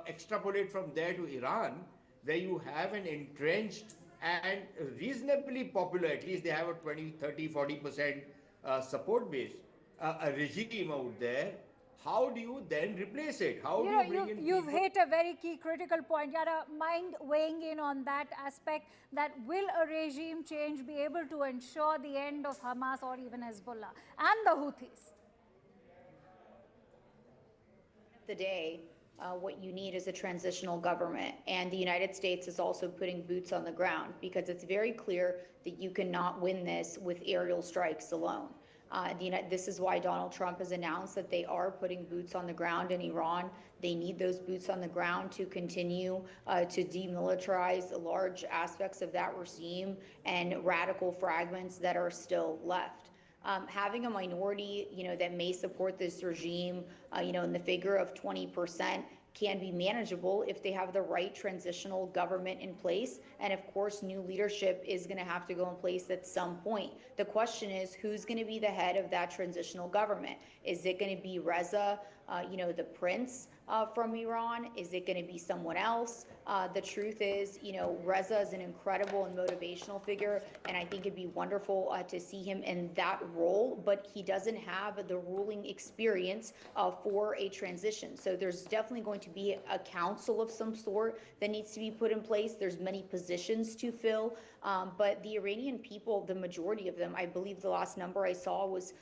extrapolate from there to Iran, where you have an entrenched and reasonably popular, at least they have a 20, 30, 40% support base, a regime out there, how do you then replace it? How do you bring in You've people? hit a very key critical point. Yada, mind weighing in on that aspect, that will a regime change be able to ensure the end of Hamas or even Hezbollah and the Houthis? The day, what you need is a transitional government, and the United States is also putting boots on the ground, because it's very clear that you cannot win this with aerial strikes alone. This is why Donald Trump has announced that they are putting boots on the ground in Iran. They need those boots on the ground to continue to demilitarize large aspects of that regime and radical fragments that are still left. Having a minority, that may support this regime, in the figure of 20%, can be manageable if they have the right transitional government in place. And of course, new leadership is going to have to go in place at some point. The question is, who's going to be the head of that transitional government? Is it going to be Reza, the prince from Iran? Is it going to be someone else? The truth is, Reza is an incredible and motivational figure, and I think it'd be wonderful to see him in that role, but he doesn't have the ruling experience for a transition. So there's definitely going to be a council of some sort that needs to be put in place. There's many positions to fill, but the Iranian people, the majority of them, I believe the last number I saw was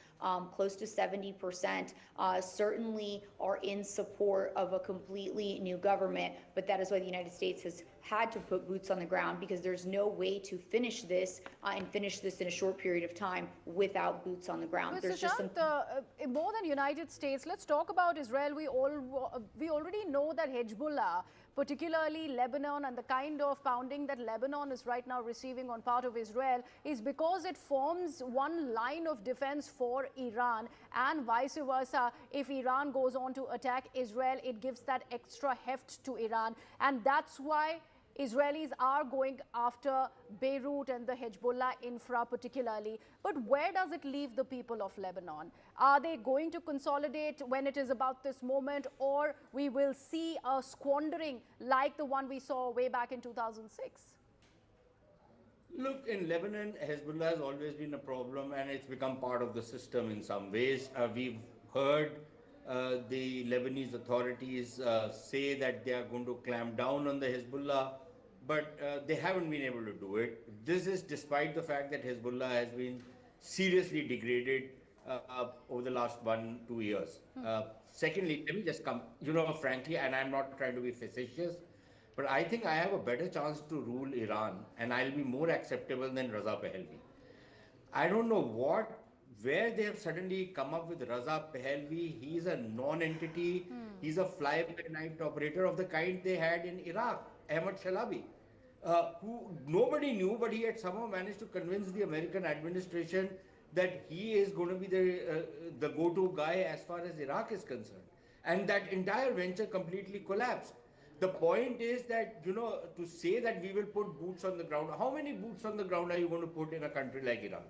close to 70%, certainly are in support of a completely new government. But that is why the United States has had to put boots on the ground, because there's no way to finish this and finish this in a short period of time without boots on the ground. But There's just some. More than United States, let's talk about Israel. We already know that Hezbollah, particularly Lebanon, and the kind of pounding that Lebanon is right now receiving on part of Israel is because it forms one line of defense for Iran, and vice versa. If Iran goes on to attack Israel, it gives that extra heft to Iran, and that's why Israelis are going after Beirut and the Hezbollah infra particularly. But where does it leave the people of Lebanon? Are they going to consolidate when it is about this moment, or we will see a squandering like the one we saw way back in 2006? Look, in Lebanon, Hezbollah has always been a problem, and it's become part of the system in some ways. We've heard the Lebanese authorities say that they are going to clamp down on the Hezbollah, but they haven't been able to do it. This is despite the fact that Hezbollah has been seriously degraded over the last 1-2 years. Secondly, let me just come, frankly, and I'm not trying to be facetious, but I think I have a better chance to rule Iran and I'll be more acceptable than Raza Pahlavi. I don't know where they have suddenly come up with Raza Pahlavi. He's a non-entity. He's a fly-by-night operator of the kind they had in Iraq, Ahmad Shalabi, who nobody knew, but he had somehow managed to convince the American administration that he is going to be the go-to guy as far as Iraq is concerned. And that entire venture completely collapsed. The point is that, to say that we will put boots on the ground, how many boots on the ground are you going to put in a country like Iran?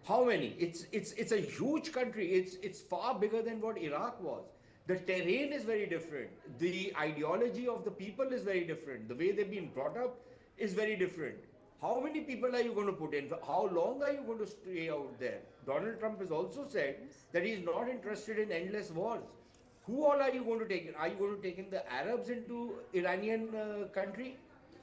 How many? It's a huge country. It's far bigger than what Iraq was. The terrain is very different. The ideology of the people is very different. The way they've been brought up is very different. How many people are you going to put in? How long are you going to stay out there? Donald Trump has also said that he's not interested in endless wars. Who all are you going to take in? Are you going to take in the Arabs into Iranian country?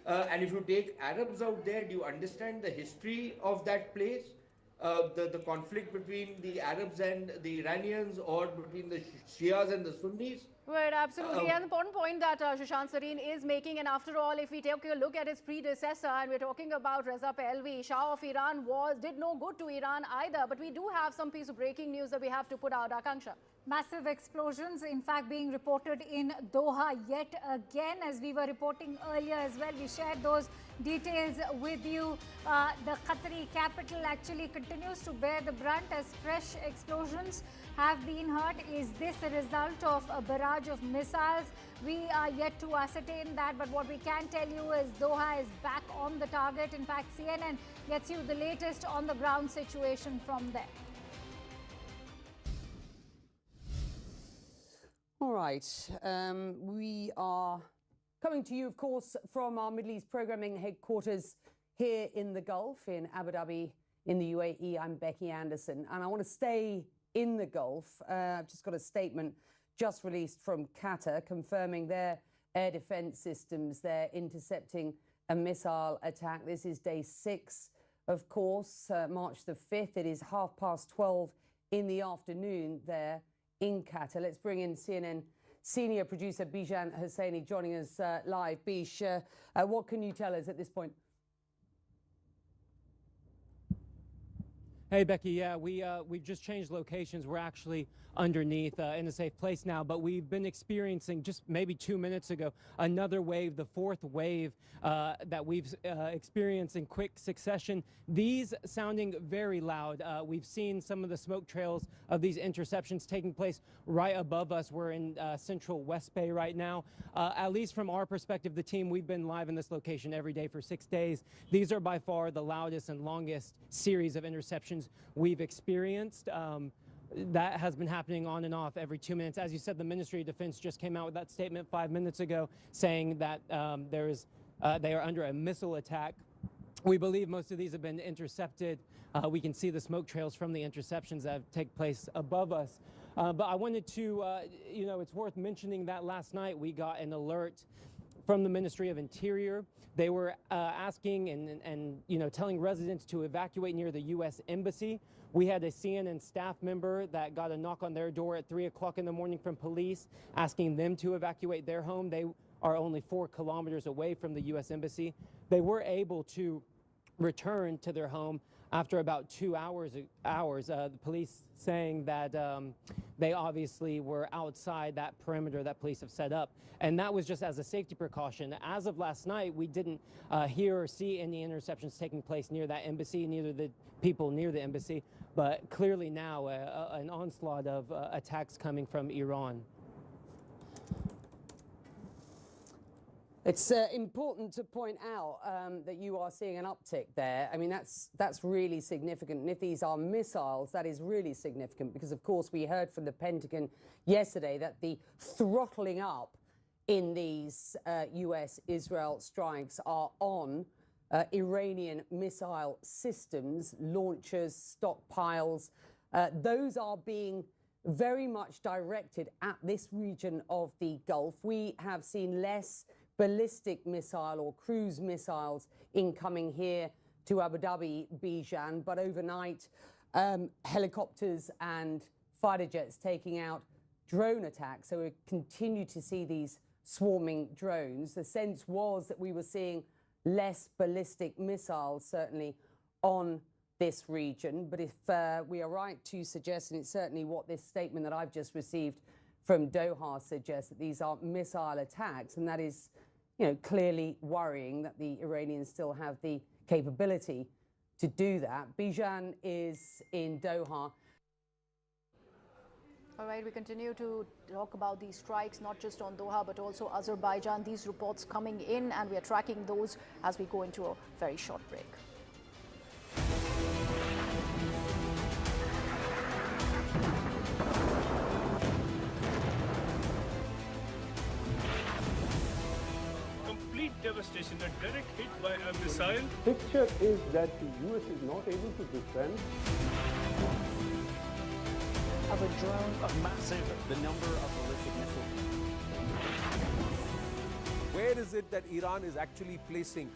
And if you take Arabs out there, do you understand the history of that place? The conflict between the Arabs and the Iranians, or between the Shias and the Sunnis? Right, absolutely. An important point that Sushant Sareen is making. And after all, if we take a look at his predecessor, and we're talking about Reza Pahlavi, Shah of Iran did no good to Iran either. But we do have some piece of breaking news that we have to put out. Akanksha. Massive explosions, in fact, being reported in Doha yet again, as we were reporting earlier as well. We shared those details with you. The Qatari capital actually continues to bear the brunt as fresh explosions have been heard. Is this a result of a barrage of missiles? We are yet to ascertain that, but what we can tell you is Doha is back on the target. In fact, CNN gets you the latest on the ground situation from there. All right, we are coming to you, of course, from our Middle East programming headquarters here in the Gulf, in Abu Dhabi, in the UAE. I'm Becky Anderson, and I want to stay in the Gulf. I've just got a statement just released from Qatar confirming their air defense systems. They're intercepting a missile attack. This is day 6, of course, March the 5th. It is 12:30 in the afternoon there in Qatar. Let's bring in CNN senior producer Bijan Hosseini joining us live. Bish, what can you tell us at this point? Hey, Becky. Yeah, we've just changed locations. We're actually underneath in a safe place now, but we've been experiencing just maybe 2 minutes ago another wave, the 4th wave that we've experienced in quick succession. These sounding very loud. We've seen some of the smoke trails of these interceptions taking place right above us. We're in central West Bay right now. At least from our perspective, the team, we've been live in this location every day for 6 days. These are by far the loudest and longest series of interceptions we've experienced. That has been happening on and off every 2 minutes. As you said, the Ministry of Defense just came out with that statement 5 minutes ago saying that they are under a missile attack. We believe most of these have been intercepted. We can see the smoke trails from the interceptions that take place above us. But I wanted to, it's worth mentioning that last night we got an alert from the Ministry of Interior. They were asking and telling residents to evacuate near the U.S. Embassy. We had a CNN staff member that got a knock on their door at 3 o'clock in the morning from police asking them to evacuate their home. They are only 4 kilometers away from the U.S. Embassy. They were able to return to their home after about 2 hours. The police saying that they obviously were outside that perimeter that police have set up. And that was just as a safety precaution. As of last night, we didn't hear or see any interceptions taking place near that embassy, neither the people near the embassy. But clearly now an onslaught of attacks coming from Iran. It's important to point out that you are seeing an uptick there. I mean, that's really significant. And if these are missiles, that is really significant because, of course, we heard from the Pentagon yesterday that the throttling up in these US-Israel strikes are on Iranian missile systems, launchers, stockpiles. Those are being very much directed at this region of the Gulf. We have seen less ballistic missile or cruise missiles incoming here to Abu Dhabi, Bijan, but overnight helicopters and fighter jets taking out drone attacks. So we continue to see these swarming drones. The sense was that we were seeing less ballistic missiles, certainly, on this region. But if we are right to suggest, and it's certainly what this statement that I've just received from Doha suggests, that these are missile attacks, and that is, clearly worrying that the Iranians still have the capability to do that. Bijan is in Doha. All right, we continue to talk about these strikes, not just on Doha, but also Azerbaijan. These reports coming in, and we are tracking those as we go into a very short break. Complete devastation, a direct hit by a missile. Picture is that the US is not able to defend. Of a drone, a massive, the number of ballistic missiles. Where is it that Iran is actually placing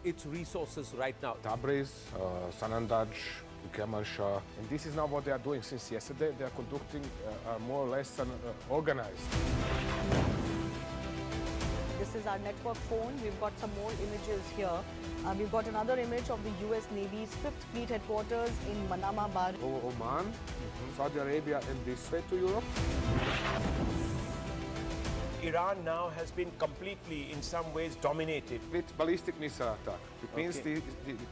its resources right now? Tabriz, Sanandaj, Kermanshah. And this is now what they are doing since yesterday. They are conducting more or less an organized. This is our network phone. We've got some more images here. We've got another image of the US Navy's 5th Fleet headquarters in Manama Bar. Over Oman, Saudi Arabia, and this way to Europe. Iran now has been completely, in some ways, dominated. With ballistic missile attack. It means the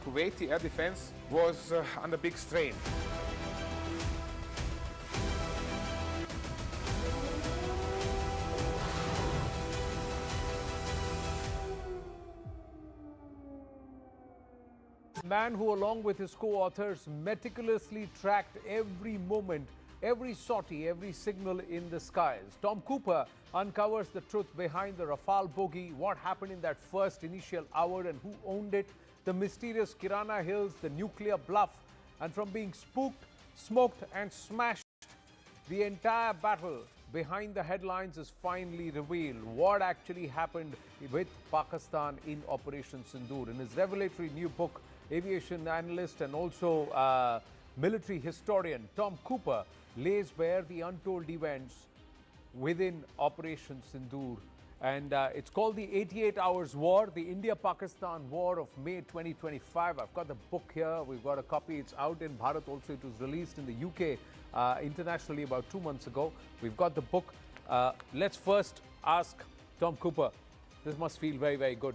Kuwaiti air defense was under big strain. Man who, along with his co-authors, meticulously tracked every moment, every sortie, every signal in the skies. Tom Cooper uncovers the truth behind the Rafale bogey, what happened in that first initial hour and who owned it, the mysterious Kirana Hills, the nuclear bluff, and from being spooked, smoked and smashed, the entire battle behind the headlines is finally revealed. What actually happened with Pakistan in Operation Sindoor. In his revelatory new book, aviation analyst and also military historian Tom Cooper lays bare the untold events within Operation Sindoor. And it's called the 88 Hours War, the India-Pakistan War of May 2025. I've got the book here. We've got a copy. It's out in Bharat also. It was released in the UK internationally about 2 months ago. We've got the book. Let's first ask Tom Cooper. This must feel very, very good.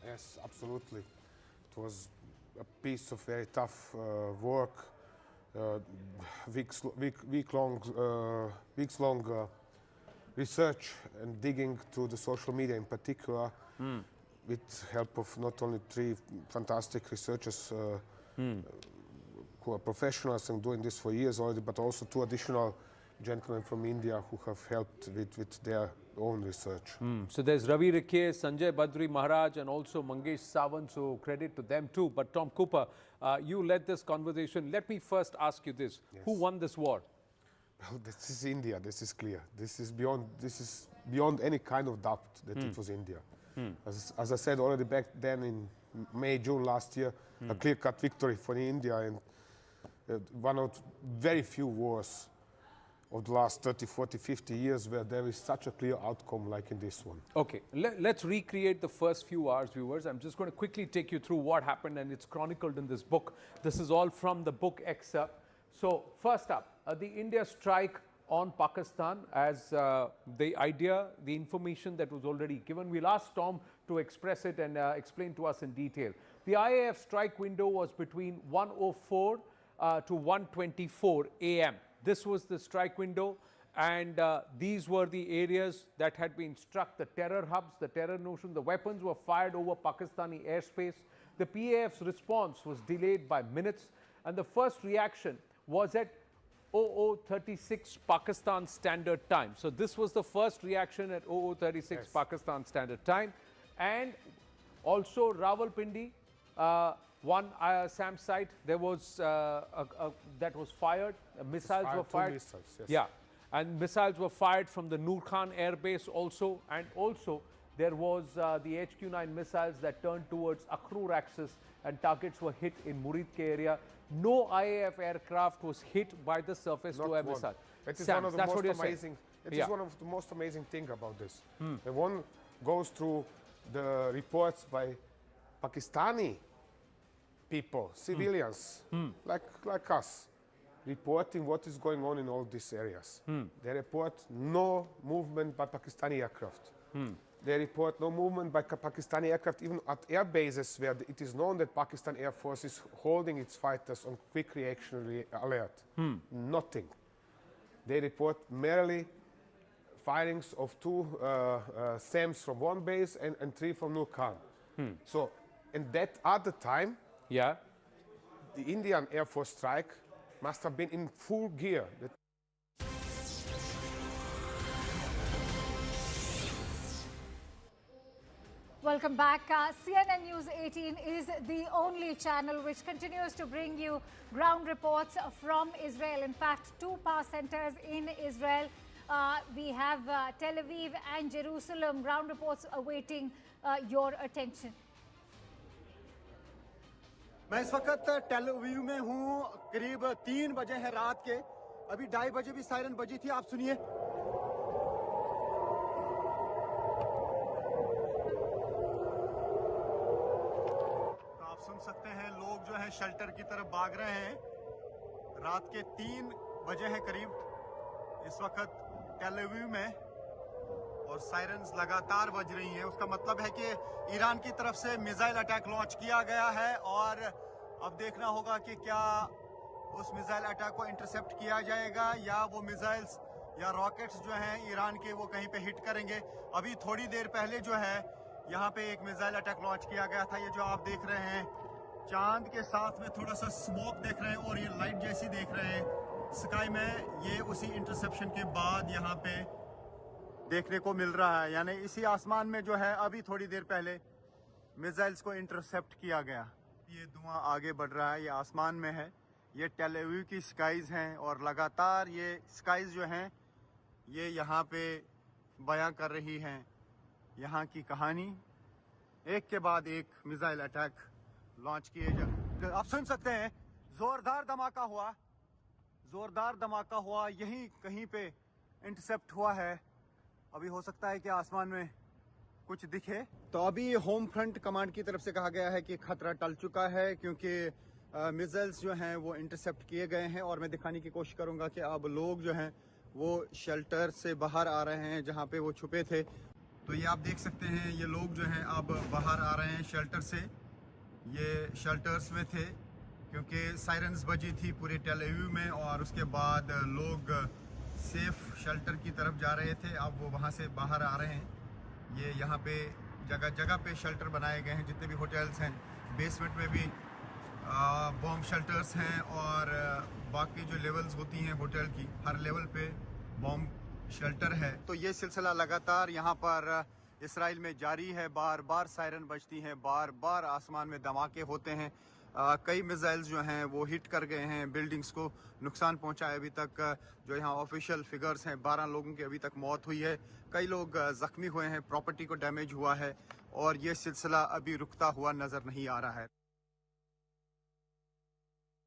Yes, absolutely. It was a piece of very tough work, weeks-long research and digging to the social media in particular, with help of not only 3 fantastic researchers who are professionals and doing this for years already, but also 2 additional gentlemen from India who have helped with their own research. So there's Ravi Rikhe, Sanjay Badri Maharaj, and also Mangesh Sawant, so credit to them too. But Tom Cooper, you led this conversation. Let me first ask you this. Yes. Who won this war? Well, this is India, this is clear. This is beyond any kind of doubt that it was India. As I said already back then in May, June last year, a clear-cut victory for India, and one of very few wars of the last 30, 40, 50 years where there is such a clear outcome like in this one. Okay, let's recreate the first few hours, viewers. I'm just going to quickly take you through what happened, and it's chronicled in this book. This is all from the book excerpt. So first up, the India strike on Pakistan, as the idea, the information that was already given. We'll ask Tom to express it and explain to us in detail. The IAF strike window was between 1:04 to 1:24 a.m. This was the strike window, and these were the areas that had been struck, the terror hubs, the terror notion. The weapons were fired over Pakistani airspace. The PAF's response was delayed by minutes, and the first reaction was at 00:36 Pakistan Standard Time. So this was the first reaction at 00:36 Pakistan Standard Time. And also Rawalpindi, one SAM site, there was that was fired. Missiles were fired. 2 missiles, yes. Yeah, and missiles were fired from the Nur Khan Air Base also, and also there was the HQ-9 missiles that turned towards Akhrur axis and targets were hit in Muridke area. No IAF aircraft was hit by the surface-to-air missile. It is Sam, one of the that's what most you're saying. amazing. It Yeah. is one of the most amazing thing about this. The one goes through the reports by Pakistani people, civilians, like us, reporting what is going on in all these areas. They report no movement by Pakistani aircraft. They report no movement by Pakistani aircraft, even at air bases where it is known that Pakistan Air Force is holding its fighters on quick reaction alert. Nothing. They report merely firings of 2 SAMs from one base and 3 from Nur Khan. So, and that at the time, yeah, the Indian Air Force strike must have been in full gear. Welcome back. CNN News 18 is the only channel which continues to bring you ground reports from Israel. In fact, 2 power centers in Israel. We have Tel Aviv and Jerusalem. Ground reports awaiting your attention. मैं इस वक्त Tel Aviv में हूँ। करीब 3 बजे हैं रात के। अभी 2:30 बजे भी सायरन बजी थी। आप सुनिए। तो आप सुन सकते हैं लोग जो हैं शेल्टर की तरफ भाग रहे हैं। रात के 3 बजे हैं करीब इस वक्त टेल अवीव में और सायरन्स लगातार बज रही हैं। उसका मतलब है कि ईरान की तरफ से मिसाइल अटैक लॉन्च किया गया है और अब देखना होगा कि क्या उस मिसाइल अटैक को इंटरसेप्ट किया जाएगा या वो मिसाइल्स या रॉकेट्स जो हैं ईरान के वो कहीं पे हिट करेंगे। अभी थोड़ी देर पहले जो है यहाँ पे एक मिसाइल अटैक लॉन्च किया गया था। ये जो आप देख रहे हैं चांद के साथ में थोड़ा सा स्मोक देख रहे हैं और ये लाइट जैसी देख रहे हैं स्काई में। ये उसी इंटरसेप्शन के बाद यहाँ पे देखने को मिल रहा है, यानी इसी आसमान में जो है अभी थोड़ी देर पहले मिसाइल्स को इंटरसेप्ट किया गया। ये धुआं आगे बढ़ रहा है, ये आसमान में है। ये टेल अवीव की स्काइज हैं और लगातार ये स्काइज जो हैं ये यहाँ पे बयां कर रही हैं यहाँ की कहानी। एक के बाद एक मिसाइल अटैक लॉन्च किए जा। आप सुन सकते हैं जोरदार धमाका हुआ, जोरदार धमाका हुआ। यहीं कहीं पे इंटरसेप्ट हुआ है। अभी हो सकता है कि आसमान में कुछ दिखे। तो अभी होम फ्रंट कमांड की तरफ से कहा गया है कि खतरा टल चुका है क्योंकि मिसाइल्स जो हैं वो इंटरसेप्ट किए गए हैं और मैं दिखाने की कोशिश करूंगा कि अब लोग जो हैं वो शेल्टर से बाहर आ रहे हैं जहां पे वो छुपे थे। तो ये आप देख सकते हैं ये लोग जो हैं अब बाहर आ रहे हैं शेल्टर से। ये शेल्टर्स में थे क्योंकि सायरन्स बजी थी पूरे टेल अवीव में और उसके बाद लोग सेफ शेल्टर की तरफ जा रहे थे। अब वो वहाँ से बाहर आ रहे हैं। ये यहाँ पे जगह जगह पे शेल्टर बनाए गए हैं। जितने भी होटल्स हैं बेसमेंट में भी बॉम्ब शेल्टर्स हैं और बाकी जो लेवल्स होती हैं होटल की हर लेवल पे बॉम्ब शेल्टर है। तो ये सिलसिला लगातार यहाँ पर इसराइल में जारी है। बार बार सायरन बजती हैं, बार बार आसमान में धमाके होते हैं। कई मिसाइल्स जो हैं वो हिट कर गए हैं, बिल्डिंग्स को नुकसान पहुंचा है। अभी तक जो यहाँ ऑफिशियल फिगर्स हैं 12 लोगों की अभी तक मौत हुई है, कई लोग जख्मी हुए हैं, प्रॉपर्टी को डैमेज हुआ है और ये सिलसिला अभी रुकता हुआ नजर नहीं आ रहा है।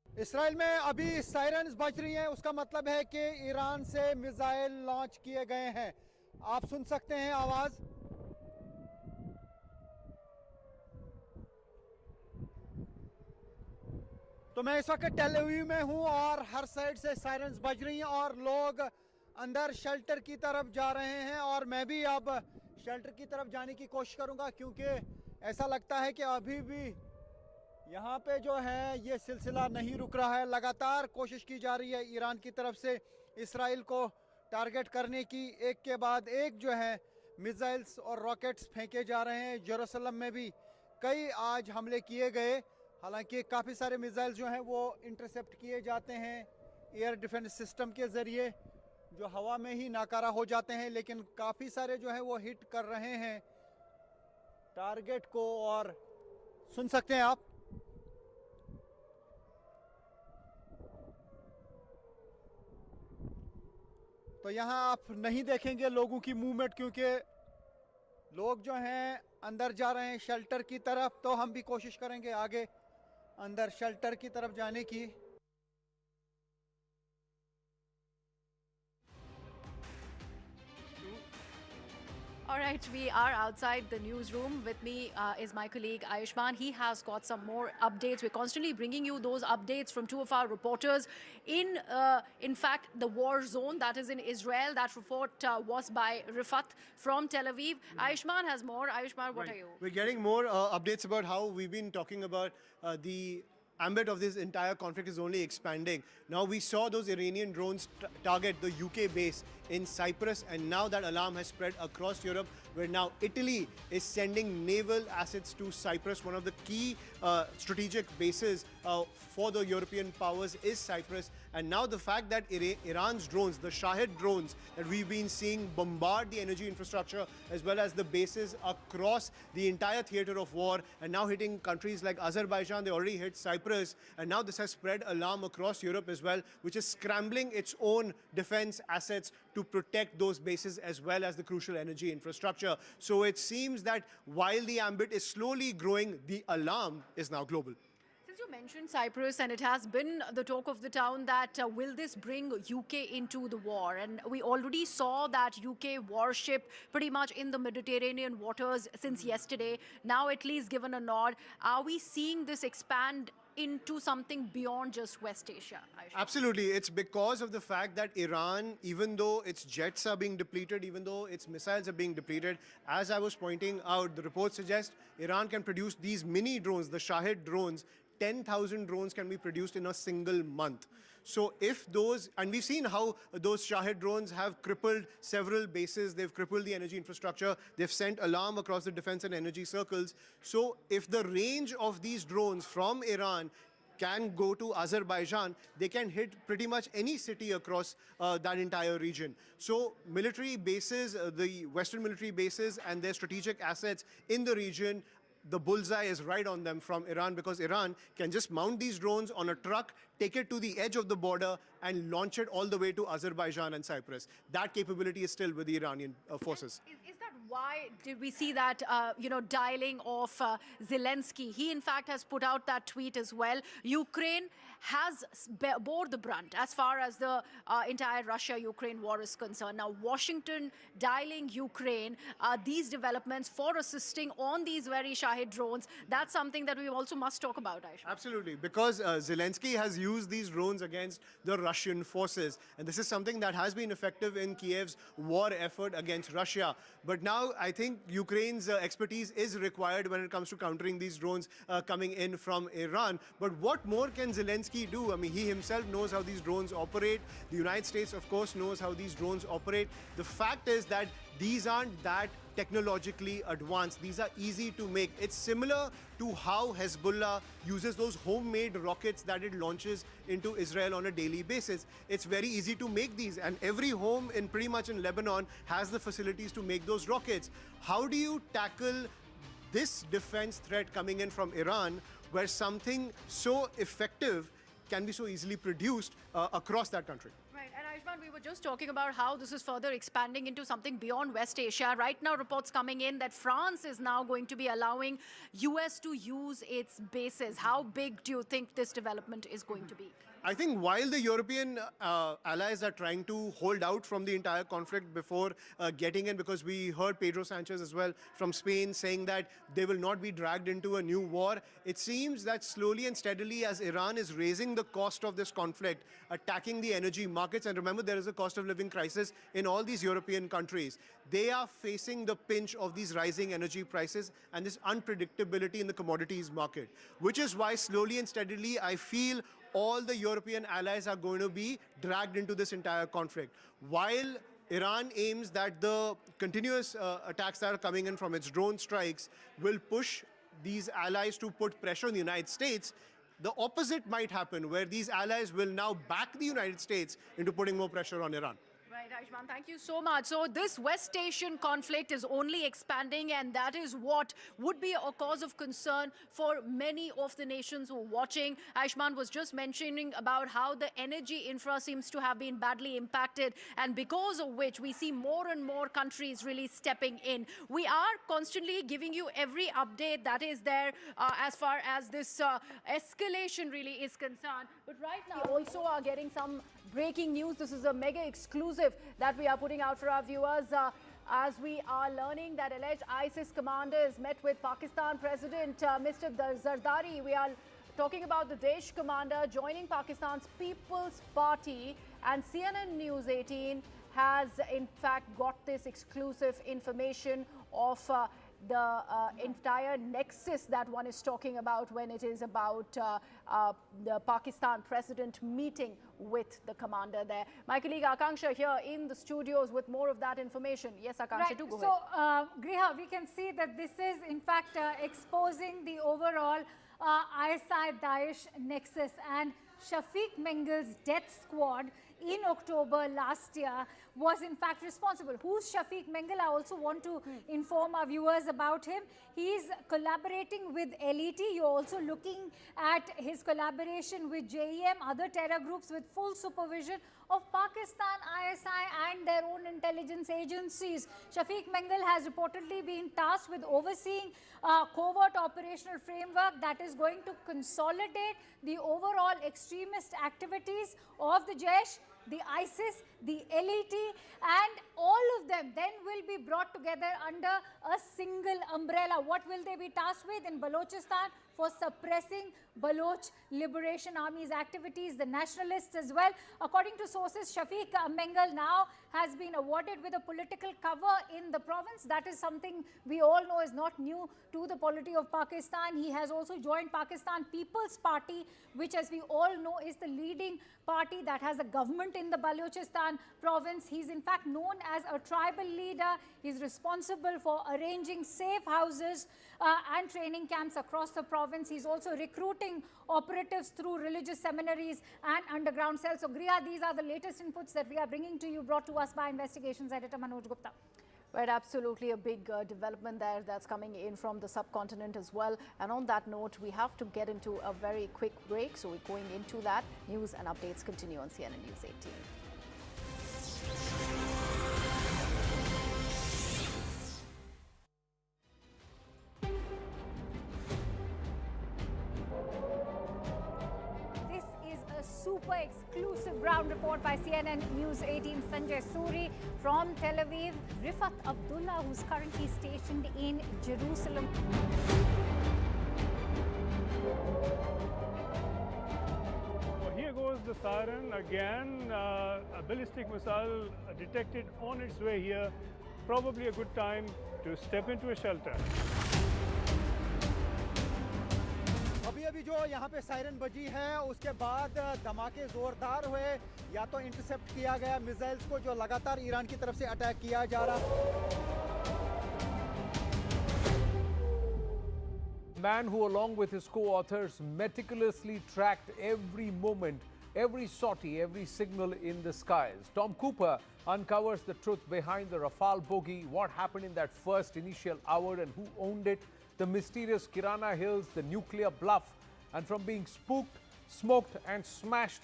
इसराइल में अभी सायरन्स बज रही हैं, उसका मतलब है कि ईरान से मिसाइल लॉन्च किए गए हैं। आप सुन सकते हैं आवाज। तो मैं इस वक्त टेल अवीव में हूं और हर साइड से सायरन्स बज रही हैं और लोग अंदर शेल्टर की तरफ जा रहे हैं और मैं भी अब शेल्टर की तरफ जाने की कोशिश करूंगा क्योंकि ऐसा लगता है कि अभी भी यहाँ पे जो है ये सिलसिला नहीं रुक रहा है। लगातार कोशिश की जा रही है ईरान की तरफ से इसराइल को टारगेट करने की। एक के बाद एक जो है मिसाइल्स और रॉकेट्स फेंके जा रहे हैं। जेरूसलम में भी कई आज हमले किए गए, हालांकि काफ़ी सारे मिसाइल जो हैं वो इंटरसेप्ट किए जाते हैं एयर डिफेंस सिस्टम के ज़रिए जो हवा में ही नाकारा हो जाते हैं, लेकिन काफ़ी सारे जो हैं वो हिट कर रहे हैं टारगेट को। और सुन सकते हैं आप तो यहाँ आप नहीं देखेंगे लोगों की मूवमेंट क्योंकि लोग जो हैं अंदर जा रहे हैं शेल्टर की तरफ, तो हम भी कोशिश करेंगे आगे अंदर शेल्टर की तरफ जाने की। All right, we are outside the newsroom. With me is my colleague Ayushman. He has got some more updates. We're constantly bringing you those updates from two of our reporters in fact, the war zone that is in Israel. That report was by Rifat from Tel Aviv. Ayushman has more. Ayushman, what are you? We're getting more updates about how we've been talking about the ambit of this entire conflict is only expanding. Now we saw those Iranian drones target the UK base in Cyprus, and now that alarm has spread across Europe, where now Italy is sending naval assets to Cyprus. One of the key strategic bases for the European powers is Cyprus. And now the fact that Iran's drones, the Shahid drones that we've been seeing bombard the energy infrastructure as well as the bases across the entire theater of war, and now hitting countries like Azerbaijan, they already hit Cyprus, and now this has spread alarm across Europe as well, which is scrambling its own defense assets to protect those bases as well as the crucial energy infrastructure. So it seems that while the ambit is slowly growing, the alarm is now global. Since you mentioned Cyprus, and it has been the talk of the town that will this bring UK into the war? And we already saw that UK warship pretty much in the Mediterranean waters since yesterday. Now Italy's given a nod. Are we seeing this expand into something beyond just West Asia? Absolutely. It's because of the fact that Iran, even though its jets are being depleted, even though its missiles are being depleted, as I was pointing out, the reports suggest Iran can produce these mini drones, the Shahid drones. 10,000 drones can be produced in a single month. So if those, and we've seen how those Shahid drones have crippled several bases, they've crippled the energy infrastructure, they've sent alarm across the defense and energy circles. So if the range of these drones from Iran can go to Azerbaijan, they can hit pretty much any city across that entire region. So military bases, the Western military bases and their strategic assets in the region, the bullseye is right on them from Iran, because Iran can just mount these drones on a truck, take it to the edge of the border and launch it all the way to Azerbaijan and Cyprus. That capability is still with the Iranian forces. Is that why did we see that, dialing of Zelensky? He, in fact, has put out that tweet as well. Ukraine has bore the brunt as far as the entire Russia-Ukraine war is concerned. Now, Washington dialing Ukraine, these developments for assisting on these very Shahid drones, that's something that we also must talk about, Aisha. Absolutely, because Zelensky has used these drones against the Russian forces, and this is something that has been effective in Kiev's war effort against Russia. But now I think Ukraine's expertise is required when it comes to countering these drones coming in from Iran. But what more can Zelensky do? I mean, he himself knows how these drones operate. The United States, of course, knows how these drones operate. The fact is that these aren't that technologically advanced. These are easy to make. It's similar to how Hezbollah uses those homemade rockets that it launches into Israel on a daily basis. It's very easy to make these, and every home in pretty much in Lebanon has the facilities to make those rockets. How do you tackle this defense threat coming in from Iran, where something so effective can be so easily produced across that country? Right, and Ayushman, we were just talking about how this is further expanding into something beyond West Asia. Right now, reports coming in that France is now going to be allowing US to use its bases. How big do you think this development is going to be? I think while the European allies are trying to hold out from the entire conflict before getting in, because we heard Pedro Sanchez as well from Spain saying that they will not be dragged into a new war, it seems that slowly and steadily, as Iran is raising the cost of this conflict, attacking the energy markets, and remember there is a cost of living crisis in all these European countries, they are facing the pinch of these rising energy prices and this unpredictability in the commodities market, which is why slowly and steadily I feel all the European allies are going to be dragged into this entire conflict. While Iran aims that the continuous attacks that are coming in from its drone strikes will push these allies to put pressure on the United States, the opposite might happen, where these allies will now back the United States into putting more pressure on Iran. Right, Ayushmann, thank you so much. So this West Asian conflict is only expanding, and that is what would be a cause of concern for many of the nations who are watching. Ayushmann was just mentioning about how the energy infra seems to have been badly impacted, and because of which we see more and more countries really stepping in. We are constantly giving you every update that is there as far as this escalation really is concerned. But right now, we also are getting some breaking news. This is a mega exclusive that we are putting out for our viewers as we are learning that alleged ISIS commanders met with Pakistan President Mr. Zardari. We are talking about the Desh commander joining Pakistan's People's Party, and CNN News 18 has in fact got this exclusive information of the entire nexus that one is talking about when it is about the Pakistan president meeting with the commander there. My colleague Akanksha here in the studios with more of that information. Yes, Akanksha, do go ahead. So, Griha, we can see that this is in fact exposing the overall ISI-Daesh nexus, and Shafiq Mengel's death squad in October last year was in fact responsible. Who's Shafiq Mengel? I also want to inform our viewers about him. He's collaborating with LET. You're also looking at his collaboration with JEM, other terror groups, with full supervision of Pakistan, ISI and their own intelligence agencies. Shafiq Mengel has reportedly been tasked with overseeing a covert operational framework that is going to consolidate the overall extremist activities of the Jaish, the ISIS, the LET, and all of them then will be brought together under a single umbrella. What will they be tasked with in Balochistan? For suppressing Baloch Liberation Army's activities, the nationalists as well. According to sources, Shafiq Mengel now has been awarded with a political cover in the province. That is something we all know is not new to the polity of Pakistan. He has also joined Pakistan People's Party, which, as we all know, is the leading party that has a government in the Balochistan province. He's in fact known as a tribal leader. He's responsible for arranging safe houses and training camps across the province. He's also recruiting operatives through religious seminaries and underground cells. So, Griha, these are the latest inputs that we are bringing to you, brought to us by investigations editor Manoj Gupta. Right, absolutely a big development there that's coming in from the subcontinent as well. And on that note, we have to get into a very quick break. So we're going into that. News and updates continue on CNN News 18. Super exclusive ground report by CNN News 18 Sanjay Suri from Tel Aviv. Rifat Abdullah, who's currently stationed in Jerusalem. Well, here goes the siren again. A ballistic missile detected on its way here. Probably a good time to step into a shelter. अभी जो यहाँ पे siren बजी है उसके बाद धमाके जोरदार हुए, या तो इंटरसेप्ट किया गया मिसाइल्स को जो लगातार ईरान की तरफ से अटैक किया जा रहा। Man who, along with his co-authors, meticulously tracked every moment, every sortie, every signal in the skies. Tom Cooper uncovers the truth behind the Rafale bogey, what happened in that first initial hour and who owned it, the mysterious Kirana Hills, the nuclear bluff, and from being spooked, smoked and smashed,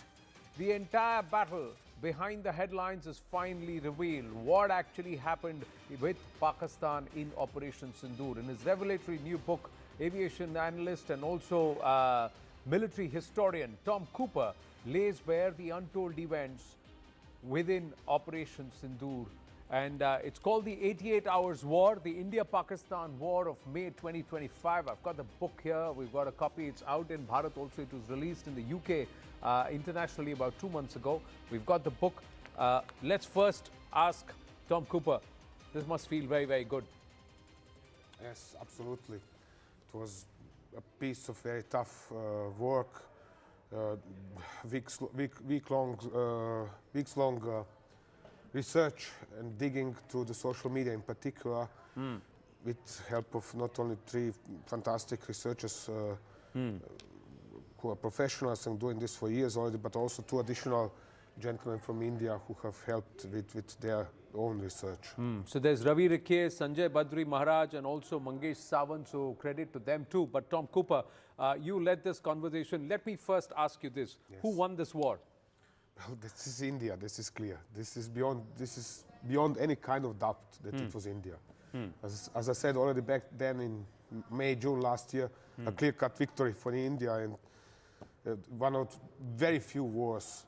the entire battle behind the headlines is finally revealed. What actually happened with Pakistan in Operation Sindoor. In his revelatory new book, aviation analyst and also military historian Tom Cooper lays bare the untold events within Operation Sindoor. And it's called the 88 Hours War, the India-Pakistan War of May 2025. I've got the book here. We've got a copy. It's out in Bharat also. It was released in the UK internationally about 2 months ago. We've got the book. Let's first ask Tom Cooper. This must feel very, very good. Yes, absolutely. It was a piece of very tough work, weeks-long research and digging to the social media in particular, with help of not only 3 fantastic researchers who are professionals and doing this for years already, but also 2 additional gentlemen from India who have helped with their own research. So there's Ravi Rikhe, Sanjay Badri Maharaj, and also Mangesh Sawant, so credit to them too. But Tom Cooper, you led this conversation. Let me first ask you this. Yes. Who won this war? Well, this is India, this is clear. This is beyond any kind of doubt that it was India. As I said already back then in May, June last year, a clear-cut victory for India, and one of very few wars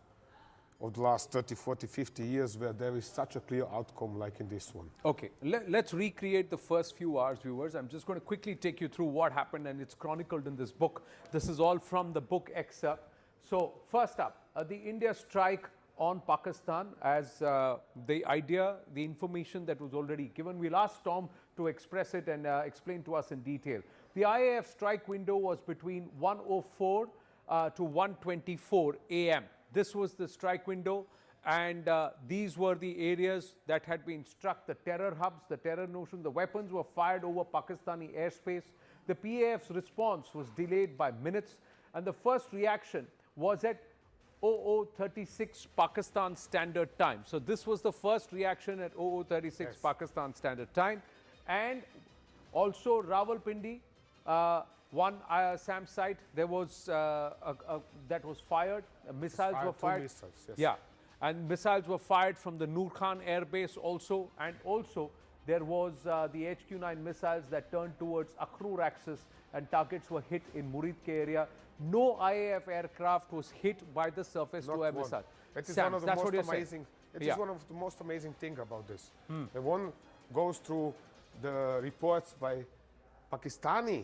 of the last 30, 40, 50 years where there is such a clear outcome like in this one. Okay, let's recreate the first few hours, viewers. I'm just going to quickly take you through what happened, and it's chronicled in this book. This is all from the book excerpt. So first up, the India strike on Pakistan, as the idea, the information that was already given. We'll ask Tom to express it and explain to us in detail. The IAF strike window was between 1:04 to 1:24 a.m. This was the strike window, and these were the areas that had been struck, the terror hubs, the terror notion. The weapons were fired over Pakistani airspace. The PAF's response was delayed by minutes, and the first reaction was at 00:36 Pakistan Standard Time. So this was the first reaction at 00:36 Pakistan Standard Time. And also Rawalpindi, one SAM site, there was that was fired. Missiles were fired. Missiles, yes. Yeah, and missiles were fired from the Nur Khan Air Base also, and also there was the HQ-9 missiles that turned towards Akhrur axis, and targets were hit in Muridke area. No IAF aircraft was hit by the surface-to-air missile. It is Sam, one of the that's most what you're amazing. saying. It is one of the most amazing thing about this. The one goes through the reports by Pakistani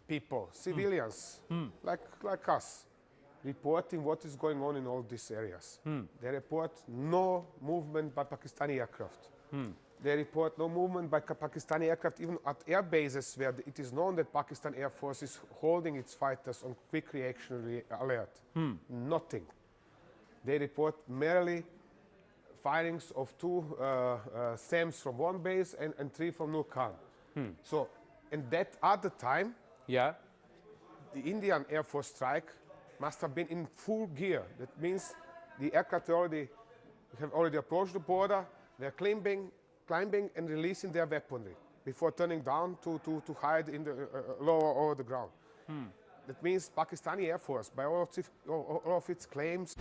people, civilians, like us, reporting what is going on in all these areas. They report no movement by Pakistani aircraft. They report no movement by Pakistani aircraft, even at air bases where it is known that Pakistan Air Force is holding its fighters on quick reaction alert. Nothing. They report merely firings of 2 SAMs from one base and 3 from Nur Khan. So, and that at the time, the Indian Air Force strike must have been in full gear. That means the aircraft have already approached the border. They're climbing and releasing their weaponry before turning down to hide in the lower over the ground. That means Pakistani Air Force, by all of its claims.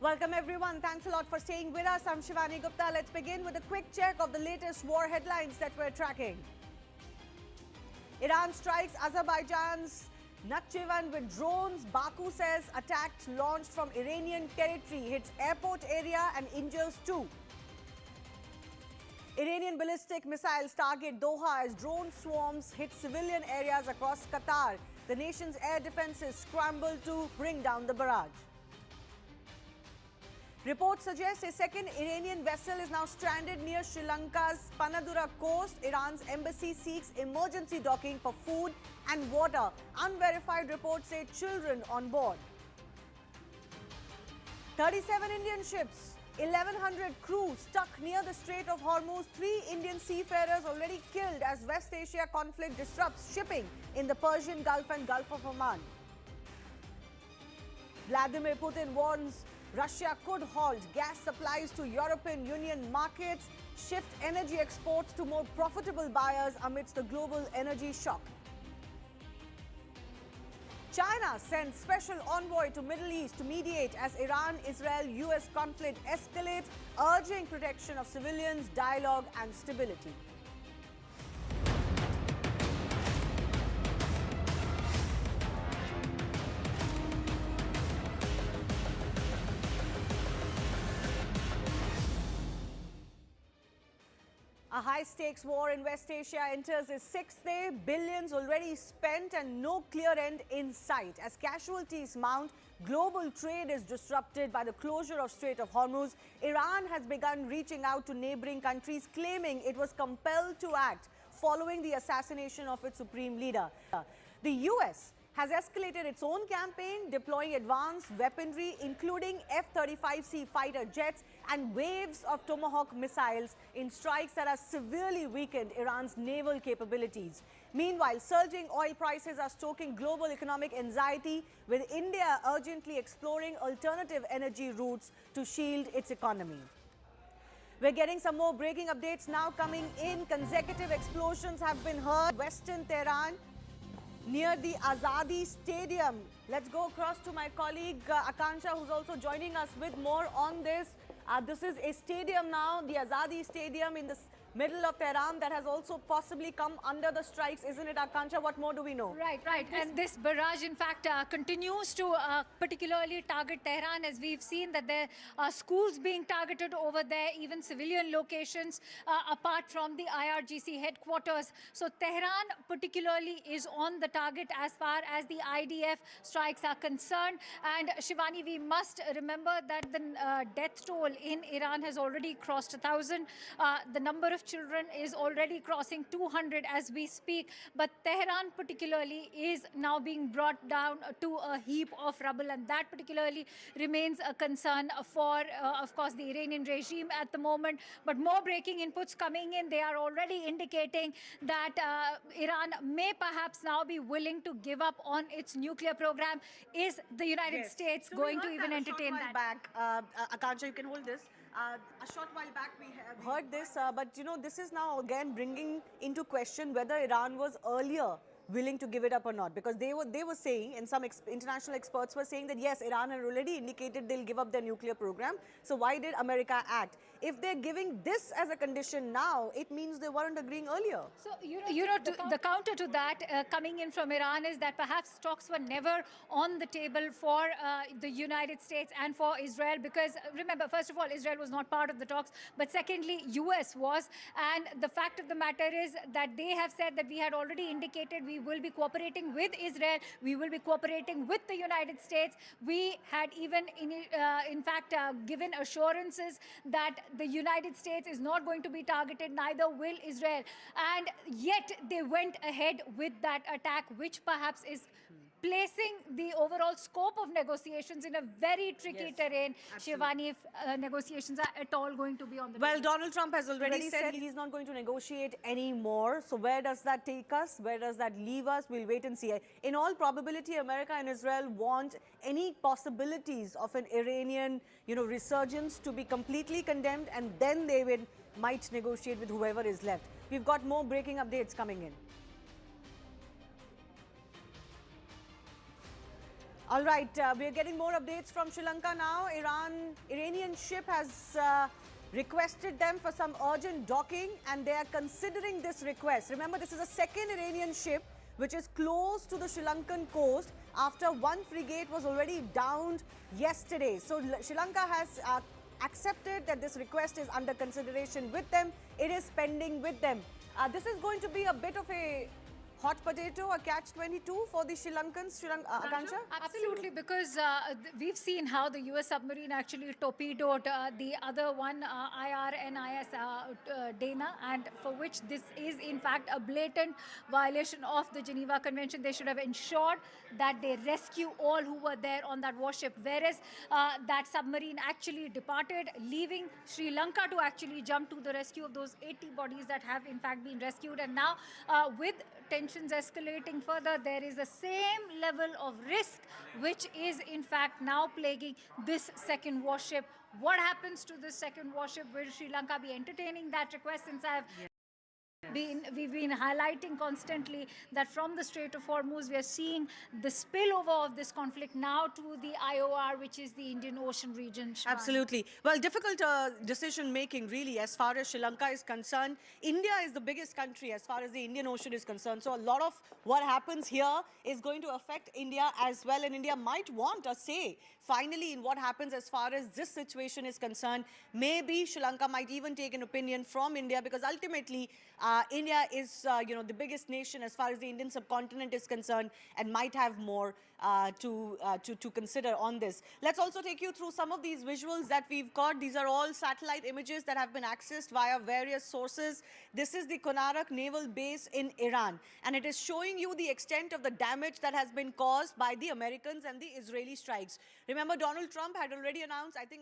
Welcome everyone. Thanks a lot for staying with us. I'm Shivani Gupta. Let's begin with a quick check of the latest war headlines that we're tracking. Iran strikes Azerbaijan's Nakhchivan with drones. Baku says attacks launched from Iranian territory hits airport area and injures 2. Iranian ballistic missiles target Doha as drone swarms hit civilian areas across Qatar. The nation's air defenses scramble to bring down the barrage. Reports suggest a second Iranian vessel is now stranded near Sri Lanka's Panadura coast. Iran's embassy seeks emergency docking for food and water. Unverified reports say children on board. 37 Indian ships, 1,100 crew stuck near the Strait of Hormuz. 3 Indian seafarers already killed as West Asia conflict disrupts shipping in the Persian Gulf and Gulf of Oman. Vladimir Putin warns Russia could halt gas supplies to European Union markets, shift energy exports to more profitable buyers amidst the global energy shock. China sends special envoy to Middle East to mediate as Iran-Israel-US conflict escalates, urging protection of civilians, dialogue and stability. A high-stakes war in West Asia enters its 6th day, billions already spent and no clear end in sight. As casualties mount, global trade is disrupted by the closure of Strait of Hormuz. Iran has begun reaching out to neighboring countries, claiming it was compelled to act following the assassination of its supreme leader. The US has escalated its own campaign, deploying advanced weaponry, including F-35C fighter jets and waves of Tomahawk missiles in strikes that have severely weakened Iran's naval capabilities. Meanwhile, surging oil prices are stoking global economic anxiety, with India urgently exploring alternative energy routes to shield its economy. We're getting some more breaking updates now coming in. Consecutive explosions have been heard in western Tehran, near the Azadi Stadium. Let's go across to my colleague Akansha, who's also joining us with more on this. This is a stadium now, the Azadi Stadium in the middle of Tehran, that has also possibly come under the strikes, isn't it, Akansha? What more do we know? Right. And this barrage, in fact, continues to particularly target Tehran, as we've seen that there are schools being targeted over there, even civilian locations apart from the IRGC headquarters. So Tehran particularly is on the target as far as the IDF strikes are concerned. And Shivani, we must remember that the death toll in Iran has already crossed 1,000. The number of children is already crossing 200 as we speak, but Tehran particularly is now being brought down to a heap of rubble, and that particularly remains a concern for, of course, the Iranian regime at the moment. But more breaking inputs coming in. They are already indicating that Iran may perhaps now be willing to give up on its nuclear program. Is the United States going to even entertain that? Back, Akansha, you can hold this. A short while back we heard this, but you know, this is now again bringing into question whether Iran was earlier willing to give it up or not, because they were saying, and some international experts were saying that yes, Iran had already indicated they'll give up their nuclear program. So why did America act? If they're giving this as a condition now, it means they weren't agreeing earlier. So, the counter to that coming in from Iran is that perhaps talks were never on the table for the United States and for Israel, because remember, first of all, Israel was not part of the talks, but secondly, US was. And the fact of the matter is that they have said that we had already indicated we will be cooperating with Israel, we will be cooperating with the United States. We had even, in fact, given assurances that the United States is not going to be targeted, neither will Israel. And yet they went ahead with that attack, which perhaps is placing the overall scope of negotiations in a very tricky terrain. Shivani, if negotiations are at all going to be on the Well, Donald Trump has already said he's not going to negotiate anymore. So where does that take us? Where does that leave us? We'll wait and see. In all probability, America and Israel want any possibilities of an Iranian, resurgence to be completely condemned, and then they might negotiate with whoever is left. We've got more breaking updates coming in. All right, we're getting more updates from Sri Lanka now. Iranian ship has requested them for some urgent docking, and they are considering this request. Remember, this is a second Iranian ship which is close to the Sri Lankan coast after one frigate was already downed yesterday. So Sri Lanka has accepted that this request is under consideration with them. It is pending with them. This is going to be a bit of a hot potato, a catch-22 for the Sri Lankans, Akansha? Absolutely, because we've seen how the US submarine actually torpedoed the other one, IRNIS Dana, and for which this is in fact a blatant violation of the Geneva Convention. They should have ensured that they rescue all who were there on that warship, whereas that submarine actually departed, leaving Sri Lanka to actually jump to the rescue of those 80 bodies that have in fact been rescued. And now with tensions escalating further, there is the same level of risk which is in fact now plaguing this second warship. What happens to this second warship? Will Sri Lanka be entertaining that request? Since we've been highlighting constantly that from the Strait of Hormuz, we are seeing the spillover of this conflict now to the IOR, which is the Indian Ocean region. Absolutely. Well, difficult decision making really as far as Sri Lanka is concerned. India is the biggest country as far as the Indian Ocean is concerned. So a lot of what happens here is going to affect India as well. And India might want a say finally in what happens as far as this situation is concerned. Maybe Sri Lanka might even take an opinion from India, because ultimately India is, the biggest nation as far as the Indian subcontinent is concerned, and might have more to consider on this. Let's also take you through some of these visuals that we've got. These are all satellite images that have been accessed via various sources. This is the Konarak naval base in Iran, and it is showing you the extent of the damage that has been caused by the Americans and the Israeli strikes. Remember, Donald Trump had already announced, I think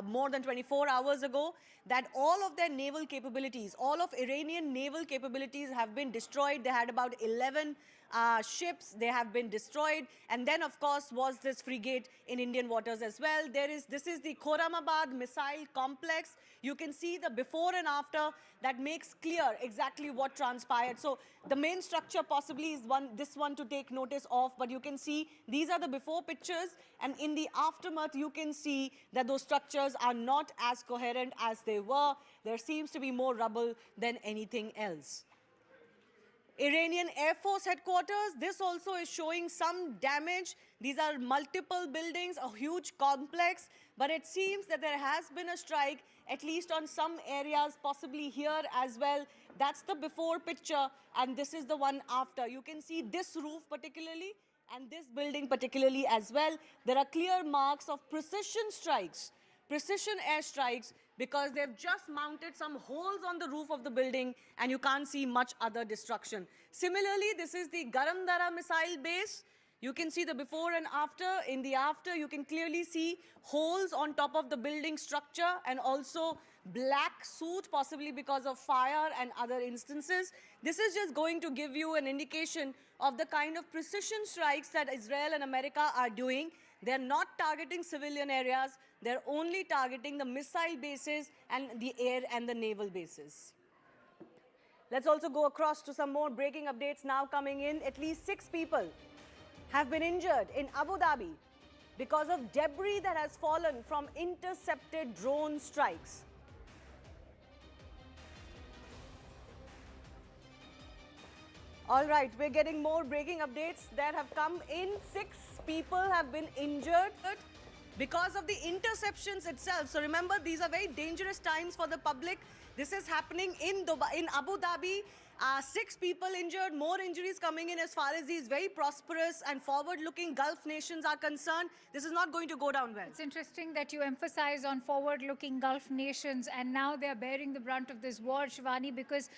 more than 24 hours ago, that all of their naval capabilities, all of Iranian naval capabilities have been destroyed. They had about 11 ships, they have been destroyed. And then, of course, was this frigate in Indian waters as well. This is the Khorramabad missile complex. You can see the before and after that makes clear exactly what transpired. So the main structure possibly is this one to take notice of, but you can see these are the before pictures, and in the aftermath you can see that those structures are not as coherent as they were. There seems to be more rubble than anything else. Iranian Air Force headquarters, this also is showing some damage. These are multiple buildings, a huge complex, but it seems that there has been a strike, at least on some areas, possibly here as well. That's the before picture, and this is the one after. You can see this roof particularly, and this building particularly as well. There are clear marks of precision strikes, precision airstrikes, because they've just mounted some holes on the roof of the building and you can't see much other destruction. Similarly, this is the Garamdara missile base. You can see the before and after. In the after, you can clearly see holes on top of the building structure and also black soot, possibly because of fire and other instances. This is just going to give you an indication of the kind of precision strikes that Israel and America are doing. They're not targeting civilian areas. They're only targeting the missile bases and the air and the naval bases. Let's also go across to some more breaking updates now coming in. At least 6 people have been injured in Abu Dhabi because of debris that has fallen from intercepted drone strikes. All right, we're getting more breaking updates that have come in. 6 people have been injured because of the interceptions itself. So remember, these are very dangerous times for the public. This is happening in Dubai, in Abu Dhabi. 6 people injured, more injuries coming in as far as these very prosperous and forward-looking Gulf nations are concerned. This is not going to go down well. It's interesting that you emphasize on forward-looking Gulf nations, and now they're bearing the brunt of this war, Shivani, because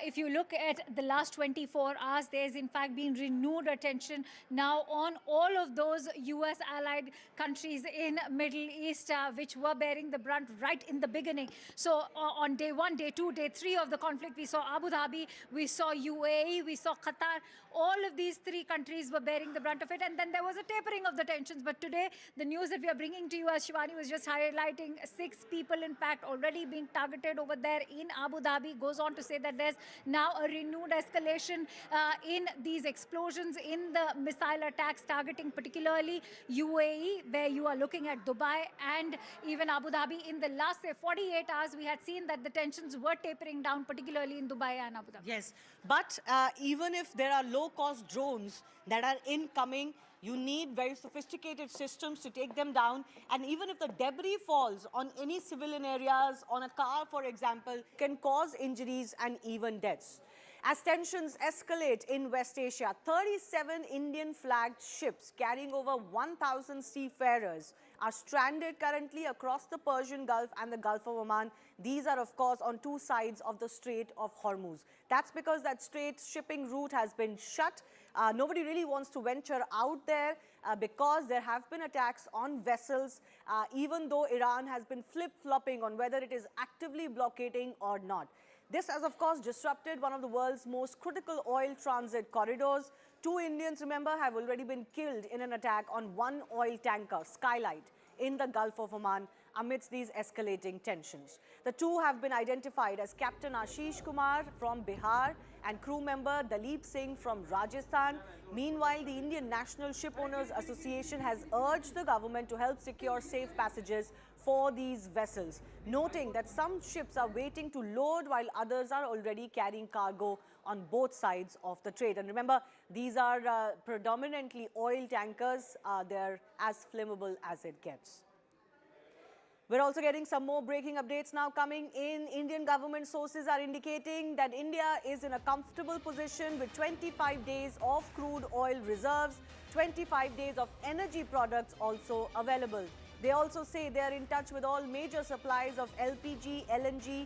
if you look at the last 24 hours, there's in fact been renewed attention now on all of those US allied countries in Middle East, which were bearing the brunt right in the beginning. So on day 1, day 2, day 3 of the conflict, we saw Abu Dhabi, we saw UAE, we saw Qatar. All of these 3 countries were bearing the brunt of it, and then there was a tapering of the tensions. But today, the news that we are bringing to you, as Shivani was just highlighting, 6 people, in fact, already being targeted over there in Abu Dhabi. Goes on to say that there's now a renewed escalation in these explosions, in the missile attacks, targeting particularly UAE, where you are looking at Dubai and even Abu Dhabi. In the last, say, 48 hours, we had seen that the tensions were tapering down, particularly in Dubai and Abu Dhabi. Yes, but even if there are low-cost drones that are incoming, you need very sophisticated systems to take them down. And even if the debris falls on any civilian areas, on a car, for example, can cause injuries and even deaths. As tensions escalate in West Asia, 37 Indian-flagged ships carrying over 1,000 seafarers are stranded currently across the Persian Gulf and the Gulf of Oman. These are, of course, on 2 sides of the Strait of Hormuz. That's because that strait shipping route has been shut. Nobody really wants to venture out there because there have been attacks on vessels, even though Iran has been flip-flopping on whether it is actively blockading or not. This has, of course, disrupted one of the world's most critical oil transit corridors. 2 Indians, remember, have already been killed in an attack on one oil tanker, Skylight, in the Gulf of Oman amidst these escalating tensions. The 2 have been identified as Captain Ashish Kumar from Bihar and crew member Dalip Singh from Rajasthan. Meanwhile, the Indian National Ship Owners Association has urged the government to help secure safe passages for these vessels, noting that some ships are waiting to load while others are already carrying cargo on both sides of the trade. And remember, these are predominantly oil tankers. They're as flammable as it gets. We're also getting some more breaking updates now coming in. Indian government sources are indicating that India is in a comfortable position with 25 days of crude oil reserves, 25 days of energy products also available. They also say they are in touch with all major suppliers of LPG, LNG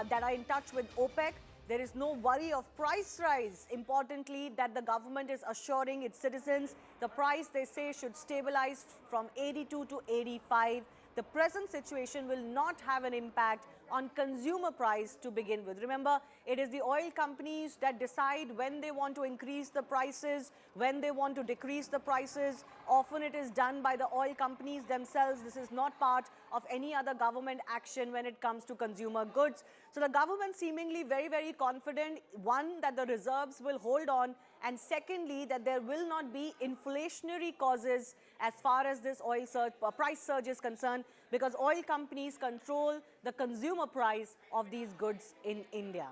that are in touch with OPEC. There is no worry of price rise. Importantly, that the government is assuring its citizens the price, they say, should stabilize from 82 to 85. The present situation will not have an impact on consumer price to begin with. Remember, it is the oil companies that decide when they want to increase the prices, when they want to decrease the prices. Often it is done by the oil companies themselves. This is not part of any other government action when it comes to consumer goods. So the government seemingly very, very confident, one, that the reserves will hold on, and secondly, that there will not be inflationary causes as far as this oil surge, price surge is concerned, because oil companies control the consumer price of these goods in India.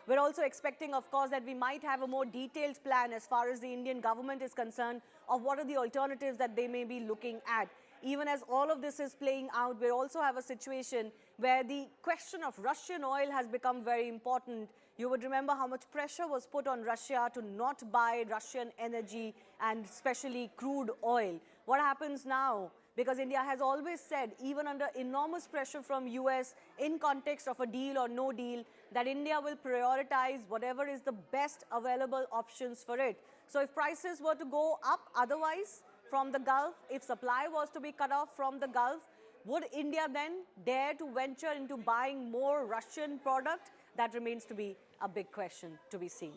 We're also expecting, of course, that we might have a more detailed plan as far as the Indian government is concerned of what are the alternatives that they may be looking at. Even as all of this is playing out, we also have a situation where the question of Russian oil has become very important. You would remember how much pressure was put on Russia to not buy Russian energy and especially crude oil. What happens now? Because India has always said, even under enormous pressure from US in context of a deal or no deal, that India will prioritize whatever is the best available options for it. So if prices were to go up otherwise from the Gulf, if supply was to be cut off from the Gulf, would India then dare to venture into buying more Russian product? That remains to be a big question to be seen.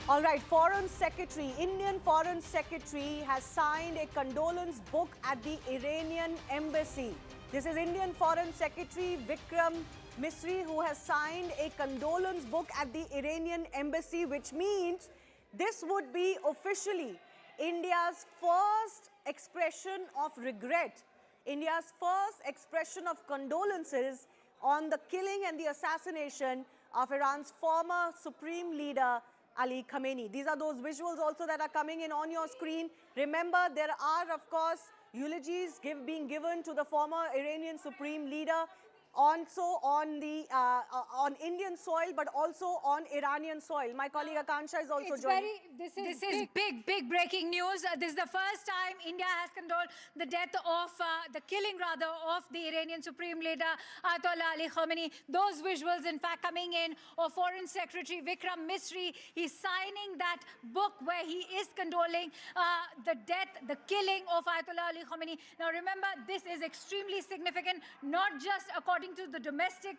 All right, Indian Foreign Secretary has signed a condolence book at the Iranian embassy. This is Indian Foreign Secretary Vikram Misri who has signed a condolence book at the Iranian embassy, which means this would be officially India's first expression of regret, India's first expression of condolences on the killing and the assassination of Iran's former supreme leader, Ali Khamenei. These are those visuals also that are coming in on your screen. Remember, there are, of course, eulogies being given to the former Iranian supreme leader, also on Indian soil, but also on Iranian soil. My colleague Akansha is also joining. This is big breaking news. This is the first time India has condoled the death of, the killing rather, of the Iranian Supreme Leader, Ayatollah Ali Khamenei. Those visuals, in fact, coming in of Foreign Secretary Vikram Misri. He's signing that book where he is condoling the death, the killing of Ayatollah Ali Khamenei. Now, remember, this is extremely significant, not just according to the domestic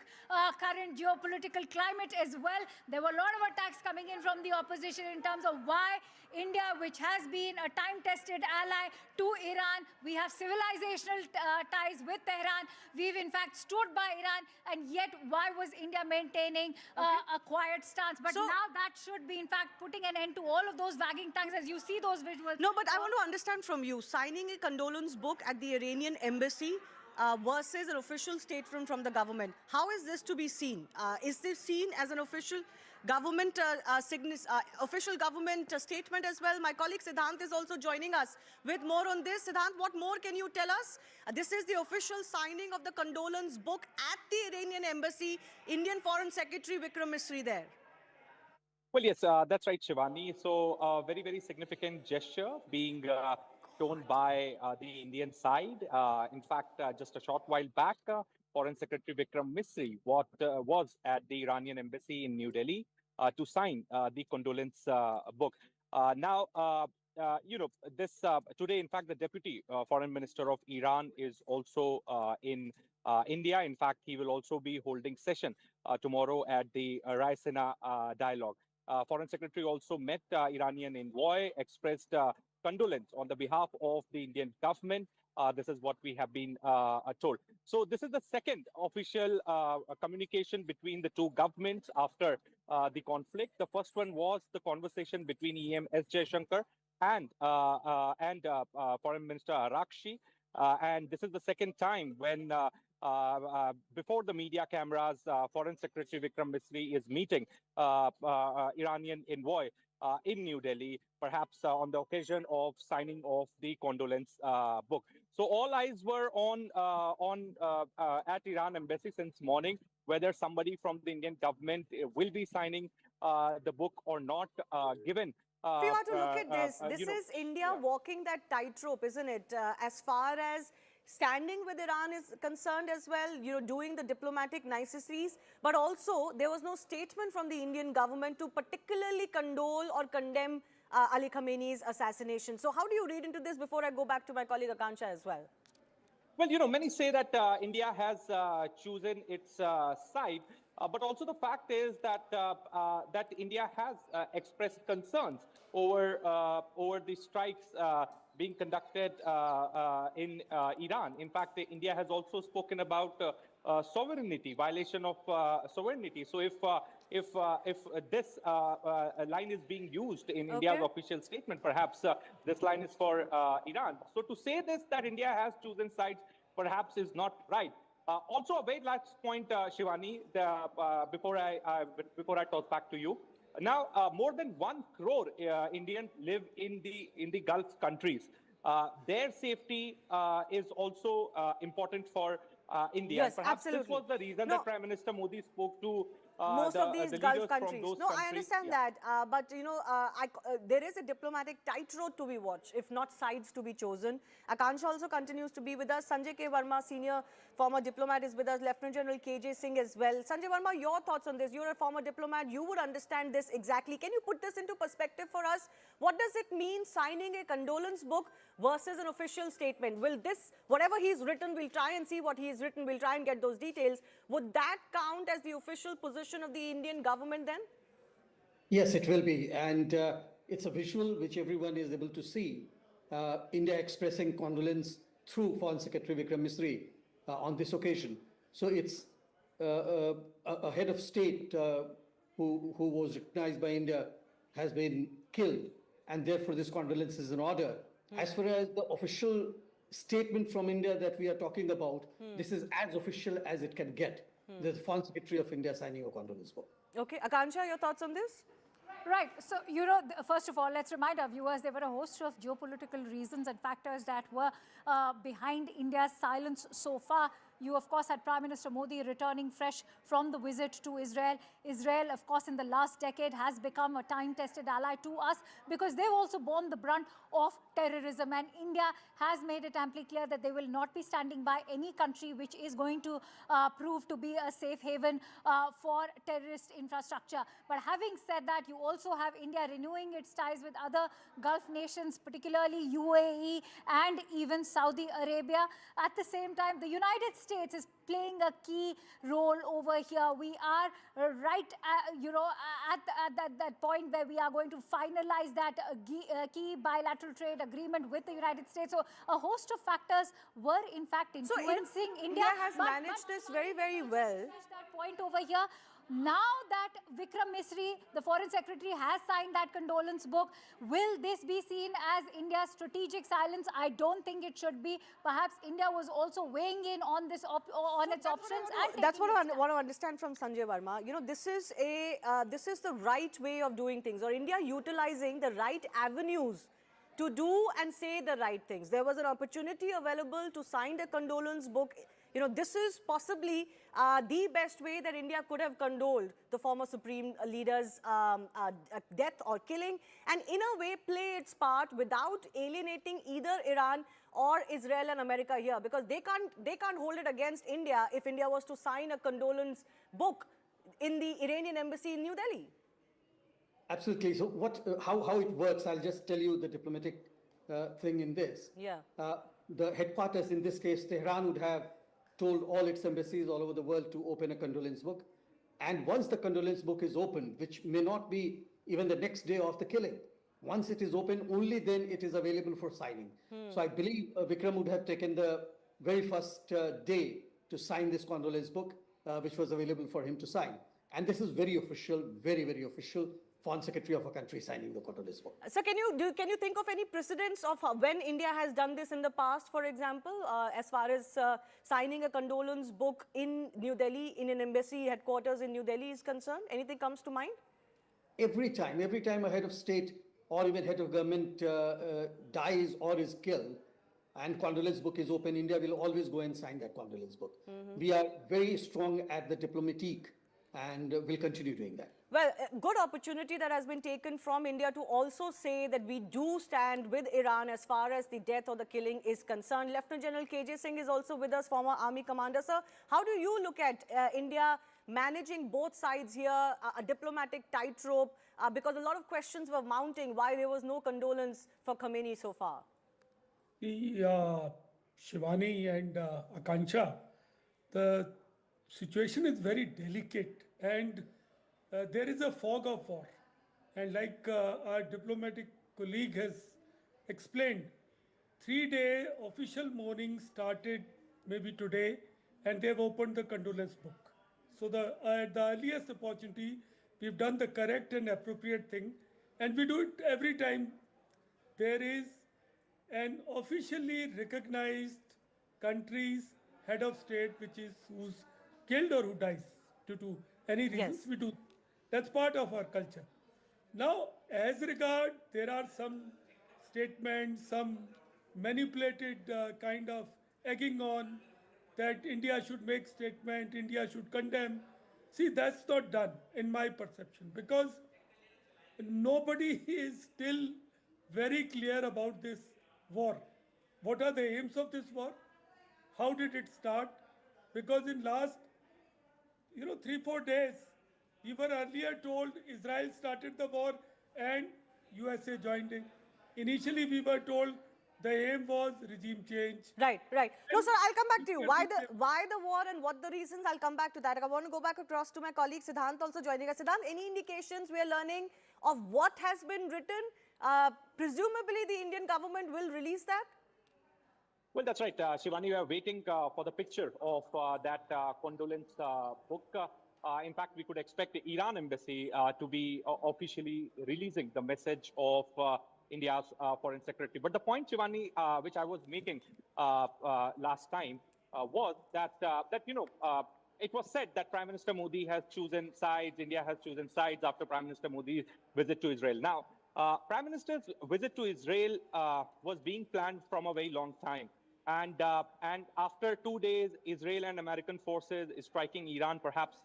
current geopolitical climate as well. There were a lot of attacks coming in from the opposition in terms of why India, which has been a time-tested ally to Iran, we have civilizational ties with Tehran. We've in fact stood by Iran, and yet why was India maintaining a quiet stance? But now that should be in fact putting an end to all of those wagging tongues as you see those visuals. No, but I want to understand from you, signing a condolence book at the Iranian embassy versus an official statement from the government. How is this to be seen? Is this seen as an official government statement as well? My colleague Siddhant is also joining us with more on this. Siddhant, what more can you tell us? This is the official signing of the condolence book at the Iranian embassy. Indian Foreign Secretary Vikram Misri there. Well, yes, that's right, Shivani. So, very, very significant gesture being shown by the Indian side. In fact, just a short while back, Foreign Secretary Vikram Misri was at the Iranian embassy in New Delhi to sign the condolence book. Now, this today, in fact, the Deputy Foreign Minister of Iran is also in India. In fact, he will also be holding session tomorrow at the Raisina dialogue. Foreign Secretary also met Iranian envoy, expressed condolence on the behalf of the Indian government. This is what we have been told. So this is the second official communication between the two governments after the conflict. The first one was the conversation between EM S. Jaishankar and Foreign Minister Arakshi. And this is the second time when before the media cameras, Foreign Secretary Vikram Misri is meeting Iranian envoy. in New Delhi, perhaps on the occasion of signing of the condolence book. So all eyes were on at Iran embassy since morning, whether somebody from the Indian government will be signing the book or not, given. If you are to look at this, this is India walking that tightrope, isn't it? As far as standing with Iran is concerned as well, doing the diplomatic niceties, but also there was no statement from the Indian government to particularly condole or condemn Ali Khamenei's assassination. So how do you read into this before I go back to my colleague Akansha as well? Well, many say that India has chosen its side, but also the fact is that that India has expressed concerns over the strikes being conducted in Iran. In fact, India has also spoken about sovereignty, violation of sovereignty. So if this line is being used in India's official statement, perhaps this line is for Iran. So to say this, that India has chosen sides, perhaps is not right. Also, a very last point, Shivani, before I toss back to you. Now, more than 1 crore Indians live in the Gulf countries. Their safety is also important for India. Yes, perhaps absolutely. this was the reason that Prime Minister Modi spoke to most of these the Gulf leaders countries. from those No, countries. I understand that, but there is a diplomatic tightrope to be watched, if not sides to be chosen. Akansha also continues to be with us. Sanjay K. Verma, senior former diplomat, is with us. Lieutenant General K.J. Singh as well. Sanjay Verma, your thoughts on this? You're a former diplomat. You would understand this exactly. Can you put this into perspective for us? What does it mean signing a condolence book versus an official statement? Will this, whatever he's written, we'll try and see what he's written. We'll try and get those details. Would that count as the official position of the Indian government then? Yes, it will be. And it's a visual which everyone is able to see. India expressing condolence through Foreign Secretary Vikram Misri on this occasion. So it's a head of state who was recognized by India has been killed. And therefore, this condolence is in order. As far as the official statement from India that we are talking about, this is as official as it can get. The Foreign Secretary of India signing a condolence book. Okay, Akansha, your thoughts on this? Right. So, first of all, let's remind our viewers there were a host of geopolitical reasons and factors that were behind India's silence so far. You, of course, had Prime Minister Modi returning fresh from the visit to Israel. Israel, of course, in the last decade has become a time-tested ally to us because they've also borne the brunt of terrorism. And India has made it amply clear that they will not be standing by any country which is going to prove to be a safe haven for terrorist infrastructure. But having said that, you also have India renewing its ties with other Gulf nations, particularly UAE and even Saudi Arabia. At the same time, the United States is playing a key role over here. We are right, at that point where we are going to finalize that key bilateral trade agreement with the United States. So a host of factors were in fact influencing India. has managed this very, very well. That point over here. Now that Vikram Misri, the Foreign Secretary, has signed that condolence book, will this be seen as India's strategic silence? I don't think it should be. Perhaps India was also weighing in on this on its options. That's what I want to understand from Sanjay Verma. This is the right way of doing things, or India utilizing the right avenues to do and say the right things. There was an opportunity available to sign the condolence book. This is possibly the best way that India could have condoled the former Supreme Leader's death or killing, and in a way play its part without alienating either Iran or Israel and America here, because they can't hold it against India if India was to sign a condolence book in the Iranian embassy in New Delhi. Absolutely. So how it works, I'll just tell you the diplomatic thing in this. Yeah. The headquarters, in this case, Tehran, would have told all its embassies all over the world to open a condolence book. And once the condolence book is open, which may not be even the next day of the killing, once it is open, only then it is available for signing. So I believe Vikram would have taken the very first day to sign this condolence book, which was available for him to sign. And this is very official, very, very official. Foreign Secretary of a country signing the condolence book. So can you think of any precedents of when India has done this in the past, for example, as far as signing a condolence book in New Delhi, in an embassy headquarters in New Delhi is concerned? Anything comes to mind? every time a head of state or even head of government dies or is killed, and condolence book is open, India will always go and sign that condolence book. We are very strong at the diplomatique and will continue doing that. Well, a good opportunity that has been taken from India to also say that we do stand with Iran as far as the death or the killing is concerned. Lieutenant General KJ Singh is also with us, former army commander. Sir, how do you look at India managing both sides here, a diplomatic tightrope, because a lot of questions were mounting why there was no condolence for Khomeini so far? Shivani and Akansha, the situation is very delicate and there is a fog of war. And like our diplomatic colleague has explained, 3-day official mourning started maybe today and they've opened the condolence book. So at the earliest opportunity, we've done the correct and appropriate thing, and we do it every time there is an officially recognized country's head of state, who's killed or who dies due to any reasons. We do. That's part of our culture. Now, as regard, there are some statements, some manipulated kind of egging on that India should make statement, India should condemn. See, that's not done in my perception, because nobody is still very clear about this war. What are the aims of this war? How did it start? Because in last 3-4 days, we were earlier told Israel started the war and USA joined in. Initially, we were told the aim was regime change. Right. No, sir, I'll come back to you. Why the war and what the reasons? I'll come back to that. I want to go back across to my colleague Siddhant also joining us. Siddhant, any indications we are learning of what has been written? Presumably, the Indian government will release that? Well, that's right, Shivani. We are waiting for the picture of that condolence book. In fact, we could expect the Iran embassy to be officially releasing the message of India's foreign secretary. But the point, Shivani, which I was making last time was that it was said that Prime Minister Modi has chosen sides, India has chosen sides after Prime Minister Modi's visit to Israel. Now, Prime Minister's visit to Israel was being planned from a very long time. And after 2 days, Israel and American forces is striking Iran. Perhaps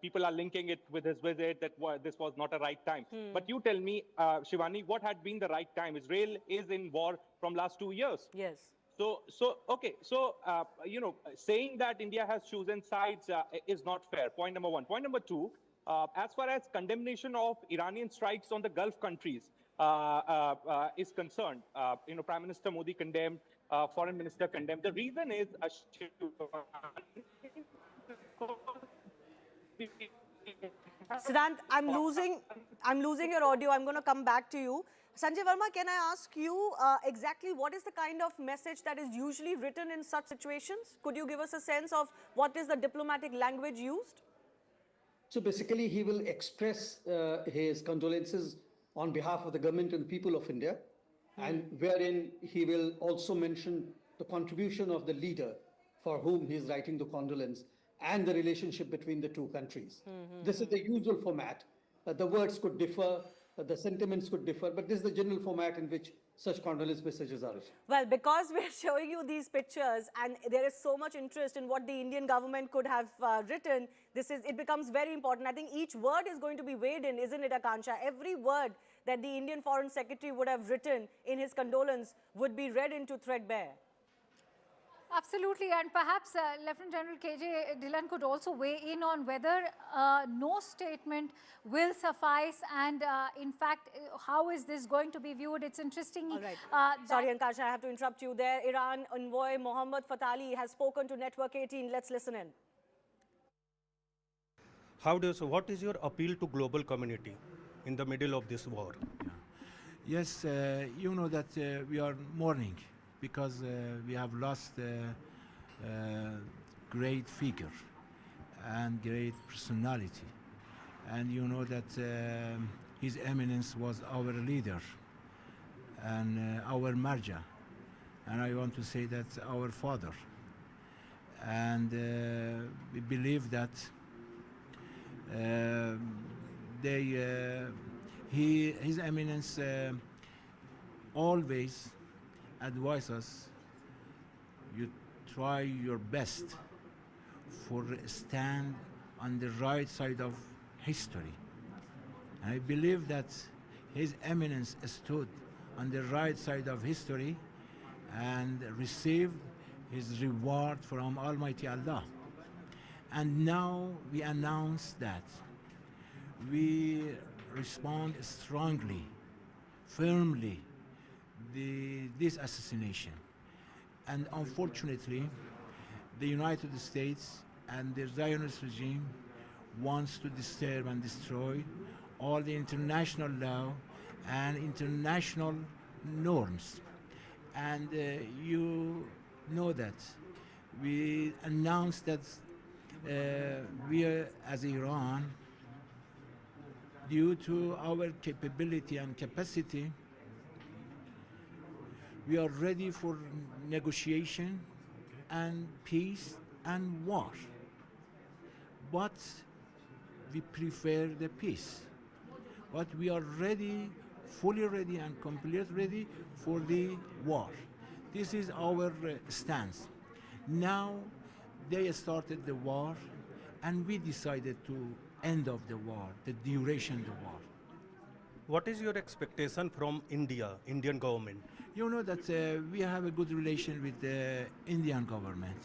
people are linking it with his visit that this was not a right time. But you tell me, Shivani, what had been the right time? Israel is in war from last 2 years. Yes. So saying that India has chosen sides is not fair. Point number one. Point number two, as far as condemnation of Iranian strikes on the Gulf countries is concerned, Prime Minister Modi condemned, Foreign Minister condemned. The reason is Siddhant, I'm losing your audio. I'm going to come back to you. Sanjay Verma, can I ask you exactly what is the kind of message that is usually written in such situations? Could you give us a sense of what is the diplomatic language used? So basically, he will express his condolences on behalf of the government and people of India, and wherein he will also mention the contribution of the leader for whom he is writing the condolence and the relationship between the two countries. This is the usual format. The words could differ, the sentiments could differ, but this is the general format in which such condolence messages are issued. Well, because we're showing you these pictures and there is so much interest in what the Indian government could have written, it becomes very important. I think each word is going to be weighed in, isn't it, Akansha? Every word that the Indian Foreign Secretary would have written in his condolence would be read into threadbare. Absolutely, and perhaps Lieutenant General KJ Dhillon could also weigh in on whether no statement will suffice, and in fact, how is this going to be viewed? It's interesting. All right. Sorry, Akansha, I have to interrupt you there. Iran envoy Mohammad Fatali has spoken to Network 18. Let's listen in. What is your appeal to global community in the middle of this war? Yes, you know that we are mourning because we have lost a great figure and great personality. And you know that His Eminence was our leader and our marja. And I want to say that's our father. And we believe that His Eminence always advise us, you try your best for stand on the right side of history. I believe that His Eminence stood on the right side of history and received his reward from Almighty Allah. And now we announce that we respond strongly, firmly, this assassination. And unfortunately, the United States and the Zionist regime wants to disturb and destroy all the international law and international norms. And you know that we announced that we are, as Iran, due to our capability and capacity, we are ready for negotiation and peace and war. But we prefer the peace. But we are ready, fully ready and completely ready for the war. This is our stance. Now they started the war and we decided to end of the war, the duration of the war. What is your expectation from Indian government? You know that we have a good relation with the Indian government.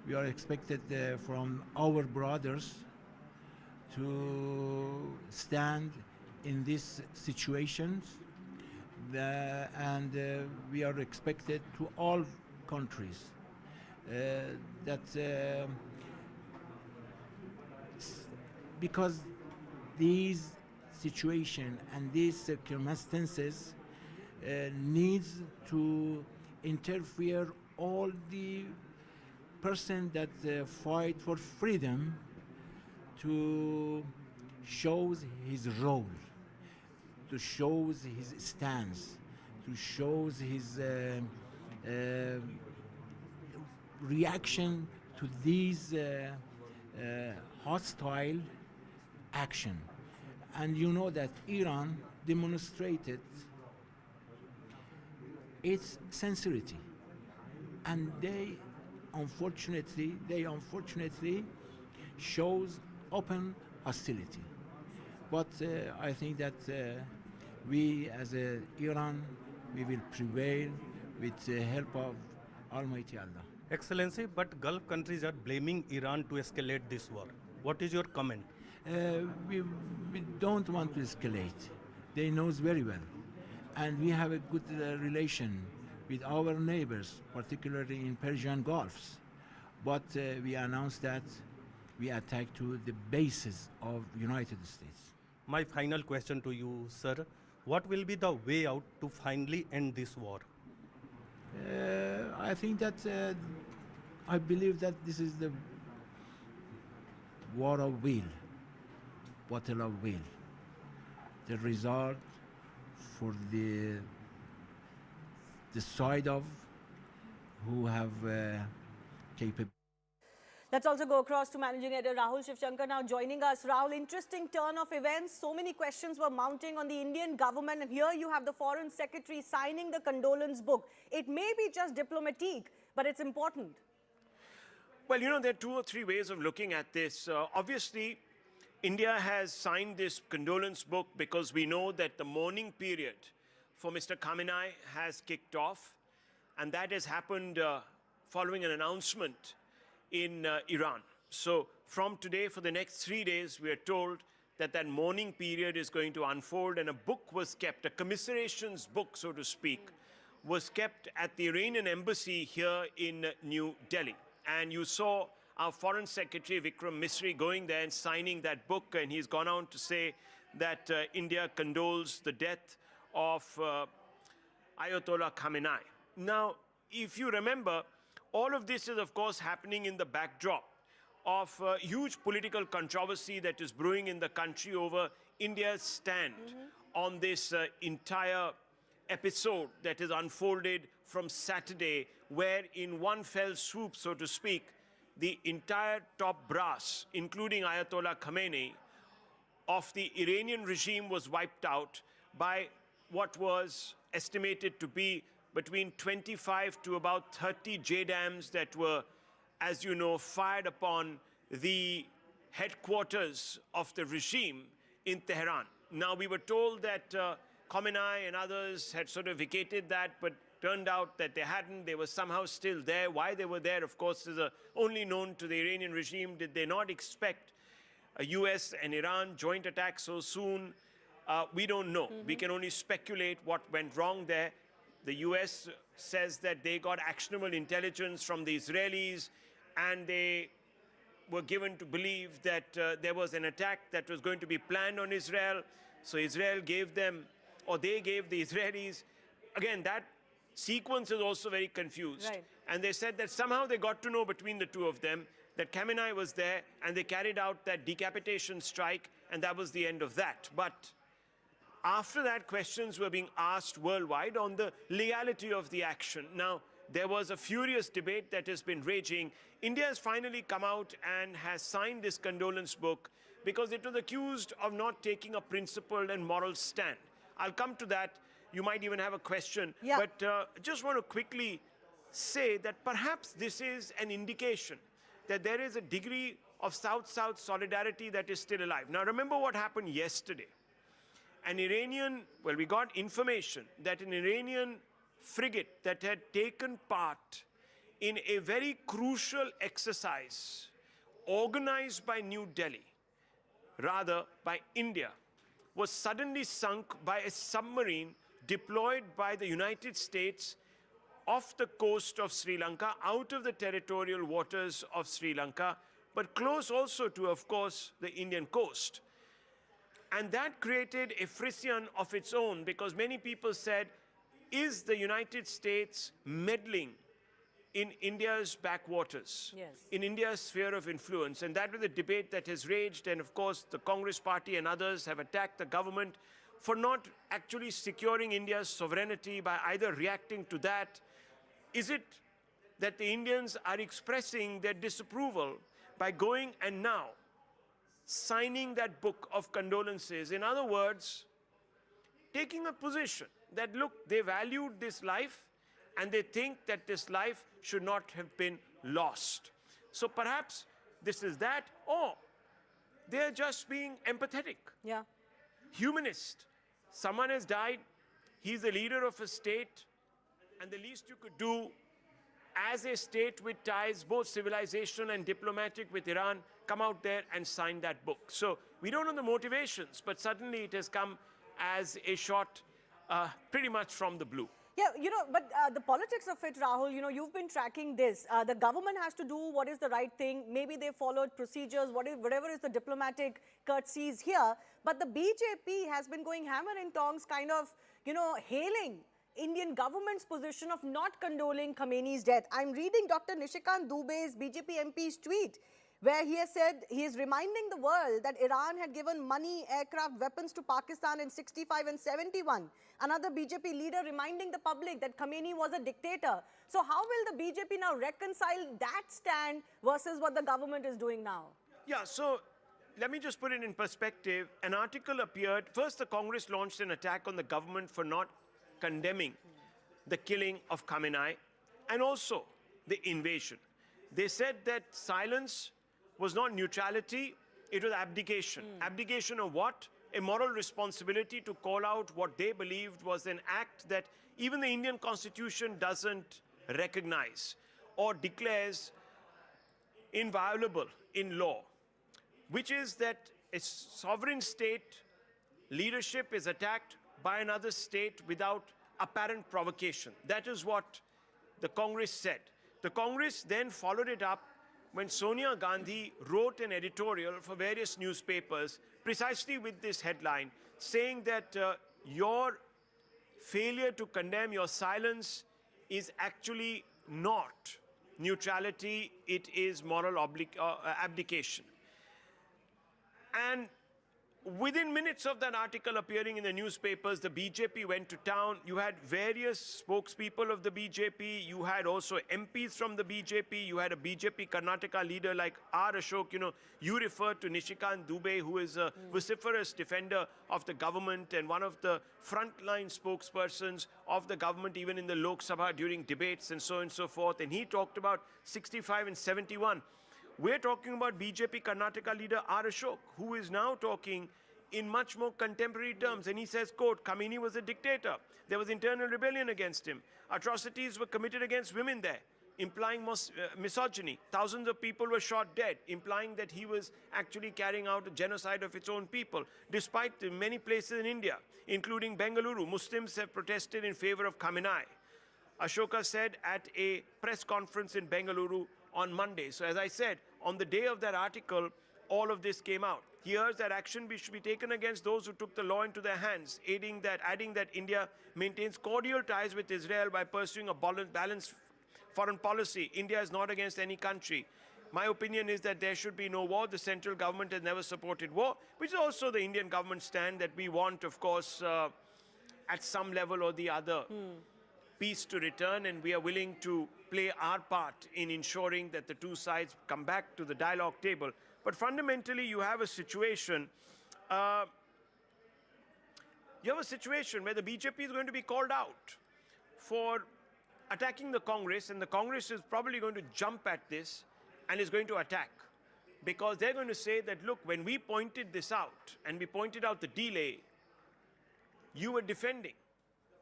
We are expected from our brothers to stand in these situations, and we are expected to all countries that because these situation and these circumstances needs to interfere all the person that fight for freedom to shows his role, to shows his stance, to shows his reaction to these hostile action. And you know that Iran demonstrated its sincerity, and they unfortunately shows open hostility. But I think that we as Iran, we will prevail with the help of Almighty Allah. Excellency, but Gulf countries are blaming Iran to escalate this war. What is your comment? We don't want to escalate. They knows very well. And we have a good relation with our neighbors, particularly in Persian Gulfs. But we announced that we attack to the bases of United States. My final question to you, sir. What will be the way out to finally end this war? I think that I believe that this is the war of will, battle of will. The result for the side of who have capability. Let's also go across to Managing Editor Rahul Shivshankar now joining us. Rahul, interesting turn of events. So many questions were mounting on the Indian government, and here you have the Foreign Secretary signing the condolence book. It may be just diplomatique, but it's important. Well, you know, there are two or three ways of looking at this. Obviously, India has signed this condolence book because we know that the mourning period for Mr. Khamenei has kicked off, and that has happened following an announcement in Iran. So from today, for the next 3 days, we are told that that mourning period is going to unfold, and a book was kept, a commiserations book, so to speak, was kept at the Iranian embassy here in New Delhi. And you saw our Foreign Secretary Vikram Misri going there and signing that book, and he's gone on to say that India condoles the death of Ayatollah Khamenei. Now, if you remember, all of this is, of course, happening in the backdrop of huge political controversy that is brewing in the country over India's stand on this entire episode that is unfolded from Saturday, where in one fell swoop, so to speak, the entire top brass, including Ayatollah Khamenei, of the Iranian regime was wiped out by what was estimated to be between 25 to about 30 JDAMs that were, as you know, fired upon the headquarters of the regime in Tehran. Now, we were told that Khamenei and others had sort of vacated that, but turned out that they hadn't. They were somehow still there. Why they were there, of course, is only known to the Iranian regime. Did they not expect a US and Iran joint attack so soon? We don't know. We can only speculate what went wrong there. The US says that they got actionable intelligence from the Israelis, and they were given to believe that there was an attack that was going to be planned on Israel. So Israel gave them, or they gave the Israelis. Again, that sequence is also very confused. Right. And they said that somehow they got to know between the two of them that Khamenei was there, and they carried out that decapitation strike, and that was the end of that. But after that, questions were being asked worldwide on the legality of the action. Now, there was a furious debate that has been raging. India has finally come out and has signed this condolence book because it was accused of not taking a principled and moral stand. I'll come to that. You might even have a question. Yeah. But just want to quickly say that perhaps this is an indication that there is a degree of South-South solidarity that is still alive. Now, remember what happened yesterday. We got information that an Iranian frigate that had taken part in a very crucial exercise organized by New Delhi, rather by India, was suddenly sunk by a submarine deployed by the United States off the coast of Sri Lanka, out of the territorial waters of Sri Lanka, but close also to, of course, the Indian coast. And that created a frisson of its own, because many people said, is the United States meddling in India's backwaters, in India's sphere of influence? And that was the debate that has raged. And of course, the Congress party and others have attacked the government for not actually securing India's sovereignty by either reacting to that. Is it that the Indians are expressing their disapproval by going and now signing that book of condolences? In other words, taking a position that, look, they valued this life and they think that this life should not have been lost. So perhaps this is that, or they're just being empathetic. Yeah. Humanist. Someone has died, he's the leader of a state, and the least you could do as a state with ties, both civilizational and diplomatic, with Iran, come out there and sign that book. So we don't know the motivations, but suddenly it has come as a shot pretty much from the blue. Yeah, but the politics of it, Rahul, you've been tracking this. The government has to do what is the right thing. Maybe they followed procedures, whatever is the diplomatic courtesies here. But the BJP has been going hammer and tongs, kind of, hailing Indian government's position of not condoling Khamenei's death. I'm reading Dr. Nishikant Dubey's BJP MP's tweet, where he has said he is reminding the world that Iran had given money, aircraft, weapons to Pakistan in 65 and 71. Another BJP leader reminding the public that Khamenei was a dictator. So how will the BJP now reconcile that stand versus what the government is doing now? Yeah, so let me just put it in perspective. An article appeared. First, the Congress launched an attack on the government for not condemning the killing of Khamenei and also the invasion. They said that silence was not neutrality, it was abdication. Abdication of what? A moral responsibility to call out what they believed was an act that even the Indian Constitution doesn't recognize or declares inviolable in law, which is that a sovereign state leadership is attacked by another state without apparent provocation. That is what the Congress said. The Congress then followed it up when Sonia Gandhi wrote an editorial for various newspapers precisely with this headline, saying that your failure to condemn, your silence, is actually not neutrality, it is moral abdication. And within minutes of that article appearing in the newspapers, the BJP went to town. You had various spokespeople of the BJP. You had also MPs from the BJP. You had a BJP Karnataka leader like R. Ashok. You know, you referred to Nishikant Dubey, who is a vociferous defender of the government and one of the frontline spokespersons of the government, even in the Lok Sabha during debates and so on and so forth. And he talked about 65 and 71. We're talking about BJP Karnataka leader R. Ashok, who is now talking in much more contemporary terms. And he says, quote, Kamini was a dictator. There was internal rebellion against him. Atrocities were committed against women there, implying misogyny. Thousands of people were shot dead, implying that he was actually carrying out a genocide of its own people. Despite many places in India, including Bengaluru, Muslims have protested in favor of Khamenei. Ashoka said at a press conference in Bengaluru on Monday. So as I said, on the day of that article, all of this came out. He urged that action should be taken against those who took the law into their hands, adding that India maintains cordial ties with Israel by pursuing a balanced foreign policy. India is not against any country. My opinion is that there should be no war. The central government has never supported war, which is also the Indian government stand that we want, of course, at some level or the other, peace to return, and we are willing to play our part in ensuring that the two sides come back to the dialogue table. But fundamentally, you have a situation where the BJP is going to be called out for attacking the Congress, and the Congress is probably going to jump at this and is going to attack, because they're going to say that, look, when we pointed this out and we pointed out the delay, you were defending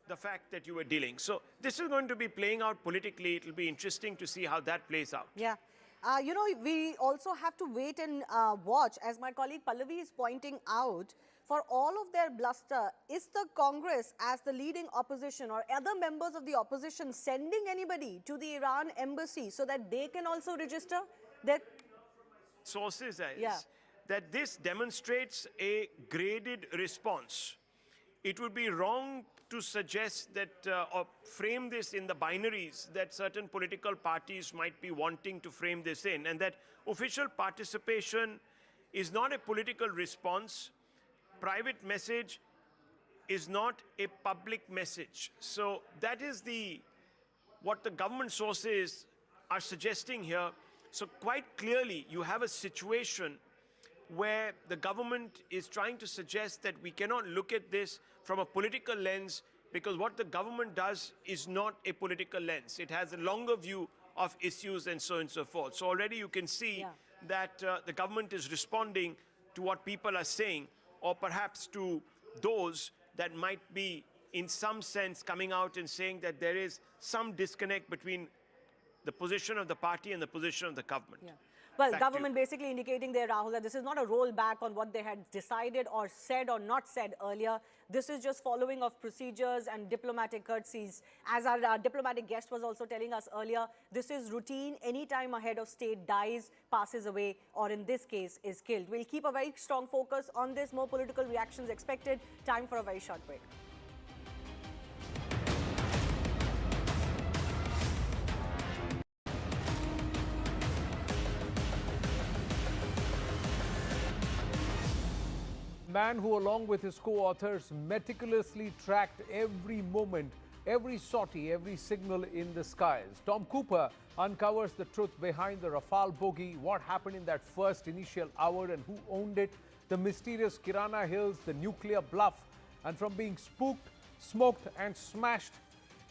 the fact that you were dealing. So this is going to be playing out politically. It will be interesting to see how that plays out. Yeah. You know, we also have to wait and watch, as my colleague Pallavi is pointing out, for all of their bluster, is the Congress, as the leading opposition or other members of the opposition, sending anybody to the Iran embassy so that they can also register their sources is that this demonstrates a graded response. It would be wrong to suggest that or frame this in the binaries that certain political parties might be wanting to frame this in, and that official participation is not a political response. Private message is not a public message. So that is what the government sources are suggesting here. So quite clearly, you have a situation where the government is trying to suggest that we cannot look at this from a political lens, because what the government does is not a political lens. It has a longer view of issues and so on and so forth. So already you can see that the government is responding to what people are saying, or perhaps to those that might be in some sense coming out and saying that there is some disconnect between the position of the party and the position of the government. Well, government basically indicating there, Rahul, that this is not a rollback on what they had decided or said or not said earlier. This is just following of procedures and diplomatic courtesies. As our diplomatic guest was also telling us earlier, this is routine. Any time a head of state dies, passes away, or in this case is killed. We'll keep a very strong focus on this. More political reactions expected. Time for a very short break. Man who, along with his co-authors, meticulously tracked every moment, every sortie, every signal in the skies. Tom Cooper uncovers the truth behind the Rafale bogey, what happened in that first initial hour and who owned it, the mysterious Kirana Hills, the nuclear bluff, and from being spooked, smoked and smashed,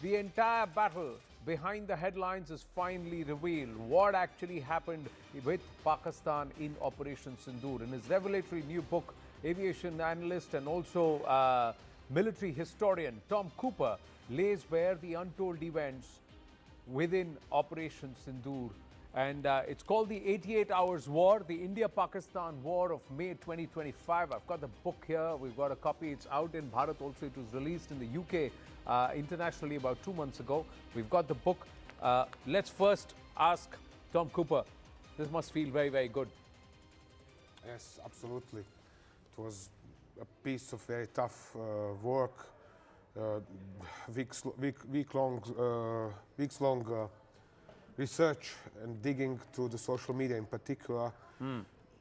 the entire battle behind the headlines is finally revealed. What actually happened with Pakistan in Operation Sindoor. In his revelatory new book, aviation analyst and also military historian Tom Cooper lays bare the untold events within Operation Sindoor. And it's called the 88 Hours War, the India-Pakistan War of May 2025. I've got the book here. We've got a copy. It's out in Bharat also. It was released in the UK internationally about 2 months ago. We've got the book. Let's first ask Tom Cooper. This must feel very, very good. Yes, absolutely. It was a piece of very tough work, weeks-long research and digging to the social media in particular.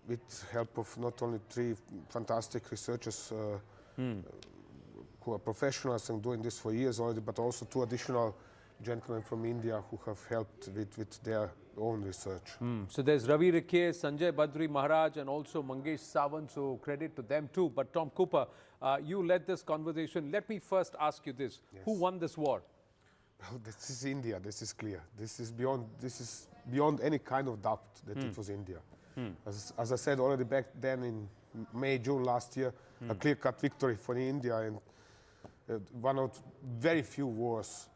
with help of not only 3 fantastic researchers who are professionals and doing this for years already, but also 2 additional gentlemen from India who have helped with their own research. So there's Ravi Rikhe, Sanjay Badri Maharaj, and also Mangesh Sawant, so credit to them too. But Tom Cooper, you led this conversation. Let me first ask you this. Yes. Who won this war? Well, this is India, this is clear. This is beyond any kind of doubt that it was India. As I said already back then in May, June last year, a clear-cut victory for India, and one of very few wars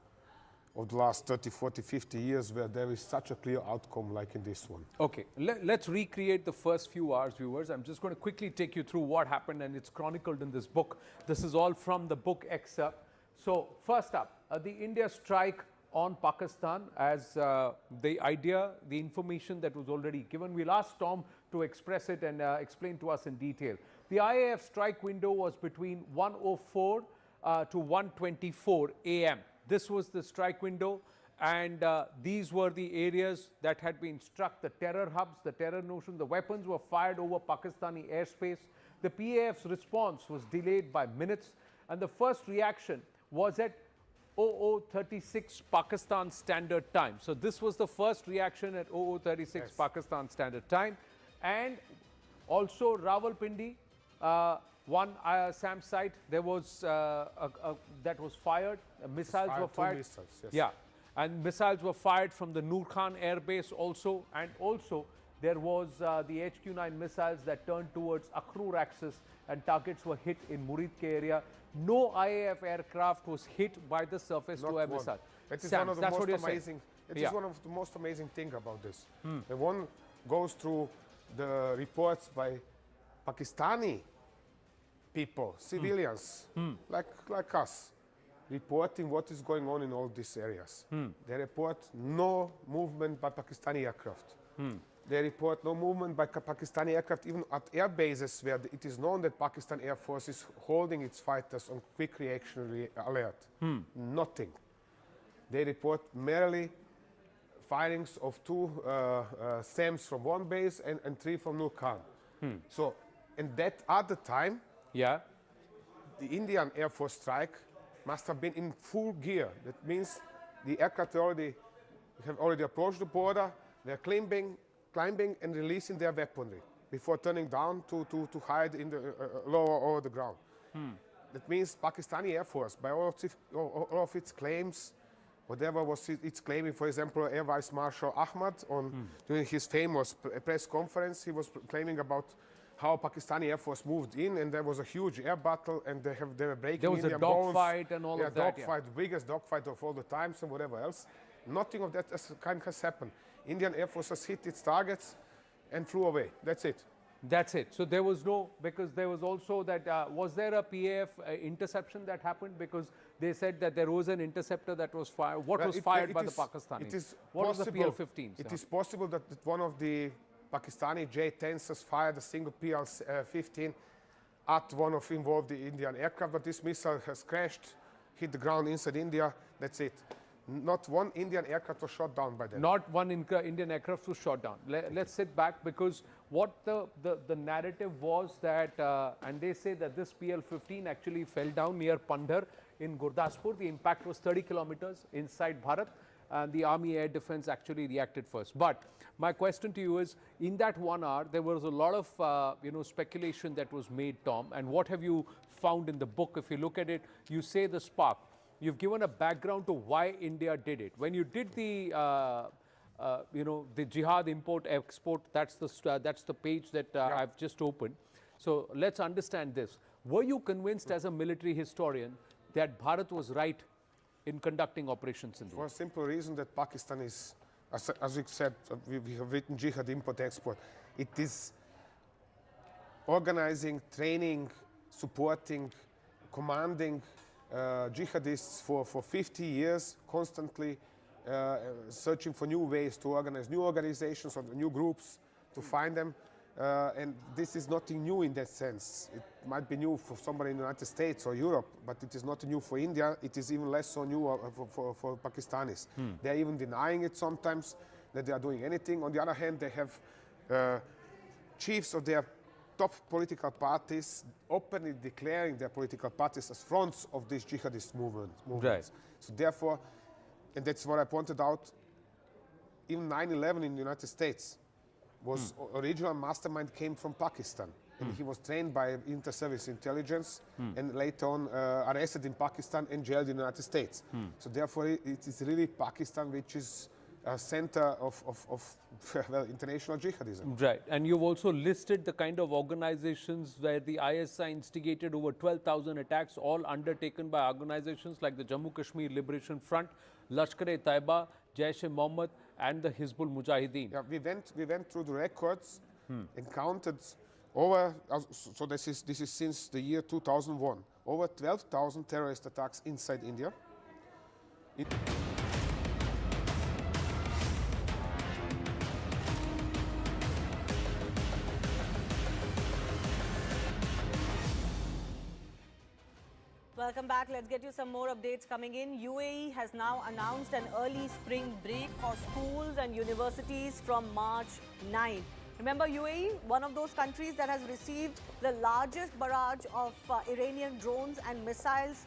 of the last 30, 40, 50 years where there is such a clear outcome like in this one. Okay, let's recreate the first few hours, viewers. I'm just going to quickly take you through what happened, and it's chronicled in this book. This is all from the book excerpt. So first up, the India strike on Pakistan, as the idea, the information that was already given. We'll ask Tom to express it and explain to us in detail. The IAF strike window was between 1:04 to 1:24 a.m. This was the strike window, and these were the areas that had been struck, the terror hubs, the terror notion. The weapons were fired over Pakistani airspace. The PAF's response was delayed by minutes, and the first reaction was at 00:36 Pakistan Standard Time. So this was the first reaction at 00:36 Pakistan Standard Time. And also Rawalpindi, one SAM site, there was that was fired. Missiles were fired. Missiles, yes. Yeah, and missiles were fired from the Nur Khan Air Base also, and also there was the HQ-9 missiles that turned towards Akhrur axis, and targets were hit in Muridke area. No IAF aircraft was hit by the surface-to-air missile. It is Sam, one of the that's what most you're amazing. It is one of the most amazing thing about this. When one goes through the reports by Pakistani people, civilians like us, reporting what is going on in all these areas. They report no movement by Pakistani aircraft. They report no movement by Pakistani aircraft, even at air bases where it is known that Pakistan Air Force is holding its fighters on quick reaction alert. Nothing. They report merely firings of 2 SAMs from one base and 3 from Nur Khan. So, and that at the time, the Indian Air Force strike must have been in full gear. That means the aircraft have already approached the border. They're climbing and releasing their weaponry before turning down to hide in the lower over the ground. That means Pakistani Air Force, by all of its claims, whatever was it's claiming, for example, Air Vice Marshal Ahmad during his famous press conference, he was claiming about how Pakistani Air Force moved in, and there was a huge air battle, and they were breaking. There was a dogfight and all of that. Dogfight, the biggest dogfight of all the times, and whatever else. Nothing of that kind has happened. Indian Air Force has hit its targets and flew away. That's it. That's it. So there was no, because there was also that, was there a PAF interception that happened? Because they said that there was an interceptor that was fired. What was fired by the Pakistanis? What was the PL-15s? It is possible that one of the Pakistani J-10s has fired a single PL-15 at one of involved the Indian aircraft, but this missile has crashed, hit the ground inside India. That's it. Not one Indian aircraft was shot down by them. Not one Indian aircraft was shot down. Let's sit back, because what the narrative was that, and they say that this PL-15 actually fell down near Pandhar in Gurdaspur. The impact was 30 kilometers inside Bharat, and the Army Air Defense actually reacted first. But my question to you is, in that 1 hour, there was a lot of speculation that was made, Tom. And what have you found in the book? If you look at it, you say the spark. You've given a background to why India did it. When you did the, the jihad import-export, that's the page that I've just opened. So let's understand this. Were you convinced as a military historian that Bharat was right in conducting operations in the For a simple reason that Pakistan is, as we said, we have written jihad import-export. It is organizing, training, supporting, commanding jihadists for 50 years, constantly searching for new ways to organize new organizations or new groups, to find them. And this is nothing new in that sense. It might be new for somebody in the United States or Europe, but it is not new for India. It is even less so new for Pakistanis. They're even denying it sometimes, that they are doing anything. On the other hand, they have chiefs of their top political parties openly declaring their political parties as fronts of this jihadist movements. Right. So therefore, and that's what I pointed out, even 9/11 in the United States was original mastermind came from Pakistan. And he was trained by inter-service intelligence and later on arrested in Pakistan and jailed in the United States. So therefore, it is really Pakistan which is a center of well, international jihadism. Right. And you've also listed the kind of organizations where the ISI instigated over 12,000 attacks, all undertaken by organizations like the Jammu Kashmir Liberation Front, Lashkar-e-Taiba, Jaish-e-Mohammed, and the Hizbul Mujahideen. Yeah, we went through the records and counted over, so this is since the year 2001, over 12,000 terrorist attacks inside India. Welcome back. Let's get you some more updates coming in. UAE has now announced an early spring break for schools and universities from March 9. Remember, UAE, one of those countries that has received the largest barrage of Iranian drones and missiles,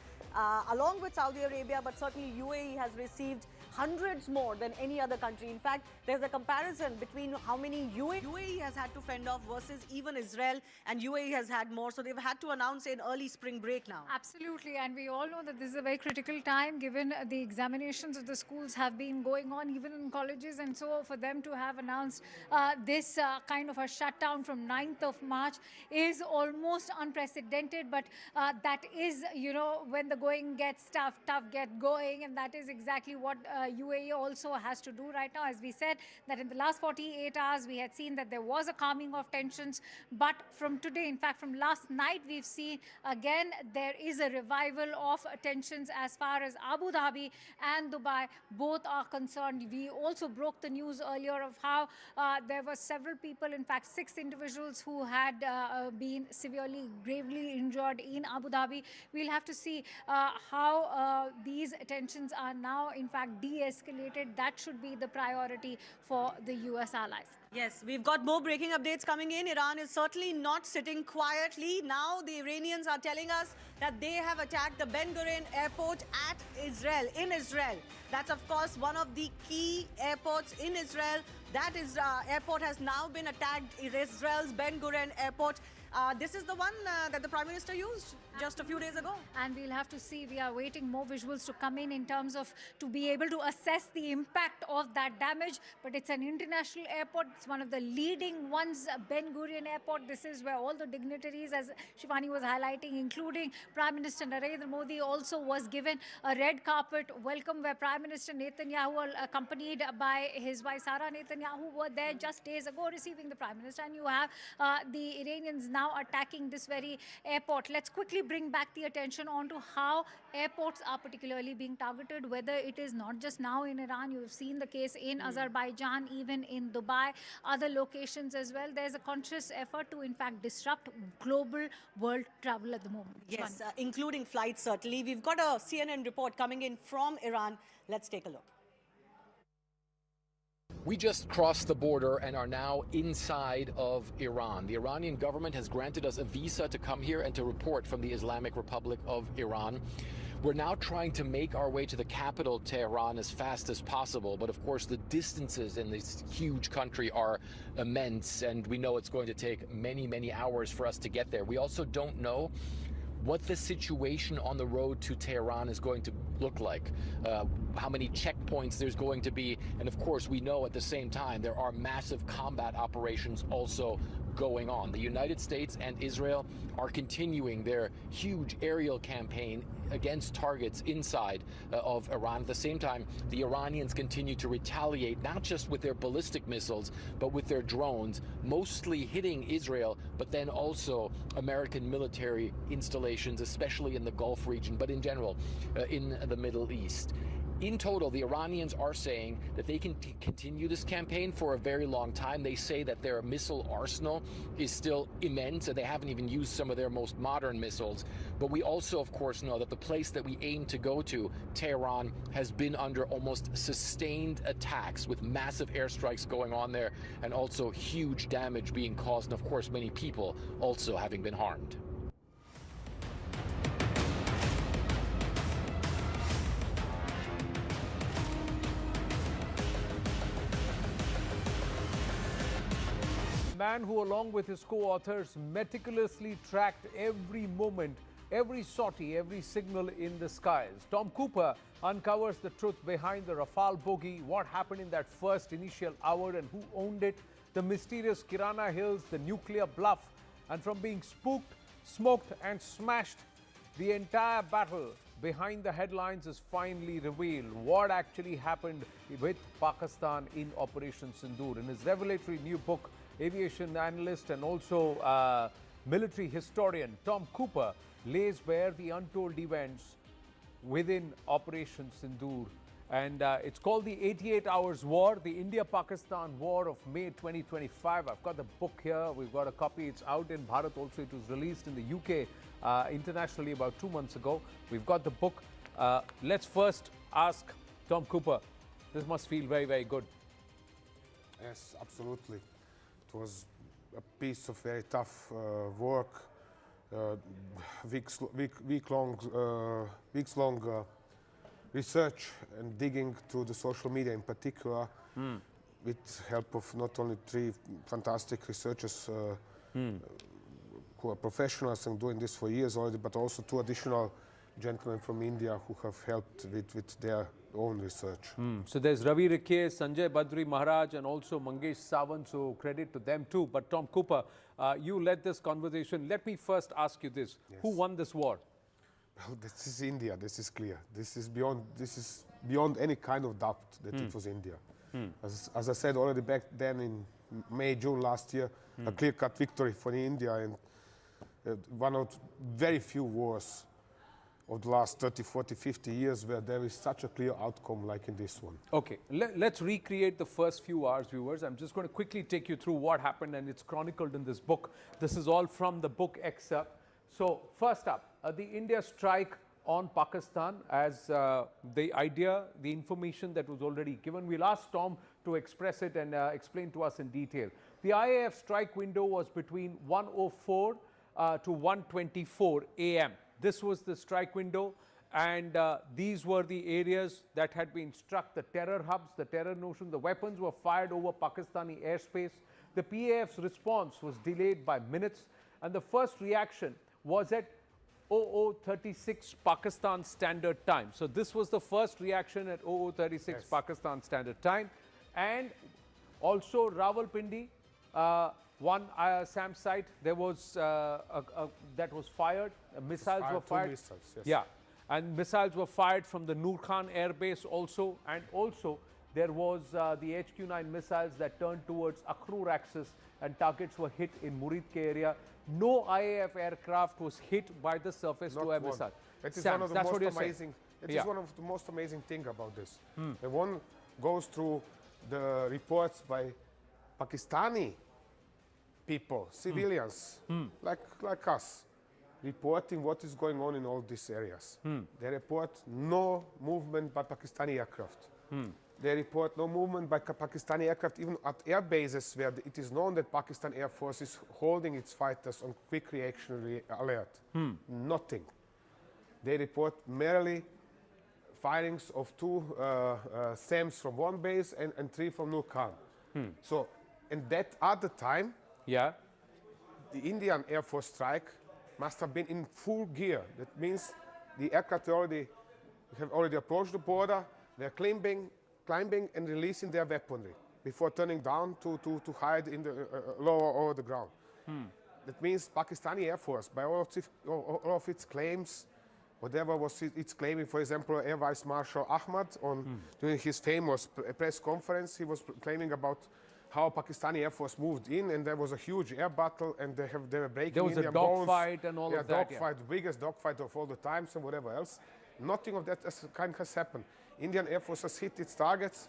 along with Saudi Arabia, but certainly UAE has received hundreds more than any other country. In fact, there's a comparison between how many UAE has had to fend off versus even Israel, and UAE has had more. So they've had to announce an early spring break now. Absolutely, and we all know that this is a very critical time given the examinations of the schools have been going on even in colleges, and so for them to have announced this kind of a shutdown from 9th of March is almost unprecedented, but that is, you know, when the going gets tough get going, and that is exactly what UAE also has to do right now. As we said, that in the last 48 hours we had seen that there was a calming of tensions, but from today, in fact from last night, we've seen again there is a revival of tensions as far as Abu Dhabi and Dubai both are concerned. We also broke the news earlier of how there were several people, in fact 6 individuals who had been severely, gravely injured in Abu Dhabi. We'll have to see how these tensions are now in fact de-escalated. That should be the priority for the US allies. Yes, we've got more breaking updates coming in. Iran is certainly not sitting quietly. Now the Iranians are telling us that they have attacked the Ben Gurion airport in Israel. That's of course one of the key airports in Israel. That is airport has now been attacked, Israel's Ben Gurion airport. This is the one that the Prime Minister used just a few days ago. And we'll have to see, we are waiting more visuals to come in terms of to be able to assess the impact of that damage. But it's an international airport. It's one of the leading ones, Ben Gurion Airport. This is where all the dignitaries, as Shivani was highlighting, including Prime Minister Narendra Modi, also was given a red carpet welcome, where Prime Minister Netanyahu, accompanied by his wife Sarah Netanyahu, were there just days ago receiving the Prime Minister. And you have the Iranians now attacking this very airport. Let's quickly bring back the attention on to how airports are particularly being targeted, whether it is not just now in Iran. You've seen the case in Azerbaijan, even in Dubai, other locations as well. There's a conscious effort to in fact disrupt global world travel at the moment. Yes, including flights certainly. We've got a CNN report coming in from Iran. Let's take a look. We just crossed the border and are now inside of Iran. The Iranian government has granted us a visa to come here and to report from the Islamic Republic of Iran. We're now trying to make our way to the capital, Tehran, as fast as possible. But of course, the distances in this huge country are immense, and we know it's going to take many, many hours for us to get there. We also don't know what the situation on the road to Tehran is going to look like, how many checkpoints there's going to be, and of course we know at the same time there are massive combat operations also going on. The United States and Israel are continuing their huge aerial campaign against targets inside of Iran. At the same time, the Iranians continue to retaliate, not just with their ballistic missiles, but with their drones, mostly hitting Israel, but then also American military installations, especially in the Gulf region, but in general in the Middle East. In total, the Iranians are saying that they can continue this campaign for a very long time. They say that their missile arsenal is still immense, and they haven't even used some of their most modern missiles. But we also, of course, know that the place that we aim to go to, Tehran, has been under almost sustained attacks with massive airstrikes going on there and also huge damage being caused, and of course many people also having been harmed. Man who, along with his co-authors, meticulously tracked every moment, every sortie, every signal in the skies. Tom Cooper uncovers the truth behind the Rafale bogey, what happened in that first initial hour and who owned it, the mysterious Kirana Hills, the nuclear bluff, and from being spooked, smoked and smashed, the entire battle behind the headlines is finally revealed. What actually happened with Pakistan in Operation Sindoor. In his revelatory new book, aviation analyst and also military historian Tom Cooper lays bare the untold events within Operation Sindoor. And it's called the 88 Hours War, the India-Pakistan War of May 2025. I've got the book here. We've got a copy. It's out in Bharat also. It was released in the UK internationally about 2 months ago. We've got the book. Let's first ask Tom Cooper. This must feel very, very good. Yes, absolutely. It was a piece of very tough work, weeks long research and digging to the social media in particular, with help of not only 3 fantastic researchers who are professionals and doing this for years already, but also 2 additional gentlemen from India who have helped with their own research. So there's Ravi Rikhe, Sanjay Badri Maharaj, and also Mangesh Sawant, so credit to them too. But Tom Cooper, you led this conversation. Let me first ask you this. Yes. Who won this war? Well, this is India, this is clear. This is beyond any kind of doubt that it was India. As I said already back then in May, June last year, a clear-cut victory for India, and one of very few wars of the last 30, 40, 50 years where there is such a clear outcome like in this one. Okay, let's recreate the first few hours, viewers. I'm just going to quickly take you through what happened, and it's chronicled in this book. This is all from the book excerpt. So first up, the India strike on Pakistan as the idea, the information that was already given. We'll ask Tom to express it and explain to us in detail. The IAF strike window was between 1:04 to 1:24 a.m. This was the strike window, and these were the areas that had been struck, the terror hubs, the terror notion. The weapons were fired over Pakistani airspace. The PAF's response was delayed by minutes, and the first reaction was at 00:36 Pakistan Standard Time. So this was the first reaction at 00:36 Pakistan Standard Time. And also Rawalpindi, one SAM site, there was that was fired. Missiles were fired. Missiles, yes. Yeah, and missiles were fired from the Nur Khan Air Base also, and also there was the HQ-9 missiles that turned towards Akhrur axis, and targets were hit in Muridke area. No IAF aircraft was hit by the surface-to-air missile. It is one of the most amazing. It is one of the most amazing thing about this. And one goes through the reports by Pakistani people, civilians, like us, reporting what is going on in all these areas. They report no movement by Pakistani aircraft. They report no movement by Pakistani aircraft, even at air bases where it is known that Pakistan Air Force is holding its fighters on quick reaction alert. Nothing. They report merely firings of 2 SAMs from one base and 3 from Nur Khan. So, and that at the time, the Indian Air Force strike must have been in full gear. That means the aircraft have already approached the border. They're climbing and releasing their weaponry before turning down to hide in the lower over the ground. That means Pakistani Air Force, by all of its claims, whatever was it's claiming, for example, Air Vice Marshal Ahmad during his famous press conference, he was claiming about how Pakistani Air Force moved in, and there was a huge air battle, and they were breaking Indian bones. There was a dogfight and all of that. Dogfight, the biggest dogfight of all the times and whatever else. Nothing of that kind has happened. Indian Air Forces hit its targets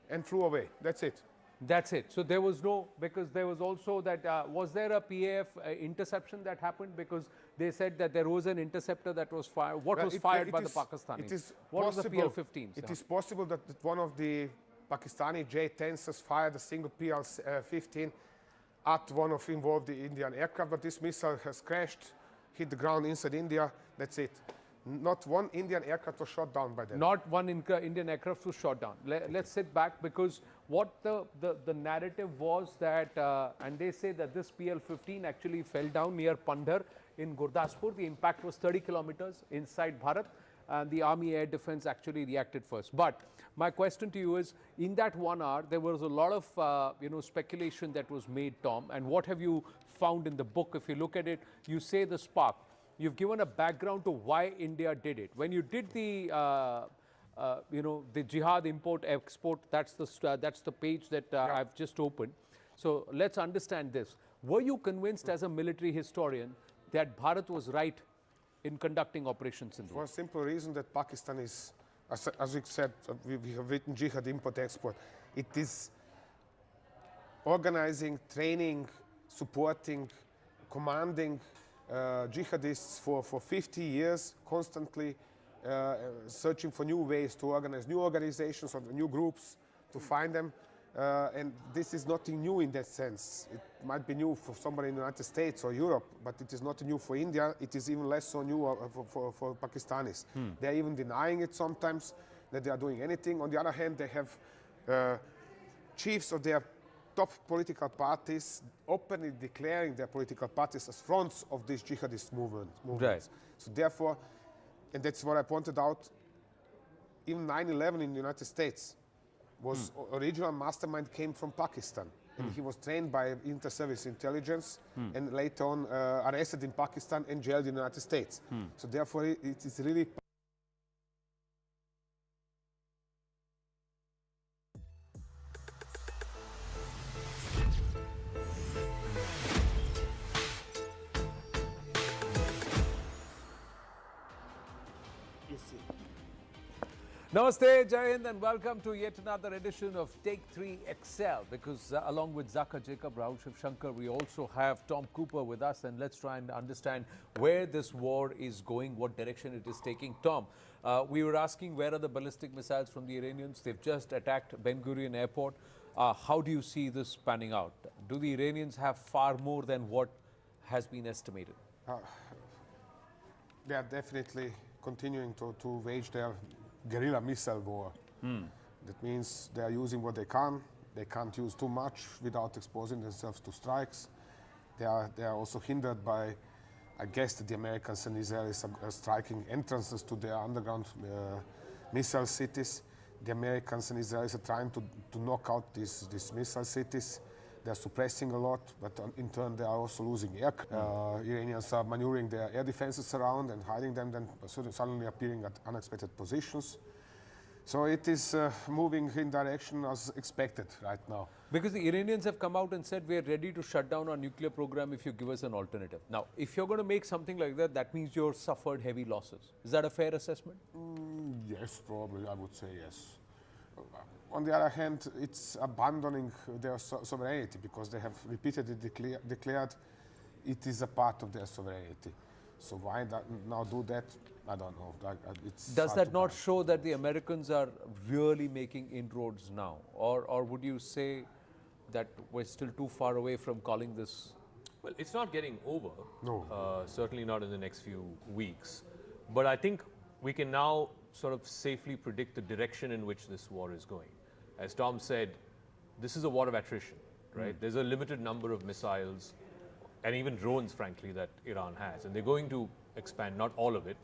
and flew away. That's it. That's it. So there was no, because there was also that, was there a PAF interception that happened? Because they said that there was an interceptor that was fired. What was fired by the Pakistanis? It is what possible, was the PL-15s? It is possible that one of the Pakistani J-10s has fired a single PL-15 at one of involved the Indian aircraft, but this missile has crashed, hit the ground inside India. That's it. Not one Indian aircraft was shot down by them. Not one Indian aircraft was shot down. Let's sit back, because what the narrative was that, and they say that this PL-15 actually fell down near Pandhar in Gurdaspur. The impact was 30 kilometers inside Bharat, and the Army Air Defense actually reacted first. But my question to you is, in that 1 hour, there was a lot of speculation that was made, Tom. And what have you found in the book? If you look at it, you say the spark. You've given a background to why India did it. When you did the, the jihad import-export, that's the page that I've just opened. So let's understand this. Were you convinced as a military historian that Bharat was right in conducting operations in For a simple reason that Pakistan is, as we said, we have written jihad import-export. It is organizing, training, supporting, commanding jihadists for 50 years, constantly searching for new ways to organize new organizations or new groups to find them. And this is nothing new in that sense. It might be new for somebody in the United States or Europe, but it is not new for India. It is even less so new for Pakistanis. They're even denying it sometimes, that they are doing anything. On the other hand, they have chiefs of their top political parties openly declaring their political parties as fronts of this jihadist movements. Right. So therefore, and that's what I pointed out, even 9/11 in the United States was original mastermind came from Pakistan. And he was trained by inter-service intelligence and later on arrested in Pakistan and jailed in the United States. So therefore, it is really Namaste, Jai Hind, and welcome to yet another edition of Take 3 XL, because along with Zaka Jacob, Rahul Shivshankar, we also have Tom Cooper with us, and let's try and understand where this war is going, what direction it is taking. Tom, we were asking where are the ballistic missiles from the Iranians? They've just attacked Ben Gurion Airport. How do you see this panning out? Do the Iranians have far more than what has been estimated? They are definitely continuing to wage their guerrilla missile war. That means they are using what they can. They can't use too much without exposing themselves to strikes. They are also hindered by, I guess, that the Americans and Israelis are striking entrances to their underground missile cities. The Americans and Israelis are trying to knock out these missile cities. They are suppressing a lot, but in turn they are also losing air. Iranians are maneuvering their air defenses around and hiding them, then suddenly appearing at unexpected positions. So it is moving in direction as expected right now. Because the Iranians have come out and said, we are ready to shut down our nuclear program if you give us an alternative. Now, if you're going to make something like that, that means you've suffered heavy losses. Is that a fair assessment? Yes, probably, I would say yes. On the other hand, it's abandoning their sovereignty, because they have repeatedly declared it is a part of their sovereignty. So why now do that? I don't know. Does that not show that the Americans are really making inroads now? Or would you say that we're still too far away from calling this? Well, it's not getting over. No. Certainly not in the next few weeks. But I think we can now sort of safely predict the direction in which this war is going. As Tom said, this is a war of attrition, right? There's a limited number of missiles and even drones, frankly, that Iran has. And they're going to expand, not all of it,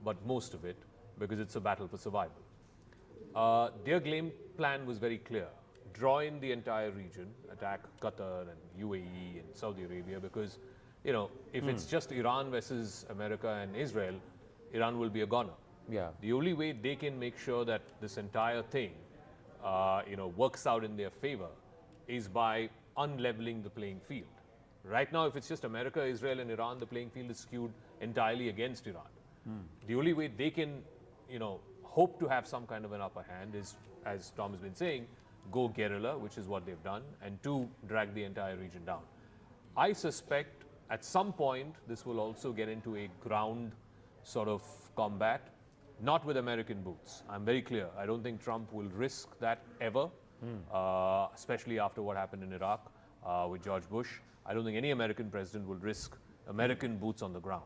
but most of it, because it's a battle for survival. Their game plan was very clear. Draw in the entire region, attack Qatar and UAE and Saudi Arabia, because, you know, if it's just Iran versus America and Israel, Iran will be a goner. Yeah. The only way they can make sure that this entire thing works out in their favor is by unleveling the playing field. Right now, if it's just America, Israel, and Iran, the playing field is skewed entirely against Iran. The only way they can, hope to have some kind of an upper hand is, as Tom has been saying, go guerrilla, which is what they've done, and two, drag the entire region down. I suspect at some point this will also get into a ground sort of combat, not with American boots. I'm very clear. I don't think Trump will risk that ever, especially after what happened in Iraq with George Bush. I don't think any American president will risk American boots on the ground.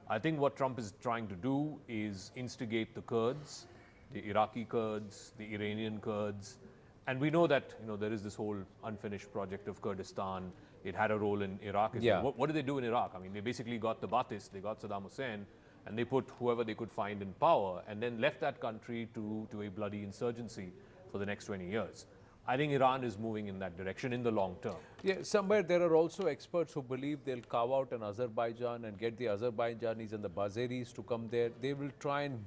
I think what Trump is trying to do is instigate the Kurds, the Iraqi Kurds, the Iranian Kurds, and we know that there is this whole unfinished project of Kurdistan. It had a role in Iraq. What did they do in Iraq? I mean, they basically got the Ba'athis, they got Saddam Hussein, and they put whoever they could find in power, and then left that country to a bloody insurgency for the next 20 years. I think Iran is moving in that direction in the long term. Yeah, somewhere there are also experts who believe they'll carve out an Azerbaijan and get the Azerbaijanis and the Bazeris to come there. They will try and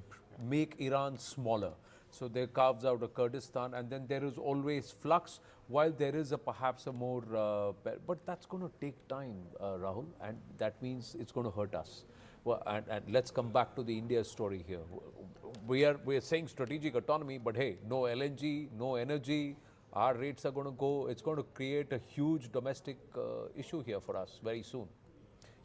make Iran smaller. So they carves out a Kurdistan, and then there is always flux, while there is perhaps a more, but that's going to take time, Rahul, and that means it's going to hurt us. Well, and let's come back to the India story here. We are saying strategic autonomy, but hey, no LNG, no energy. Our rates are going to go. It's going to create a huge domestic issue here for us very soon.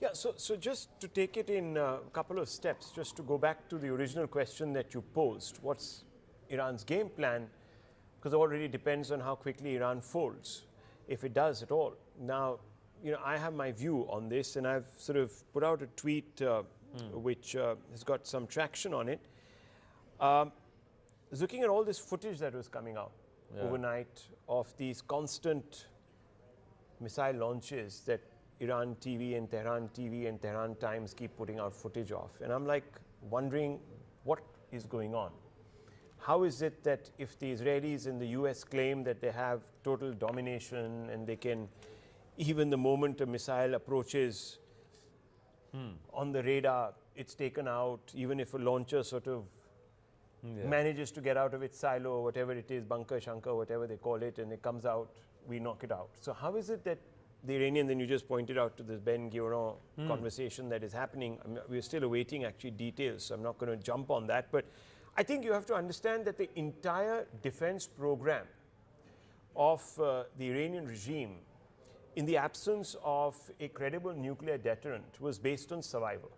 Yeah, so just to take it in a couple of steps, just to go back to the original question that you posed, what's Iran's game plan? Because it already depends on how quickly Iran folds, if it does at all. Now, I have my view on this, and I've sort of put out a tweet which has got some traction on it. Looking at all this footage that was coming out overnight of these constant missile launches that Iran TV and Tehran Times keep putting out footage of. And I'm like wondering what is going on. How is it that if the Israelis and the US claim that they have total domination and they can, even the moment a missile approaches on the radar, it's taken out, even if a launcher sort of manages to get out of its silo or whatever it is, bunker, shankar, whatever they call it, and it comes out, we knock it out. So how is it that the Iranian, then you just pointed out to this Ben Gurion conversation that is happening. I mean, we're still awaiting actually details, so I'm not going to jump on that. But I think you have to understand that the entire defense program of the Iranian regime, in the absence of a credible nuclear deterrent, was based on survival,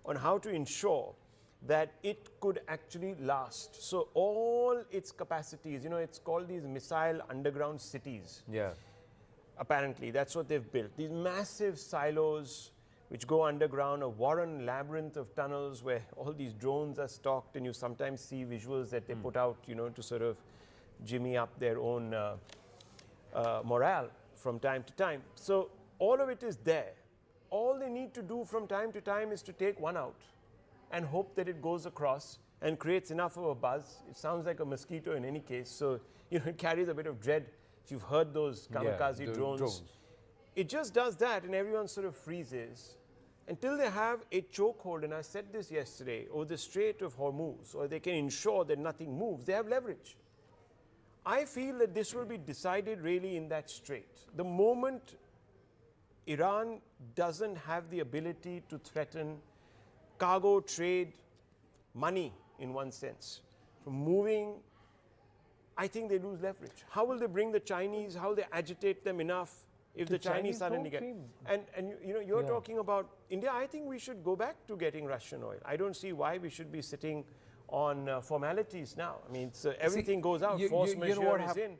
on how to ensure that it could actually last. So all its capacities, it's called these missile underground cities. Yeah. Apparently, that's what they've built. These massive silos which go underground, a Warren labyrinth of tunnels where all these drones are stocked, and you sometimes see visuals that they put out, to sort of jimmy up their own morale from time to time. So all of it is there. All they need to do from time to time is to take one out and hope that it goes across and creates enough of a buzz. It sounds like a mosquito in any case, so it carries a bit of dread. If you've heard those kamikaze drones, it just does that, and everyone sort of freezes until they have a chokehold. And I said this yesterday, over the Strait of Hormuz, or they can ensure that nothing moves. They have leverage. I feel that this will be decided really in that strait. The moment Iran doesn't have the ability to threaten cargo, trade, money, in one sense, from moving, I think they lose leverage. How will they bring the Chinese? How will they agitate them enough if the Chinese suddenly get? And you're talking about India. I think we should go back to getting Russian oil. I don't see why we should be sitting on formalities now. I mean, everything goes out. Force majeure is in.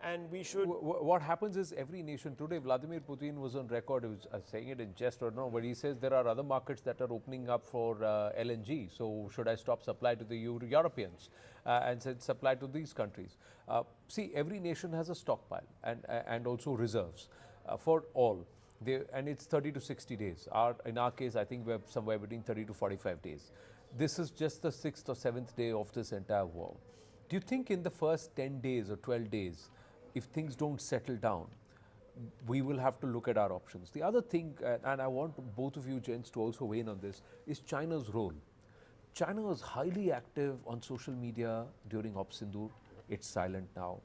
And we should. What happens is every nation today, Vladimir Putin was on record, he was saying it in jest or no, but he says there are other markets that are opening up for LNG. So should I stop supply to the Europeans and said supply to these countries? See, every nation has a stockpile and also reserves for all. And it's 30 to 60 days. In our case, I think we're somewhere between 30 to 45 days. This is just the 6th or 7th day of this entire war. Do you think in the first 10 days or 12 days, if things don't settle down, we will have to look at our options? The other thing, and I want both of you gents to also weigh in on this, is China's role. China was highly active on social media during Op Sindoor. It's silent now.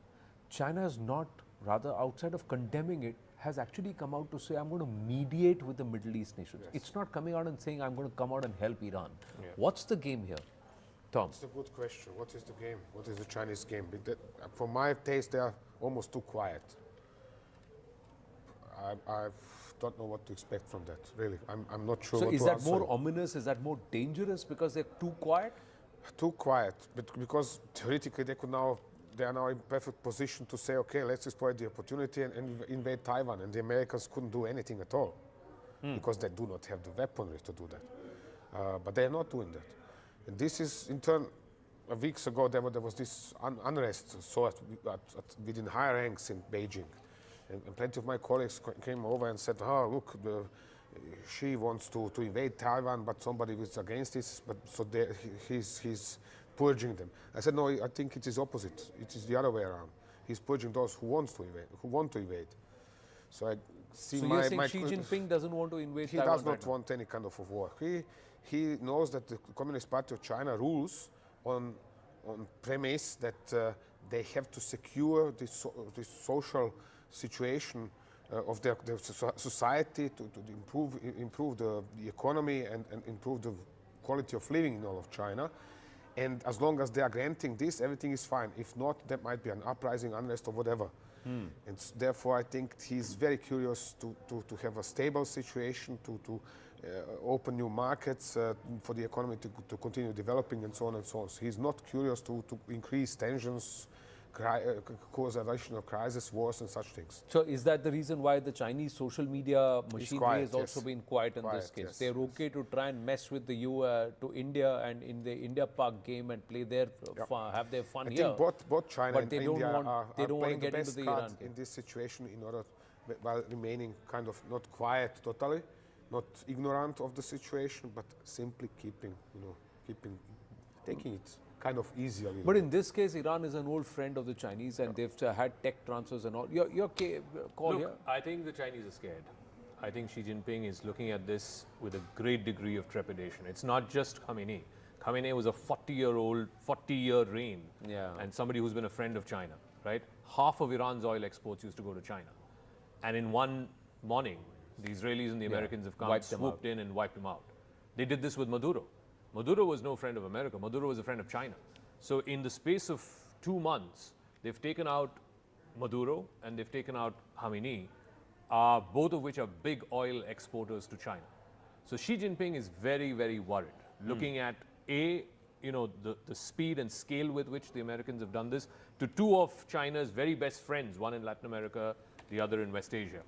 China is not, rather outside of condemning it, has actually come out to say, I'm going to mediate with the Middle East nations. Yes. It's not coming out and saying, I'm going to come out and help Iran. Yeah. What's the game here? Tom? It's a good question. What is the game? What is the Chinese game? For my taste, they are almost too quiet. I don't know what to expect from that, really. I'm not sure So what is to that answer more you. ominous? Is that more dangerous because they're too quiet? Too quiet, but because theoretically they are now in perfect position to say, okay, let's exploit the opportunity and invade Taiwan, and the Americans couldn't do anything at all because they do not have the weaponry to do that. But they are not doing that. And this is, in turn, weeks ago there was this unrest within higher ranks in Beijing. And plenty of my colleagues came over and said, oh, look, Xi wants to invade Taiwan, but somebody is against this, so he's purging them. I said, no, I think it is opposite. It is the other way around. He's purging those who want to invade. So I see so you're saying Xi Jinping doesn't want to invade He Taiwan does not want any kind of a war. He knows that the Communist Party of China rules on premise that they have to secure this social situation of their society to improve the economy and improve the quality of living in all of China. And as long as they are granting this, everything is fine. If not, there might be an uprising, unrest, or whatever. And therefore, I think he's very curious to have a stable situation, to open new markets for the economy to continue developing, and so on and so on. So he's not curious to increase tensions, cause additional crisis, wars, and such things. So is that the reason why the Chinese social media machinery has also been quiet in this case? Yes. They're okay to try and mess with the to India and in the India-Pak game and play their have their fun here. I think both China and India are playing the get into best the card Iran game in this situation in order, while remaining kind of not quiet totally, not ignorant of the situation, but simply taking it kind of easy. But in this case, Iran is an old friend of the Chinese, and they've had tech transfers and all. Your call here? I think the Chinese are scared. I think Xi Jinping is looking at this with a great degree of trepidation. It's not just Khamenei. Khamenei was a 40-year reign, and somebody who's been a friend of China, right? Half of Iran's oil exports used to go to China. And in one morning, the Israelis and the Americans have come, swooped in and wiped them out. They did this with Maduro. Maduro was no friend of America. Maduro was a friend of China. So in the space of 2 months, they've taken out Maduro and they've taken out Khamenei, both of which are big oil exporters to China. So Xi Jinping is very, very worried, looking at the speed and scale with which the Americans have done this, to two of China's very best friends, one in Latin America, the other in West Asia.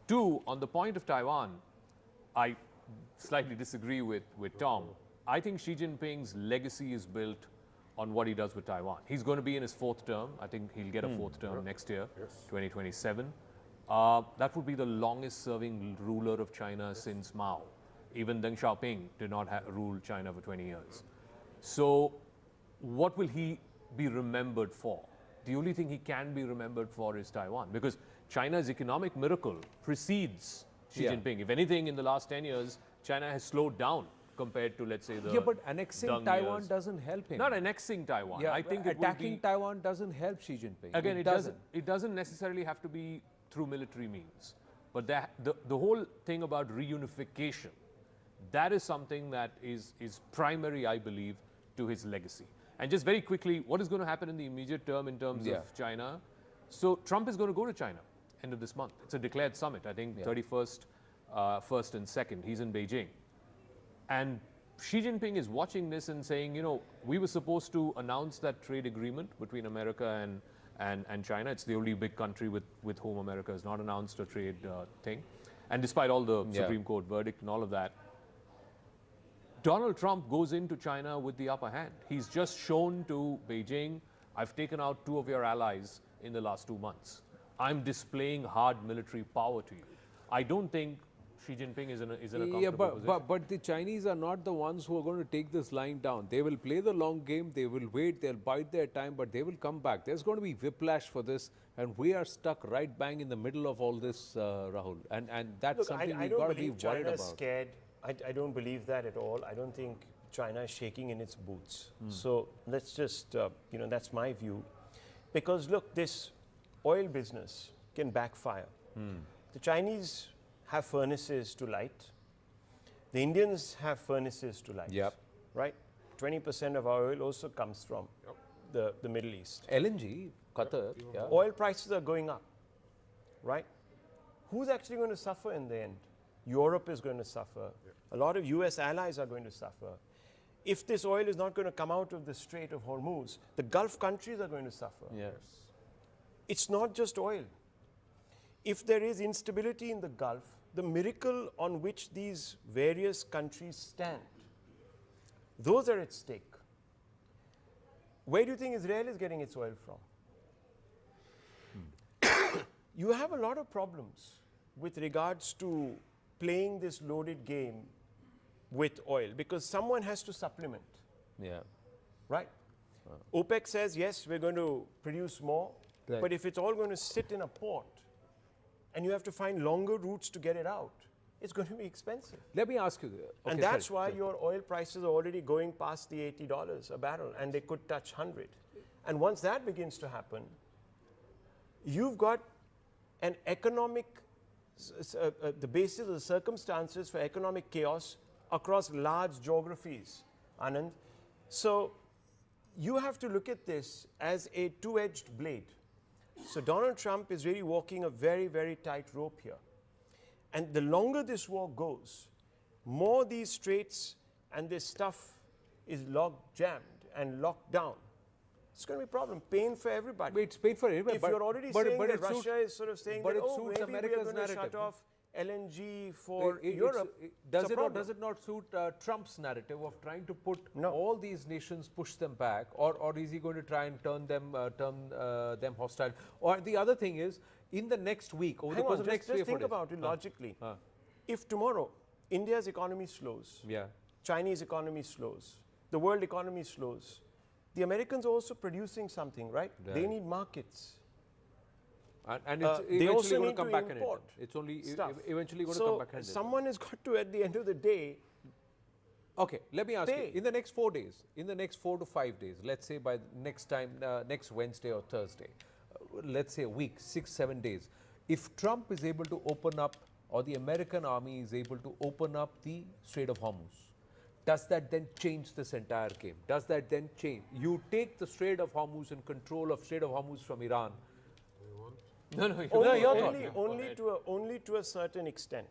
Two, on the point of Taiwan, I slightly disagree with Tom. I think Xi Jinping's legacy is built on what he does with Taiwan. He's going to be in his 4th term. I think he'll get a 4th term next year, 2027. That would be the longest serving ruler of China since Mao. Even Deng Xiaoping did not rule China for 20 years. So what will he be remembered for? The only thing he can be remembered for is Taiwan, because China's economic miracle precedes Xi Jinping. If anything, in the last 10 years, China has slowed down compared to, let's say, the but annexing Taiwan doesn't help him. Not annexing Taiwan. I think attacking Taiwan doesn't help Xi Jinping. Again, it doesn't necessarily have to be through military means. But the whole thing about reunification, that is something that is primary, I believe, to his legacy. And just very quickly, what is going to happen in the immediate term in terms of China? So Trump is going to go to China end of this month. It's a declared summit, I think 31st, 1st and 2nd. He's in Beijing. And Xi Jinping is watching this and saying, we were supposed to announce that trade agreement between America and China. It's the only big country with whom America has not announced a trade thing. And despite all the Supreme Court verdict and all of that, Donald Trump goes into China with the upper hand. He's just shown to Beijing, I've taken out 2 of your allies in the last 2 months. I'm displaying hard military power to you. I don't think Xi Jinping is in a comfortable position. But the Chinese are not the ones who are going to take this line down. They will play the long game, they will wait, they'll bide their time, but they will come back. There's going to be whiplash for this, and we are stuck right bang in the middle of all this, Rahul. And that's something we've got to be worried about. Scared. I don't believe that at all. I don't think China is shaking in its boots. So let's just, that's my view. Because look, this oil business can backfire. The Chinese have furnaces to light. The Indians have furnaces to light. Right? 20% of our oil also comes from the Middle East. LNG, Qatar, yeah. Oil prices are going up, right? Who's actually going to suffer in the end? Europe is going to suffer. A lot of US allies are going to suffer. If this oil is not going to come out of the Strait of Hormuz, the Gulf countries are going to suffer. Yes. It's not just oil. If there is instability in the Gulf, the miracle on which these various countries stand, those are at stake. Where do you think Israel is getting its oil from? You have a lot of problems with regards to playing this loaded game with oil because someone has to supplement. Yeah. Right? OPEC says, yes, we're going to produce more, Right. but if it's all going to sit in a port and you have to find longer routes to get it out, it's going to be expensive. Let me ask you. And that's why your oil prices are already going past the $80 a barrel, and they could touch 100. And once that begins to happen, you've got an economic, the basis of the circumstances for economic chaos across large geographies, Anand. So you have to look at this as a two-edged blade. So Donald Trump is really walking a very, very tight rope here. And the longer this war goes, more these straits and this stuff is jammed and locked down. It's going to be a problem. Pain for everybody. It's pain for everybody. If you're already saying that Russia is sort of saying that, oh, maybe America's we are going to shut narrative. off LNG for Europe, does it not suit Trump's narrative of trying to put all these nations, push them back, or is he going to try and turn them hostile? Or the other thing is, in the next week, over the course of the next 3 or 4 days. Just think about it logically. If tomorrow India's economy slows, Chinese economy slows, the world economy slows, the Americans are also producing something, right? They need markets. And it's eventually going to come back and import it's only stuff. eventually going to So come back and someone has got to, at the end of the day, okay, let me ask you, in the next 4 days, in the next 4 to 5 days, let's say by next Wednesday or Thursday, let's say a week, 6, 7 days, if Trump is able to open up, or the American army is able to open up the Strait of Hormuz, does that then change this entire game? Does that then change? You take the Strait of Hormuz and control of Strait of Hormuz from Iran. Only to a certain extent.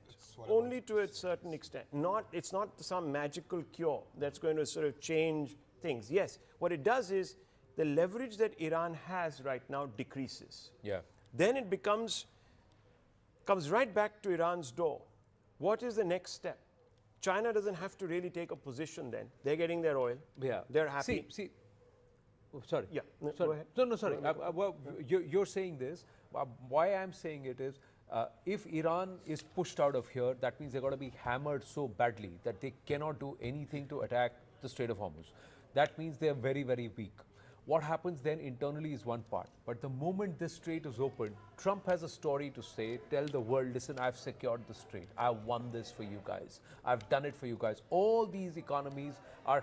Only to a certain extent. It's not some magical cure that's going to sort of change things. Yes, what it does is the leverage that Iran has right now decreases. Yeah. Then it comes right back to Iran's door. What is the next step? China doesn't have to really take a position then. They're getting their oil. Yeah. They're happy. See. Oh, sorry. Yeah. Sorry. Go ahead. No, sorry. Well, you're saying this. Why I'm saying it is, if Iran is pushed out of here, that means they're going to be hammered so badly that they cannot do anything to attack the Strait of Hormuz. That means they're very, very weak. What happens then internally is one part. But the moment this strait is open, Trump has a story to say, tell the world, listen, I've secured the strait. I've won this for you guys. I've done it for you guys. All these economies are